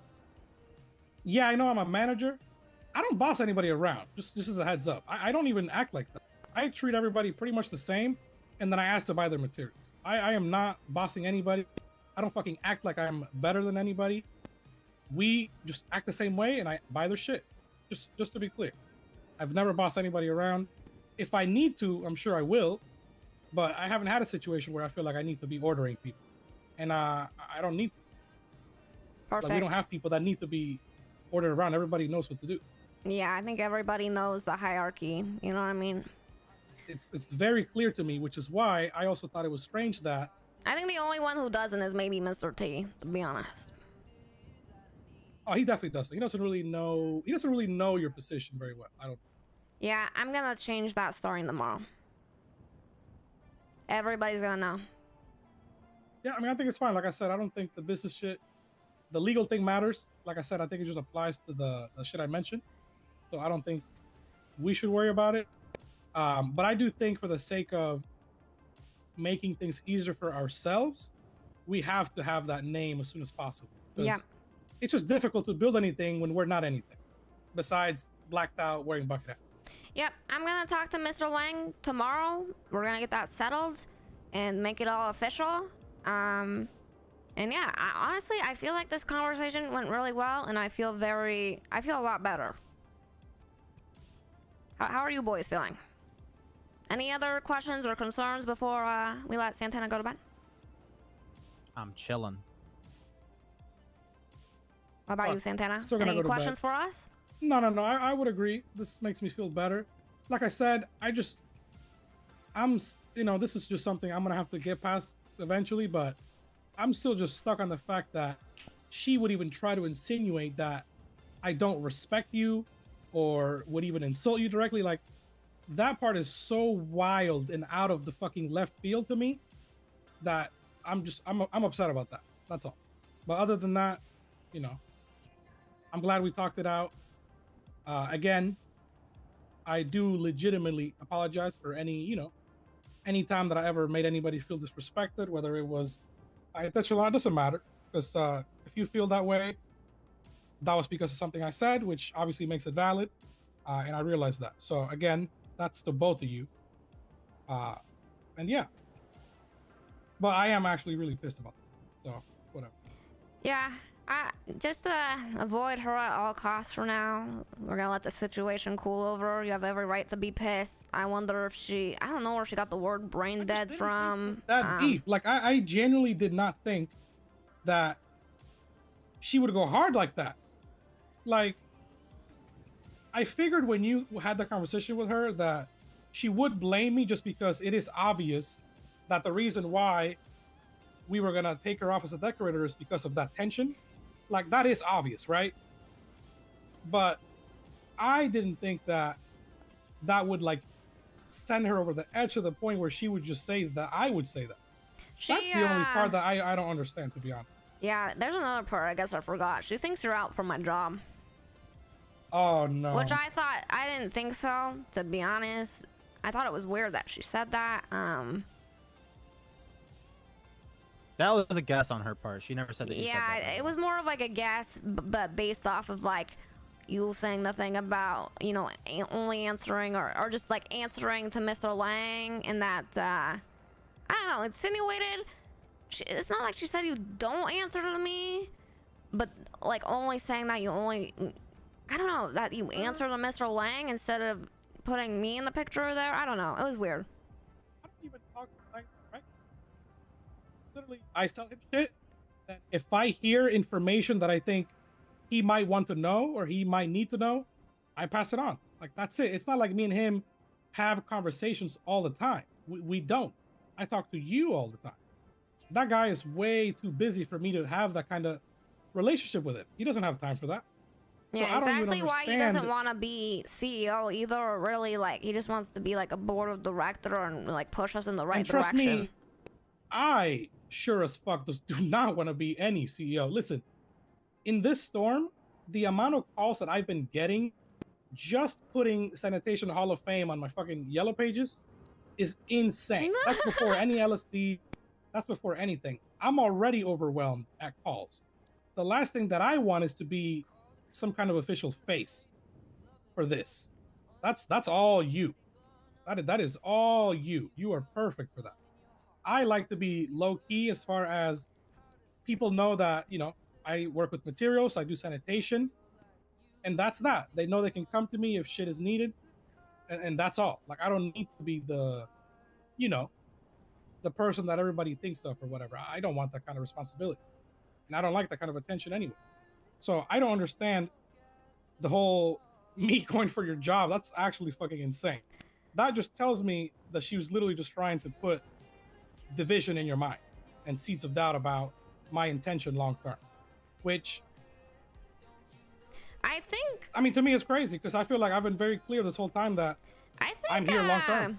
yeah, I know I'm a manager. I don't boss anybody around. Just as a heads up. I don't even act like that. I treat everybody pretty much the same, and then I ask to buy their materials. I am not bossing anybody. I don't fucking act like I'm better than anybody. We just act the same way, and I buy their shit. Just to be clear. I've never bossed anybody around. If I need to, I'm sure I will, but I haven't had a situation where I feel like I need to be ordering people. And I don't need to. Perfect. Like, we don't have people that need to be ordered around. Everybody knows what to do. Yeah, I think everybody knows the hierarchy. You know what I mean? It's very clear to me, which is why I also thought it was strange that I think the only one who doesn't is maybe Mr. T, to be honest. Oh, he definitely doesn't. He doesn't really know your position very well. I don't. Yeah, I'm gonna change that starting tomorrow. Everybody's gonna know. Yeah, I mean, I think it's fine. Like I said, I don't think the business shit, the legal thing matters. like I said, I think it just applies to the shit I mentioned. So I don't think we should worry about it. But I do think for the sake of making things easier for ourselves, we have to have that name as soon as possible. Yeah. It's just difficult to build anything when we're not anything besides blacked out wearing bucket hat. Yep, I'm gonna talk to Mr. Lang tomorrow. We're gonna get that settled and make it all official. And yeah, honestly, I feel like this conversation went really well, and I feel a lot better. How are you boys feeling? Any other questions or concerns before we let Santana go to bed? I'm chilling. What about you, Santana? Still gonna Any go to questions bed. for us? No. I would agree. This makes me feel better. Like I said, this is just something I'm gonna have to get past eventually, but I'm still just stuck on the fact that she would even try to insinuate that I don't respect you or would even insult you directly. Like, that part is so wild and out of the fucking left field to me that I'm upset about that. That's all. But other than that, I'm glad we talked it out. Again, I do legitimately apologize for any time that I ever made anybody feel disrespected, whether it was intentional, it doesn't matter. Because if you feel that way, that was because of something I said, which obviously makes it valid. And I realize that. So again, that's to both of you. And yeah. But I am actually really pissed about it. So, whatever. Yeah, just to avoid her at all costs for now, we're gonna let the situation cool over. You have every right to be pissed. I wonder if I don't know where she got the word brain dead from. That deep. Like, I genuinely did not think that she would go hard like that. Like, I figured when you had the conversation with her that she would blame me just because it is obvious that the reason why we were gonna take her off as a decorator is because of that tension. Like, that is obvious, right? But I didn't think that would like send her over the edge to the point where she would just say that I would say that. That's the only part that I don't understand, to be honest. Yeah, there's another part I guess I forgot. She thinks you're out for my job. Oh no. Which I didn't think so, to be honest. I thought it was weird that she said that. That was a guess on her part. She never said that. Yeah, it was more of like a guess, but based off of like you saying the thing about, only answering or just like answering to Mr. Lang, and that, I don't know, insinuated. It's not like she said you don't answer to me, but like only saying that I don't know, that you answer to Mr. Lang instead of putting me in the picture there. I don't know. It was weird. I don't even talk right? Literally, I tell him shit that if I hear information that I think he might want to know or he might need to know, I pass it on. Like, that's it. It's not like me and him have conversations all the time. We don't. I talk to you all the time. That guy is way too busy for me to have that kind of relationship with him. He doesn't have time for that. So Yeah, I don't even exactly why he doesn't understand- want to be CEO either, or really like he just wants to be like a board of director and like push us in the right And trust direction. me, I sure as fuck do not want to be any CEO. Listen, in this storm, the amount of calls that I've been getting just putting Sanitation Hall of Fame on my fucking yellow pages is insane. That's before any LSD. That's before anything. I'm already overwhelmed at calls. The last thing that I want is to be some kind of official face for this. That's all you. That is all you. You are perfect for that. I like to be low key as far as people know that, I work with materials, I do sanitation, and that's that. They know they can come to me if shit is needed, and that's all. Like, I don't need to be the person that everybody thinks of or whatever. I don't want that kind of responsibility, and I don't like that kind of attention anyway. So I don't understand the whole me going for your job. That's actually fucking insane. That just tells me that she was literally just trying to put division in your mind and seeds of doubt about my intention long term, which I mean, to me, it's crazy because I feel like I've been very clear this whole time that I'm here long term.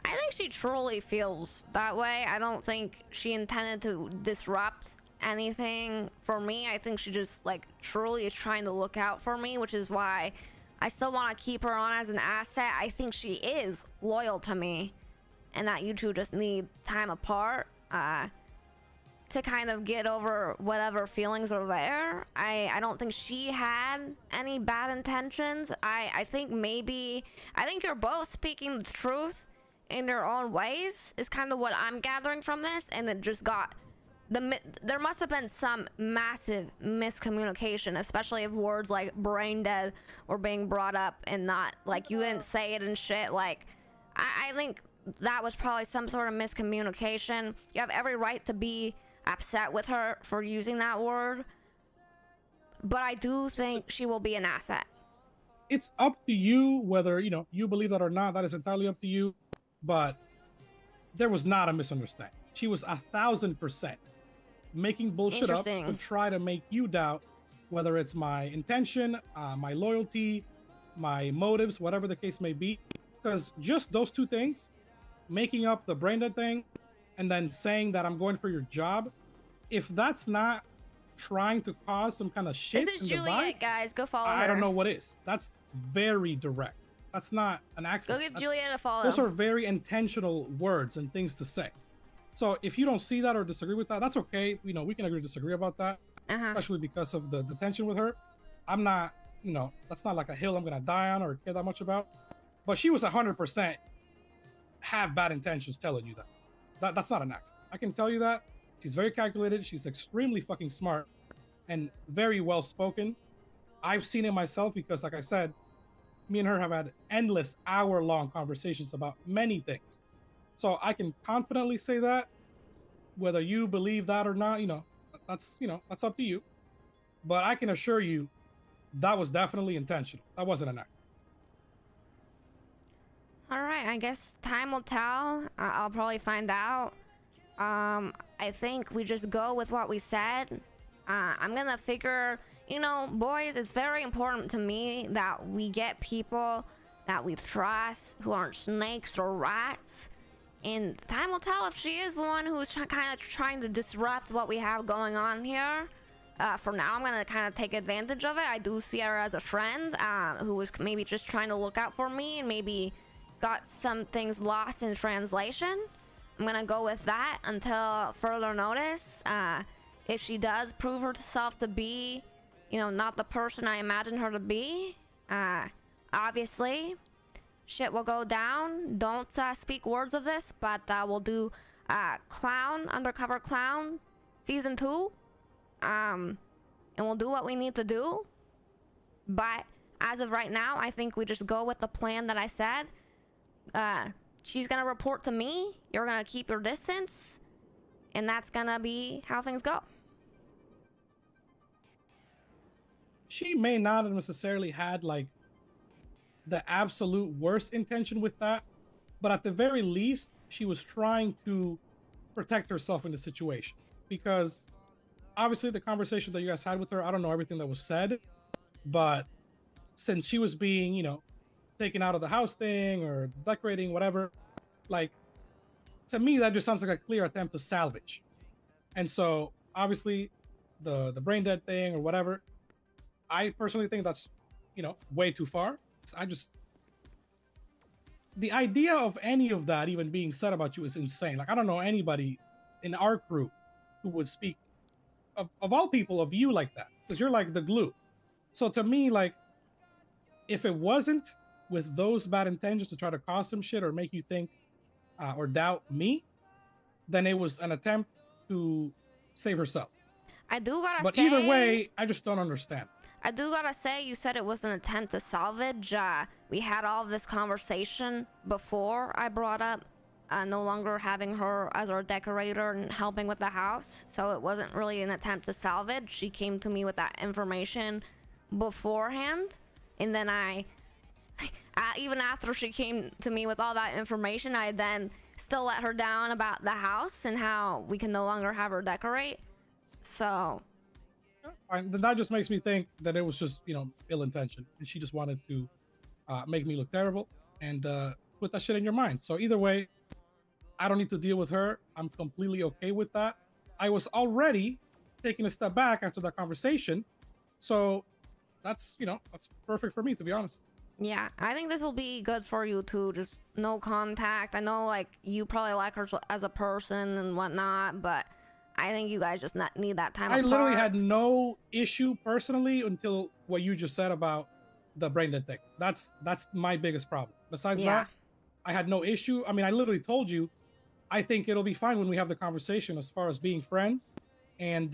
I think she truly feels that way. I don't think she intended to disrupt anything for me. I think she just like truly is trying to look out for me, which is why I still want to keep her on as an asset. I think she is loyal to me, and that you two just need time apart to kind of get over whatever feelings are there. I don't think she had any bad intentions. I think you're both speaking the truth in their own ways is kind of what I'm gathering from this, and it just got there must have been some massive miscommunication, especially if words like brain dead were being brought up and not like you didn't say it and shit. Like I think that was probably some sort of miscommunication. You have every right to be upset with her for using that word, but I do think she will be an asset. It's up to you whether you believe that or not. That is entirely up to you. But there was not a misunderstanding. She was 1,000% making bullshit up to try to make you doubt whether it's my intention, my loyalty, my motives, whatever the case may be. Because just those two things, making up the brain dead thing and then saying that I'm going for your job, if that's not trying to cause some kind of shit This is in the Juliet, vibe, guys. Go follow her. I don't know what is. That's very direct. That's not an accident. Go give Juliet a follow. Those are very intentional words and things to say. So if you don't see that or disagree with that, that's okay. We can agree to disagree about that, especially because of the tension with her. I'm not, that's not like a hill I'm gonna die on or care that much about. But she was 100% have bad intentions telling you that. That's not an accident. I can tell you that. She's very calculated. She's extremely fucking smart and very well spoken. I've seen it myself because, like I said, me and her have had endless hour-long conversations about many things. So I can confidently say that. Whether you believe that or not, that's up to you. But I can assure you that was definitely intentional. That wasn't an accident. All right, I guess time will tell. I'll probably find out. I think we just go with what we said. I'm gonna figure, boys, it's very important to me that we get people that we trust who aren't snakes or rats. And time will tell if she is one who's kind of trying to disrupt what we have going on here. For now, I'm gonna kind of take advantage of it. I do see her as a friend who was maybe just trying to look out for me and maybe got some things lost in translation. I'm gonna go with that until further notice. If she does prove herself to be, not the person I imagine her to be, obviously, shit will go down. Don't speak words of this, but we'll do Undercover Clown Season 2. And we'll do what we need to do. But as of right now, I think we just go with the plan that I said. She's gonna report to me. You're gonna keep your distance. And that's gonna be how things go. She may not have necessarily had like the absolute worst intention with that, but at the very least, she was trying to protect herself in the situation. Because obviously the conversation that you guys had with her, I don't know everything that was said, but since she was being, taken out of the house thing or decorating, whatever, like, to me, that just sounds like a clear attempt to salvage. And so obviously the brain dead thing or whatever, I personally think that's, way too far. The idea of any of that even being said about you is insane. Like, I don't know anybody in our crew who would speak of all people of you like that, because you're like the glue. So to me, like, if it wasn't with those bad intentions to try to cause some shit or make you think or doubt me, then it was an attempt to save herself. I do gotta but say, either way, I just don't understand. I do gotta say, you said it was an attempt to salvage. We had all this conversation before I brought up no longer having her as our decorator and helping with the house. So it wasn't really an attempt to salvage. She came to me with that information beforehand. And then even after she came to me with all that information, I then still let her down about the house and how we can no longer have her decorate. So then that just makes me think that it was just, ill intention, and she just wanted to make me look terrible and put that shit in your mind. So either way, I don't need to deal with her. I'm completely okay with that. I was already taking a step back after that conversation. So that's that's perfect for me, to be honest. Yeah, I think this will be good for you too. Just no contact. I know, like, you probably like her as a person and whatnot, but I think you guys just need that time I apart. literally had no issue personally until what you just said about the brain dead thing. That's my biggest problem. Besides that, I had no issue. I mean, I literally told you, I think it'll be fine when we have the conversation as far as being friend and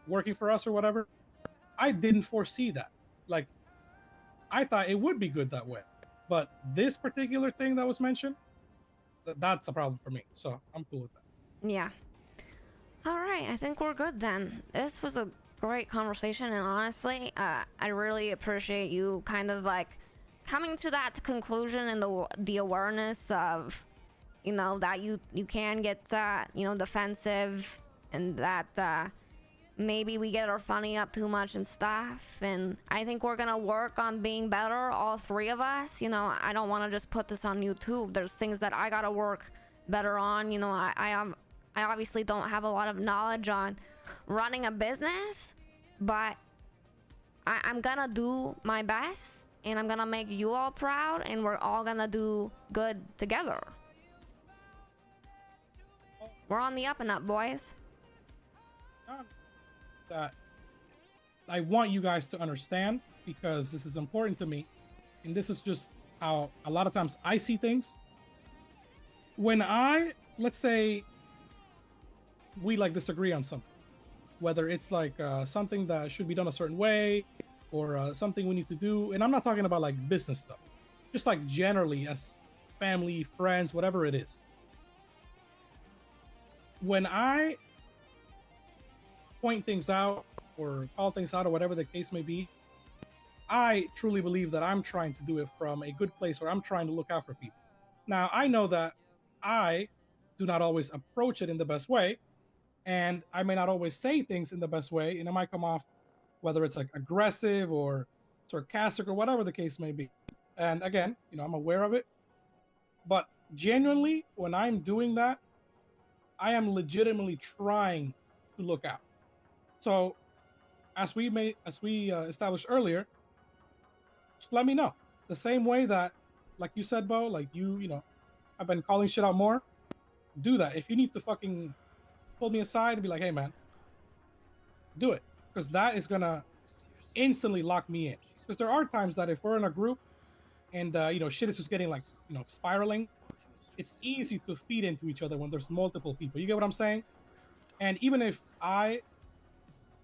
working for us or whatever. I didn't foresee that. Like, I thought it would be good that way, but this particular thing that was mentioned, that's a problem for me. So I'm cool with that. Yeah. All right, I think we're good then. This was a great conversation, and honestly, I really appreciate you kind of like coming to that conclusion and the awareness of, you know, that you can get defensive, and that maybe we get our funny up too much and stuff. And I think we're gonna work on being better, all three of us. You know, I don't want to just put this on you too. There's things that I gotta work better on. You know, I obviously don't have a lot of knowledge on running a business, but I'm gonna do my best, and I'm gonna make you all proud, and we're all gonna do good together. We're on the up and up, boys. That I want you guys to understand, because this is important to me, and this is just how a lot of times I see things. When let's say we like disagree on something, whether it's like something that should be done a certain way, or something we need to do, and I'm not talking about like business stuff, just like generally as family, friends, whatever it is. When I point things out or call things out or whatever the case may be, I truly believe that I'm trying to do it from a good place, or I'm trying to look out for people. Now, I know that I do not always approach it in the best way, and I may not always say things in the best way, and it might come off, whether it's like aggressive or sarcastic or whatever the case may be. And again, you know, I'm aware of it, but genuinely, when I'm doing that, I am legitimately trying to look out. So, as we established earlier, just let me know. The same way that, like you said, Bo, like you know, I've been calling shit out more. Do that. If you need to fucking pull me aside and be like, hey man, do it. Because that is gonna instantly lock me in. Because there are times that if we're in a group and you know, shit is just getting like, you know, spiraling, it's easy to feed into each other when there's multiple people. You get what I'm saying? And even if I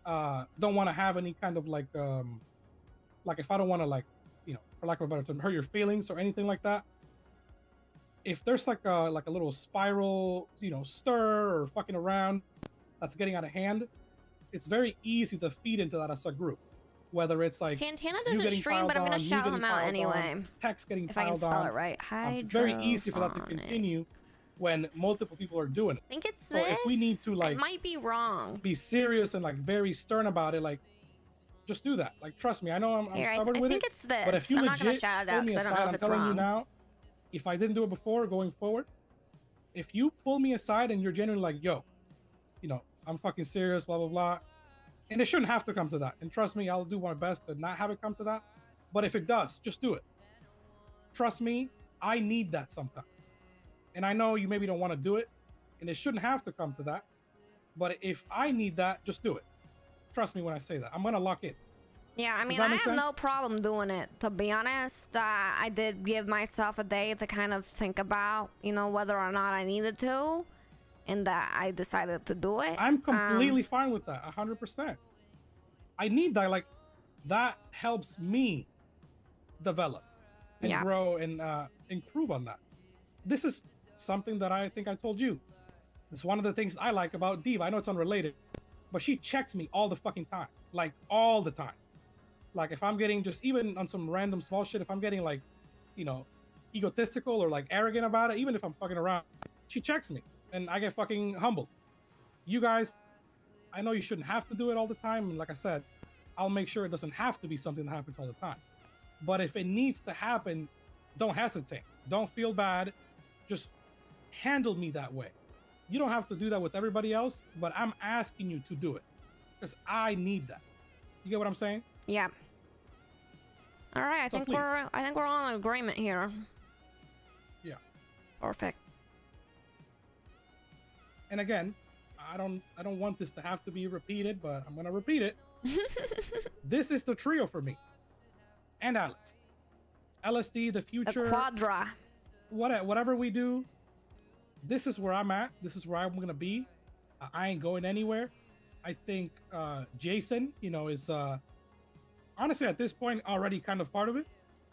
don't want to have any kind of like if I don't want to, like, you know, for lack of a better term, hurt your feelings or anything like that, if there's like a little spiral, you know, stir or fucking around that's getting out of hand, it's very easy to feed into that as a group. Whether it's like Santana doesn't stream, but I'm gonna shout him out anyway. Text getting if I can piled spell on. it right. It's very easy for that to continue when multiple people are doing it. I think it's so this. If we need to, like, it might be wrong. Be serious and like very stern about it, like, just do that. Like, trust me, I know I'm stubborn with it. I think it's this. But if you I'm not gonna legit shout it pull out me because I don't aside, know if I'm it's telling you wrong. now, if I didn't do it before, going forward, if you pull me aside and you're genuinely like, yo, you know, I'm fucking serious, blah blah blah, and it shouldn't have to come to that. And trust me, I'll do my best to not have it come to that. But if it does, just do it. Trust me, I need that sometimes. And I know you maybe don't want to do it, and it shouldn't have to come to that. But if I need that, just do it. Trust me when I say that. I'm gonna lock in. Yeah, I mean, that I make have no sense? problem doing it. To be honest, I did give myself a day to kind of think about, you know, whether or not I needed to, and that I decided to do it. I'm completely fine with that, 100%. I need that. Like, that helps me develop and grow and improve on that. This is something that I think I told you. It's one of the things I like about Diva. I know it's unrelated, but she checks me all the fucking time. Like, all the time. Like, if I'm getting just even on some random small shit, if I'm getting like, you know, egotistical or like arrogant about it, even if I'm fucking around, she checks me and I get fucking humbled. You guys, I know you shouldn't have to do it all the time. And like I said, I'll make sure it doesn't have to be something that happens all the time. But if it needs to happen, don't hesitate. Don't feel bad. Just handle me that way. You don't have to do that with everybody else, but I'm asking you to do it because I need that. You get what I'm saying? Yeah. All right, I So think please. we're on agreement here. Yeah. Perfect. And again, I don't want this to have to be repeated, but I'm gonna repeat it. This is the trio for me. And Alex. LSD, the future. The quadra. Whatever we do, this is where I'm at. This is where I'm gonna be. I ain't going anywhere. I think Jason, is honestly at this point already kind of part of it.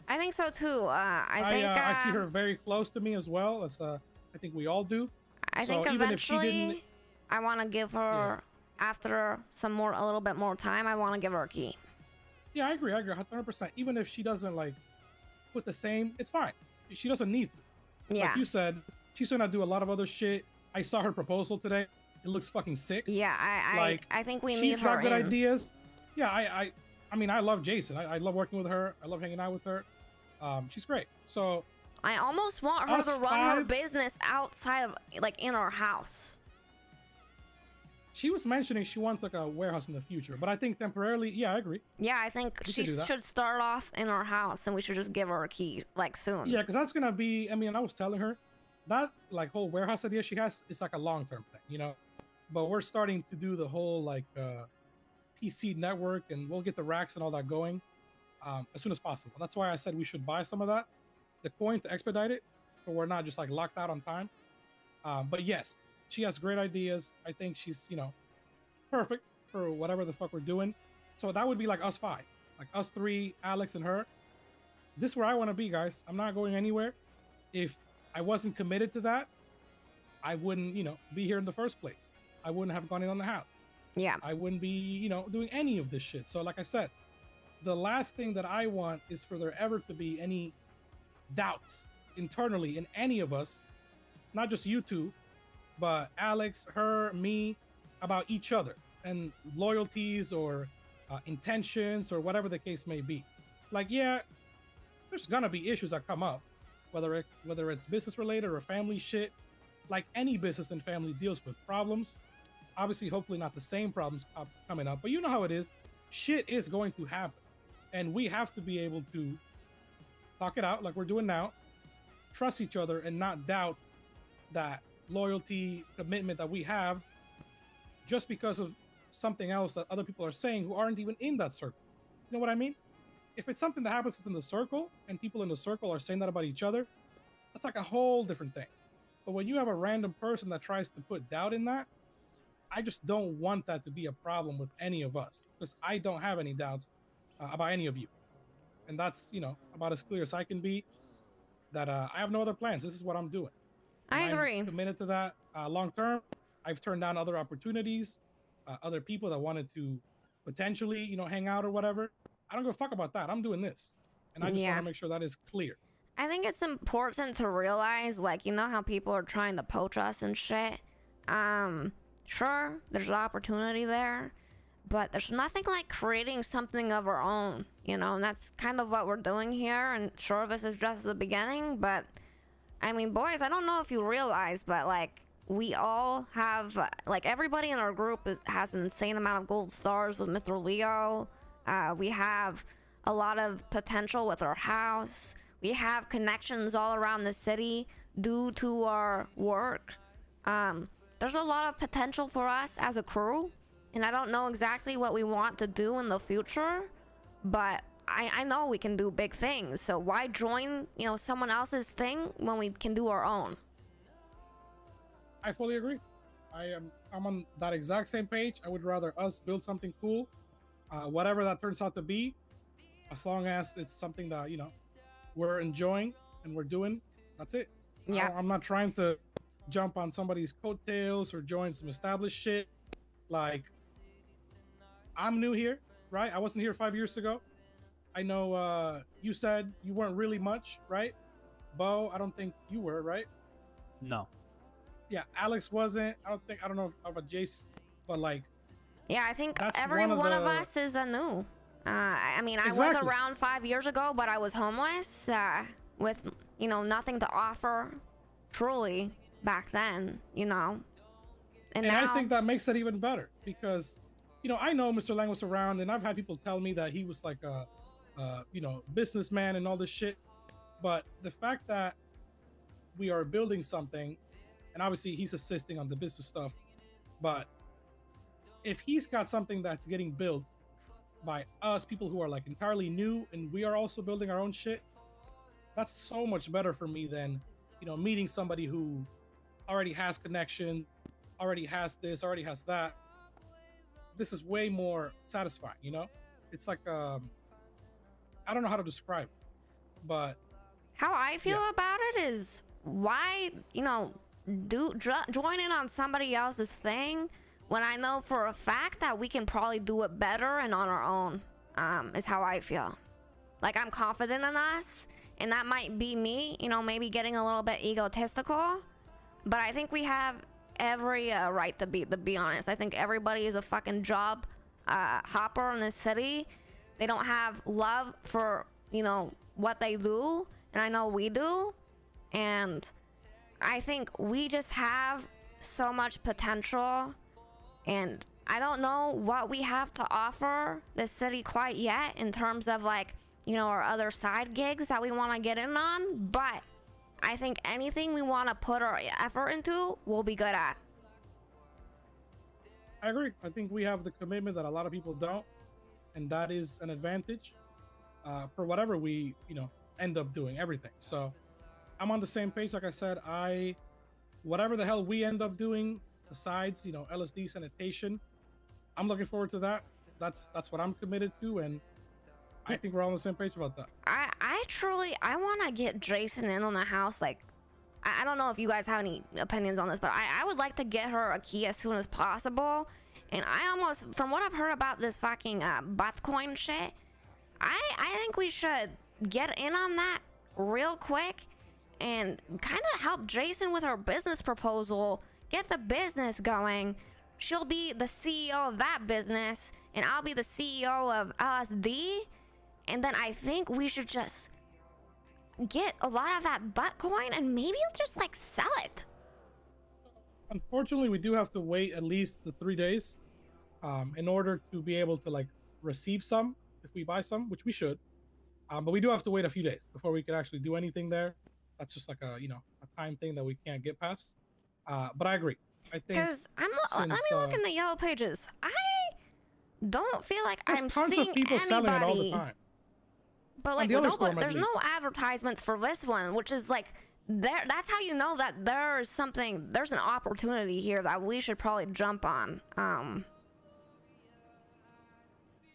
I think so too. I see her very close to me as well, as I think we all do. I So think even if she eventually didn't- I want to give her, after a little bit more time, I want to give her a key. Yeah, I agree 100%. Even if she doesn't like put the same, it's fine. She doesn't need to. Yeah. Like you said, she's gonna do a lot of other shit. I saw her proposal today. It looks fucking sick. Yeah, I think we need she's her got good in. ideas. Yeah, I mean, I love Jason. I love working with her. I love hanging out with her. She's great. So I almost want her us to run her 5 business outside of, like, in our house. She was mentioning she wants like a warehouse in the future, but I think temporarily, yeah, I agree. Yeah, I think We she could do that. should start off in our house, and we should just give her a key, like, soon. Yeah, because that's gonna be. I mean, I was telling her that like whole warehouse idea she has is like a long-term thing, But we're starting to do the whole like PC network, and we'll get the racks and all that going as soon as possible. That's why I said we should buy some of that, the coin to expedite it, so we're not just like locked out on time. But yes, she has great ideas. I think she's perfect for whatever the fuck we're doing. So that would be like us 5, like us 3, Alex and her. This is where I want to be, guys. I'm not going anywhere. If I wasn't committed to that, I wouldn't, be here in the first place. I wouldn't have gone in on the house. Yeah. I wouldn't be, doing any of this shit. So like I said, the last thing that I want is for there ever to be any doubts internally in any of us, not just you two, but Alex, her, me, about each other and loyalties or intentions or whatever the case may be. Like, yeah, there's gonna be issues that come up, whether it's business related or family shit. Like any business and family deals with problems. Obviously, hopefully not the same problems coming up, but you know how it is. Shit is going to happen, and we have to be able to talk it out like we're doing now, trust each other, and not doubt that loyalty, commitment that we have just because of something else that other people are saying who aren't even in that circle. You know what I mean? If it's something that happens within the circle and people in the circle are saying that about each other, that's like a whole different thing. But when you have a random person that tries to put doubt in that, I just don't want that to be a problem with any of us, because I don't have any doubts about any of you. And that's, about as clear as I can be, that I have no other plans. This is what I'm doing. I And agree. I'm committed to that long term. I've turned down other opportunities, other people that wanted to potentially, hang out or whatever. I don't give a fuck about that. I'm doing this. And I just want Yeah. to make sure that is clear. I think it's important to realize, like, how people are trying to poach us and shit. Sure, there's opportunity there, but there's nothing like creating something of our own, and that's kind of what we're doing here. And sure, this is just the beginning, but I mean, boys, I don't know if you realize, but like, we all have, like, everybody in our group has an insane amount of gold stars with Mr. Leo. We have a lot of potential with our house. We have connections all around the city due to our work. There's a lot of potential for us as a crew, and I don't know exactly what we want to do in the future, but I know we can do big things. So why join, someone else's thing when we can do our own? I fully agree. I'm on that exact same page. I would rather us build something cool, whatever that turns out to be, as long as it's something that we're enjoying and we're doing. That's it. Yeah. I'm not trying to jump on somebody's coattails or join some established shit. Like, I'm new here, right? I wasn't here 5 years ago. I know you said you weren't really much, right? Bo, I don't think you were, right? No. Yeah, Alex wasn't. I don't know about Jason, but like, Yeah, I think That's every one one of of the- us is a new. I mean, I was Exactly. around 5 years ago, but I was homeless with, nothing to offer truly back then, And now I think that makes it even better because, you know, I know Mr. Lang was around, and I've had people tell me that he was like a you know, businessman and all this shit. But the fact that we are building something, and obviously he's assisting on the business stuff, but if he's got something that's getting built by us, people who are like entirely new, and we are also building our own shit, that's so much better for me than, you know, meeting somebody who already has connection, already has this, already has that. This is way more satisfying, you know? It's like I don't know how to describe it, but how I feel about it is, why, you know, join in on somebody else's thing when I know for a fact that we can probably do it better and on our own, is how I feel. Like, I'm confident in us, and that might be me, you know, maybe getting a little bit egotistical, but I think we have every right to be honest. I think everybody is a fucking job hopper in this city. They don't have love for, you know, what they do, and I know we do, and I think we just have so much potential, and I don't know what we have to offer the city quite yet in terms of, like, you know, our other side gigs that we want to get in on, but I think anything we want to put our effort into, we'll be good at. I agree. I think we have the commitment that a lot of people don't, and that is an advantage for whatever we, you know, end up doing, everything. So I'm on the same page. Like I said, whatever the hell we end up doing besides, you know, LSD sanitation, I'm looking forward to that. That's what I'm committed to, and I think we're all on the same page about that. I want to get Jason in on the house. Like, I don't know if you guys have any opinions on this, but I would like to get her a key as soon as possible. And I almost, from what I've heard about this fucking Bitcoin shit, I think we should get in on that real quick and kind of help Jason with her business proposal, get the business going. She'll be the CEO of that business, and I'll be the CEO of LSD. And then I think we should just get a lot of that Bitcoin and maybe just like sell it. Unfortunately, we do have to wait at least the 3 days in order to be able to like receive some if we buy some, which we should. But we do have to wait a few days before we can actually do anything there. That's just like a, you know, a time thing that we can't get past. But I agree. I think because let me look in the yellow pages. I don't feel like I'm tons seeing of people anybody selling it all the time. But like, the other no, storm, at there's no least. advertisements for this one, which is like, that's how you know that there's an opportunity here that we should probably jump on.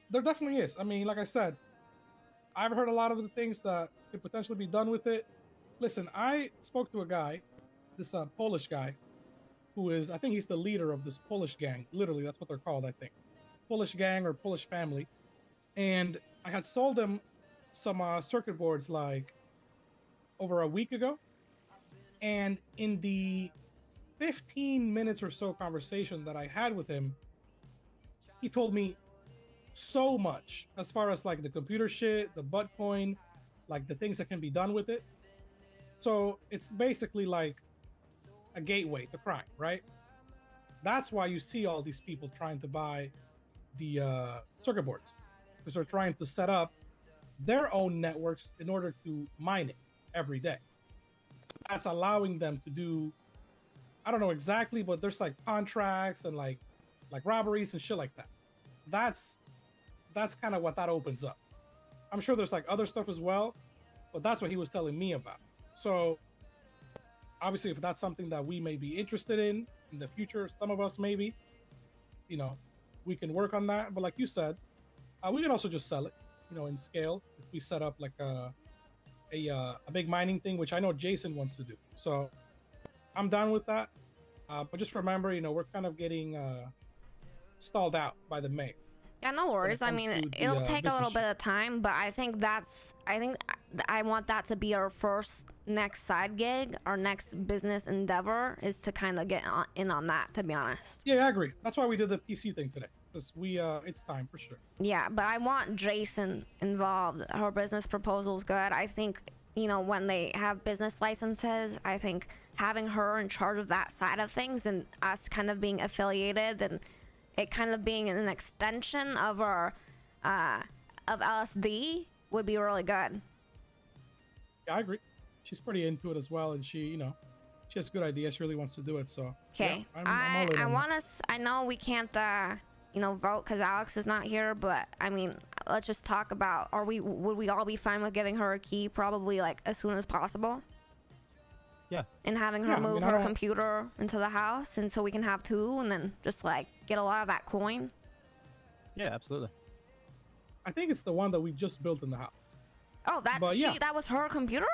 There definitely is. I mean, like I said, I've heard a lot of the things that could potentially be done with it. Listen, I spoke to a guy, this Polish guy, who is, I think he's the leader of this Polish gang. Literally, that's what they're called, I think. Polish gang or Polish family. And I had sold him some circuit boards like over a week ago. And in the 15 minutes or so conversation that I had with him, he told me so much as far as like the computer shit, the Bitcoin, like the things that can be done with it. So it's basically like a gateway to crime, right? That's why you see all these people trying to buy the circuit boards, because they're trying to set up their own networks in order to mine it every day. That's allowing them to do, I don't know exactly, but there's like contracts and like robberies and shit like that. That's kind of what that opens up. I'm sure there's like other stuff as well, but that's what he was telling me about. So obviously, if that's something that we may be interested in the future, some of us maybe, you know, we can work on that. But like you said, we can also just sell it, you know, in scale. If we set up like a big mining thing, which I know Jason wants to do. So I'm down with that. But just remember, you know, we're kind of getting stalled out by the mayor. Yeah, no worries. I mean, it'll take a little bit of time, but I think I want that to be our first next side gig, our next business endeavor, is to kind of get in on that, to be honest. Yeah, I agree. That's why we did the PC thing today, because it's time for sure. Yeah, but I want Jason involved. Her business proposal's good. I think you know, when they have business licenses, I think having her in charge of that side of things and us kind of being affiliated and it kind of being an extension of our of LSD would be really good. Yeah, I agree. She's pretty into it as well, and she has a good idea. She really wants to do it. So Okay, yeah, I'm all in I on want us. I know we can't, vote because Alex is not here. But I mean, let's just talk about. Would we all be fine with giving her a key, probably like as soon as possible? Yeah. And having her move her computer into the house, and so we can have two, and then just like get a lot of that coin. Yeah, absolutely. I think it's the one that we just built in the house. Oh, that that was her computer?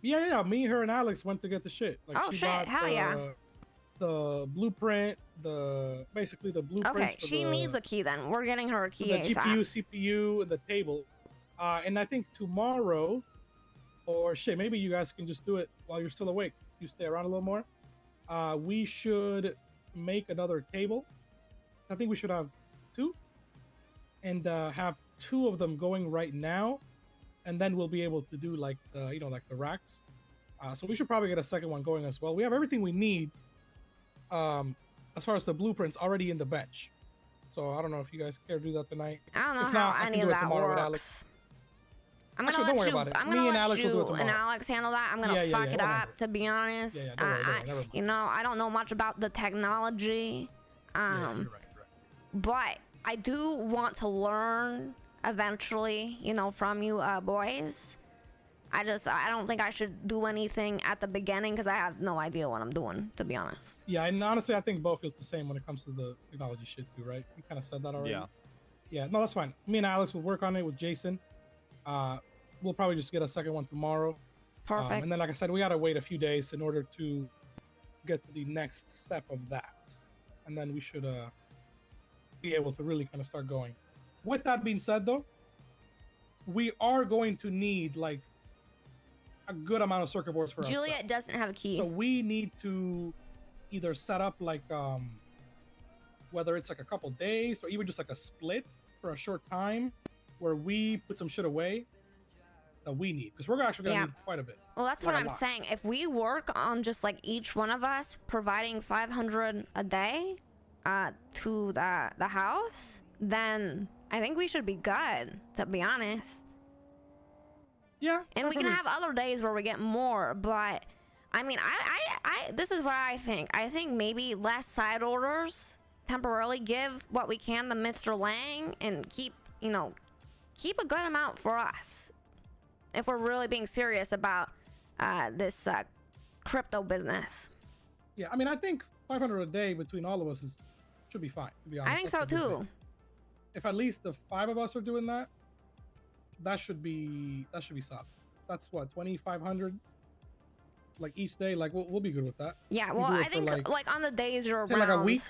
Yeah. Me, her, and Alex went to get the shit. Like, oh she shit! bought Hell yeah! The blueprint, basically the blueprint. Okay, she needs a key then. We're getting her a key. The ASAP. GPU, CPU, and the table. And I think tomorrow, or shit, maybe you guys can just do it while you're still awake. You stay around a little more. We should make another table. I think we should have 2. And have 2 of them going right now, and then we'll be able to do like the the racks. So we should probably get a second one going as well. We have everything we need as far as the blueprints already in the bench. So I don't know if you guys care to do that tonight. I don't know if how not, any of that works. I'm gonna let you. I'm gonna let you and Alex handle that. I'm gonna fuck it up, to be honest. I don't know much about the technology. You're right. But I do want to learn eventually, from you boys. I don't think I should do anything at the beginning because I have no idea what I'm doing, to be honest. Yeah, and honestly, I think Bo feels the same when it comes to the technology shit too, right? You kind of said that already. Yeah, no, that's fine. Me and Alex will work on it with Jason. We'll probably just get a second one tomorrow. Perfect. And then, like I said, we gotta wait a few days in order to get to the next step of that, and then we should be able to really kind of start going. With that being said, though, we are going to need like a good amount of circuit boards for ourselves. Juliet doesn't have a key, so we need to either set up like whether it's like a couple days or even just like a split for a short time where we put some shit away that we need, because we're actually gonna need quite a bit. Well, that's what I'm saying. If we work on just like each one of us providing 500 a day to the house, then I think we should be good, to be honest. Yeah. And we can have other days where we get more, but I mean, I this is what I think. I think maybe less side orders, temporarily give what we can to Mr. Lang, and keep a good amount for us if we're really being serious about this crypto business. Yeah, I mean, I think 500 a day between all of us should be fine, to be honest. I think so too. If at least the 5 of us are doing that, that should be solid. That's what, 2,500 like each day. Like we'll be good with that. Yeah, well, I think like on the days you're around, like a week.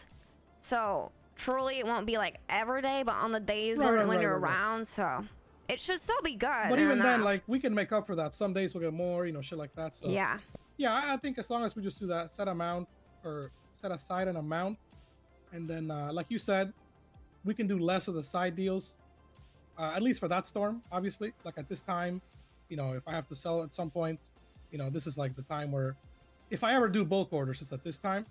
So truly, it won't be like every day, but on the days when you're around, so it should still be good. But even then, like we can make up for that. Some days we'll get more, shit like that. So yeah, I think as long as we just do that, set aside an amount, and then like you said, we can do less of the side deals, at least for that storm. Obviously, like at this time, if I have to sell at some points, this is like the time where, if I ever do bulk orders, it's at this time.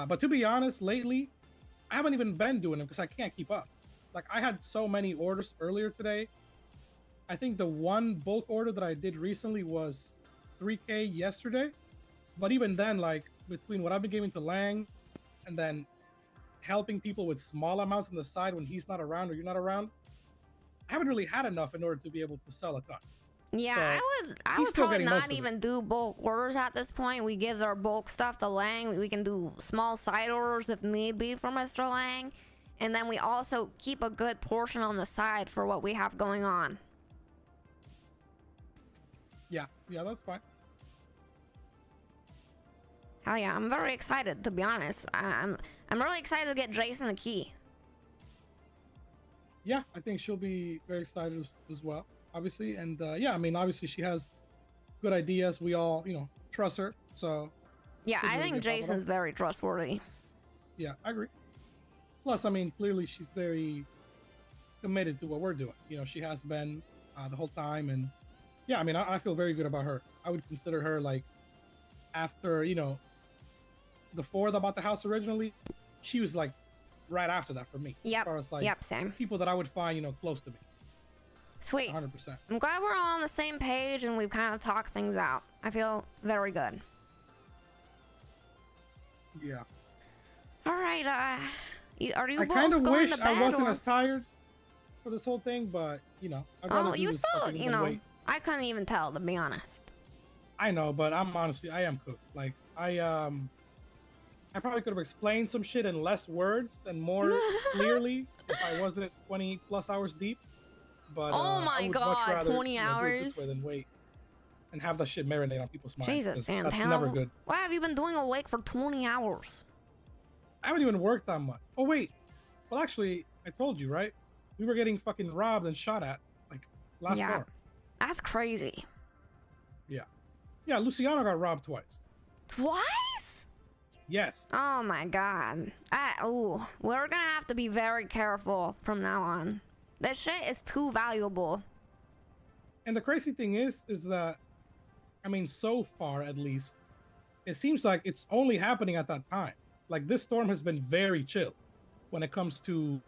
But to be honest, lately, I haven't even been doing them because I can't keep up. Like I had so many orders earlier today. I think the one bulk order that I did recently was 3K yesterday. But even then, like between what I've been giving to Lang and then helping people with small amounts on the side when he's not around or you're not around, I haven't really had enough in order to be able to sell a ton. Yeah, so I would probably not even do bulk orders at this point. We give our bulk stuff to Lang. We can do small side orders if need be for Mr. Lang. And then we also keep a good portion on the side for what we have going on. Yeah, that's fine. Hell yeah, I'm very excited, to be honest. I'm really excited to get Jason the key. Yeah, I think she'll be very excited as well, obviously. And I mean, obviously she has good ideas. We all, trust her. So yeah, I think Jason's very trustworthy. Yeah, I agree. Plus, I mean, clearly she's very committed to what we're doing. She has been the whole time, and Yeah, I mean, I feel very good about her. I would consider her like, after the fourth about the house originally, she was like right after that for me. Yep. As far as like Yep. Same. people that I would find close to me. Sweet. 100%. I'm glad we're all on the same page and we've kind of talked things out. I feel very good. Yeah. All right. Are you I both kind of going wish to bed? I wasn't or... as tired for this whole thing, but I'd rather Oh, do you this still, fucking than wait. I couldn't even tell, to be honest. I know, but I am cooked. Like I probably could have explained some shit in less words and more clearly if I wasn't 20 plus hours deep. But Oh my I would God, much rather, 20 do it this hours? way than wait and have that shit marinate on people's minds. Jesus, 'cause Santana. that's never good. Why have you been doing awake for 20 hours? I haven't even worked that much. Oh wait, well actually, I told you right. We were getting fucking robbed and shot at like last Yeah. storm. That's crazy. Yeah, Luciano got robbed twice. Twice? Yes. Oh my God. Ooh, we're gonna have to be very careful from now on. This shit is too valuable. And the crazy thing is that, I mean, so far at least, it seems like it's only happening at that time. Like this storm has been very chill when it comes to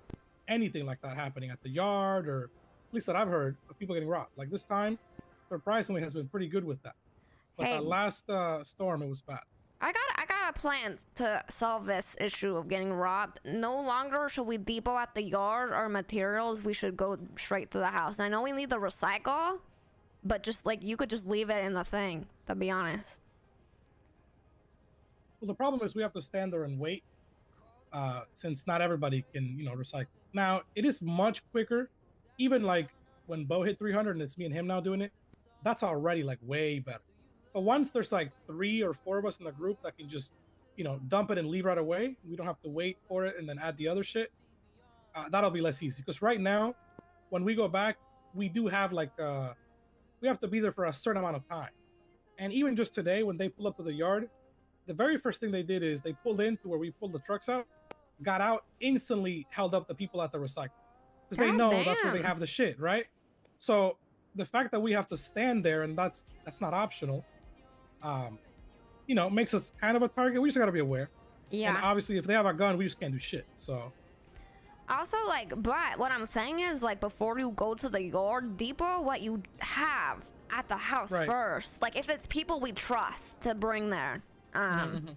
anything like that happening at the yard, or at least that I've heard of people getting robbed. Like this time, surprisingly, has been pretty good with that. But Hey. that last storm, it was bad. I got a plan to solve this issue of getting robbed. No longer should we depot at the yard or materials. We should go straight to the house. I know we need the recycle, but just like you could just leave it in the thing, to be honest. Well, the problem is we have to stand there and wait, since not everybody can, recycle. Now, it is much quicker. Even like when Bo hit 300 and it's me and him now doing it, that's already like way better. But once there's like 3 or 4 of us in the group that can just, dump it and leave right away, we don't have to wait for it and then add the other shit. That'll be less easy. Because right now, when we go back, we do have like, we have to be there for a certain amount of time. And even just today, when they pull up to the yard, the very first thing they did is they pulled into where we pulled the trucks out, got out, instantly held up the people at the recycle. Because they know that's where they have the shit, right? So the fact that we have to stand there and that's not optional, makes us kind of a target. We just gotta be aware. Yeah. And obviously, if they have a gun, we just can't do shit. So. Also, but what I'm saying is, before you go to the yard depot, what you have at the house first. Like, if it's people we trust to bring there, and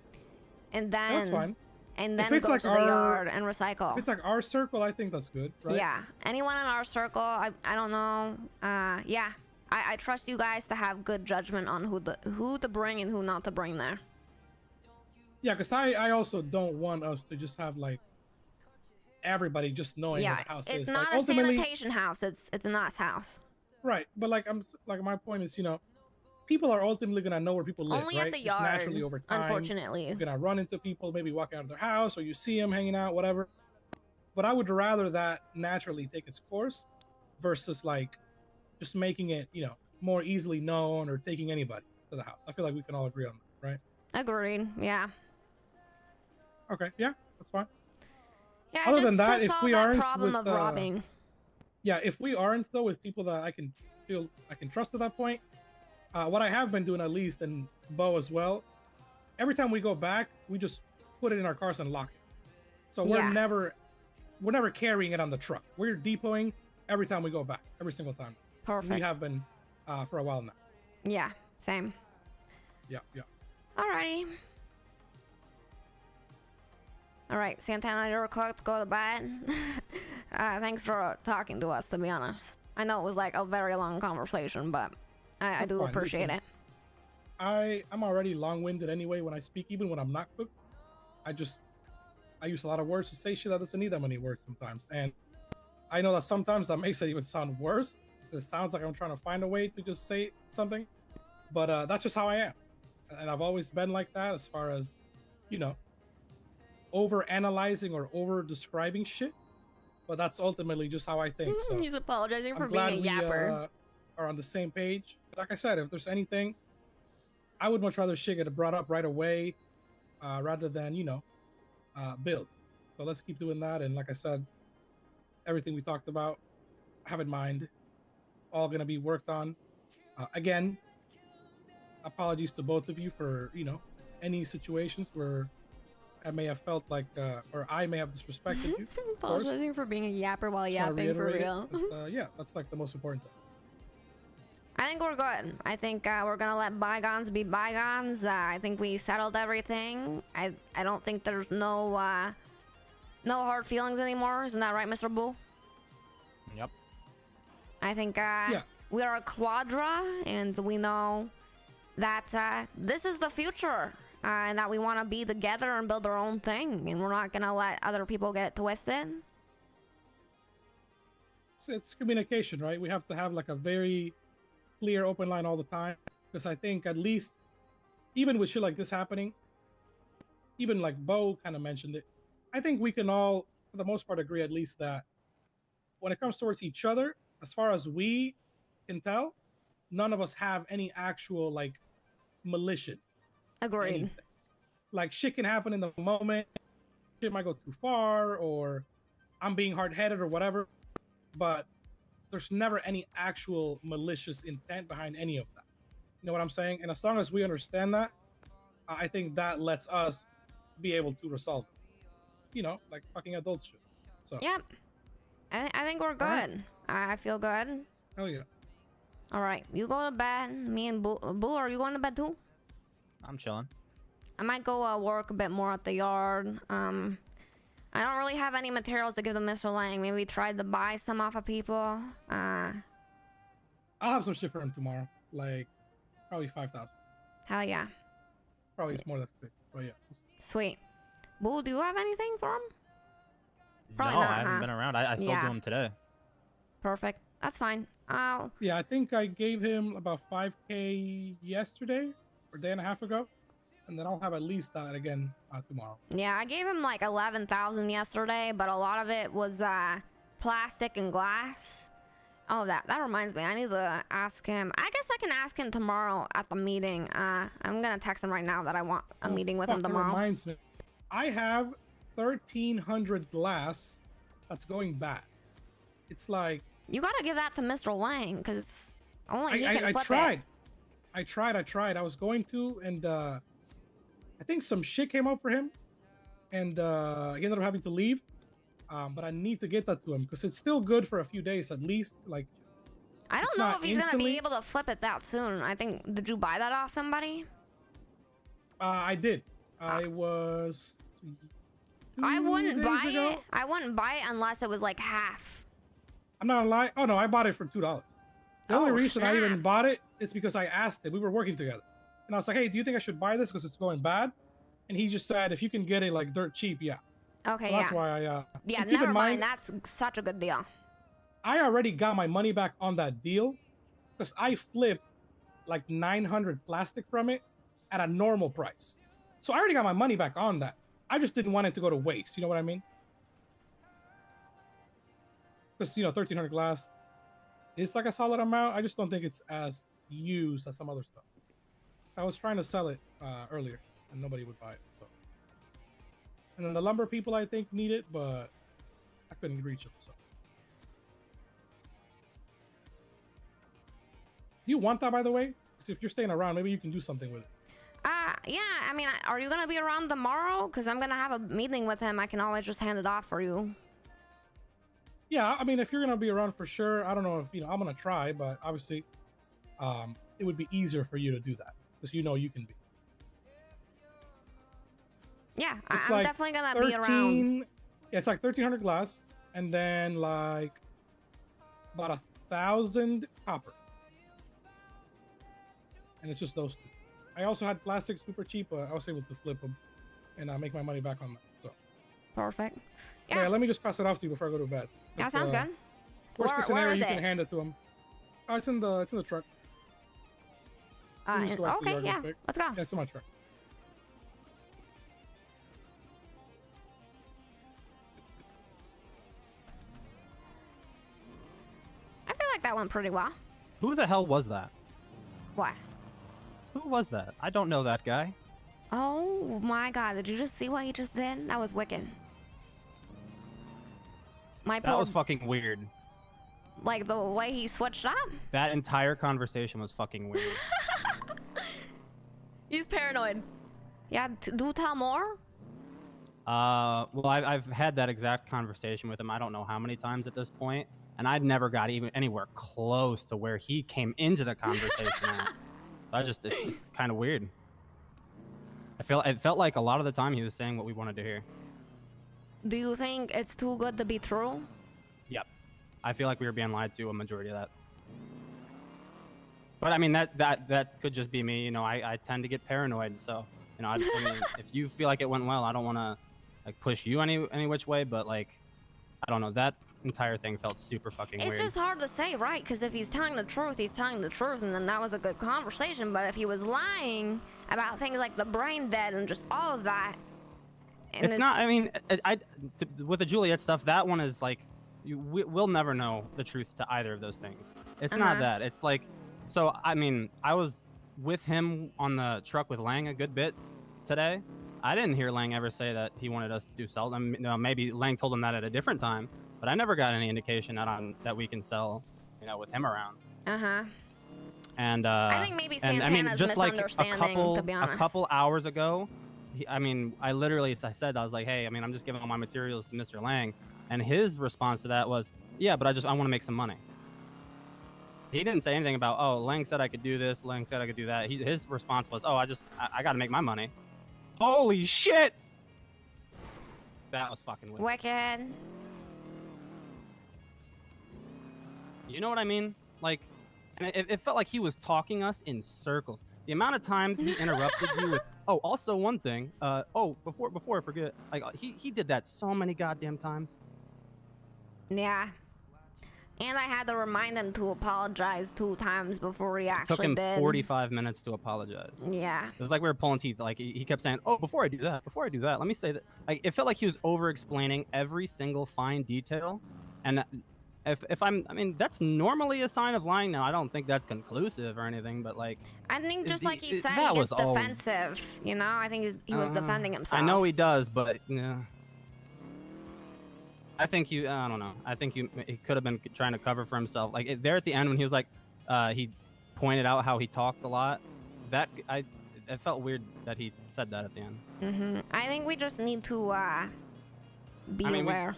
then That's fine. And then If it's go like to the yard and recycle. If it's like our circle, I think that's good, right? Yeah. Anyone in our circle, I don't know. Yeah. I trust you guys to have good judgment on who to bring and who not to bring there. Yeah, because I also don't want us to just have like everybody just knowing where the house is. It's not like, a sanitation house. It's a nice house. Right, but my point is, people are ultimately gonna know where people live. Only right? at the Just yard, naturally over time. unfortunately. You're gonna run into people, maybe walking out of their house, or you see them hanging out, whatever. But I would rather that naturally take its course, versus like just making it, more easily known or taking anybody to the house. I feel like we can all agree on that, right? Agreed. Yeah. Okay. Yeah, that's fine. Yeah. Other just than that, to if solve we that aren't problem with, of robbing. Yeah, if we aren't though with people that I can feel I can trust at that point, what I have been doing at least, and Bo as well, every time we go back, we just put it in our cars and lock it. So we're never carrying it on the truck. We're depoting every time we go back, every single time. Perfect. We have been for a while now. Yeah. Same. Yeah. Alrighty. Alright, Santana, you're cooked. Go to bed. Thanks for talking to us, to be honest. I know it was like a very long conversation, but I do fine. appreciate Listen, it. I'm already long-winded anyway when I speak, even when I'm not cooked. I use a lot of words to say shit that doesn't need that many words sometimes. And I know that sometimes that makes it even sound worse. It sounds like I'm trying to find a way to just say something. But that's just how I am. And I've always been like that as far as, over-analyzing or over-describing shit. But that's ultimately just how I think. So He's apologizing for I'm being glad a yapper. we are on the same page. Like I said, if there's anything, I would much rather shit get brought up right away, rather than build. So let's keep doing that. And like I said, everything we talked about, have in mind, all gonna be worked on. Again, apologies to both of you for any situations where I may have felt like or I may have disrespected you. Apologizing for being a yapper while Just wanna yapping for reiterate it, real. 'cause, yeah, that's like the most important thing. I think we're good. I think we're gonna let bygones be bygones. I think we settled everything. I don't think there's no hard feelings anymore. Isn't that right, Mr. Bull? Yep. I think we are a quadra, and we know that this is the future, and that we want to be together and build our own thing, and we're not gonna let other people get it twisted. It's communication, right? We have to have like a very clear, open line all the time, because I think at least, even with shit like this happening, even like Bo kind of mentioned it, I think we can all, for the most part, agree at least that when it comes towards each other, as far as we can tell, none of us have any actual like malicious. Agreed. Anything. Like shit can happen in the moment, shit might go too far, or I'm being hard-headed or whatever, but there's never any actual malicious intent behind any of that. You know what I'm saying? And as long as we understand that, I think that lets us be able to resolve it. Like fucking adults should. So Yep. I think we're good. I feel good. Hell yeah. All right, you go to bed. Me and Boo, are you going to bed too? I'm chilling. I might go work a bit more at the yard. I don't really have any materials to give to Mr. Lang. Maybe try to buy some off of people. I'll have some shit for him tomorrow. Like probably 5,000. Hell yeah. Probably it's more than 6. But yeah. Sweet. Boo, do you have anything for him? Probably no, not, I haven't huh? been around. I sold to him today. Perfect. That's fine. Yeah, I think I gave him about 5K yesterday or a day and a half ago. And then I'll have at least that again tomorrow. Yeah, I gave him like 11,000 yesterday, but a lot of it was plastic and glass. Oh, that reminds me. I need to ask him. I guess I can ask him tomorrow at the meeting. I'm gonna text him right now that I want a meeting with him tomorrow. That reminds me. I have 1,300 glass that's going bad. It's like you gotta give that to Mr. Lang, because only he can I flip tried. it. I tried. I was going to, and I think some shit came up for him, and he ended up having to leave. But I need to get that to him because it's still good for a few days at least. Like, I don't know if he's gonna be able to flip it that soon. I think. Did you buy that off somebody? I did. I was. I wouldn't buy ago. it. I wouldn't buy it unless it was like half. I'm not gonna lie. Oh no, I bought it for $2. The only reason I even bought it is because I asked him. We were working together, and I was like, "Hey, do you think I should buy this because it's going bad?" And he just said, "If you can get it like dirt cheap, yeah." Okay, so that's why I. Yeah, keep never in mind. That's such a good deal. I already got my money back on that deal because I flipped like 900 plastic from it at a normal price. So I already got my money back on that. I just didn't want it to go to waste. You know what I mean? Because 1,300 glass is like a solid amount. I just don't think it's as used as some other stuff. I was trying to sell it earlier and nobody would buy it. So. And then the lumber people I think need it, but I couldn't reach them. So. Do you want that, by the way? Because if you're staying around, maybe you can do something with it. Yeah. I mean, are you gonna be around tomorrow? Because I'm gonna have a meeting with him. I can always just hand it off for you. Yeah, I mean, if you're gonna be around for sure, I don't know if I'm gonna try, but obviously, it would be easier for you to do that because you can be. Yeah, It's I'm like definitely gonna be around. Yeah, it's like 1,300 glass, and then like about 1,000 copper, and it's just those two. I also had plastic super cheap, but I was able to flip them and make my money back on that. So perfect. Yeah, let me just pass it off to you before I go to bed. That sounds good. Worst case scenario, you is can it? hand it to him. Oh, it's in the truck. Okay, yeah, let's go. Yeah, it's in my truck. I feel like that went pretty well. Who the hell was that? What? Who was that? I don't know that guy. Oh my god, did you just see what he just did? That was wicked. That was fucking weird. Like the way he switched up? That entire conversation was fucking weird. He's paranoid. Yeah, do tell more? Well, I've had that exact conversation with him. I don't know how many times at this point, and I'd never got even anywhere close to where he came into the conversation at. So it's kind of weird. It felt like a lot of the time he was saying what we wanted to hear. Do you think it's too good to be true? Yep. I feel like we were being lied to a majority of that. But I mean, that could just be me. You know, I tend to get paranoid. So, you know, I mean, if you feel like it went well, I don't want to like push you any which way. But like, I don't know. That entire thing felt super fucking weird. It's just hard to say, right? Because if he's telling the truth, he's telling the truth, and then that was a good conversation. But if he was lying about things like the brain dead and just all of that, it's not. I mean, with the Juliet stuff, that one is like, we'll never know the truth to either of those things. It's not that. It's like, so I mean, I was with him on the truck with Lang a good bit today. I didn't hear Lang ever say that he wanted us to do sell. I mean, you know, maybe Lang told him that at a different time, but I never got any indication that we can sell, you know, with him around. And I think maybe Santana's I mean, just like to be honest. a couple hours ago, I mean, I was like, hey, I mean, I'm just giving all my materials to Mr. Lang, and his response to that was, yeah, but I want to make some money. He didn't say anything about, oh, Lang said I could do this, Lang said I could do that. His response was, oh, I got to make my money. Holy shit! That was fucking weird. Wicked. You know what I mean? Like, and it felt like he was talking us in circles. The amount of times he interrupted you with, oh, also one thing, before I forget, like he did that so many goddamn times. Yeah. And I had to remind him to apologize 2 times before he actually did. It took him did. 45 minutes to apologize. Yeah. It was like we were pulling teeth. Like he kept saying, oh, before I do that, let me say that. Like it felt like he was over-explaining every single fine detail. And I mean, that's normally a sign of lying. Now, I don't think that's conclusive or anything, but like. I think just like he said, he gets defensive. You know, I think he was defending himself. I know he does, but yeah. I think I don't know. I think he could have been trying to cover for himself. Like there at the end when he was like, he pointed out how he talked a lot. It felt weird that he said that at the end. I think we just need to be aware.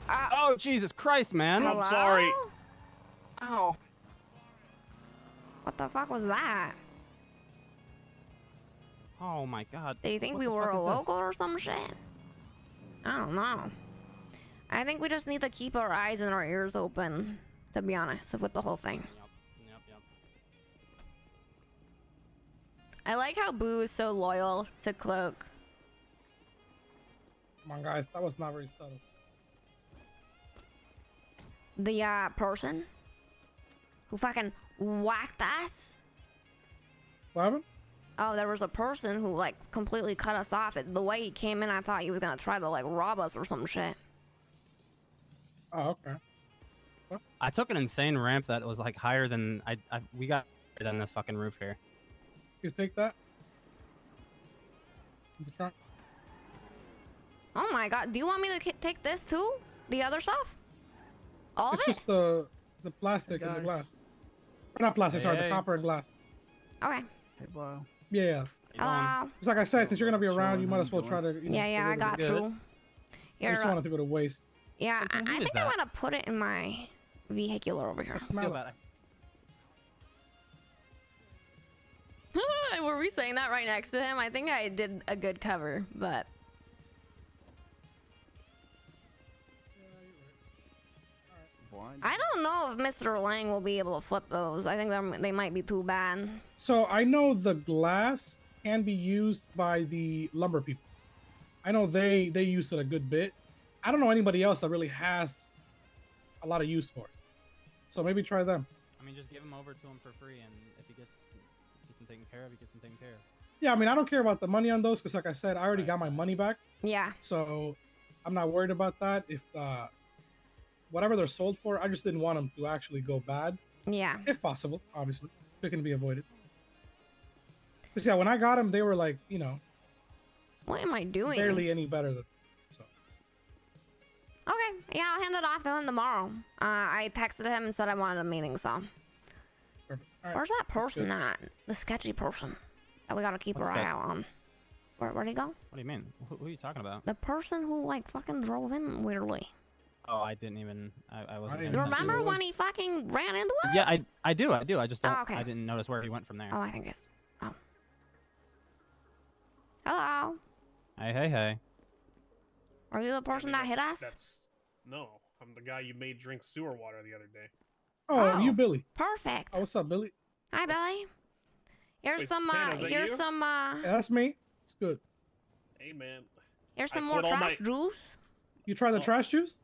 Oh Jesus Christ, man! Hello? I'm sorry. Ow. What the fuck was that? Oh my God. Do you think we were a local or some shit? I don't know. I think we just need to keep our eyes and our ears open, to be honest, with the whole thing. Yep. I like how Boo is so loyal to Cloak. Come on, guys. That was not very subtle. The person who fucking whacked us. What happened? Oh, there was a person who like completely cut us off. The way he came in, I thought he was gonna try to like rob us or some shit. Oh, okay. I took an insane ramp that was like higher than we got higher than this fucking roof here. You take that? The trunk? Oh my God! Do you want me to take this too? The other stuff? All of it? It's just the plastic and the glass. Or not plastic, sorry, the copper and glass. Okay. Hey, wow. Yeah. Hello. It's like I said, since you're gonna be around, you might as well try to. You know, Yeah, I got you. I just want it to go to waste. Yeah, I think I'm gonna put it in my vehicular over here. Were we saying that right next to him? I think I did a good cover, but. I don't know if Mr. Lang will be able to flip those. I think they might be too bad. So I know the glass can be used by the lumber people. I know they use it a good bit. I don't know anybody else that really has a lot of use for it. So maybe try them. I mean, just give them over to him for free, and if he gets them taken care of, he gets them taken care of. Yeah, I mean, I don't care about the money on those because, like I said, I already got my money back. Yeah. So I'm not worried about that. If whatever they're sold for, I just didn't want them to actually go bad. Yeah. If possible, obviously. If it can be avoided. But yeah, when I got them, they were like, you know. What am I doing? Barely any better than. So. Okay. Yeah, I'll hand it off to him tomorrow. I texted him and said I wanted a meeting, so. Right. Where's that person at? The sketchy person that we gotta keep our eye out on. Where'd he go? What do you mean? Who are you talking about? The person who like fucking drove in weirdly. Oh, I didn't even. I wasn't. You remember when he fucking ran into us? Yeah, I do. I just don't. Oh, okay. I didn't notice where he went from there. Oh, I think it's. Oh. Hello. Hey. Are you the person that hit us? No, I'm the guy you made drink sewer water the other day. Oh, you Billy. Perfect. Oh, what's up, Billy? Hi, Billy. Here's Wait, some. Tan, is that Here's you? some. Yeah, that's me. It's good. Hey, man. Here's some I more quit all trash juice. You try the trash juice?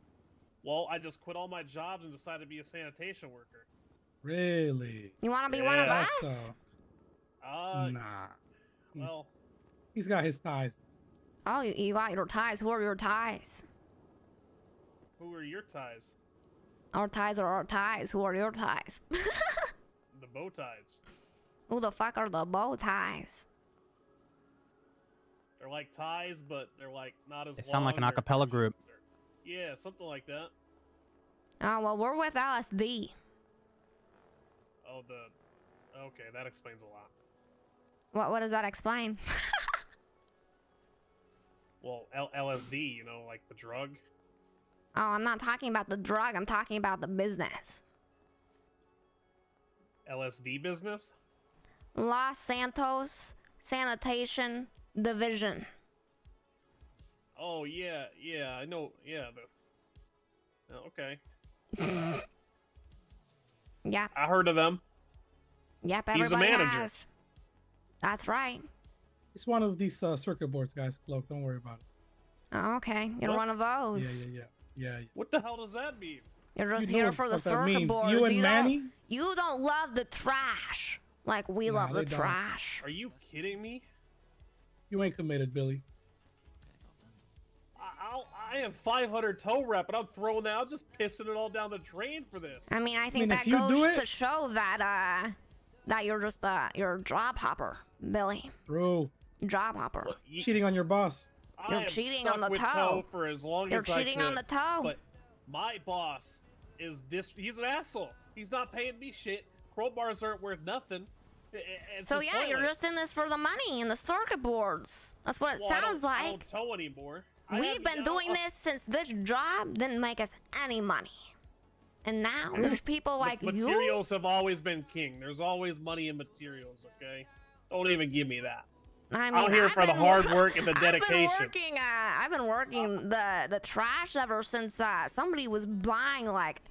Well, I just quit all my jobs and decided to be a sanitation worker. Really? You want to be one of us? Nah. Well, He's got his ties. Oh, you got your ties. Who are your ties? who are your ties? Our ties are our ties. Who are your ties? The bow ties. Who the fuck are the bow ties? They're like ties, but they're like not as They long. sound like an They're- acapella group. Yeah, something like that. Oh, well, we're with LSD. Oh, okay, that explains a lot. What does that explain? Well, LSD, you know, like the drug. Oh, I'm not talking about the drug. I'm talking about the business. LSD business? Los Santos Sanitation Division. Oh, yeah, I know, yeah. Okay. Yep. I heard of them. Yep, He's a everybody manager. has. That's right. It's one of these circuit boards, guys. Cloak, don't worry about it. Oh, okay, you're What? one of those. Yeah. What the hell does that mean? You're just You know here what for the the fuck that circuit means. boards. You and don't- Manny? You don't love the trash like we love they the don't. trash. Are you kidding me? You ain't committed, Billy. I have 500 toe rep, and I'm throwing that. I'm just pissing it all down the drain for this. I mean, I think mean, that if you do goes it- to show that that you're just you're a job hopper, Billy. Bro, Job hopper. cheating on your boss. I You're am cheating stuck on the with toe. for as long You're as I cheating on could, the toe. But my boss is he's an asshole. He's not paying me shit. Crowbars aren't worth nothing. It's So just yeah, you're pointless. just in this for the money and the circuit boards. That's what it Well, I sounds don't- I like. don't tow anymore. We've been doing this since this job didn't make us any money. And now there's people like you. Materials have always been king. There's always money in materials, okay? Don't even give me that. I mean, I'm here for the hard work and the dedication. I've been working the trash ever since somebody was buying like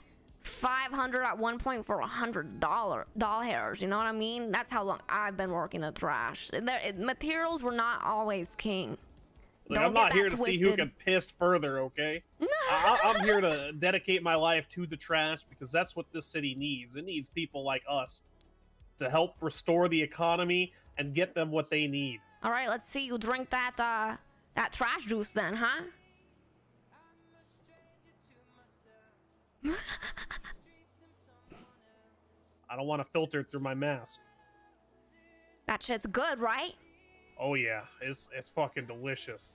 500 at one point for $100. You know what I mean? That's how long I've been working the trash. Materials were not always king. Look, Don't I'm not get here that to see who twisted. can piss further, okay? I'm here to dedicate my life to the trash because that's what this city needs. It needs people like us to help restore the economy and get them what they need. All right, let's see you drink that that trash juice then, huh? I don't want to filter it through my mask. That shit's good, right? Oh yeah, it's fucking delicious.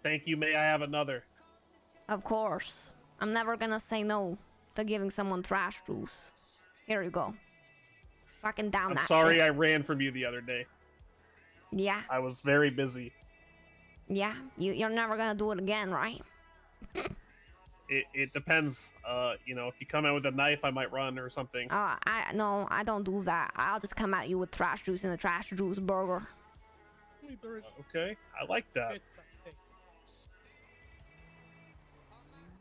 Thank you. May I have another? Of course. I'm never gonna say no to giving someone trash juice. Here you go. Fucking down I'm that sorry shit. I ran from you the other day. Yeah, I was very busy. yeah. You're never gonna do it again, right? It depends. You know, if you come out with a knife, I might run or something. No, I don't do that. I'll just come at you with trash juice and a trash juice burger. Okay, I like that.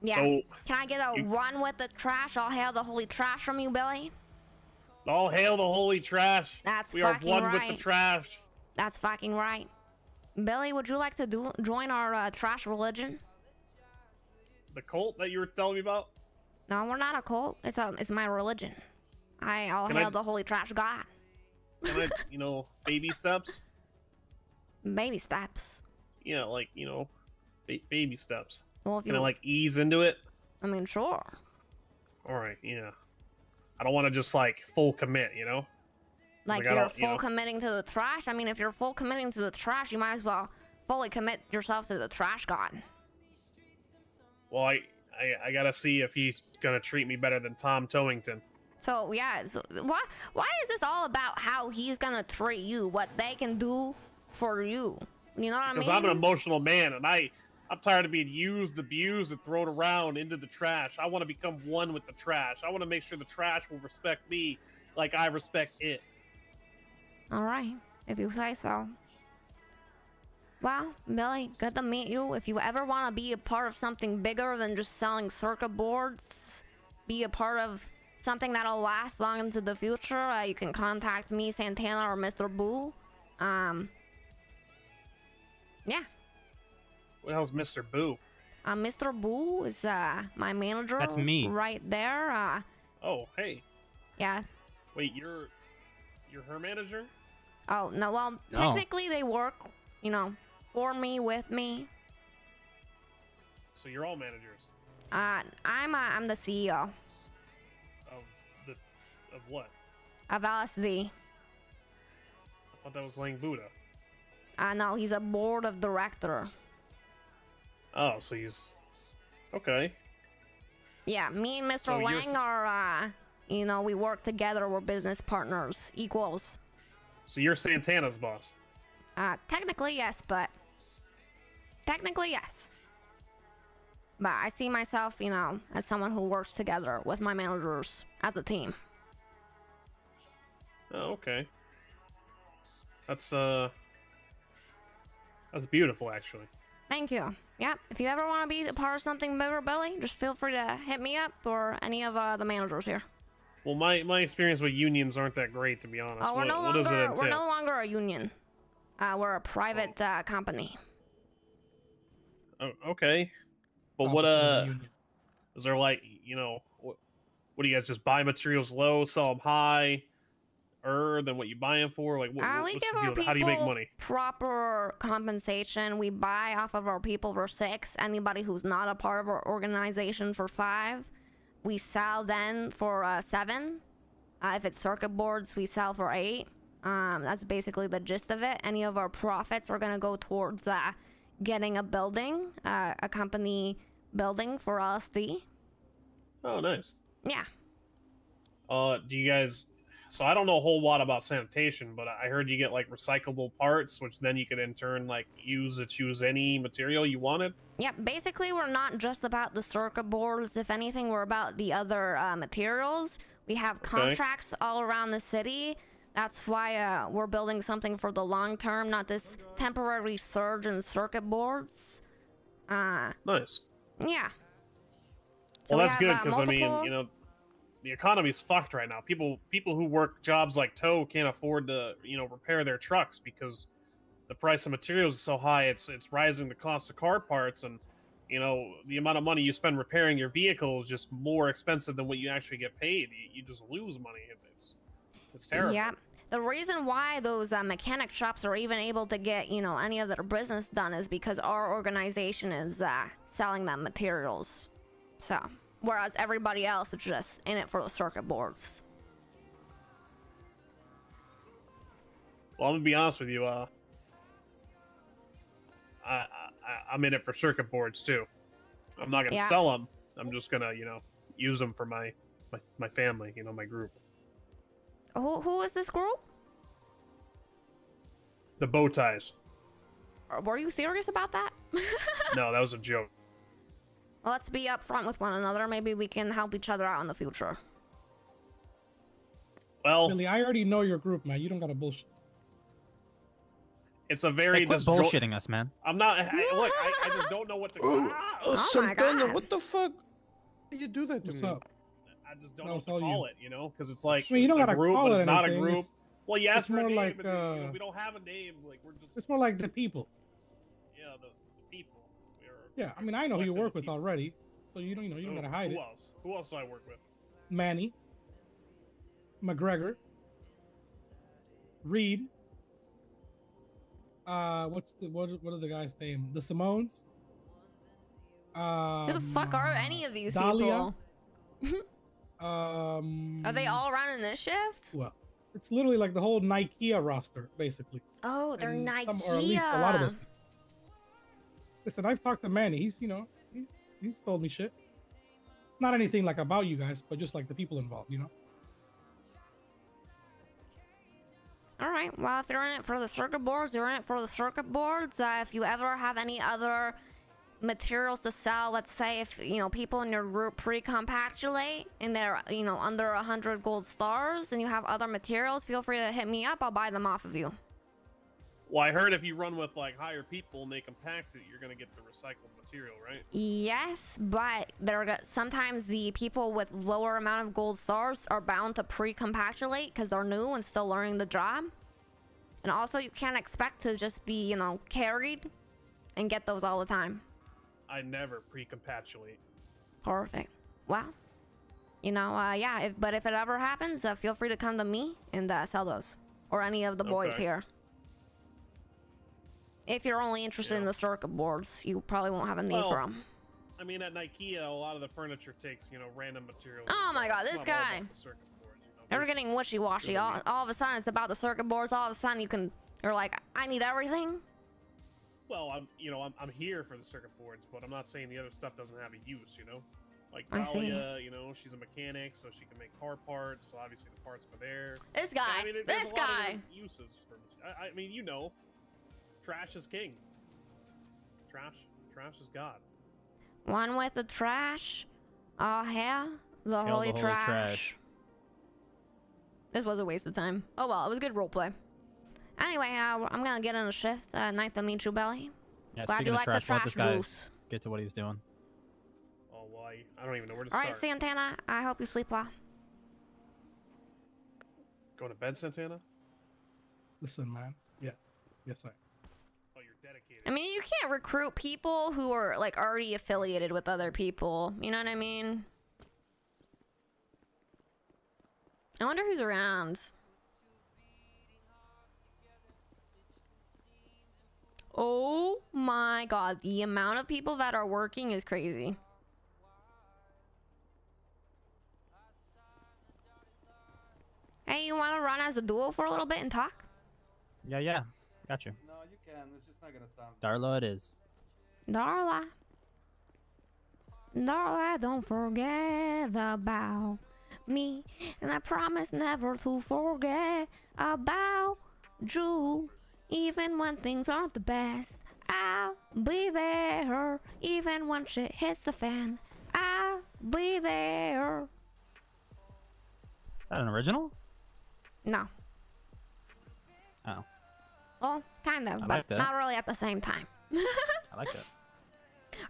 Yeah. So, Can I get a one with the trash? I'll hail the holy trash from you, Billy. All hail the holy trash. That's we are fucking one right. with the trash. That's fucking right. Billy, would you like to join our trash religion? The cult that you were telling me about? No, we're not a cult. It's my religion. I'll Can hail I- the holy trash god. Can I, you know, baby steps? Baby steps. Yeah, like, you know, baby steps. Well, if Can I, you- like, ease into it? I mean, sure. Alright, yeah. I don't want to just, like, full commit, you know? Like I you're don't- you full know. committing to the trash. I mean, if you're full committing to the trash, you might as well fully commit yourself to the trash god. Well, I gotta see if he's gonna treat me better than Tom Towington. So yeah, so why is this all about how he's gonna treat you? What they can do for you? You know what I mean? Because I'm an emotional man, and I'm tired of being used, abused, and thrown around into the trash. I want to become one with the trash. I want to make sure the trash will respect me like I respect it. All right, if you say so. Well, Billy, good to meet you. If you ever want to be a part of something bigger than just selling circuit boards, be a part of something that'll last long into the future, you can contact me, Santana, or Mr. Boo. Yeah. What the hell's Mr. Boo? Mr. Boo is my manager. That's me. Right there. Oh, hey. Yeah. Wait, you're her manager? Oh, no, well, No. technically they work, you know, for me, with me. So you're all managers I'm the CEO of what? of LSD. I thought that was Lang Buddha. No, he's a board of director. Oh, so he's okay. Yeah, me and Mr. So you're Lang are, you know, we work together. We're business partners, equals. So you're Santana's boss. Technically yes, but I see myself, you know, as someone who works together with my managers as a team. Oh, okay. That's beautiful, actually. Thank you. Yeah, if you ever want to be a part of something bigger, Billy, just feel free to hit me up or any of the managers here. Well, my experience with unions aren't that great, to be honest. Oh, What does it entail? we're no longer a union. We're a private company. Oh, okay. But what is there, like, you know, what do you guys just buy materials low, sell them high, than what you buy them for? Like, We what's give the our deal? people How do you make money? proper compensation. We buy off of our people for 6. Anybody who's not a part of our organization for 5. We sell then for 7. If it's circuit boards, we sell for 8. That's basically the gist of it. Any of our profits are gonna go towards getting a building, a company building for LSD. Oh, nice. Yeah. Do you guys? So I don't know a whole lot about sanitation, but I heard you get like recyclable parts, which then you could in turn like use to choose any material you wanted. Yeah, basically we're not just about the circuit boards. If anything, we're about the other materials. We have contracts all around the city. That's why we're building something for the long term, not this temporary surge in circuit boards. Nice. Yeah. Well, we that's have, good because I mean, multiple- you know, the economy's fucked right now. People who work jobs like tow can't afford to, you know, repair their trucks because the price of materials is so high. It's rising the cost of car parts, and you know the amount of money you spend repairing your vehicle is just more expensive than what you actually get paid. You just lose money. It's terrible. Yeah. The reason why those mechanic shops are even able to get, you know, any of their business done is because our organization is selling them materials. So, whereas everybody else is just in it for the circuit boards. Well, I'm gonna be honest with you. I'm in it for circuit boards too. I'm not gonna sell them. I'm just gonna, you know, use them for my family. You know, my group. Who is this group? The bow ties. Were you serious about that? No, that was a joke. Well, let's be upfront with one another. Maybe we can help each other out in the future. Well, Billy, I already know your group, man. You don't gotta bullshit. It's a very Hey, quit bullshitting us, man. I'm not. Look, I just don't know what to call it. Santana, what the fuck? Why you do that to What's me? up? I just don't know what to call it, you know, because it's like I mean, you don't a gotta group, call but it it's not a anything. group. Well, you asked it's for a more name, like, but you know, we don't have a name. Like we're just It's more like the people. yeah, the people. Yeah, I mean, I know who you work with already, so you don't gotta hide Who it. else? Who else do I work with? Manny, McGregor, Reed. What are the guys' name? The Simones. Who the fuck are any of these Dahlia? people? Are they all running this shift? Well, it's literally like the whole Nikea roster, basically. Oh, they're And Nikea. or at least a lot of those people. Listen, I've talked to Manny. He's, you know, he's told me shit. Not anything like about you guys, but just like the people involved, you know. All right. Well, if you're in it for the circuit boards, you're in it for the circuit boards. If you ever have any other materials to sell, let's say if people in your group pre-compactulate and they're under 100 gold stars, and you have other materials, feel free to hit me up. I'll buy them off of you. Well, I heard if you run with like higher people and they compact it, you're gonna get the recycled material, right? Yes, but sometimes the people with lower amount of gold stars are bound to pre-compactulate because they're new and still learning the job. And also, you can't expect to just be, carried and get those all the time. I never pre-compactulate. Perfect. Well, yeah. But if it ever happens, feel free to come to me and sell those, or any of the boys here. If you're only interested in the circuit boards, you probably won't have a need for them. I mean, at IKEA, a lot of the furniture takes, random materials. Oh my god, this guy. They're getting wishy-washy. All of a sudden, it's about the circuit boards. All of a sudden, you're like, I need everything. Well, I'm here for the circuit boards, but I'm not saying the other stuff doesn't have a use, Like I see. Dahlia, she's a mechanic, so she can make car parts. So obviously the parts go there. This guy. I mean, there's a lot of different uses for. I mean, trash is king. Trash is God. One with the trash. Oh, hell. The holy trash. This was a waste of time. Oh well, it was good roleplay. Anyway, I'm gonna get on a shift. Nice to meet you, Belly. Yeah, glad you like the trash this guy juice. get to what he's doing. Oh, well, I don't even know where to All start. right, Santana. I hope you sleep well. Going to bed, Santana? Listen, man. Yes, I. Oh, you're dedicated. I mean, you can't recruit people who are like already affiliated with other people. You know what I mean? I wonder who's around. Oh my god, the amount of people that are working is crazy. Hey, you want to run as a duo for a little bit and talk? Yeah. Got you. No, you can. It's just not gonna sound. Darla, it is. Darla, don't forget about me. And I promise never to forget about you. Even when things aren't the best, I'll be there. Even when shit hits the fan, I'll be there. Is that an original? No. Oh. Well, kind of, but not really at the same time. I like it.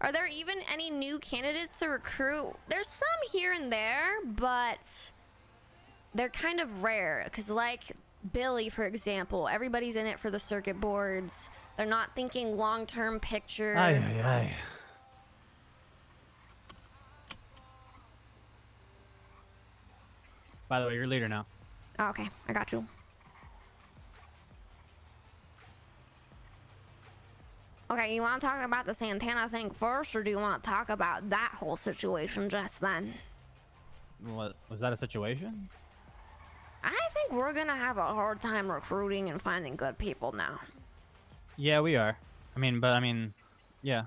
Are there even any new candidates to recruit? There's some here and there, but they're kind of rare. Because, like Billy, for example, everybody's in it for the circuit boards. They're not thinking long-term picture. Aye. By the way, you're leader now. Oh, okay, I got you. Okay, you want to talk about the Santana thing first, or do you want to talk about that whole situation just then? What was that, a situation? I think we're gonna have a hard time recruiting and finding good people now. Yeah, we are. Yeah.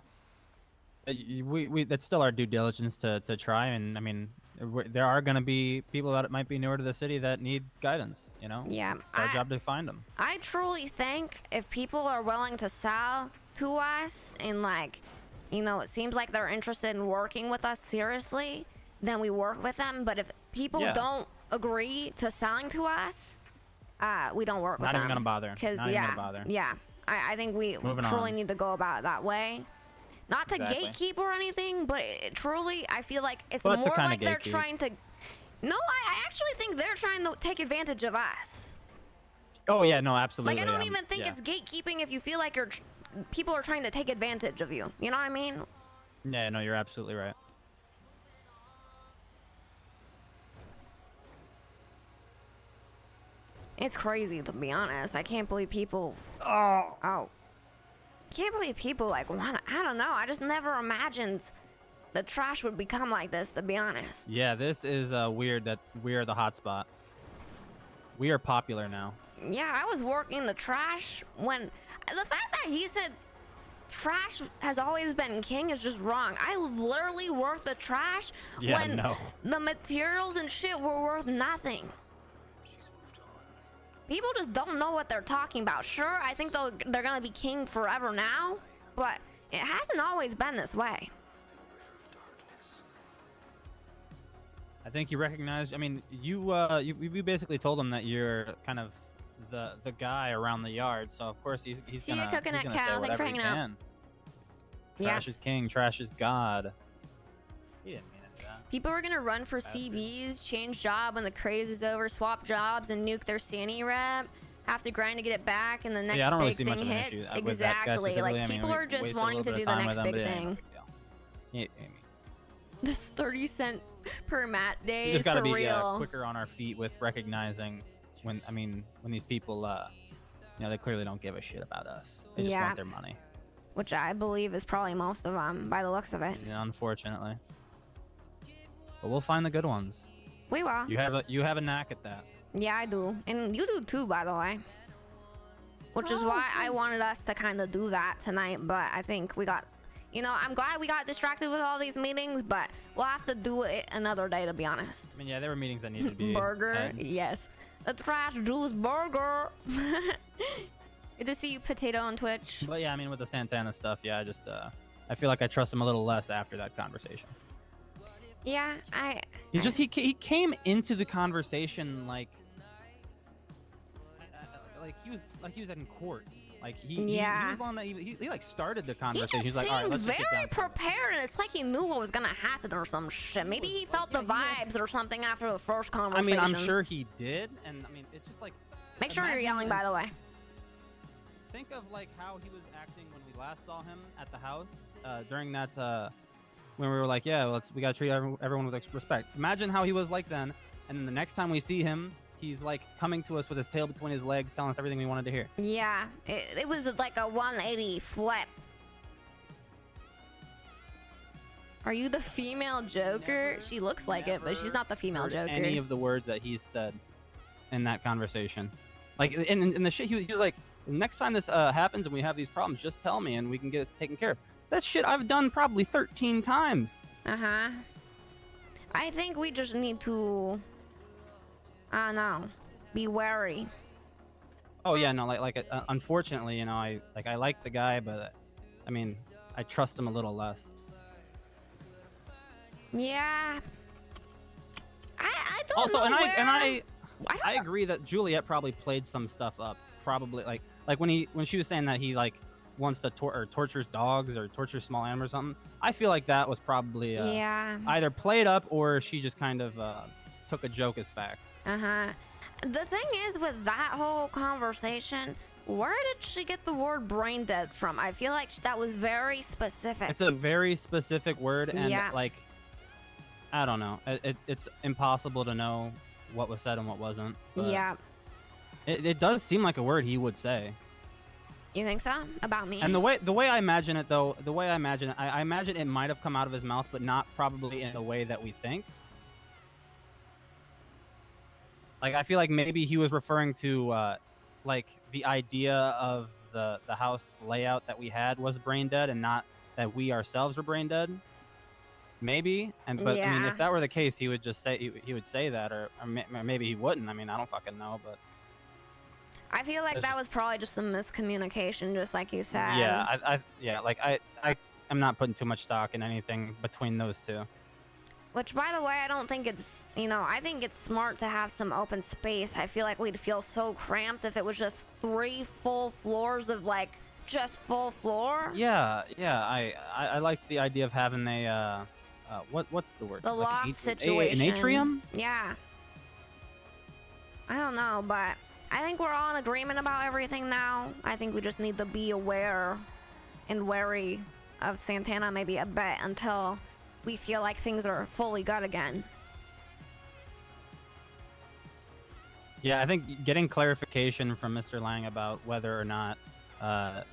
We that's still our due diligence to try, and there are gonna be people that might be newer to the city that need guidance. Yeah, it's our job to find them. I truly think if people are willing to sell to us and it seems like they're interested in working with us seriously, then we work with them. But if people don't agree to selling to us, we don't work with them. Not even gonna bother. Yeah, I think we truly need to go about it that way. Not to gatekeep or anything, but truly, I feel like it's more like they're trying to. No, I actually think they're trying to take advantage of us. Oh yeah, no, absolutely. Like I don't even think it's gatekeeping if you feel like people are trying to take advantage of you. You know what I mean? Yeah, no, you're absolutely right. It's crazy, to be honest. I can't believe people. Can't believe people wanna. I don't know. I just never imagined the trash would become like this, to be honest. Yeah, this is weird that we are the hotspot. We are popular now. Yeah, I was working the trash when the fact that he said trash has always been king is just wrong. I literally worth the trash when the materials and shit were worth nothing. People just don't know what they're talking about. Sure, I think they're gonna be king forever now, but it hasn't always been this way. I think you recognized. I mean, you basically told him that you're kind of the guy around the yard. So of course he's See gonna, you cooking he's at gonna say cow. Thanks for whatever he hanging out. can. Trash is king. Trash is god. He didn't mean it, that. People are gonna run for CBs, change job when the craze is over, swap jobs, and nuke their Sandy rep. Have to grind to get it back, and the next I don't really big see much thing of an hits. issue with that guy Exactly. specifically. Like I mean, people we are just wasted a wanting little to bit do of the time next with them, big but it ain't no thing. big deal. This 30-cent per mat day We is just gotta for be real. quicker on our feet with recognizing when these people they clearly don't give a shit about us. They just want their money. Which I believe is probably most of them by the looks of it. Yeah, unfortunately. But we'll find the good ones. We will. You have a knack at that. Yeah, I do. And you do too, by the way. Which is why I wanted us to kind of do that tonight, but I think we got, I'm glad we got distracted with all these meetings, but we'll have to do it another day, to be honest. I mean, yeah, there were meetings that needed to be Burger, had. yes. The trash juice burger. Good to see you, Potato, on Twitch. But yeah, I mean, with the Santana stuff, yeah, I feel like I trust him a little less after that conversation. Yeah, He came into the conversation like he was in court. Like he was on that. He like started the conversation. He's like, all right, let's just very get down to it." prepared, and it's like he knew what was gonna happen or some shit. Maybe he felt the vibes or something after the first I conversation. mean, I'm sure he did, and I mean, it's just like. Make sure you're yelling, by the way. Think of like how he was acting when we last saw him at the house during that when we were like, yeah, we gotta treat everyone with respect. Imagine how he was like then, and then the next time we see him, he's like coming to us with his tail between his legs, telling us everything we wanted to hear. Yeah, it was like a 180 flip. Are you the female Joker? She looks like it, but she's not the female Heard Joker. Any of the words that he said in that conversation, like in the shit, he was like, next time this happens and we have these problems, just tell me and we can get it taken care of. That shit I've done probably 13 times. I think we just need to, I don't know, be wary. Oh yeah, no, like unfortunately, I like the guy, but I mean, I trust him a little less. Yeah. I don't Also, know I agree that Juliet probably played some stuff up. Probably like when she was saying that he like wants to tortures dogs or tortures small animals or something. I feel like that was probably either played up or she just kind of took a joke as fact. The thing is with that whole conversation, where did she get the word brain dead from? I feel like that was very specific. It's a very specific word, and like I don't know. It's impossible to know what was said and what wasn't. Yeah. It does seem like a word he would say. You think so? About me? And the way I imagine it, though, I imagine it might have come out of his mouth, but not probably in the way that we think. Like, I feel like maybe he was referring to, like, the idea of the house layout that we had was brain dead and not that we ourselves were brain dead. Maybe. But I mean, if that were the case, he would just say, he would say that, or maybe he wouldn't. I mean, I don't fucking know, but. I feel like that was probably just some miscommunication, just like you said. Yeah, I'm not putting too much stock in anything between those two. Which, by the way, I don't think it's, I think it's smart to have some open space. I feel like we'd feel so cramped if it was just 3 full floors of, like, just full floor. Yeah, I liked the idea of having a, what's the word? The like loft situation. An atrium? Yeah. I don't know, but I think we're all in agreement about everything now. I think we just need to be aware and wary of Santana maybe a bit until we feel like things are fully good again. Yeah, I think getting clarification from Mr. Lang about whether or not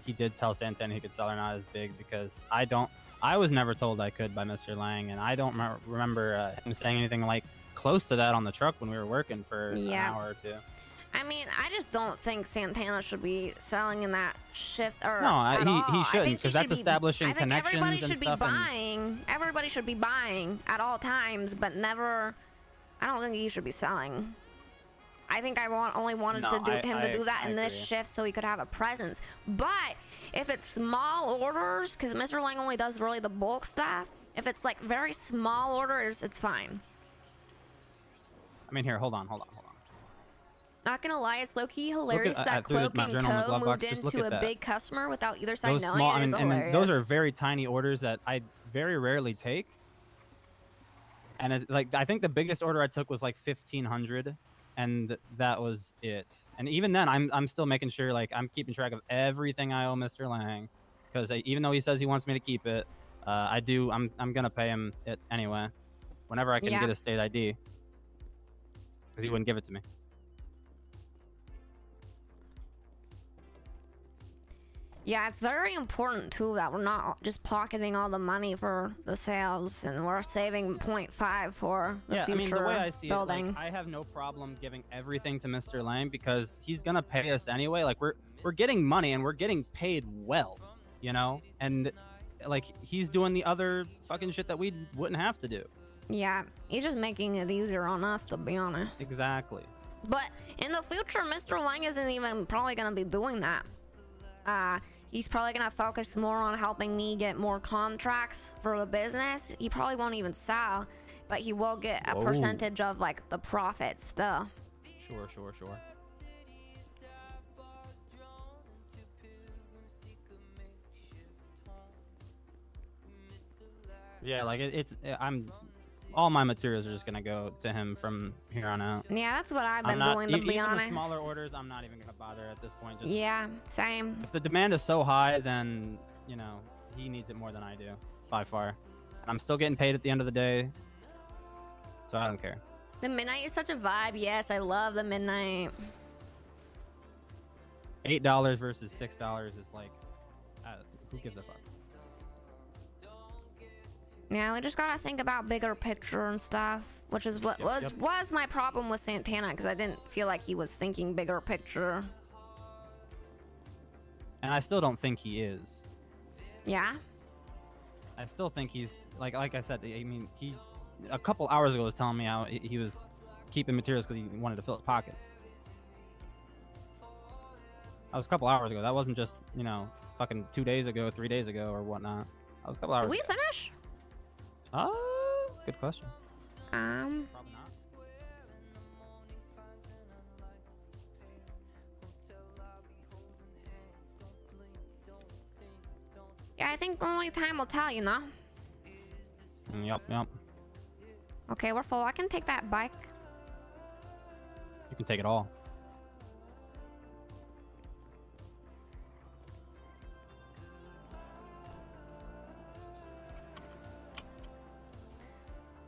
he did tell Santana he could sell or not is big, because I was never told I could by Mr. Lang, and I don't remember him saying anything like close to that on the truck when we were working for an hour or two. I mean, I just don't think Santana should be selling in that shift or No, at all. he I shouldn't, think because that's should be- establishing I think connections everybody and should be stuff. and- buying. Everybody should be buying at all times, but never. I don't think he should be selling. I think only wanted No, to do him to do that I in this agree. shift so he could have a presence. But if it's small orders, because Mr. Lang only does really the bulk stuff. If it's like very small orders, it's fine. I mean, here, hold on. Not gonna lie, it's low-key hilarious at- that I threw Cloak my and journal in the Co glove box. moved Just look into at a that. big customer without either side Those knowing small, it. It's and hilarious. those are very tiny orders that I very rarely take. And it's like, I think the biggest order I took was like 1,500, and that was it. And even then, I'm still making sure, like, I'm keeping track of everything I owe Mr. Lang, because even though he says he wants me to keep it, I'm gonna pay him it anyway, whenever I can Yeah. get a state ID, because he wouldn't give it to me. Yeah, it's very important too that we're not just pocketing all the money for the sales and we're saving 0.5 for the Yeah, I future mean, the way I see building. it, like, I have no problem giving everything to Mr. Lang because he's gonna pay us anyway. Like, we're getting money and we're getting paid well, you know? And like, he's doing the other fucking shit that we wouldn't have to do. Yeah, he's just making it easier on us, to be honest. Exactly. But in the future, Mr. Lang isn't even probably gonna be doing that. He's probably gonna focus more on helping me get more contracts for the business. He probably won't even sell, but he will get a Whoa. percentage of like the profits still. Sure. Yeah, like all my materials are just gonna go to him from here on out. Yeah, that's what I've been I'm not, doing, to be even honest. the smaller orders, I'm not even gonna bother at this point. Just, Yeah, same. if the demand is so high, then, you know, he needs it more than I do, by far. And I'm still getting paid at the end of the day, so I don't care. The midnight is such a vibe. Yes, I love the midnight. $8 versus $6 is like, who gives a fuck? Yeah, we just gotta think about bigger picture and stuff, which is what was my problem with Santana, because I didn't feel like he was thinking bigger picture. And I still don't think he is. Yeah? I still think he's, like I said, I mean, he a couple hours ago was telling me how he was keeping materials because he wanted to fill his pockets. That was a couple hours ago. That wasn't just, you know, fucking 2 days ago, 3 days ago, or whatnot. That was a couple hours Did we ago. finish? Good question. Probably not. Yeah, I think only time will tell, you know? Yep. Okay, we're full. I can take that bike. You can take it all.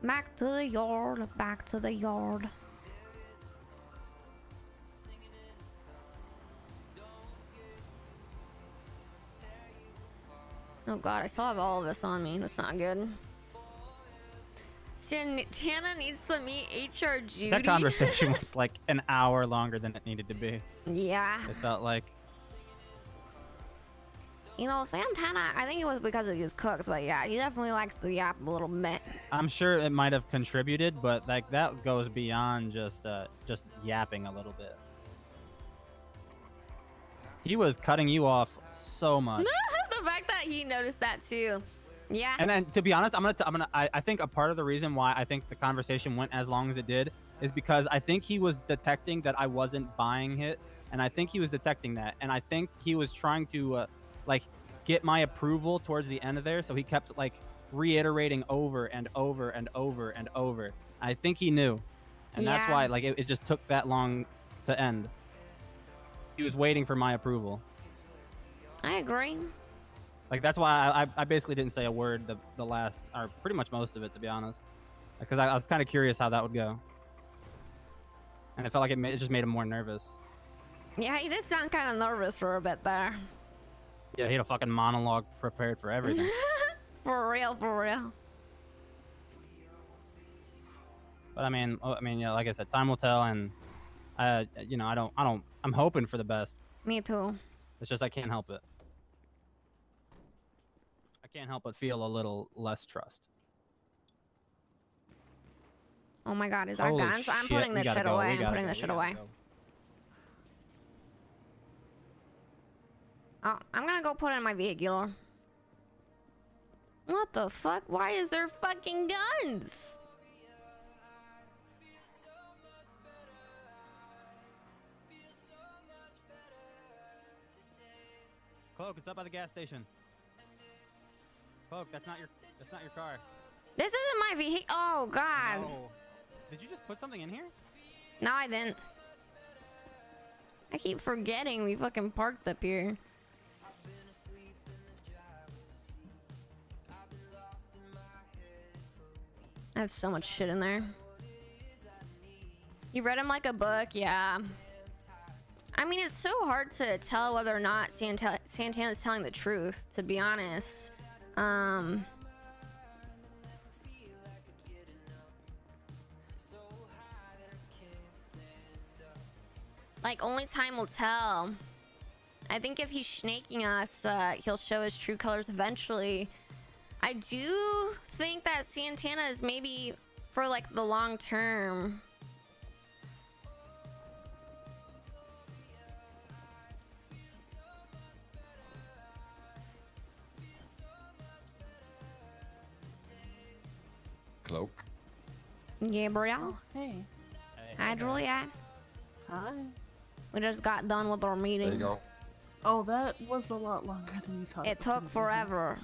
Back to the yard, back to the yard. Oh god, I still have all of this on me. That's not good. Tana needs to meet HR Judy. That conversation was like an hour longer than it needed to be. Yeah. It felt like. You know, Santana, I think it was because he was cooked, but yeah, he definitely likes to yap a little bit. I'm sure it might have contributed, but like that goes beyond just yapping a little bit. He was cutting you off so much. The fact that he noticed that too. Yeah. And then, to be honest, I think a part of the reason why I think the conversation went as long as it did is because I think he was detecting that I wasn't buying it, and I think he was detecting that, and I think he was trying to like get my approval towards the end of there, so he kept like reiterating over and over and over and over. I think he knew, and that's Yeah. why like it just took that long to end. He was waiting for my approval. I agree. Like, that's why I basically didn't say a word the last, or pretty much most of it, to be honest. Because I was kind of curious how that would go. And it felt like it just made him more nervous. Yeah, he did sound kind of nervous for a bit there. Yeah, he had a fucking monologue prepared for everything. For real, for real. But I mean, yeah, like I said, time will tell, and You know, I don't. I'm hoping for the best. Me too. It's just I can't help it. I can't help but feel a little less trust. Oh my god, is that Holy guns? I'm shit, putting we this gotta shit go, away. we I'm gotta putting go, this we shit gotta away. go. Oh, I'm gonna go put it in my vehicle. What the fuck? Why is there fucking guns? Cloak, it's up by the gas station. Cloak, that's not your car. This isn't my vehicle. Oh god. No. Did you just put something in here? No, I didn't. I keep forgetting we fucking parked up here. I have so much shit in there. You read him like a book, yeah. I mean, it's so hard to tell whether or not Santana's telling the truth, to be honest. Like, only time will tell. I think if he's snaking us, he'll show his true colors eventually. I do think that Santana is maybe for, like, the long term. Cloak. Gabriel. Hey. Hi, Julia. Hi. We just got done with our meeting. There you go. Oh, that was a lot longer than you thought. It was gonna took be. forever.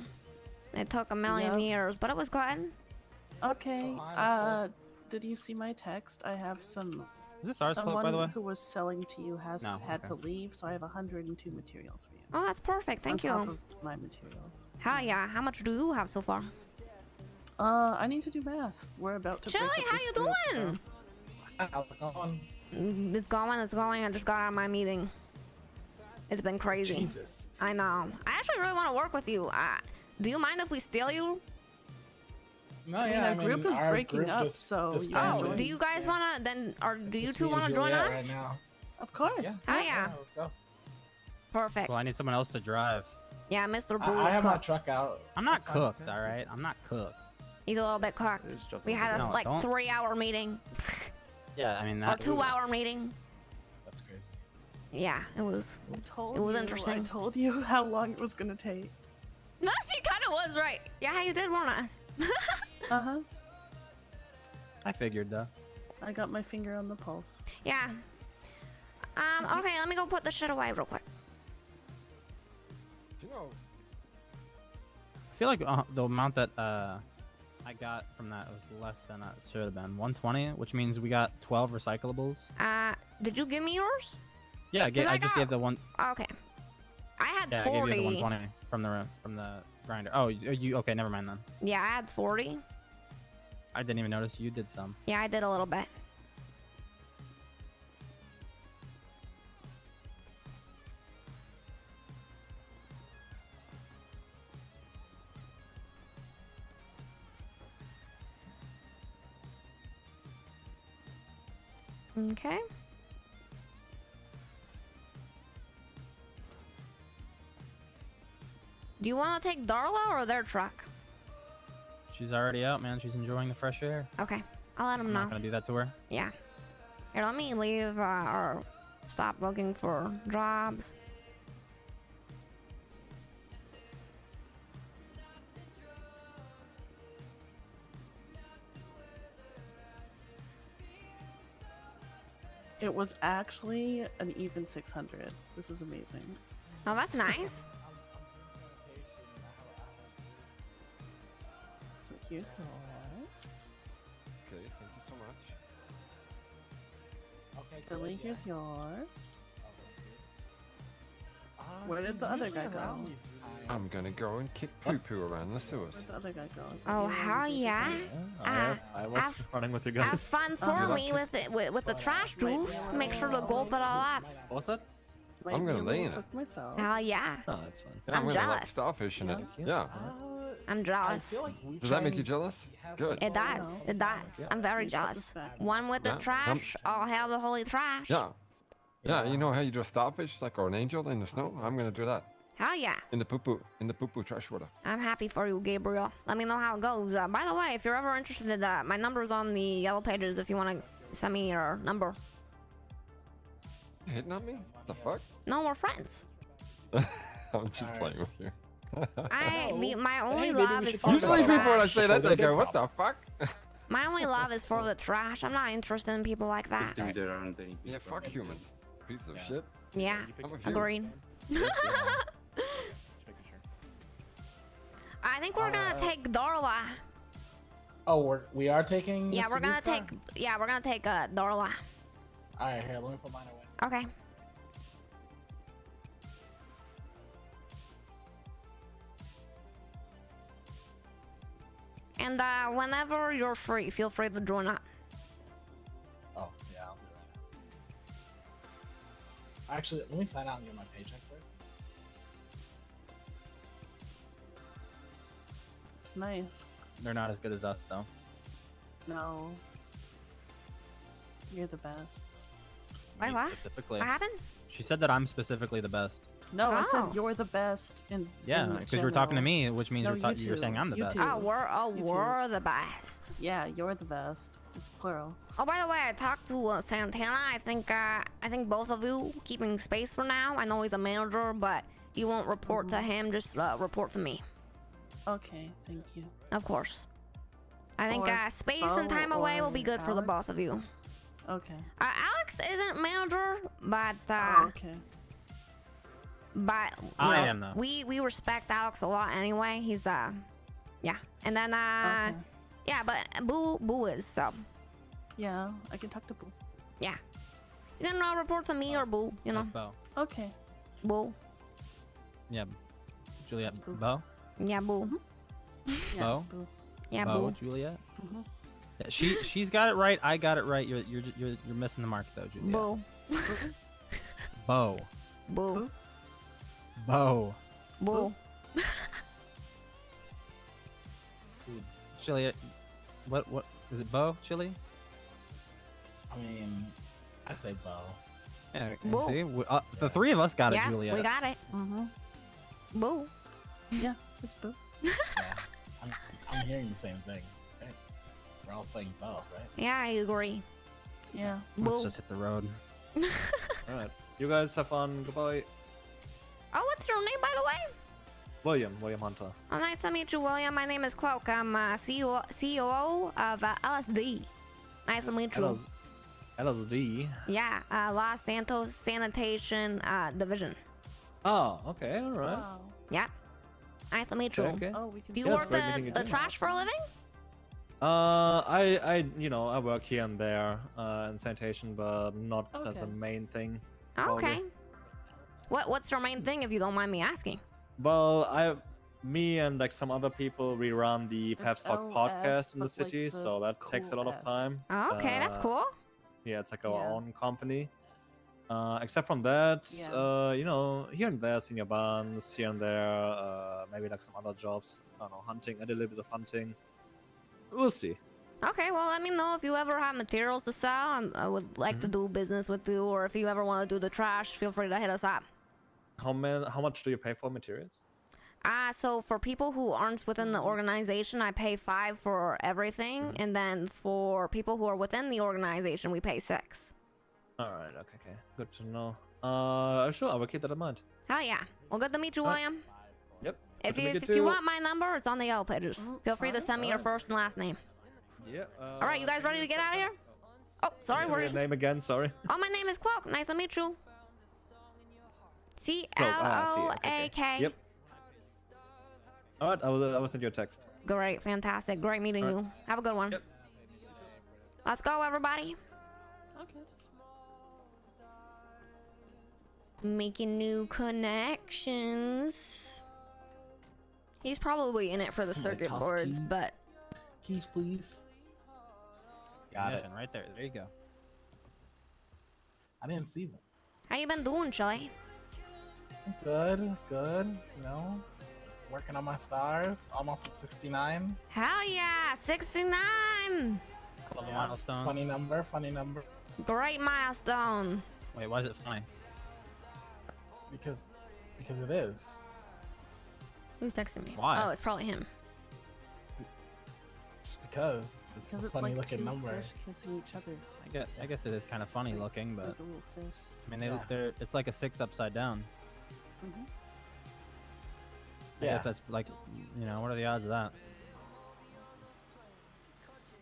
It took a million Yep. years, but it was good. Okay. Did you see my text? I have some. Is this ours, Cloak, someone by the way? who was selling to you has No, had okay. to leave, so I have 102 materials for you. Oh, that's perfect. Thank on top you. of my materials. Hell yeah. How much do you have so far? I need to do math. We're about to. Chili, break up how this you group, doing? How's it going? It's going. It's going. I just got out of my meeting. It's been crazy. Jesus. I know. I actually really want to work with you. Do you mind if we steal you? No, I mean, yeah, our group is our breaking group up, just so you found Oh, join. do you guys wanna then, or do you Just two me and wanna join Juliet us? right now. Of course. Oh yeah. Let's go. Perfect. Well, I need someone else to drive. Yeah, Mr. Boo I is have my cooked. truck out. I'm not It's fine. cooked, all right? I'm not cooked. He's a little bit cooked. We had a No, like don't- 3-hour meeting Yeah, I mean or that. 2-hour meeting. That's crazy. Yeah, it was. I told It was you, interesting. I told you how long it was gonna take. No, she kind of was right. Yeah, you did warn us. Uh-huh. I figured though. I got my finger on the pulse. Yeah. Okay, let me go put the shit away real quick. Do you know? I feel like the amount that I got from that was less than it should have been. 120, which means we got 12 recyclables. Did you give me yours? Yeah, I 'Cause I just got- gave the one. Okay. I had Yeah, 40. I gave you the 120 from the grinder. Oh, you okay? Never mind then. Yeah, I had 40. I didn't even notice you did some. Yeah, I did a little bit. Okay. Do you want to take Darla or their truck? She's already out, man. She's enjoying the fresh air. Okay, I'll let them I'm know. not gonna do that to her. Yeah. Here, let me leave or stop looking for jobs. It was actually an even 600. This is amazing. Oh, that's nice. So here's yours. Okay, thank you so much. Okay, Billy, here's yours. Uh, Where did the other guy go? I'm gonna go and kick poo-poo around the sewers. Where'd the other guy go? Is that Oh, you? hell yeah. I was running with you Have guys. fun for me with it with the trash juice. Make sure to gulp it all up. What's that? I'm gonna lay in it. Cook myself. Hell yeah. Oh, that's fine. Yeah, I'm I'm gonna like jealous. starfish in it. Yeah. I'm jealous. Does that make you jealous? Good. It does. It does. I'm very jealous. One with the Yeah. trash. I'll have the holy trash. Yeah. Yeah, you know how you do a starfish, like, or an angel in the snow? I'm gonna do that. Hell yeah. In the poo-poo trash water. I'm happy for you, Gabriel. Let me know how it goes. By the way, if you're ever interested, my number's on the yellow pages if you want to send me your number. You hitting on me? What the fuck? No, we're friends. I'm just playing with you. My only love is for the Usually people when I trash. say that, they go, what the fuck? My only love is for the trash. I'm not interested in people like that. Yeah, fuck humans. Piece of shit. Yeah, I'm with you. agreed. I think we're gonna take Darla. Oh, we are taking. Yeah, we're gonna take. Yeah, we're gonna take Darla. All right, here. Let me put mine away. Okay. And whenever you're free, feel free to join up. Oh, yeah, I'll do that. Actually, let me sign out and get my paycheck first. It's nice. They're not as good as us, though. No. You're the best. Wait, what? Specifically. What happened? She said that I'm specifically the best. No, I said Oh. you're the best in Yeah, in because you were talking to general. me, which means No, you're too. saying I'm the You best. too. Oh, You we're too. the best. Yeah, you're the best. It's plural. Oh, by the way, I talked to Santana. I think both of you keeping space for now. I know he's a manager, but you won't report to him. Just report to me. Okay, thank you. Of course. I think Or space and time Bo away will or be good for the both of you. Okay. Alex isn't manager, but okay. But I know, am, though. we respect Alex a lot anyway. He's yeah. And then yeah, but Boo is so. Yeah, I can talk to Boo. Yeah. You can report to me or Boo, you know. That's Bo. Okay. Boo. Yeah. Juliet. That's Boo. Bo? Yeah, Boo. Yeah, Bo? it's Boo. Yeah, Bo, Boo. Juliet? Mhm. Yeah, she's got it right. I got it right. You're missing the mark though, Juliet. Boo. Bo. Boo. Bo. Boo. Juliet. What is it? Bo? Chili? I mean, I say Bo. Yeah. Boo. See, the three of us got Yeah, it, Juliet. we got it. Boo. Yeah, it's Boo. Yeah, I'm hearing the same thing. Right? We're all saying Bo, right? Yeah, I agree. Yeah. Let's Boo. just hit the road. Alright. You guys have fun. Goodbye. Oh, what's your name, by the way? William Hunter. Oh, nice to meet you, William. My name is Cloak. I'm COO of LSD. Nice to meet you. LSD. Yeah, Los Santos Sanitation Division. Oh, okay, alright. Wow. Yeah. Nice to meet you. Okay. Oh, we can. Do you Yeah, it's work great meeting you the too. trash for a living? I work here and there in sanitation, but not as a Okay. main thing. Okay. probably. What's your main thing, if you don't mind me asking? Well, me and like some other people, we run the It's Pep Talk LS, podcast in the but, like, city, the so that takes a cool lot of S. time. Oh, okay, that's cool. Yeah, it's like our Yeah. own company. Except from that, Yeah. here and there, senior bands, here and there, maybe like some other jobs. I don't know, hunting. I did a little bit of hunting. We'll see. Okay, well, let me know if you ever have materials to sell, and I would like to do business with you, or if you ever want to do the trash, feel free to hit us up. How much do you pay for materials? So for people who aren't within the organization, I pay 5 for everything, and then for people who are within the organization, we pay 6. All right. Okay. Good to know. Sure. I will keep that in mind. Hell yeah. Well, good to meet you, Alright. William. Yep. If good to you meet if you too. want my number, it's on the yellow pages. Feel free to send me your Alright. first and last name. Yeah. All right, you guys ready to get out of here? Oh, sorry, Tell me we're. your name again. Sorry. Oh, my name is Cloak. Nice to meet you. Cloak, I see. Okay, CLOAK. Yep. All right. I will send you a text. Great, fantastic, great meeting Alright. you. Have a good one. Yep. Let's go, everybody. Okay. Making new connections. He's probably in it for the Somebody circuit toss boards, key. but Keys, please. Got it. Ignition, right there. There you go. I didn't see them. how you been doing, Chili? Good, good. You know, working on my stars. Almost at 69. Hell yeah, 69. Milestone. Funny number, funny number. Great milestone. Wait, why is it funny? Because it is. Who's texting me? Why? Oh, it's probably him. Just because it's a funny like looking two number. fish kissing each other. I guess it is kind of funny looking, but Like a little fish. I mean, they're it's like a 6 upside down. Mm-hmm. I guess that's like, you know, what are the odds of that?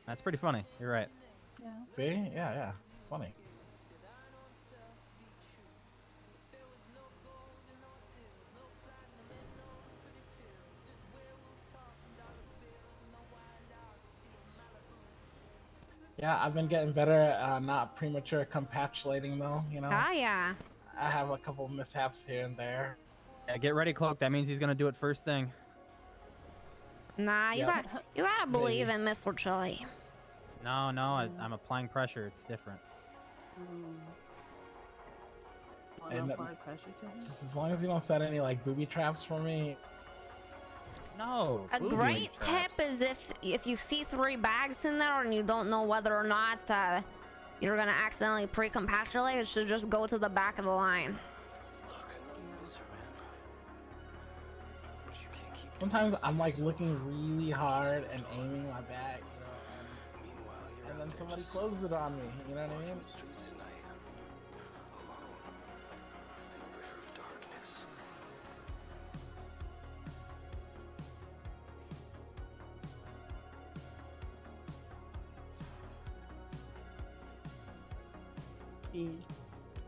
That's pretty funny. You're right. Yeah. See? Yeah, it's funny. Yeah, I've been getting better at not premature compactulating though, you know? Ah, yeah. I have a couple mishaps here and there. Yeah, get ready, Cloak. That means he's gonna do it first thing. Nah, you gotta believe in Mr. Chili. No, I'm applying pressure. It's different. And apply pressure to him? just as long as you don't set any like booby traps for me. No. A great tip is if you see 3 bags in there and you don't know whether or not you're gonna accidentally pre-compactulate, you should just go to the back of the line. Sometimes I'm like looking really hard and aiming my bag, you know, and then somebody closes it on me. You know what I mean?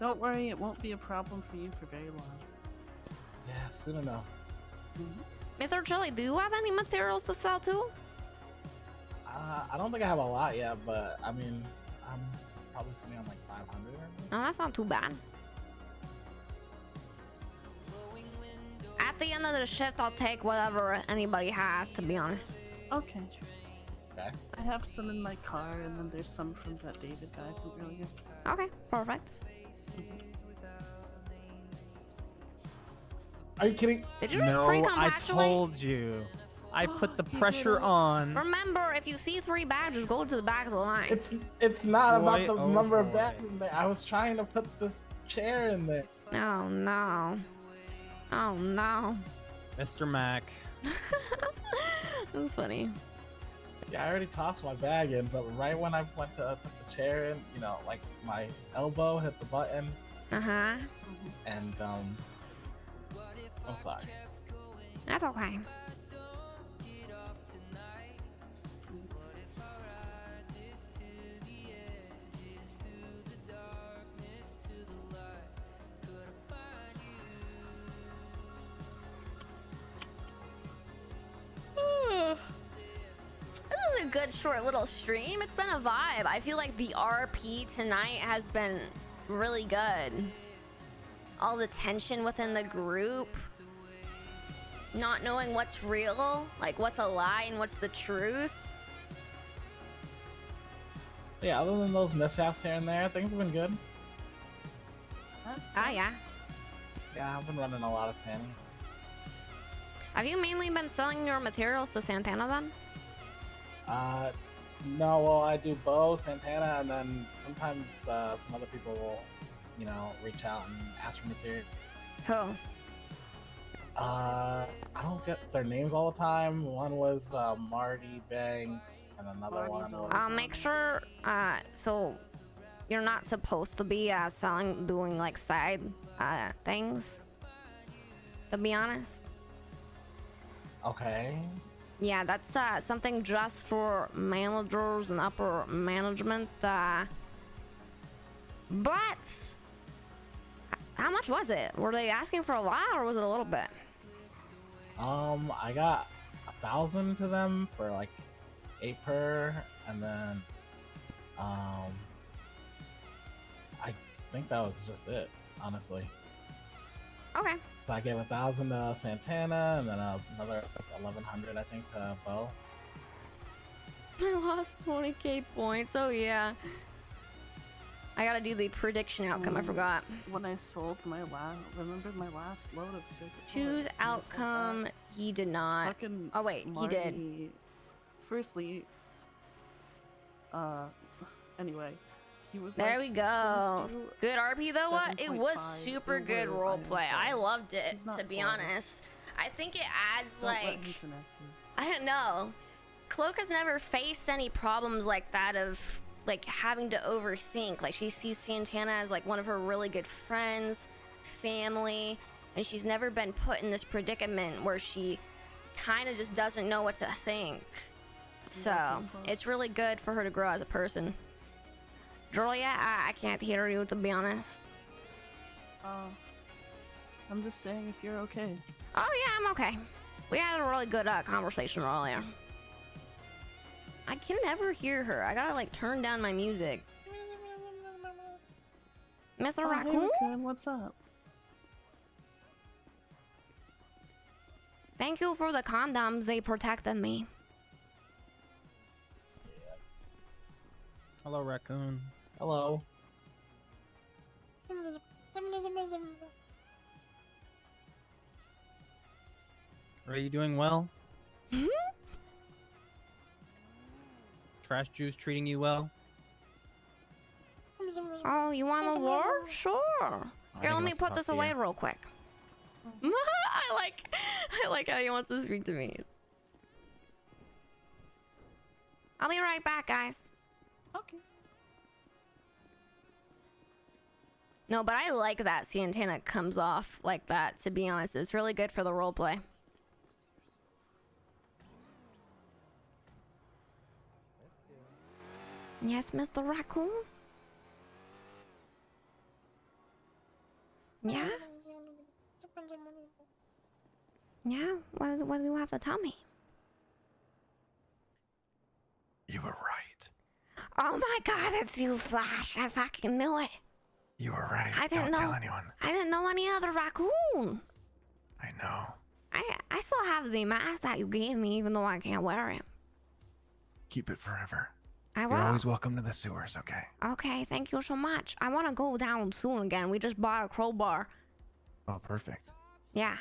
Don't worry, it won't be a problem for you for very long. Yeah, soon enough. Mr. Chili, do you have any materials to sell too? I don't think I have a lot yet, but I mean, I'm probably sitting on like 500. No, that's not too bad. At the end of the shift, I'll take whatever anybody has, to be honest. Okay. Okay. I have some in my car, and then there's some from that David guy from earlier. Okay, perfect. Are you kidding? Did you just No, I pre-compactulate? told you. I put the pressure on. Remember, if you see 3 bags, just go to the back of the line. It's not Boy, about the oh number of boy. bags in there. I was trying to put this chair in there. Oh no. Oh no. Mr. Mac. That's funny. Yeah, I already tossed my bag in, but right when I went to put the chair in, you know, like my elbow hit the button, Uh-huh. and I'm sorry. That's okay. This is a good short little stream. It's been a vibe. I feel like the RP tonight has been really good. All the tension within the group. Not knowing what's real, like what's a lie and what's the truth. Yeah, other than those mishaps here and there, things have been good. Ah, yeah. Yeah, I've been running a lot of Sandy. Have you mainly been selling your materials to Santana then? No, well, I do Bo, Santana, and then sometimes some other people will, you know, reach out and ask for material. Who? I don't get their names all the time. One was Marty Banks, and another one was... Make sure, so you're not supposed to be doing like side things, to be honest. Okay. Yeah, that's something just for managers and upper management. But how much was it? Were they asking for a lot, or was it a little bit? I got 1,000 to them for like 8 per, and then I think that was just it, honestly. Okay. So I gave 1,000 to Santana, and then another 1,100, I think, to Bo. I lost 20k points. Oh yeah. I gotta do the prediction outcome. I forgot. When I sold my last, remember my last load of circuit Choose boards, when I sold outcome. He did not. Fucking Oh wait, he did. Marty- Firstly, anyway, he was There like, we go. Good RP though. What? It was 7.5 super good over role play. I IM4. loved it. He's not To be full. honest, I think it adds Don't let like him finesse you. I don't know. Cloak has never faced any problems like that of like having to overthink. Like she sees Santana as like one of her really good friends, family, and she's never been put in this predicament where she kind of just doesn't know what to think. So it's really good for her to grow as a person. Julia, I can't hear you, to be honest. I'm just saying if you're okay. Oh yeah, I'm okay. We had a really good conversation earlier. I can never hear her. I gotta like turn down my music. Mr. Oh, hey, Raccoon? Raccoon, what's up? Thank you for the condoms. They protected me. Hello, raccoon. Hello. Are you doing well? Trash Juice treating you well? Oh, you want a war? Sure. Here, let me put this away real quick. I like how he wants to speak to me. I'll be right back, guys. Okay. No, but I like that Santana comes off like that, to be honest. It's really good for the roleplay. Yes, Mr. Raccoon? Yeah? Yeah? What do you have to tell me? You were right. Oh my god, it's you, Flash. I fucking knew it. You were right. I didn't Don't know. tell anyone. I didn't know any other raccoon. I know. I still have the mask that you gave me, even though I can't wear it. Keep it forever. I will. You're always welcome to the sewers, okay? Okay, thank you so much. I want to go down soon again. We just bought a crowbar. Oh, perfect. Yeah.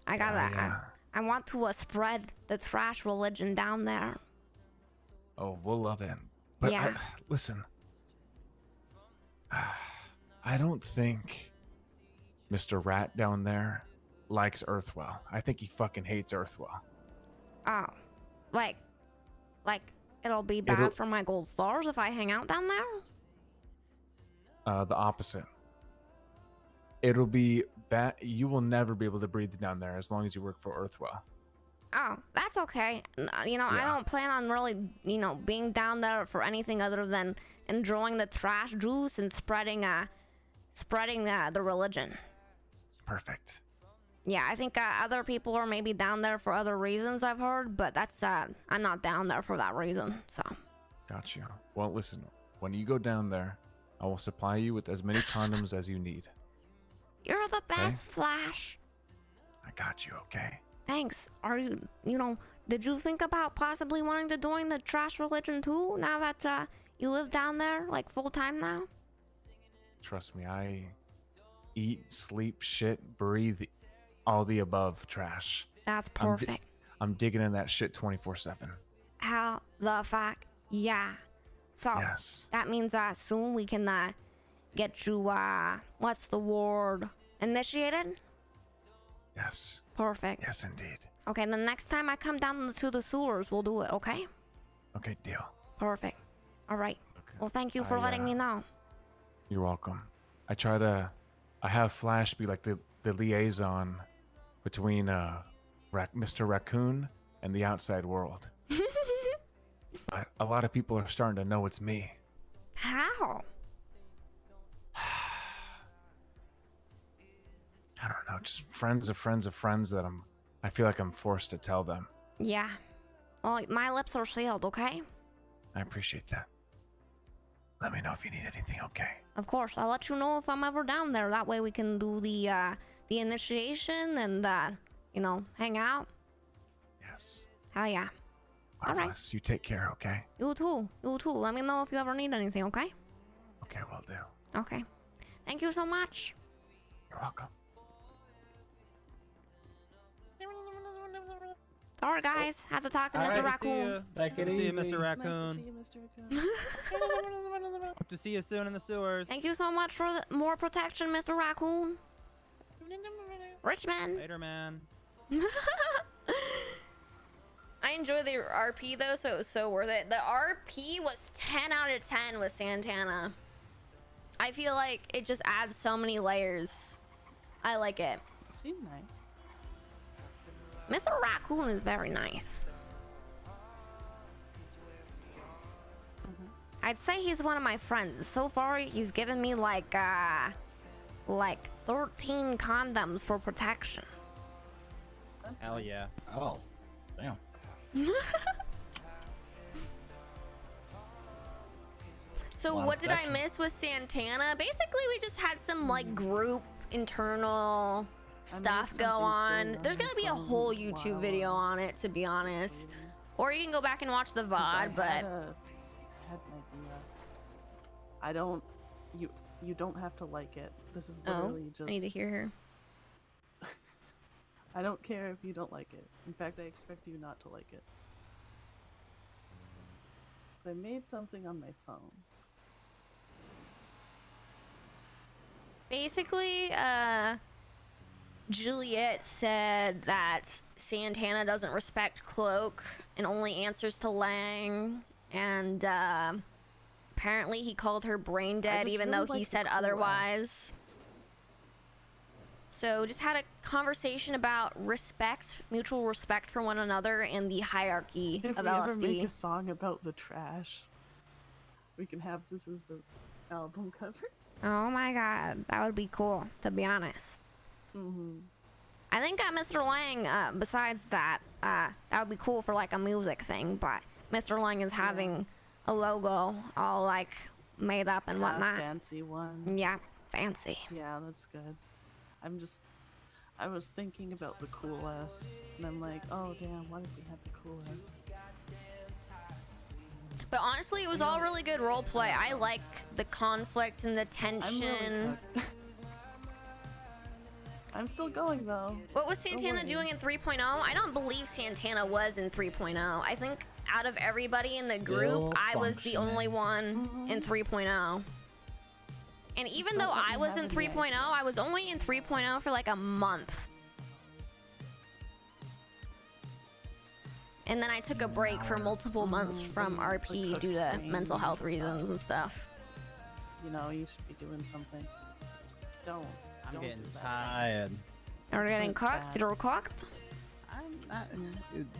I got that. Yeah. I want to spread the trash religion down there. Oh, we'll love it. But Yeah. Listen. I don't think Mr. Rat down there likes Earthwell. I think he fucking hates Earthwell. Oh. Like it'll be bad for my gold stars if I hang out down there? The opposite. It'll be bad. You will never be able to breathe down there as long as you work for Earthwell. Oh, that's okay. You know, I don't plan on really, being down there for anything other than enjoying the trash juice and spreading the religion. Perfect. Yeah, I think other people are maybe down there for other reasons, I've heard, but that's I'm not down there for that reason. So. Got you. Well, listen. When you go down there, I will supply you with as many condoms as you need. You're the best, Flash. I got you. Okay. Thanks. Are you did you think about possibly wanting to join the trash religion too, now that you live down there, like, full-time now? Trust me, I eat, sleep, shit, breathe, all the above trash. That's perfect. I'm digging in that shit 24/7. How the fuck? Yeah. So, Yes. that means soon we can get you, what's the word? Initiated? Yes. Perfect. Yes, indeed. Okay, the next time I come down to the sewers, we'll do it, okay? Okay, deal. Perfect. All right. Well, thank you for I, letting me know. You're welcome. I have Flash be like the liaison between Mr. Raccoon and the outside world. But a lot of people are starting to know it's me. How? I don't know, just friends of friends of friends that I feel like I'm forced to tell them. Yeah. Well, my lips are sealed, okay? I appreciate that. Let me know if you need anything, okay? Of course. I'll let you know if I'm ever down there. That way we can do the initiation and, hang out. Yes. Hell yeah. All right. Marvelous. You take care, okay? You too. You too. Let me know if you ever need anything, okay? Okay, will do. Okay. Thank you so much. You're welcome. Sorry, guys. Had to talk to All Mr. right, Raccoon. Take it See easy. you, Mr. Raccoon. Nice to see you, Mr. Raccoon. Hope to see you soon in the sewers. Thank you so much for more protection, Mr. Raccoon. Richmond. Later, man. I enjoy the RP though, so it was so worth it. The RP was 10 out of 10 with Santana. I feel like it just adds so many layers. I like it. You seem nice. Mr. Raccoon is very nice. I'd say he's one of my friends. So far, he's given me like 13 condoms for protection. Hell yeah. Oh, damn. So Lot of what did I protection. miss with Santana? Basically, we just had some like group internal stuff go something on. so There's gonna be a random. whole YouTube Wow. video on it, to be honest. Or you can go back and watch the 'Cause I VOD, but had an idea. I don't. You don't have to like it. This is literally just. I need to hear her. I don't care if you don't like it. In fact, I expect you not to like it. I made something on my phone. Basically, Juliet said that Santana doesn't respect Cloak and only answers to Lang, and apparently he called her brain dead just even really though he like the said cool otherwise. So just had a conversation about respect, mutual respect for one another, and the hierarchy If of we ever make LSD. a song about the trash, we can have this as the album cover. Oh my god, that would be cool, to be honest. I think Mr. Lang, besides that, that would be cool for like a music thing, but Mr. Lang is having a logo all like made up and whatnot. Fancy one. Yeah, fancy. Yeah, that's good. I was thinking about the cool S, and I'm like, oh damn, why did we have the cool S? But honestly, it was all really good role play. I like the conflict and the tension. I'm still going though. What was Don't Santana worry. doing in 3.0? I don't believe Santana was in 3.0. I think out of everybody in the group, Still I was the only one in 3.0. And even though I was in 3.0, I was only in 3.0 for like a month. And then I took a break for multiple months from RP due to mental health reasons and stuff. You know, you should be doing something. Don't. I'm don't getting do that. tired. Are we getting It's cooked? bad. You're cooked?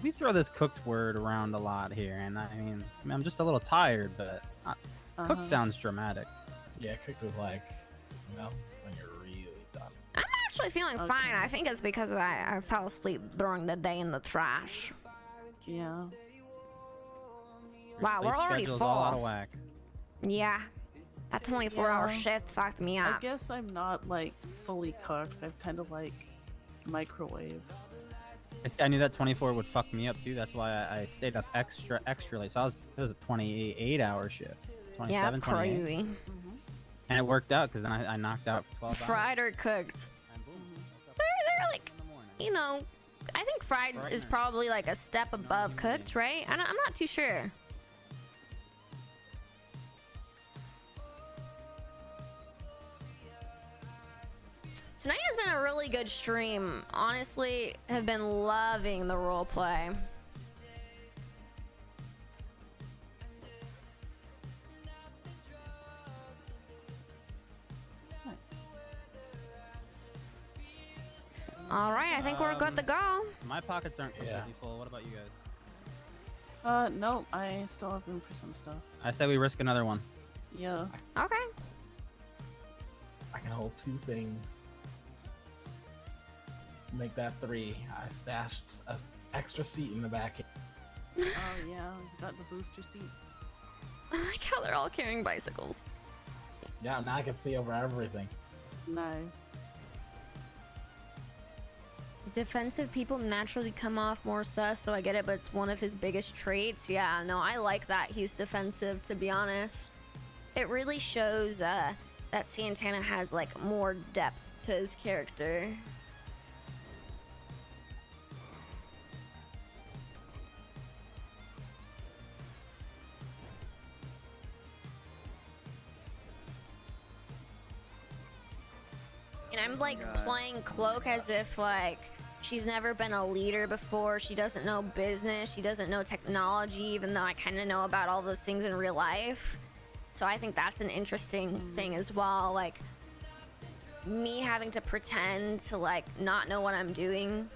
We throw this cooked word around a lot here, and I mean, I'm just a little tired, but cooked sounds dramatic. Yeah, cooked is like, you know, when you're really done. I'm actually feeling fine. I think it's because I fell asleep during the day in the trash. Yeah. Wow, we're Sleep already schedule's full. all out of whack. Yeah. That 24-hour Yeah. shift fucked me I up. guess I'm not like fully cooked. I'm kind of like microwave. I knew that 24 would fuck me up too. That's why I stayed up extra late. So it was a 28-hour shift. 27, Yeah, that's 28. crazy. And it worked out because then I knocked out for 12 hours. Fried or cooked? They're like, you know, I think fried is probably like a step above cooked, right? I'm not too sure. Tonight has been a really good stream. Honestly, have been loving the role play. All right, I think we're good to go. My pockets aren't completely full. What about you guys? No, I still have room for some stuff. I say we risk another one. Yeah. Okay. I can hold 2 things. Make that 3. I stashed an extra seat in the back. Oh yeah, you got the booster seat. I like how they're all carrying bicycles. Yeah, now I can see over everything. Nice. Defensive people naturally come off more sus, so I get it, but it's one of his biggest traits. Yeah, no, I like that he's defensive, to be honest. It really shows that Santana has like more depth to his character. And I'm like playing Cloak as if like she's never been a leader before. She doesn't know business. She doesn't know technology, even though I kind of know about all those things in real life. So I think that's an interesting thing as well. Like me having to pretend to like not know what I'm doing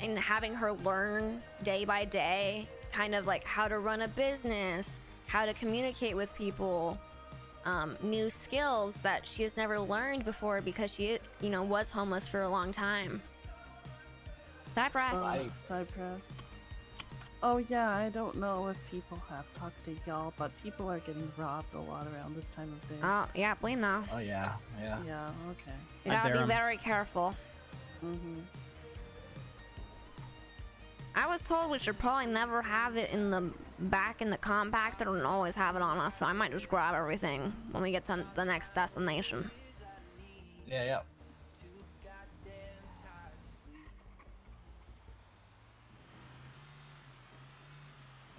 and having her learn day by day kind of like how to run a business, how to communicate with people, new skills that she has never learned before because she, you know, was homeless for a long time. Cypress. Cypress. Oh yeah, I don't know if people have talked to y'all, but people are getting robbed a lot around this time of day. Oh yeah, blame now. Oh yeah, yeah. Yeah, okay. You gotta be very careful. Mm-hmm. I was told we should probably never have it in the back in the compactor and always have it on us, so I might just grab everything when we get to the next destination. Yeah, yeah.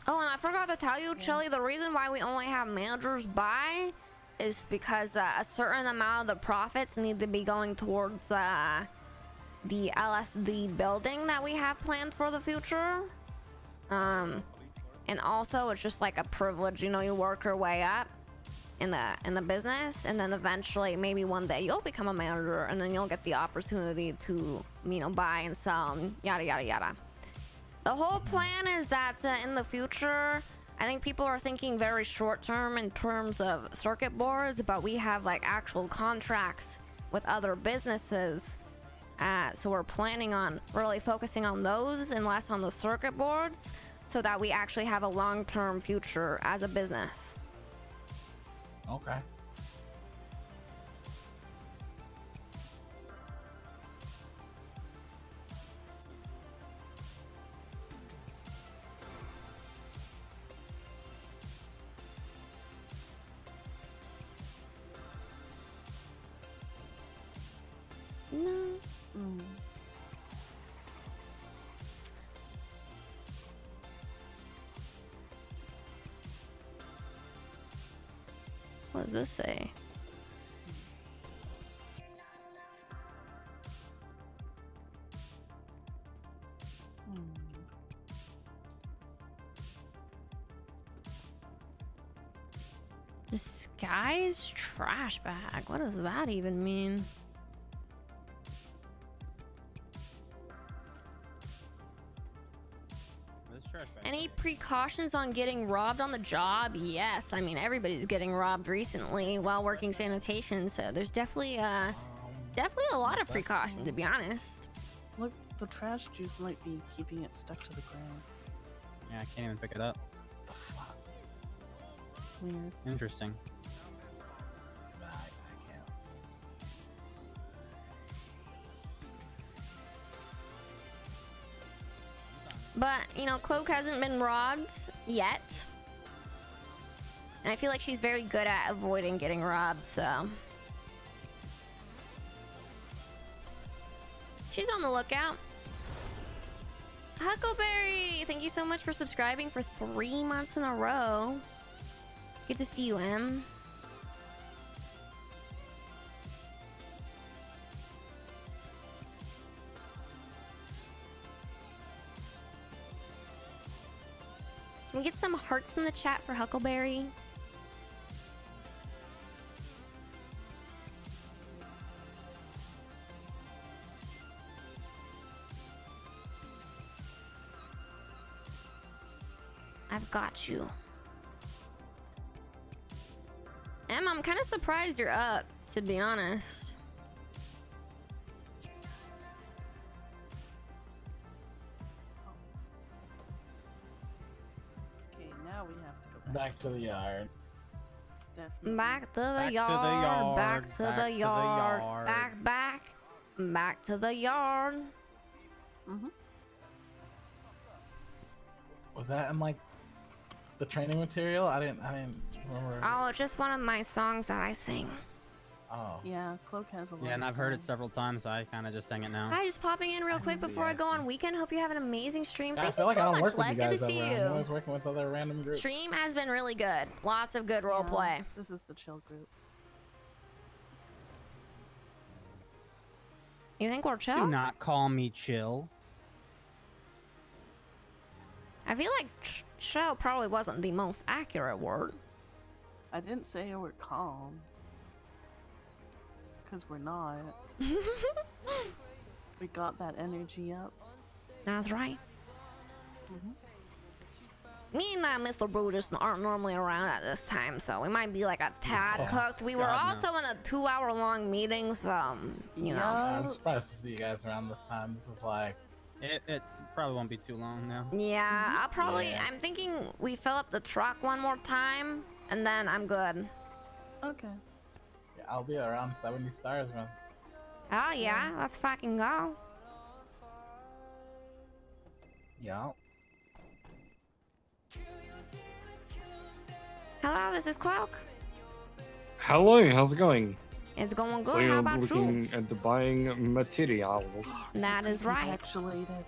Oh, and I forgot to tell you, Chili, the reason why we only have managers buy is because a certain amount of the profits need to be going towards the LSD building that we have planned for the future. And also it's just like a privilege, you know, you work your way up in the business, and then eventually maybe one day you'll become a manager, and then you'll get the opportunity to, you know, buy and sell and yada yada yada. The whole plan is that in the future, I think people are thinking very short term in terms of circuit boards, but we have like actual contracts with other businesses. So we're planning on really focusing on those and less on the circuit boards so that we actually have a long-term future as a business. Okay. No. What does this say? Disguised trash bag. What does that even mean? Any precautions on getting robbed on the job? Yes, I mean everybody's getting robbed recently while working sanitation, so there's definitely a lot of precautions, to be honest. Look, the trash juice might be keeping it stuck to the ground. Yeah, I can't even pick it up. Weird. Interesting. But, you know, Cloak hasn't been robbed yet. And I feel like she's very good at avoiding getting robbed, so. She's on the lookout. Huckleberry! Thank you so much for subscribing for 3 months in a row. Good to see you, Em. Can we get some hearts in the chat for Huckleberry? I've got you. Em, I'm kind of surprised you're up, to be honest. Okay, now we have to go back to the yard. Definitely. Back to the yard, back to the yard, back to the yard. Mm-hmm. Was that in like the training material? I didn't remember. Oh, just one of my songs that I sing. Oh. Yeah, Cloak has a lot. Yeah, and I've heard it several times, so I kind of just sang it now. Hi, just popping in real quick before I go on weekend. Hope you have an amazing stream. Yeah, Thank I feel you like I so don't much, work with Leg. you Good guys to see ever. you. I'm always working with other random groups. Stream has been really good. Lots of good role play. This is the chill group. You think we're chill? Do not call me chill. I feel like chill probably wasn't the most accurate word. I didn't say we're calm. Because we're not. We got that energy up. That's right. Mhm. Me and Mr. Brutus aren't normally around at this time, so we might be like a tad cooked. We were God, also in a 2-hour-long meeting, so, you know. I'm surprised to see you guys around this time. This is like... It probably won't be too long now. Yeah, I'll probably... Yeah. I'm thinking we fill up the truck one more time, and then I'm good. Okay. Yeah, I'll be around 70 stars, man. Oh, yeah? Let's fucking go. Yeah. Hello, this is Cloak. Hello, how's it going? It's going good. So you're How about looking you? at the buying materials. That is right. Congratulated.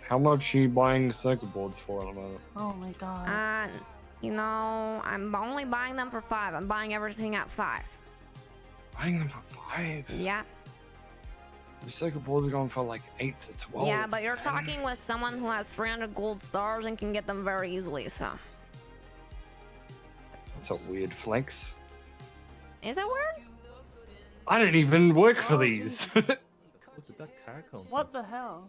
How much are you buying circuit boards for at the moment? Oh my god. You know, I'm only buying them for 5. I'm buying everything at 5. Buying them for 5? Yeah. The circuit boards are going for like 8 to 12. Yeah, but you're talking with someone who has 300 gold stars and can get them very easily, so. That's a weird flex. Is that weird? I didn't even work for these. What did that car come from? What the hell?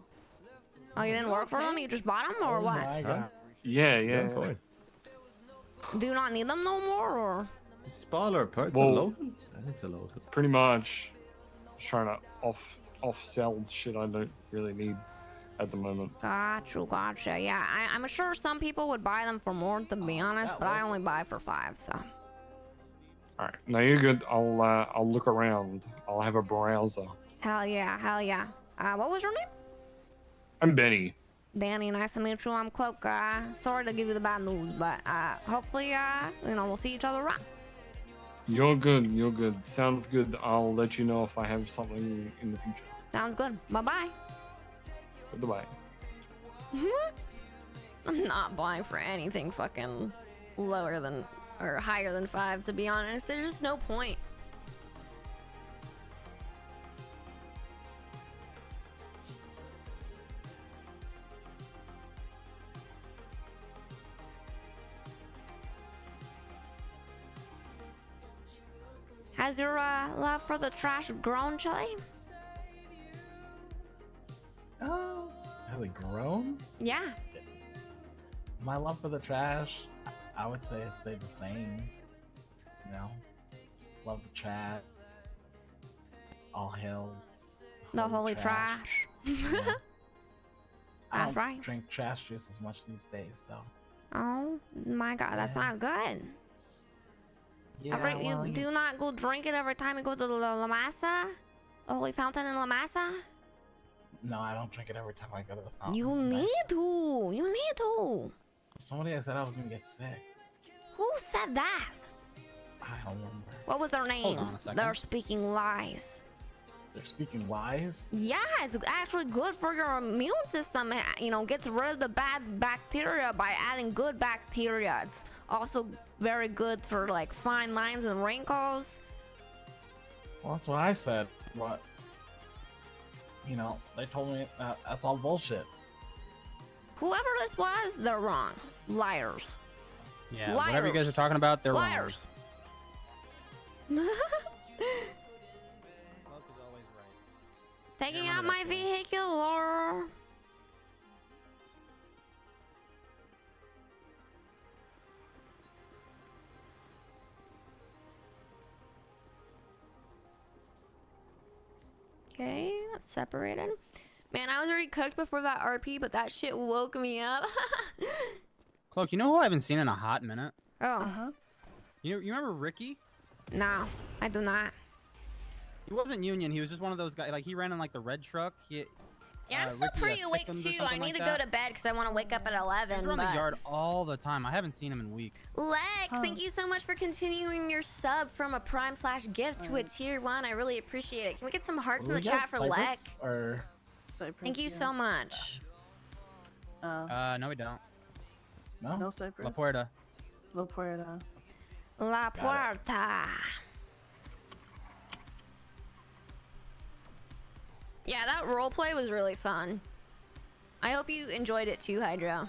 Oh, you didn't work for them? You just bought them, or what? Huh? Yeah. fine. Do you not need them no more, or? Is this baller part Well, local? I think it's a local. Pretty much. Just trying to off-sell shit I don't really need at the moment. Gotcha. Yeah, I'm sure some people would buy them for more, to be honest, but I only buy for 5, so. Alright, no, you're good. I'll look around. I'll have a browser. Hell yeah. What was your name? I'm Benny. Danny, nice to meet you. I'm Cloak. Sorry to give you the bad news, but hopefully, we'll see each other around. You're good. Sounds good. I'll let you know if I have something in the future. Sounds good. Bye-bye. Goodbye. I'm not buying for anything fucking lower than or higher than 5, to be honest. There's just no point. Has your love for the trash grown, Chili? Oh, has it grown? Yeah. My love for the trash, I would say it stayed the same. You know, love the chat. All hail The holy trash. You know? I That's don't right. drink trash juice as much these days, though. Oh my god, that's not good. Yeah, You do not go drink it every time you go to the La Masa? The holy fountain in La Masa? No, I don't drink it every time I go to the fountain. You need to. You need to. Somebody said I was gonna get sick. Who said that? I don't remember. What was their name? Hold on a second. They're speaking lies. They're speaking lies? Yeah, it's actually good for your immune system. Gets rid of the bad bacteria by adding good bacteria. It's also very good for like fine lines and wrinkles. Well, that's what I said. But, they told me that's all bullshit. Whoever this was, they're wrong. Liars. Yeah, Liars. whatever you guys are talking about, they're Liars. Taking out my vehicle. Okay, that's separated. Man, I was already cooked before that RP, but that shit woke me up. Cloak, you know who I haven't seen in a hot minute? Oh. You remember Ricky? No, I do not. He wasn't Union. He was just one of those guys. Like, he ran in, like, the red truck. Yeah, I'm still pretty awake, too. I need to go to bed because I want to wake up at 11. He's around the but... yard all the time. I haven't seen him in weeks. Lex, thank you so much for continuing your sub from a prime/gift to a tier 1. I really appreciate it. Can we get some hearts in the chat for Lex? Or... Thank you so much. No, we don't. No Cypress. La Puerta. La Puerta. La Puerta. Yeah, that roleplay was really fun. I hope you enjoyed it too, Hydro.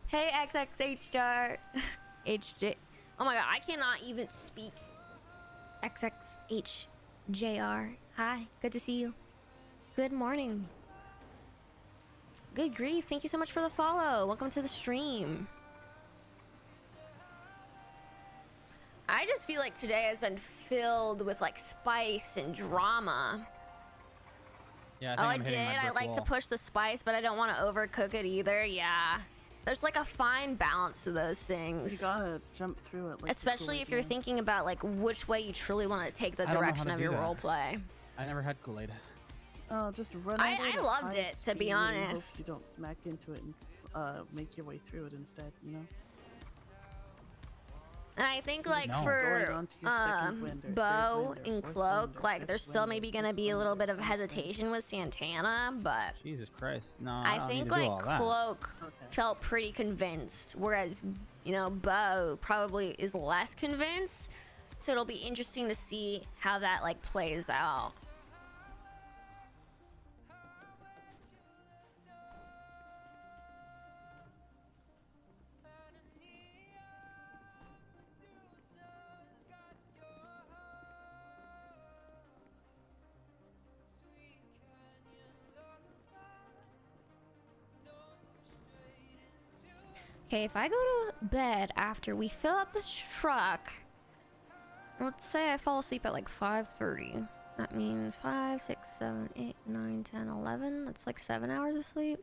Hey, XXHR. HJ. Oh my god, I cannot even speak. XXHJR. Hi, good to see you. Good morning. Good grief, thank you so much for the follow. Welcome to the stream. I just feel like today has been filled with like spice and drama. Yeah, I did. I like to push the spice, but I don't want to overcook it either. Yeah. There's like a fine balance to those things. You gotta jump through it. Like especially if you're thinking about like which way you truly want to take the direction of your roleplay. I never had Kool-Aid. Oh, just run. I loved it, to be honest. You don't smack into it and make your way through it instead, you know. And I think like for Bo and Cloak, like there's still maybe gonna be a little bit of hesitation with Santana, but Jesus Christ, no. I think like Cloak felt pretty convinced, whereas Bo probably is less convinced. So it'll be interesting to see how that like plays out. Okay, if I go to bed after we fill up this truck, let's say I fall asleep at like 5:30. That means 5, 6, 7, 8, 9, 10, 11. That's like 7 hours of sleep.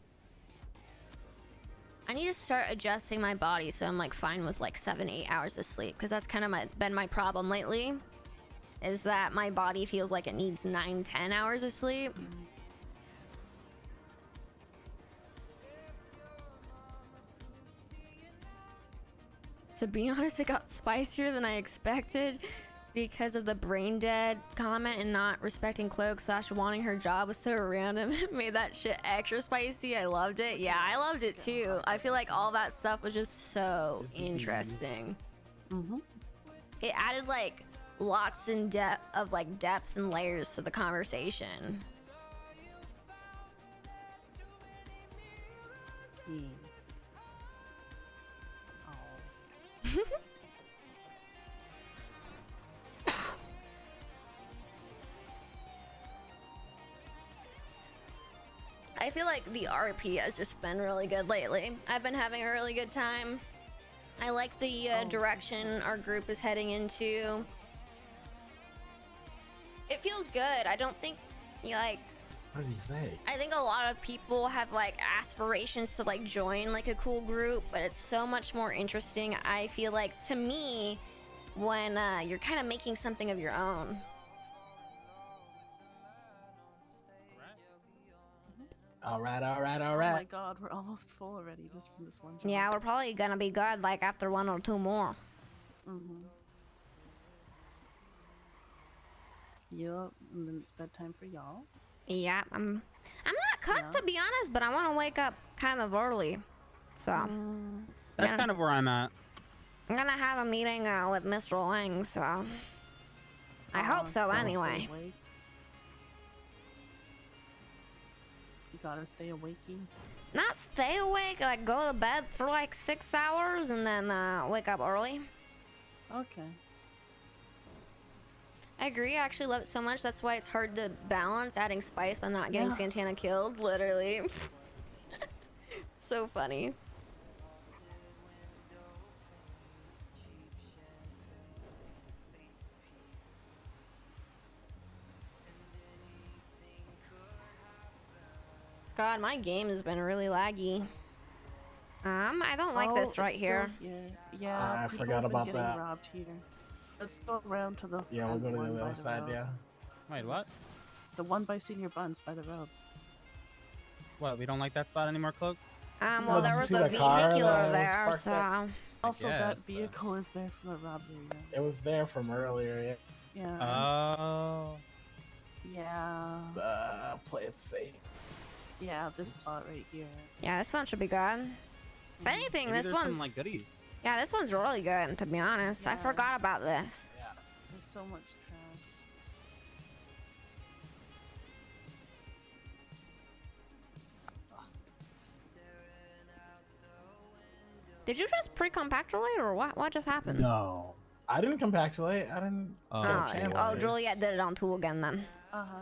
I need to start adjusting my body so I'm like fine with like 7, 8 hours of sleep, because that's kind of been my problem lately, is that my body feels like it needs 9, 10 hours of sleep. To be honest, it got spicier than I expected because of the brain dead comment, and not respecting Cloak / wanting her job was so random. It made that shit extra spicy. I loved it. Yeah, I loved it too. I feel like all that stuff was just so interesting. It added like lots of depth and layers to the conversation. I feel like the RP has just been really good lately. I've been having a really good time. I like the direction our group is heading into. It feels good. I don't think like What did he say? I think a lot of people have like aspirations to like join like a cool group, but it's so much more interesting, I feel like, to me, when you're kind of making something of your own. All right. Oh my god, we're almost full already just from this one job. Yeah, we're probably gonna be good like after 1 or 2 more. Yep, and then it's bedtime for y'all. Yeah, I'm not cooked to be honest, but I want to wake up kind of early, so That's kind of where I'm at. I'm gonna have a meeting with Mr. Lang, so I hope so anyway. You gotta stay awakey. Not stay awake, like go to bed for like 6 hours and then wake up early. Okay. I agree, I actually love it so much. That's why it's hard to balance adding spice but not getting Santana killed, literally. So funny. God, my game has been really laggy. I don't like this right here. Yeah, I forgot about getting that. robbed here. Let's go around to the Yeah, we'll go to one the by other side, road. yeah. Wait, what? The one by Senior Buns by the road. What, we don't like that spot anymore, Cloak? Well, there was a vehicle over there, so... Also, guess, that vehicle is there from the robbery. It was there from earlier, yeah. Yeah. Oh. Yeah. Play it safe. Yeah, this spot right here. Yeah, this one should be good. If anything, Maybe this there's one's... some, like, goodies. Yeah, this one's really good, to be honest. I Yeah. forgot about this. There's so much trash. Did you just pre-compactulate or what? What just happened? No, I didn't compactulate. I didn't. Oh, Juliet did it on 2 again then. Uh huh.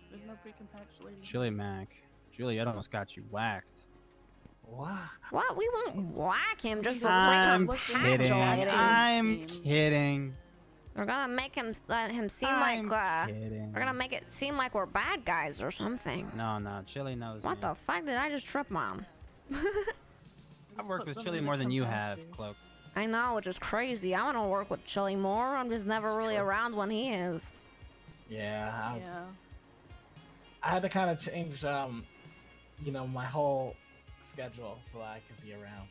There's no pre-compactulating. Chili Mac. Juliet almost got you whacked. What? What? We won't whack him just for I'm kidding. pre-compactulating. I'm kidding. We're gonna make him let him seem I'm like kidding. we're gonna make it seem like we're bad guys or something. No, Chili knows What me. the fuck did I just trip on? I've worked with Chili more than you have, Cloak. I know, which is crazy. I want to work with Chili more. I'm just never really around when he is. Yeah. I had to kind of change, you know, my whole schedule so that I could be around.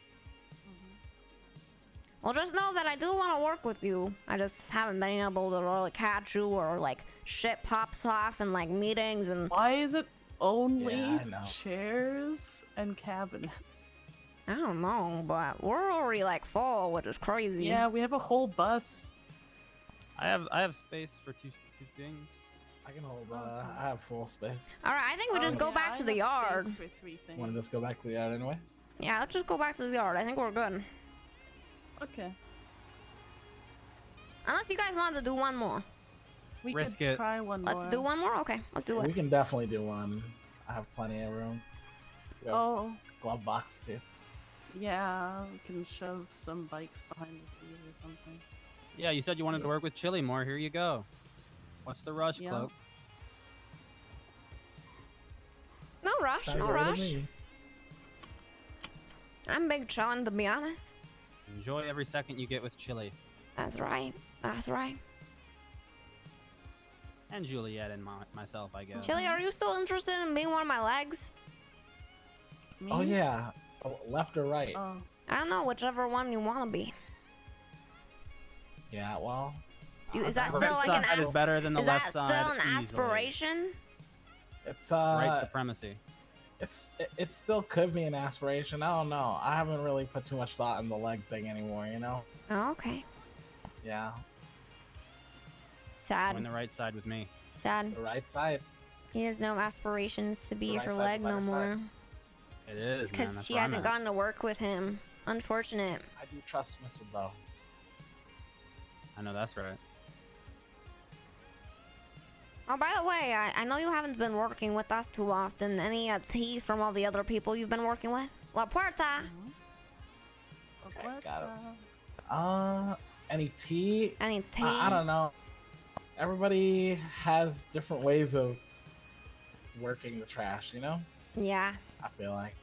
Well, just know that I do want to work with you. I just haven't been able to really catch you, or like shit pops off in like meetings and. Why is it only Yeah, I know. chairs and cabinets? I don't know, but we're already like full, which is crazy. Yeah, we have a whole bus. I have space for two things. I can hold. I have full space. All right, I think we just go back to the yard. For 3 things. Want to just go back to the yard anyway? Yeah, let's just go back to the yard. I think we're good. Okay. Unless you guys wanted to do one more. We Risk could it. try one more. Let's do one more? Okay, let's do We it. can definitely do one. I have plenty of room. We have Oh, glove box too. yeah. We can shove some bikes behind the seat or something. Yeah, you said you wanted to work with Chili more. Here you go. What's the rush, Yeah. Cloak? No rush, Sounds no good to rush. me. I'm big chillin', to be honest. Enjoy every second you get with Chili. That's right. That's right. And Juliet and myself, I guess. Chili, are you still interested in being one of my legs? Oh yeah. Oh, left or right? Oh. I don't know, whichever one you want to be. Yeah. Well. Is that The still right like an side is better than the is left that side. still an easily. aspiration? It's Right supremacy. it still could be an aspiration. I don't know. I haven't really put too much thought in the leg thing anymore. You know. Oh, okay. Yeah. Sad. Join the right side with me. Sad. The right side. He has no aspirations to be The right her side, leg the no better more. It is, It's man. because That's she where I'm hasn't at. gone to work with him. Unfortunate. I do trust Mr. Bow. I know that's right. Oh, by the way, I know you haven't been working with us too often. Any tea from all the other people you've been working with? La Puerta! Okay, got it. Any tea? Any tea? I don't know. Everybody has different ways of working the trash, you know? Yeah. I feel like.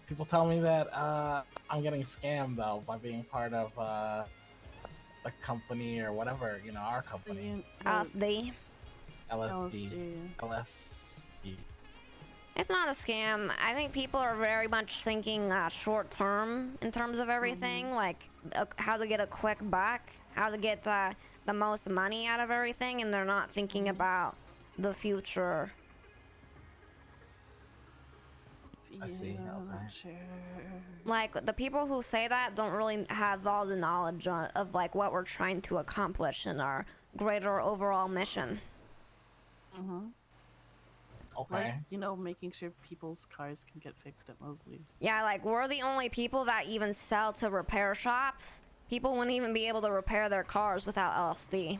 People tell me that I'm getting scammed though by being part of the company or whatever, you know, our company. LSD. LSD. LSD. It's not a scam. I think people are very much thinking short term in terms of everything, like how to get a quick buck, how to get the most money out of everything, and they're not thinking about the future. I see. Okay. Sure. Like the people who say that don't really have all the knowledge of like what we're trying to accomplish in our greater overall mission. Mm-hmm. Okay. Like, you know, making sure people's cars can get fixed at Mosley's. Yeah, like we're the only people that even sell to repair shops. People wouldn't even be able to repair their cars without LSD.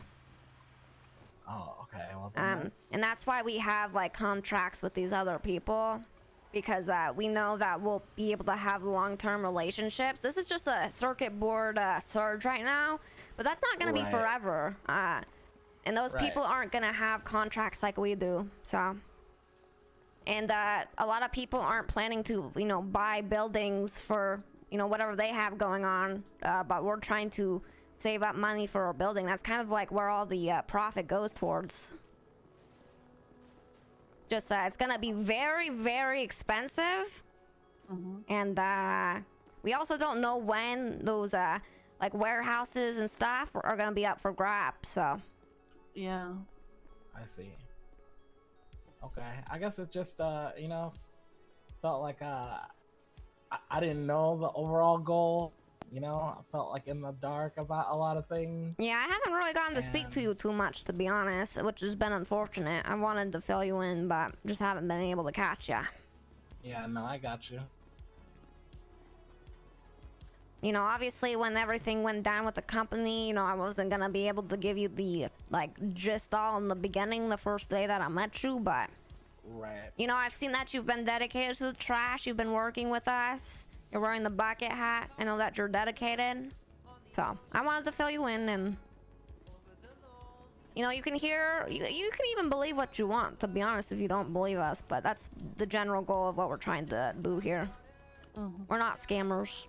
Oh, okay. Well, then And that's why we have like contracts with these other people, because we know that we'll be able to have long-term relationships. This is just a circuit board surge right now, but that's not going to be Right. forever. And those Right. people aren't going to have contracts like we do. So, and a lot of people aren't planning to, you know, buy buildings for, you know, whatever they have going on. But we're trying to save up money for our building. That's kind of like where all the profit goes towards. Just it's gonna be very, very expensive, and we also don't know when those like warehouses and stuff are gonna be up for grabs. So yeah, I see. Okay, I guess it's just you know, felt like I didn't know the overall goal. You know, I felt like in the dark about a lot of things. Yeah, I haven't really gotten to speak to you too much, to be honest, which has been unfortunate. I wanted to fill you in, but just haven't been able to catch ya. Yeah, no, I got you. You know, obviously when everything went down with the company, you know, I wasn't gonna be able to give you the, like, gist all in the beginning, the first day that I met you, but... Right. You know, I've seen that you've been dedicated to the trash, you've been working with us, you're wearing the bucket hat, I know that you're dedicated. So, I wanted to fill you in and... You know, you can hear, you can even believe what you want, to be honest, if you don't believe us, but that's the general goal of what we're trying to do here. We're not scammers.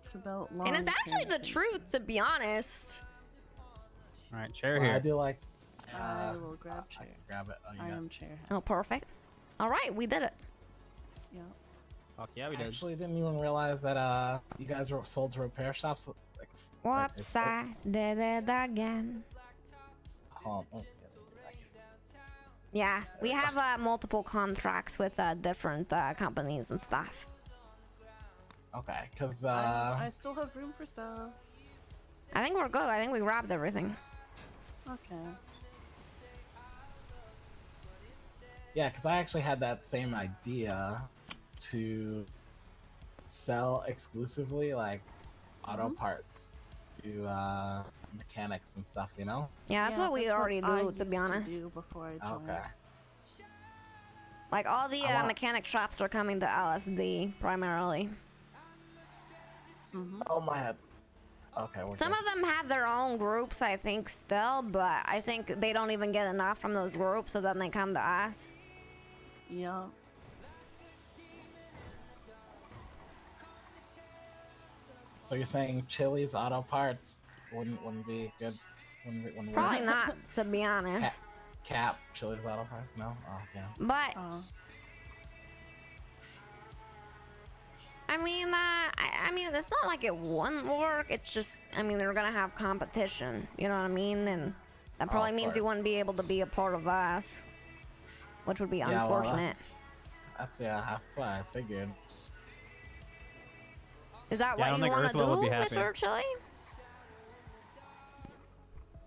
It's about And it's actually the truth, to be honest. All right, chair Well, here. I do like. I will grab chair. I can grab it. Oh, you I got am it. chair. Oh, perfect. All right, we did it. Yeah. Fuck yeah, we I did. actually didn't even realize that you guys were sold to repair shops. Whoops, I did it again. Oh, Yeah, we have multiple contracts with different companies and stuff. okay, because I still have room for stuff. I think we're good. I think we grabbed everything. Okay. yeah, because I actually had that same idea to sell exclusively like auto parts to mechanics and stuff. You know? Yeah, that's what we already do, to be honest. Before I joined. Okay. Like all the mechanic shops are coming to LSD primarily. Oh my head. Okay. We're Some good. of them have their own groups, I think, still, but I think they don't even get enough from those groups, so then they come to us. Yeah. So you're saying Chili's auto parts wouldn't be good? Wouldn't Probably not, to be honest. Cap Chili's auto parts? No. Oh damn. But I mean, I mean, it's not like it wouldn't work. It's just, I mean, they're gonna have competition. You know what I mean? And that probably means you wouldn't be able to be a part of us, which would be Yeah, well, unfortunate. that's what I figured. Is that Yeah, I what don't you think want to Earthwell would do, be happy. Mr. Chili?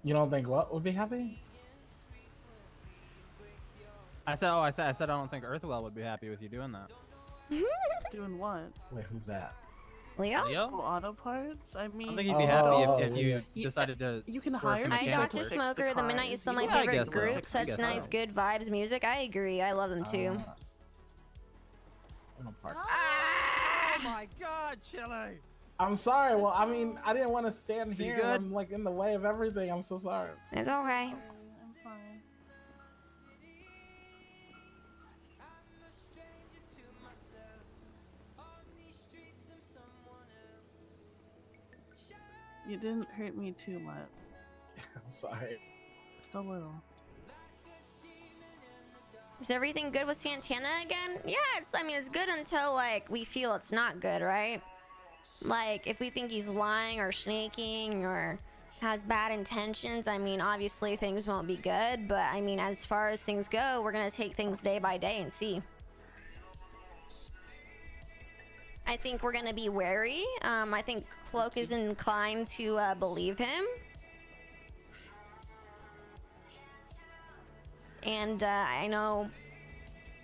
You don't think what would be happy? I said I don't think Earthwell would be happy with you doing that. Doing what? Wait, who's that? Leo? Oh, auto parts? I mean, I don't think he'd be happy if you decided to. You can work hire the me. Hi, mechanic Dr. work. Smoker. The Midnight is still my Yeah, I favorite guess so. group. I Such guess nice, so. good vibes music. I agree. I love them too. Oh my God, Chili! I'm sorry. Well, I mean, I didn't want to stand You here. good? I'm like in the way of everything. I'm so sorry. It's okay. I'm fine. You didn't hurt me too much. I'm sorry. Just a little. Is everything good with Santana again? Yeah, I mean, it's good until, like, we feel it's not good, right? Like, if we think he's lying or sneaking or has bad intentions, I mean, obviously things won't be good. But, I mean, as far as things go, we're going to take things day by day and see. I think we're going to be wary. I think Cloak is inclined to believe him. And I know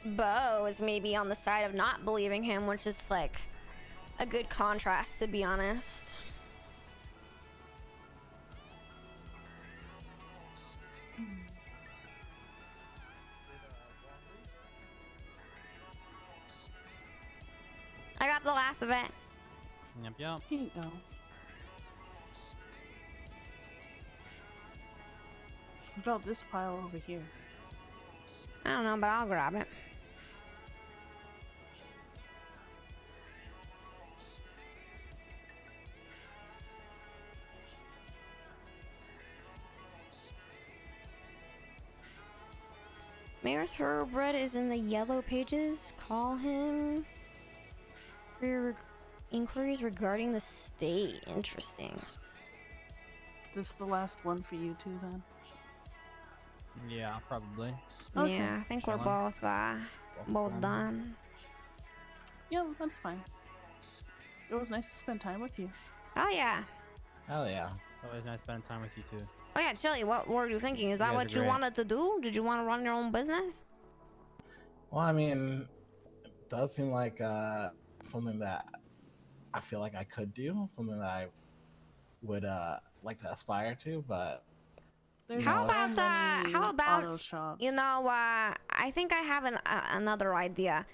Bo is maybe on the side of not believing him, which is like a good contrast, to be honest. I got the last of it. Yep. Here you go. What about this pile over here? I don't know, but I'll grab it. Mayor Thoroughbred is in the yellow pages. Call him for your inquiries regarding the state. Interesting. This the last one for you two then? Yeah, probably. Okay. Yeah, I think we're Chillin'. both both done. Yeah, that's fine. It was nice to spend time with you. Oh yeah. Hell yeah. Always nice spending time with you too. Oh yeah, Chili, what were you thinking? Is that guys what are you great. wanted to do? Did you want to run your own business? Well, I mean, it does seem like something that I feel like I could do, something that I would like to aspire to, but There's How so about many how auto about shops. you know? I think I have another idea.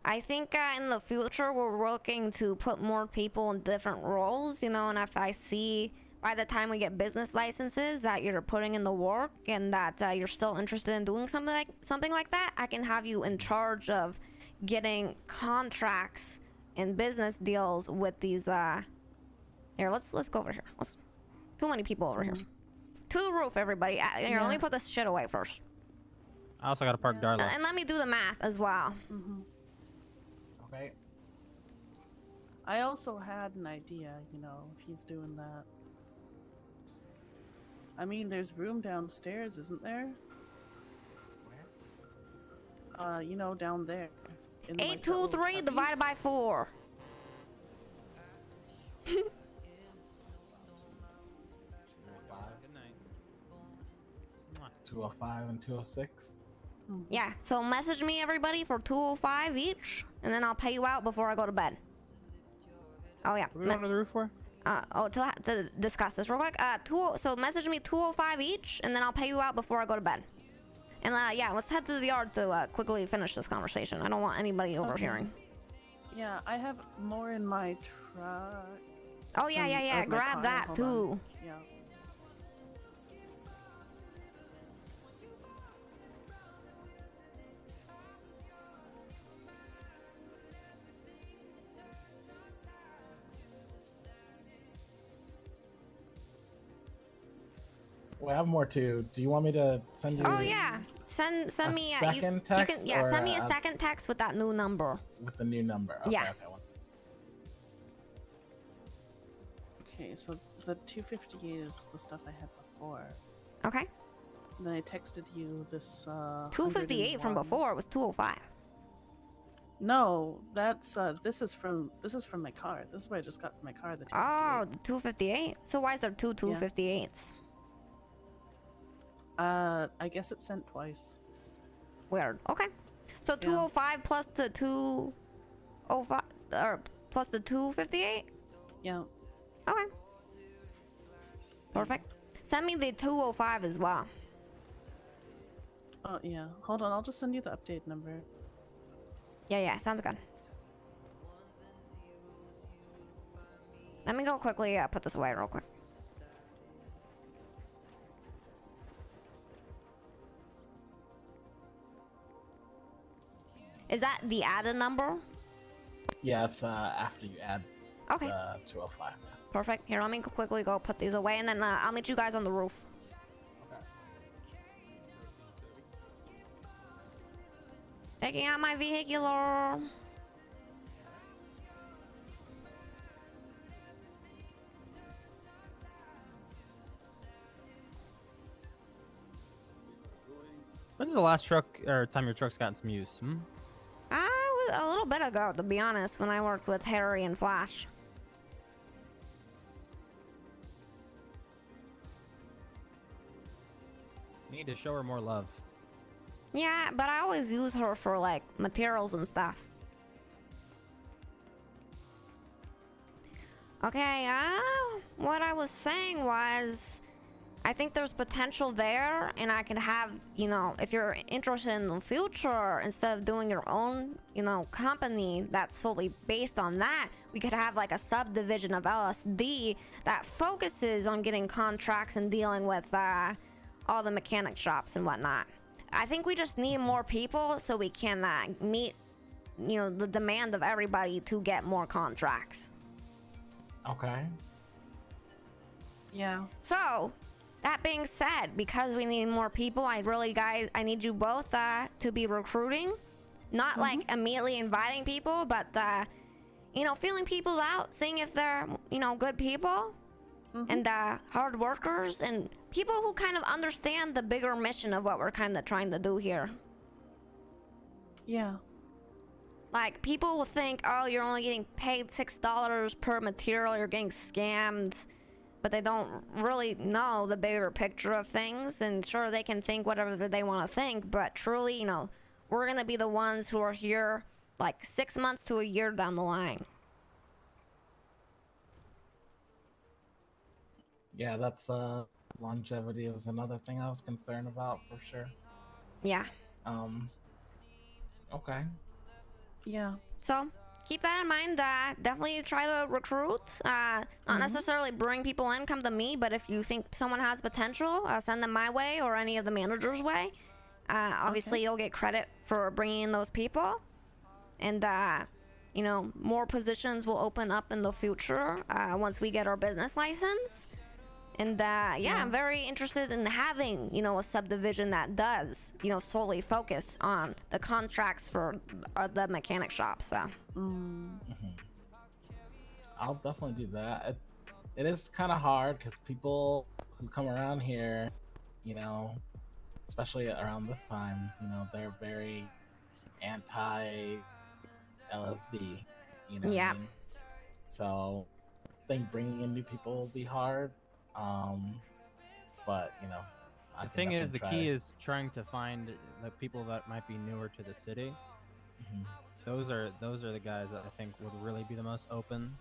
I think in the future we're looking to put more people in different roles, you know, and if I see by the time we get business licenses that you're putting in the work and that you're still interested in doing something like that, I can have you in charge of getting contracts and business deals with these. Here, let's go over here. Too many people over here. To the roof, everybody. Here, let me put this shit away first. I also got to park Darla. And let me do the math as well. Okay. I also had an idea, you know, if he's doing that. I mean, there's room downstairs, isn't there? Where? You know, down there. In, like, 823 divided by 4. 205 and 206. Yeah, so message me, everybody, for 205 each, and then I'll pay you out before I go to bed. Oh, yeah. What are we going to the roof for? To discuss this real quick. So message me 205 each, and then I'll pay you out before I go to bed. And yeah, let's head to the yard to quickly finish this conversation. I don't want anybody overhearing. Yeah, I have more in my truck. Oh, yeah. Grab that, Hold too. on. Yeah. Well, I have more too. Do you want me to send you? Oh, yeah. Send me second text. You can, or, send me a second text with that new number. With the new number. Okay, Yeah. Okay, so the 258 is the stuff I had before. Okay. And then I texted you this 258 from 101. before. It was 205. No, that's this is from my car. This is what I just got from my car. The 258. Oh, the 258. So why is there two 258s? I guess it's sent twice. Weird. Okay. So 205 plus the 205 or plus the 258? Yeah. Okay. Perfect. Send me the 205 as well. Oh yeah. Hold on, I'll just send you the update number. Yeah, sounds good. Let me go quickly put this away real quick. Is that the added number? Yeah, it's after you add Okay. the 205. Perfect. Here, let me quickly go put these away, and then I'll meet you guys on the roof. Okay. Taking out my vehicular. When's the last truck or time your truck's gotten some use? A little bit ago, to be honest, when I worked with Harry and Flash. Need to show her more love. Yeah, but I always use her for like materials and stuff. Okay, what I was saying was, I think there's potential there, and I can have, you know, if you're interested in the future, instead of doing your own, you know, company that's solely based on that, we could have like a subdivision of LSD that focuses on getting contracts and dealing with all the mechanic shops and whatnot. I think we just need more people so we can meet, you know, the demand of everybody to get more contracts. Okay. Yeah. So, that being said, because we need more people, I need you both to be recruiting. Not like immediately inviting people, but, you know, feeling people out, seeing if they're, you know, good people and hard workers and people who kind of understand the bigger mission of what we're kind of trying to do here. Yeah. Like, people will think, oh, you're only getting paid $6 per material, you're getting scammed, but they don't really know the bigger picture of things. And sure, they can think whatever they want to think, but truly, you know, we're gonna be the ones who are here like 6 months to a year down the line. Yeah, that's longevity was another thing I was concerned about for sure. Yeah. Okay. Yeah. So keep that in mind. Definitely try to recruit. Not necessarily bring people in, come to me, but if you think someone has potential, send them my way or any of the managers' way. Obviously, you'll get credit for bringing in those people. And, you know, more positions will open up in the future once we get our business license. And yeah, I'm very interested in having, you know, a subdivision that does, you know, solely focus on the contracts for the mechanic shop. So I'll definitely do that. It is kind of hard because people who come around here, you know, especially around this time, you know, they're very anti LSD, you know. Yeah. What I mean? So I think bringing in new people will be hard. But you know, The thing is, the key is trying to find the people that might be newer to the city. Those are the guys that I think would really be the most open.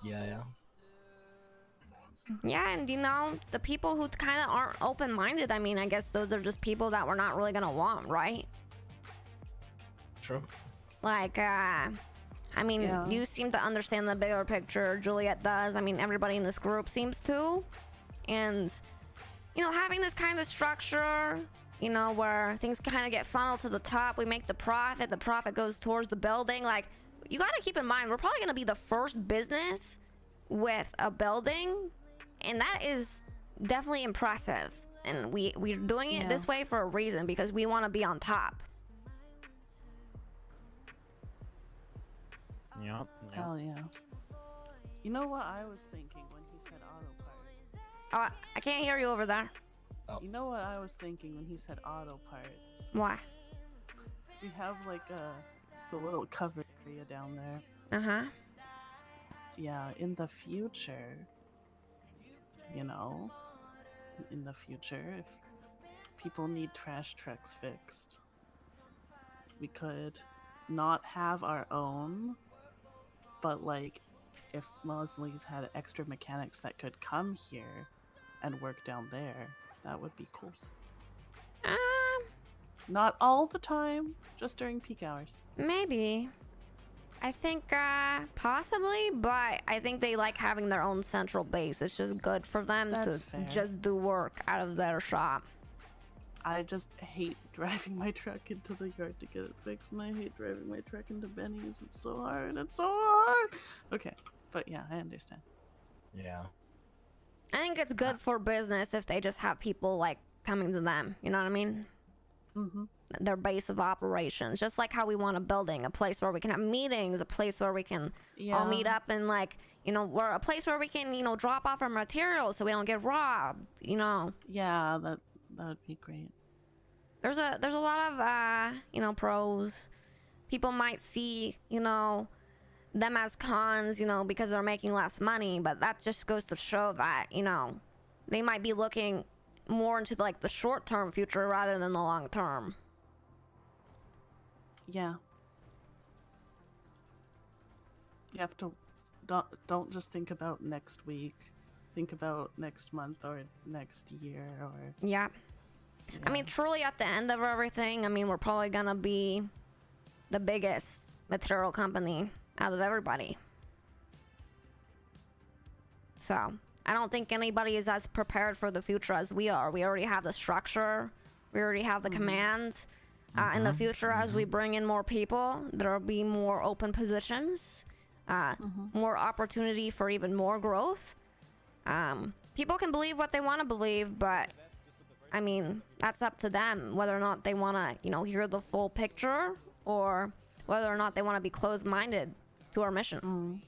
Yeah. Yeah, and you know, the people who kind of aren't open-minded, I mean, I guess those are just people that we're not really gonna want, right? True. Like, I mean, you seem to understand the bigger picture. Juliet does. I mean, everybody in this group seems to. And, you know, having this kind of structure, you know, where things kind of get funneled to the top, we make the profit goes towards the building. Like, you got to keep in mind, we're probably going to be the first business with a building. And that is definitely impressive. And we're doing it this way for a reason, because we want to be on top. Yep. Hell yeah. You know what I was thinking when he said auto parts? Oh, I can't hear you over there. You know what I was thinking when he said auto parts? Why? We have like the little cover area down there. Uh-huh. Yeah, in the future, you know, in the future, if people need trash trucks fixed, we could not have our own, but like if Mosley's had extra mechanics that could come here and work down there, that would be cool. Not all the time, just during peak hours. Maybe. I think possibly, but I think they like having their own central base. It's just good for them That's to fair. just do work out of their shop. I just hate driving my truck into the yard to get it fixed, and I hate driving my truck into Benny's. It's so hard. It's so hard. Okay, but yeah, I understand. Yeah. I think it's good for business if they just have people like coming to them. You know what I mean? Their base of operations, just like how we want a building, a place where we can have meetings, a place where we can all meet up, and like, you know, we're a place where we can, you know, drop off our materials so we don't get robbed, you know. Yeah, that would be great. There's a lot of you know, pros. People might see, you know, them as cons, you know, because they're making less money, but that just goes to show that, you know, they might be looking more into like the short-term future rather than the long-term. Yeah. You have to don't just think about next week. Think about next month or next year or Yeah. I mean, truly at the end of everything, I mean, we're probably gonna be the biggest material company out of everybody. So I don't think anybody is as prepared for the future as we are. We already have the structure. We already have the commands. In the future, as we bring in more people, there will be more open positions, more opportunity for even more growth. People can believe what they want to believe, but I mean, that's up to them whether or not they want to, you know, hear the full picture or whether or not they want to be closed-minded to our mission.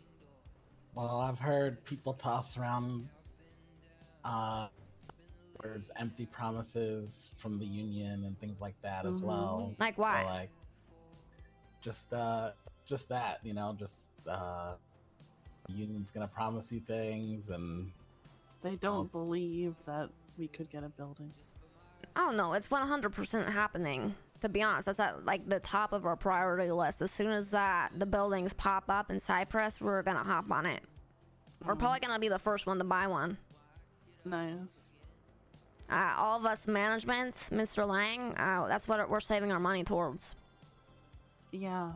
Well, I've heard people toss around there's empty promises from the union and things like that as Mhm. well. Like what? So, like, just that, you know, the union's gonna promise you things, and They don't believe that we could get a building. Oh no, it's 100% happening. To be honest, that's at like the top of our priority list. As soon as the buildings pop up in Cyprus, we're gonna hop on it. We're probably gonna be the first one to buy one. Nice. All of us management, Mr. Lang, that's what we're saving our money towards. Yeah.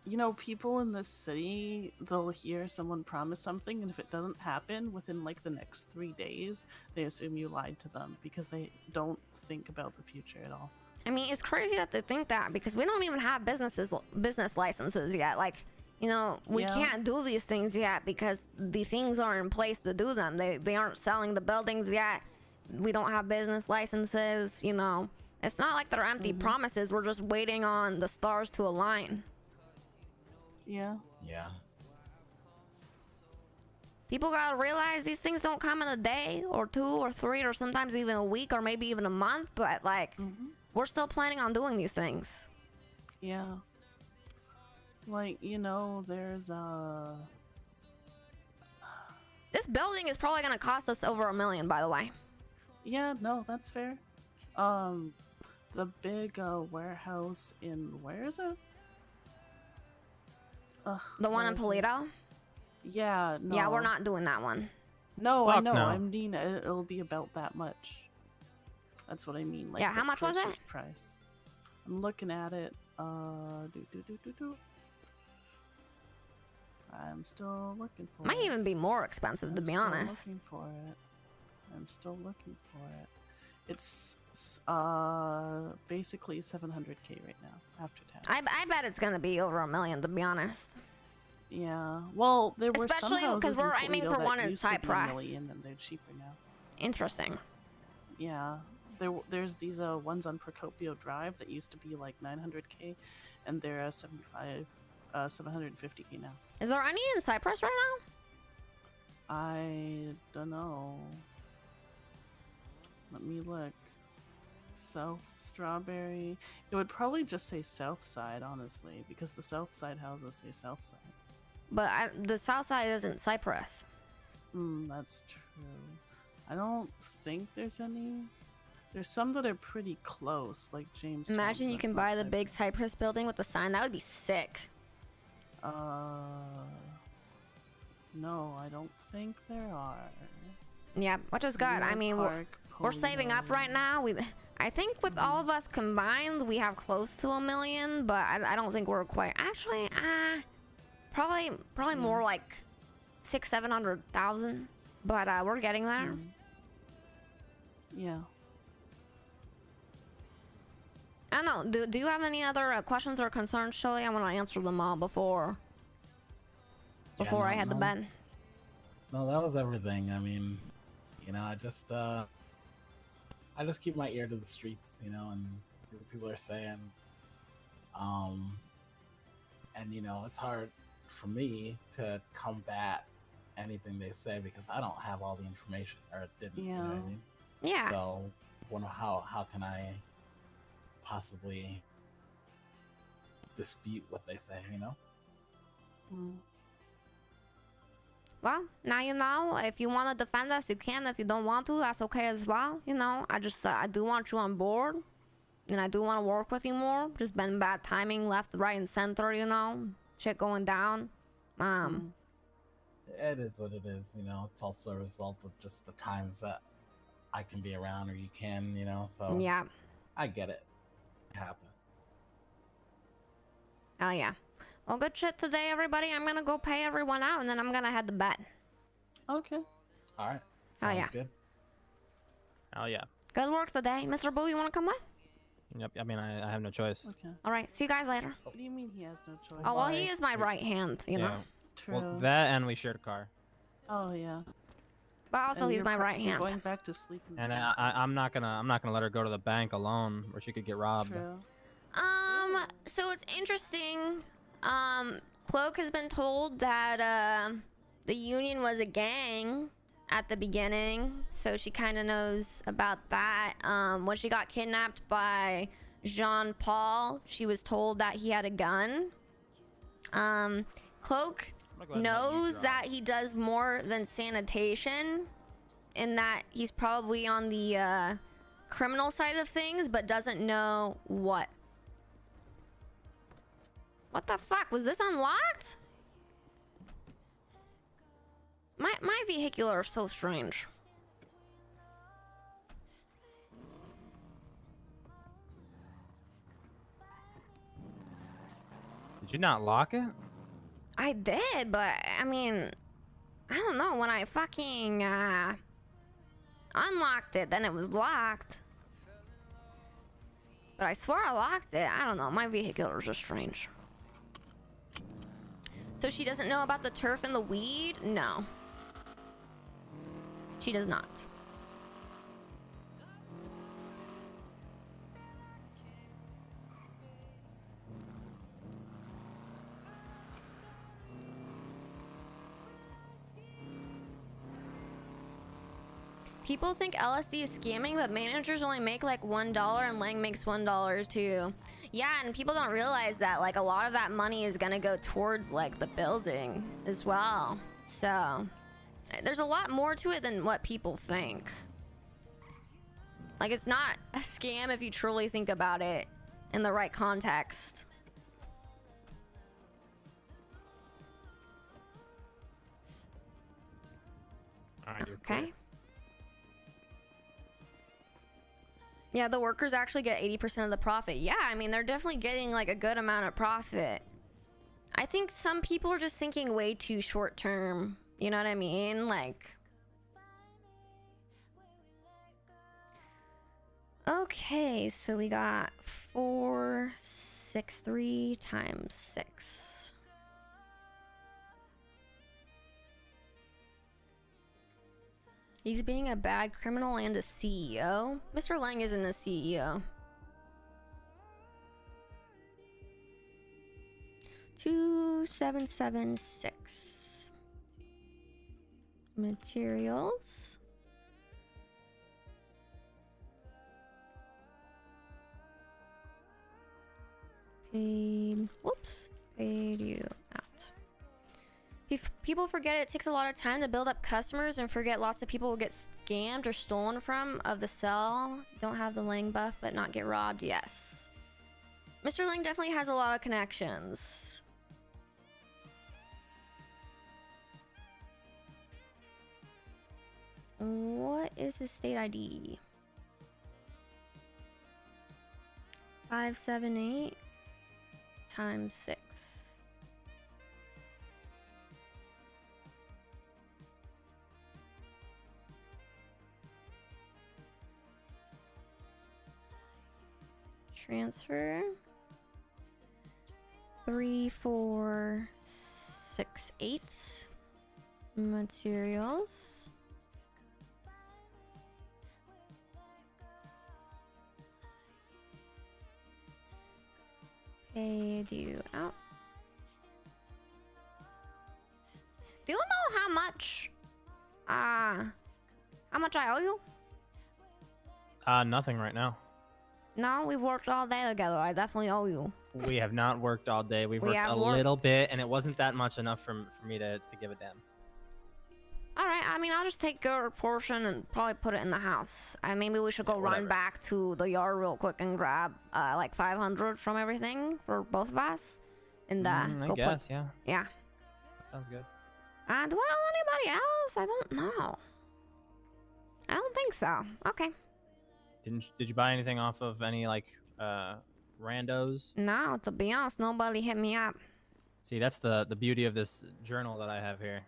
You know, people in this city, they'll hear someone promise something, and if it doesn't happen within like the next 3 days, they assume you lied to them because they don't think about the future at all. I mean, it's crazy that they think that because we don't even have business licenses yet. Like, you know, we Yeah. can't do these things yet because the things aren't in place to do them. They aren't selling the buildings yet. We don't have business licenses, you know. It's not like they're empty promises. We're just waiting on the stars to align. Yeah. Yeah. People gotta realize these things don't come in a day or 2 or 3 or sometimes even a week or maybe even a month, but like we're still planning on doing these things. Yeah. Like, you know, there's This building is probably gonna cost us over $1 million, by the way. Yeah, no, that's fair. The big warehouse in where is it? The one in where is it? Polito? Yeah, no. Yeah, we're not doing that one. No, I Fuck know. no. I mean, it'll be about that much. That's what I mean. Like, Yeah, the how much was it? purchase Price. I'm looking at it. I'm still looking for Might it. even be more expensive, to be still honest. Looking for it. I'm still looking for it. It's basically 700K right now after tax. I bet it's gonna be over $1 million, to be honest. Yeah. Well, there were Especially some because houses in we're aiming Toledo for that one in used to be Cyprus. $1 million, and they're cheaper now. Interesting. Yeah. There's these ones on Procopio Drive that used to be like 900K, and they're 750K now. Is there any in Cyprus right now? I don't know. Let me look. South Strawberry. It would probably just say South Side, honestly, because the South Side houses say South Side. But the south side isn't Cyprus. That's true. I don't think there's any. There's some that are pretty close, like James. Imagine you can buy the big Cyprus building with the sign. That would be sick. No, I don't think there are. Yeah, which is good. I mean, we're saving up right now. I think with all of us combined, we have close to $1 million, but I don't think we're quite. Actually, probably more like 600,000-700,000. But we're getting there. Yeah. I don't know. Do you have any other questions or concerns, Shelly? I want to answer them all before I head to bed. No, that was everything. I mean, you know, I just keep my ear to the streets, you know, and see what people are saying. And you know, it's hard for me to combat anything they say because I don't have all the information, or didn't. You know what I mean? Yeah. So, wonder how can I possibly dispute what they say? You know. Well, now you know. If you want to defend us, you can. If you don't want to, that's okay as well. You know, I do want you on board, and I do want to work with you more. Just been bad timing, left, right, and center. You know, shit going down. It is what it is. You know, it's also a result of just the times that I can be around or you can. You know, so yeah, I get it. It happens. Oh yeah. Well, good shit today, everybody. I'm gonna go pay everyone out, and then I'm gonna head to bed. Okay. All right. Oh yeah. Good. Oh yeah. Good work today, Mr. Boo. You wanna come with? Yep. I mean, I have no choice. Okay. All right. See you guys later. What do you mean he has no choice? Oh well, he is my right hand. You know. True. Well, that and we shared a car. Oh yeah. But also, And he's you're my right you're hand. Going back to sleep. in And bed. I'm not gonna let her go to the bank alone, or she could get robbed. True. So it's interesting. Cloak has been told that the union was a gang, at the beginning, so she kind of knows about that. When she got kidnapped by Jean Paul, she was told that he had a gun. Cloak knows that he does more than sanitation, in that he's probably on the criminal side of things, but doesn't know what. What the fuck? Was this unlocked? My vehicular are so strange. Did you not lock it? I did, but I mean, I don't know. When I fucking unlocked it, then it was locked. But I swear I locked it. I don't know. My vehiculars are strange. So she doesn't know about the turf and the weed? No. She does not. People think LSD is scamming, but managers only make like $1 and Lang makes $1 too. Yeah, and people don't realize that like a lot of that money is gonna go towards like the building as well. So there's a lot more to it than what people think. Like, it's not a scam if you truly think about it in the right context. Okay. Yeah, the workers actually get 80% of the profit. Yeah, I mean, they're definitely getting like a good amount of profit. I think some people are just thinking way too short term. You know what I mean? Like, okay, so we got 463 times 6. He's being a bad criminal and a CEO. Mr. Lang isn't a CEO. 2776. Materials. Paid. Whoops. Paid you out. People forget it takes a lot of time to build up customers and forget lots of people will get scammed or stolen from of the cell. Don't have the Lang buff but not get robbed. Yes. Mr. Lang definitely has a lot of connections. What is his state ID? 578 times 6. Transfer 3468. Materials. Paid you out. Do you know how much I owe you? Nothing right now. No, we've worked all day together. I definitely owe you. We have not worked all day. We've worked a little bit, and it wasn't that much enough for me to give a damn. All right. I mean, I'll just take your portion and probably put it in the house. Maybe we should go run back to the yard real quick and grab like 500 from everything for both of us. And I guess, yeah. Yeah. That sounds good. Do I owe anybody else? I don't know. I don't think so. Okay. Did you buy anything off of any like randos? No, to be honest, nobody hit me up. See, that's the beauty of this journal that I have here.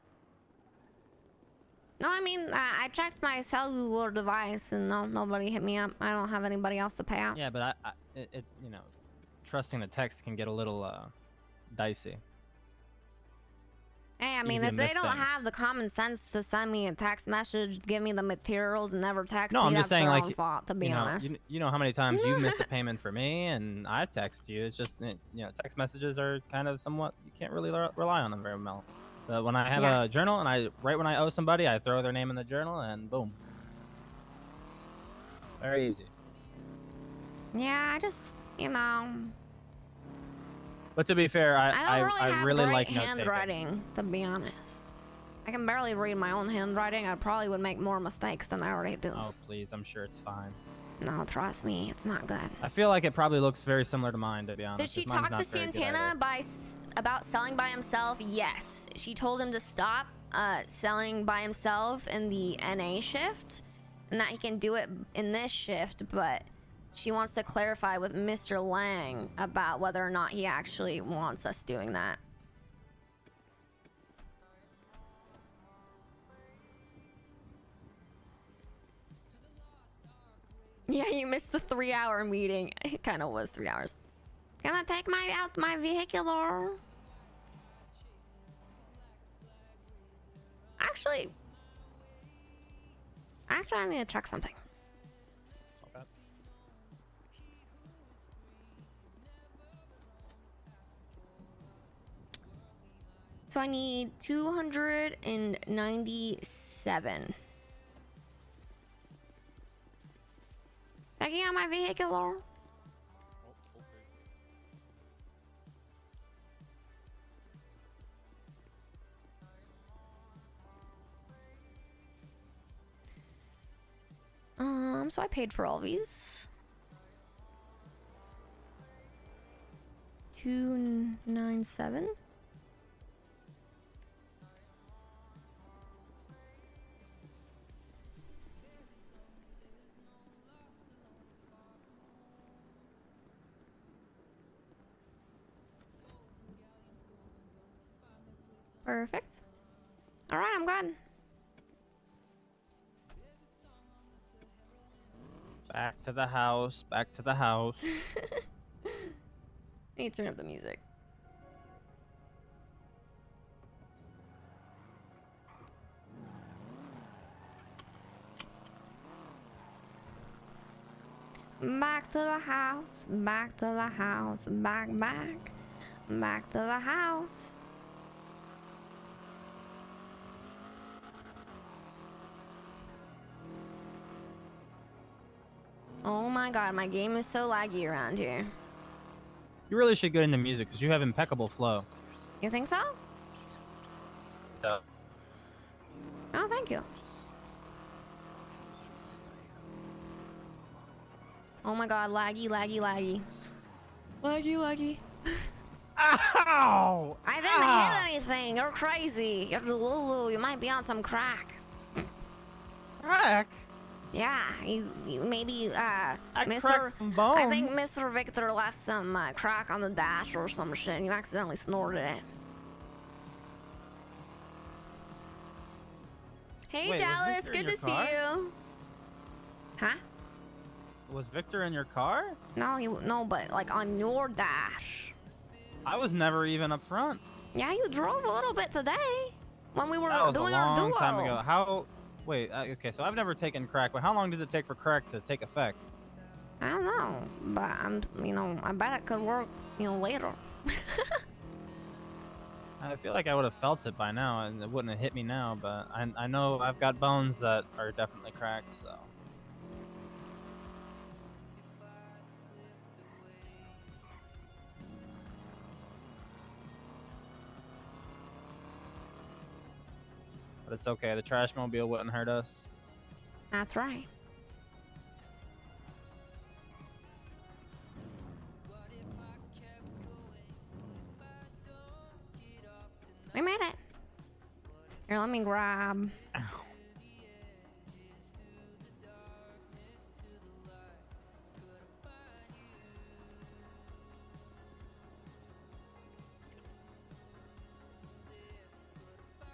No, I mean, I checked my cellular device and nobody hit me up. I don't have anybody else to pay out. Yeah, but it you know, trusting the text can get a little dicey. Hey, I mean, if they don't have the common sense to send me a text message, give me the materials, and never text me, I'm that's just saying, their like, own fault, to be honest. You know how many times you missed a payment for me, and I text you. It's just, text messages are kind of somewhat, you can't really rely on them very well. But when I have a journal and right when I owe somebody, I throw their name in the journal and boom. Very easy. Yeah, I just, you know. But to be fair, I don't really have great like note-taking. handwriting, to be honest. I can barely read my own handwriting. I probably would make more mistakes than I already do. Oh, please. I'm sure it's fine. No, trust me, it's not good. I feel like it probably looks very similar to mine, to be honest. Did she talk to Santana about selling by himself? Yes. She told him to stop selling by himself in the NA shift, and that he can do it in this shift, but she wants to clarify with Mr. Lang about whether or not he actually wants us doing that. Yeah, you missed the 3-hour meeting. It kind of was 3 hours. Gonna take out my vehicular. Actually, I need to check something. Okay. So I need 297. Checking out my vehicular. So I paid for all these. 297. Perfect. All right, I'm good. Back to the house. Back to the house. I need to turn up the music. Back to the house. Back to the house. Back to the house. Oh my god, my game is so laggy around here. You really should get into music because you have impeccable flow. You think so? So. Oh, thank you. Oh my god, laggy, laggy, laggy. Laggy, laggy. Ow! I didn't hit anything. You're crazy. You're Lulu. You might be on some crack. Crack? Yeah, you maybe cracked some bones. I think Mr. Victor left some crack on the dash or some shit, and you accidentally snorted it. Hey, Wait, Dallas, good to see you. Huh? Was Victor in your car? No, but like on your dash. I was never even up front. Yeah, you drove a little bit today when we were That was doing a long our duo. time ago. How? Wait. Okay, so I've never taken crack. But how long does it take for crack to take effect? I don't know, but I bet it could work, later. I feel like I would have felt it by now, and it wouldn't have hit me now. But I know I've got bones that are definitely cracked. So. But it's okay. The trash mobile wouldn't hurt us. That's right. We made it. Here, let me grab. Ow.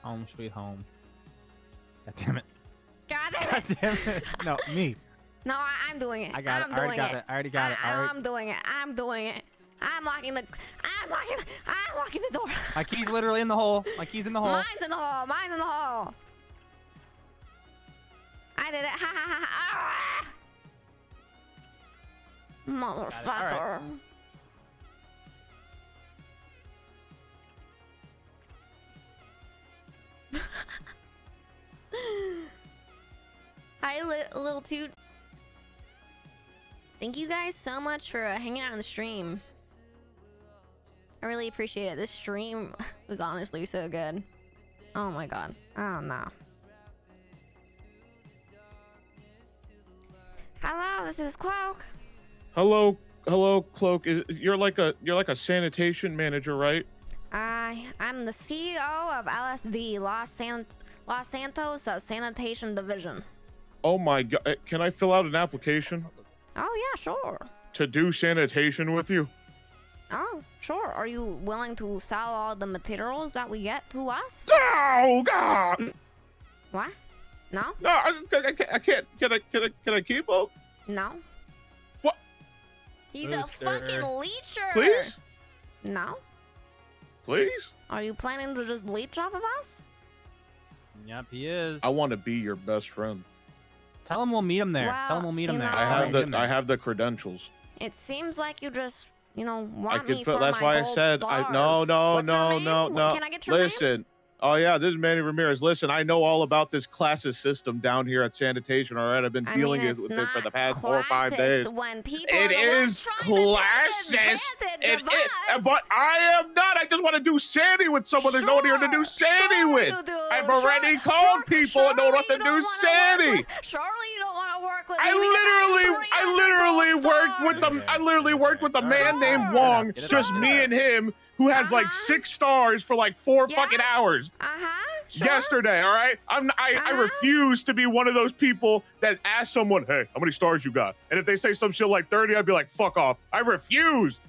Home sweet home. God damn it. God damn it. God damn it. No, me. No, I'm doing it. I got it. I already got it. I already got it. I'm doing it. I'm doing it. I'm locking the door. My key's literally in the hole. My key's in the hole. Mine's in the hole. Mine's in the hole. I did it. Ha ha ha ha. Motherfucker. Hi, little toot. Thank you guys so much for hanging out on the stream. I really appreciate it. This stream was honestly so good. Oh my god. Oh no. Hello, this is Cloak. Hello, Cloak. You're like a sanitation manager, right? I'm the CEO of LSD, Los Santos Sanitation Division. Oh my god! Can I fill out an application Oh yeah, sure. to do sanitation with you? Oh, sure. Are you willing to sell all the materials that we get to us? Oh god! What? No? No, I can't. Can I keep up? No. What? He's a fucking leecher. Please? No. Please? Are you planning to just leech off of us? Yep, he is. I want to be your best friend. Tell him we'll meet him there. Well, Tell him we'll meet him you there. know- I have the credentials. It seems like you just, want I me could for fill. That's my why I gold said stars. no. What's your name? Can I get your name? Listen. Oh yeah, this is Manny Ramirez. Listen, I know all about this classes system down here at sanitation. All right, I've been dealing with it for the past 4 or 5 days. When people It is classist. It is, but I am not. I just want to do Sandy with someone. There's no one here to do Sandy with. I've already called people and know what to do Sandy. Surely you don't want to work with me. I literally worked with a man named Wong, just me and him, who has like 6 stars for like 4 fucking hours. Yesterday, all right? I refuse to be one of those people that ask someone, hey, how many stars you got? And if they say some shit like 30, I'd be like, fuck off. I refuse.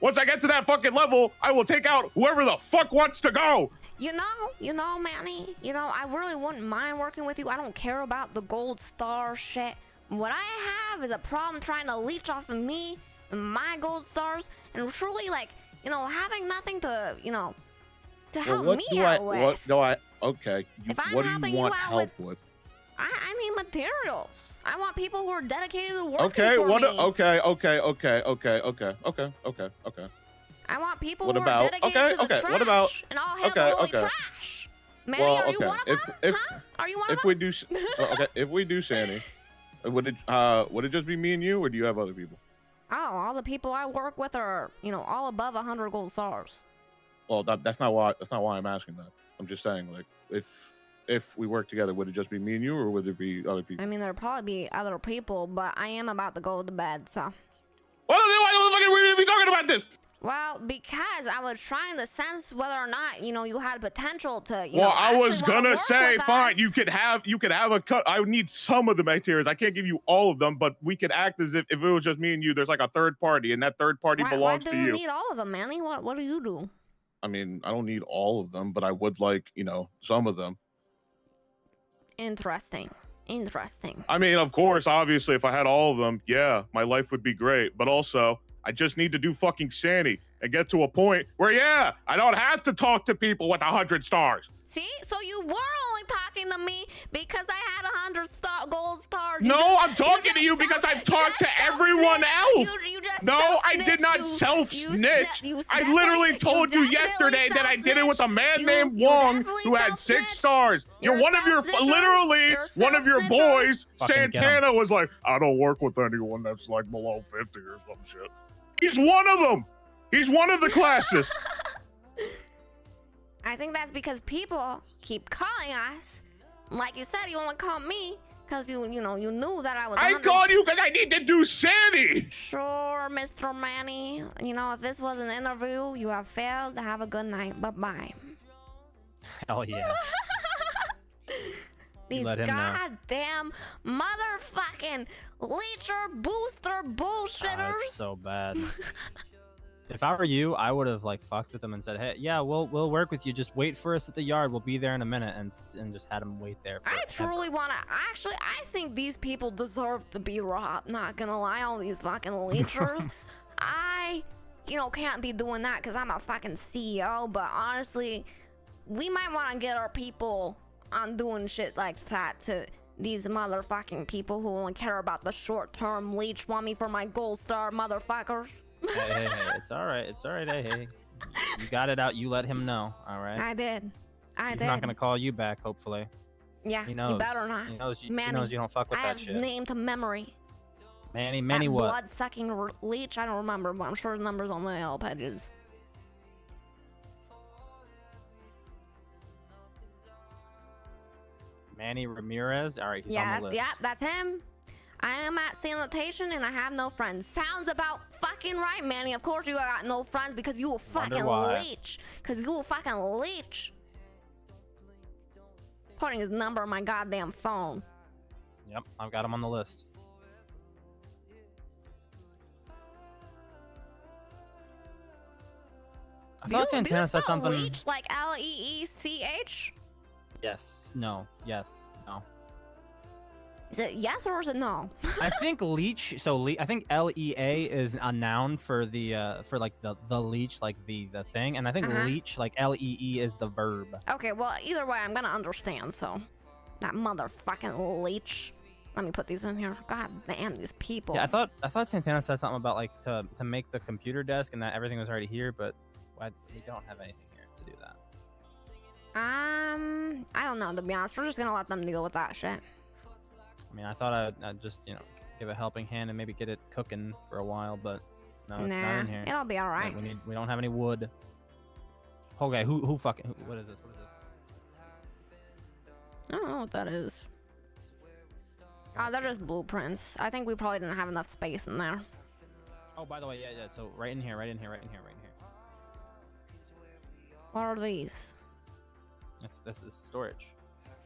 Once I get to that fucking level, I will take out whoever the fuck wants to go. You know, Manny, I really wouldn't mind working with you. I don't care about the gold star shit. What I have is a problem trying to leech off of me and my gold stars, and truly, having nothing to, to help me out with. Okay. If I'm What do helping you you want out help with? I need materials. I want people who are dedicated to working Okay, for me. okay. I want people What who about- are dedicated okay, to the okay, trash. what about- And I'll handle the okay. trash. Manny, Well, are you okay. one of them? Are you one of If them? we do, if we do Sandy, would it just be me and you, or do you have other people? Oh, all the people I work with are, all above 100 gold stars. Well, that's not why I'm asking that. I'm just saying, like, if we work together, would it just be me and you, or would there be other people? I mean, there'll probably be other people, but I am about to go to bed, so. Well, then why the fuck are we even talking about this? Well, because I was trying to sense whether or not, you had potential to, Well, I was actually wanna gonna work say, with fine, us. you could have a cut. I would need some of the materials. I can't give you all of them, but we could act as if it was just me and you. There's like a third party, and that third party Why belongs do to you you. need all of them, Manny? What do you do? I mean, I don't need all of them, but I would like, some of them. Interesting. I mean, of course, obviously, if I had all of them, yeah, my life would be great. But also, I just need to do fucking Sandy and get to a point where, yeah, I don't have to talk to people with 100 stars. See? So you were only talking to me because I had 100 gold stars. No, I'm talking to you because I've talked to everyone else. No, I did not self-snitch. I literally told you yesterday that I did it with a man named Wong who had 6 stars. One of your boys, Fucking get 'em. Santana, was like, I don't work with anyone that's like below 50 or some shit. He's one of them. He's one of the classes. I think that's because people keep calling us. Like you said, you only called me because you knew that I was. I called you because I need to do Sandy. Sure, Mr. Manny. If this was an interview, you have failed. Have a good night. Bye-bye. Hell yeah. These let him know. goddamn motherfucking leecher booster bullshitters. It's so bad. If I were you, I would have fucked with them and said, "Hey, yeah, we'll work with you. Just wait for us at the yard. We'll be there in a minute," and just had them wait there. I truly want to. Actually, I think these people deserve to be robbed. Not gonna lie, all these fucking leechers. I, can't be doing that because I'm a fucking CEO. But honestly, we might want to get our people on doing shit like that to these motherfucking people who only care about the short-term leech. Want me for my gold star, motherfuckers. Hey, it's all right. Hey, you got it out. You let him know. All right. I did. He's not gonna call you back, hopefully. Yeah, He knows. you better not. He knows you, Manny, you don't fuck with I that have shit. name to memory. Manny That what? blood-sucking leech, I don't remember, but I'm sure the number's on the L pages. Manny Ramirez? Alright, he's on the list. Yeah, that's him. I am at sanitation and I have no friends. Sounds about fucking right, Manny. Of course you got no friends because you a fucking leech. Because you a fucking leech. Putting his number on my goddamn phone. Yep, I've got him on the list. I thought Santana said something. Leech like L-E-E-C-H? Yes. No. Yes. No. Is it yes or is it no? I think leech. So I think L-E-A is a noun for the for like the leech, like the thing, and I think leech, like L-E-E, is the verb. Okay, well either way, I'm gonna understand. So that motherfucking leech. Let me put these in here. God damn, these people. Yeah, I thought Santana said something about like to make the computer desk and that everything was already here, but we don't have anything here to do that. I don't know, to be honest. We're just gonna let them deal with that shit. I mean, I thought I'd just, give a helping hand and maybe get it cooking for a while, but no, it's not in here. It'll be all right. We don't have any wood. Okay, what is this? What is this? I don't know what that is. Oh, they're just blueprints. I think we probably didn't have enough space in there. Oh, by the way, yeah. So right in here. What are these? This is storage.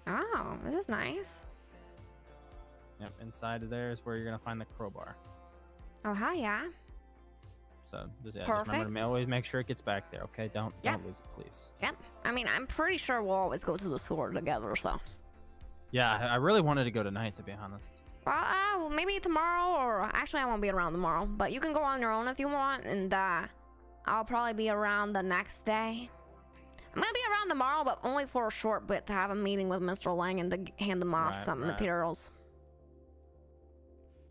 Oh, this is nice. Yep, inside of there is where you're gonna find the crowbar. Oh, hell yeah. So just remember to always make sure it gets back there, okay? Don't lose it, please. Yep. I mean, I'm pretty sure we'll always go to the store together, so. Yeah, I really wanted to go tonight, to be honest. Well, maybe tomorrow, or actually I won't be around tomorrow, but you can go on your own if you want, and I'll probably be around the next day. I'm gonna be around tomorrow, but only for a short bit to have a meeting with Mr. Lang and to hand them off some materials.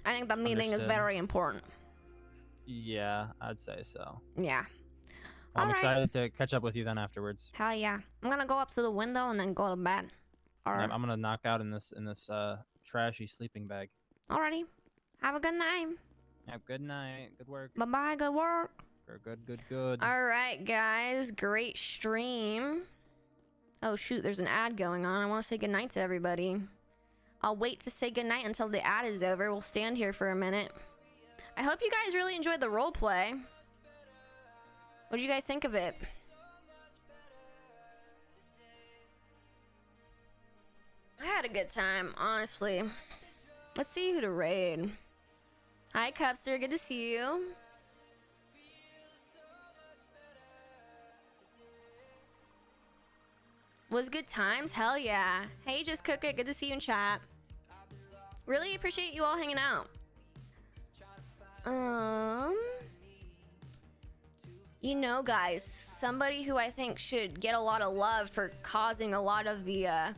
I think the meeting is very important. Yeah, I'd say so. Yeah. Well, I'm excited to catch up with you then afterwards. Hell yeah. I'm gonna go up to the window and then go to bed. I'm gonna knock out in this trashy sleeping bag. Alrighty. Have a good night. Have a good night. Good work. Bye-bye. Good work. Good. Alright, guys. Great stream. Oh, shoot. There's an ad going on. I want to say goodnight to everybody. I'll wait to say goodnight until the ad is over. We'll stand here for a minute. I hope you guys really enjoyed the roleplay. What did you guys think of it? I had a good time, honestly. Let's see who to raid. Hi, Cupster. Good to see you. Was good times? Hell yeah. Hey, Just Cook It. Good to see you in chat. Really appreciate you all hanging out. You know, guys, somebody who I think should get a lot of love for causing a lot of the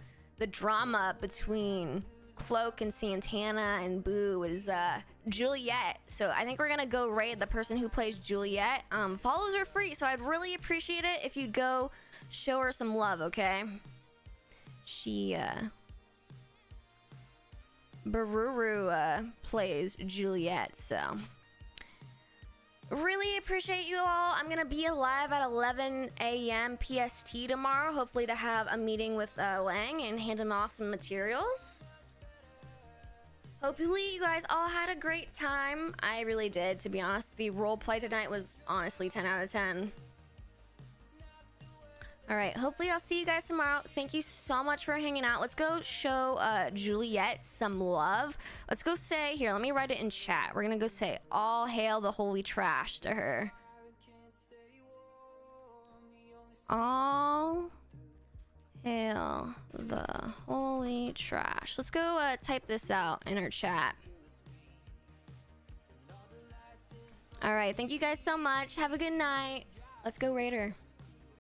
drama between Cloak and Santana and Boo is Juliet. So I think we're gonna go raid the person who plays Juliet. Follows are free, so I'd really appreciate it if you go show her some love, okay? She Baruru plays Juliet, so really appreciate you all. I'm gonna be live at 11 a.m. PST tomorrow, hopefully to have a meeting with Lang and hand him off some materials. Hopefully you guys all had a great time. I really did, to be honest. The roleplay tonight was honestly 10 out of 10. Alright, hopefully I'll see you guys tomorrow. Thank you so much for hanging out. Let's go show Juliet some love. Let's go say, here, let me write it in chat. We're gonna go say, all hail the holy trash to her. All hail the holy trash. Let's go type this out in our chat. Alright, thank you guys so much. Have a good night. Let's go raid her.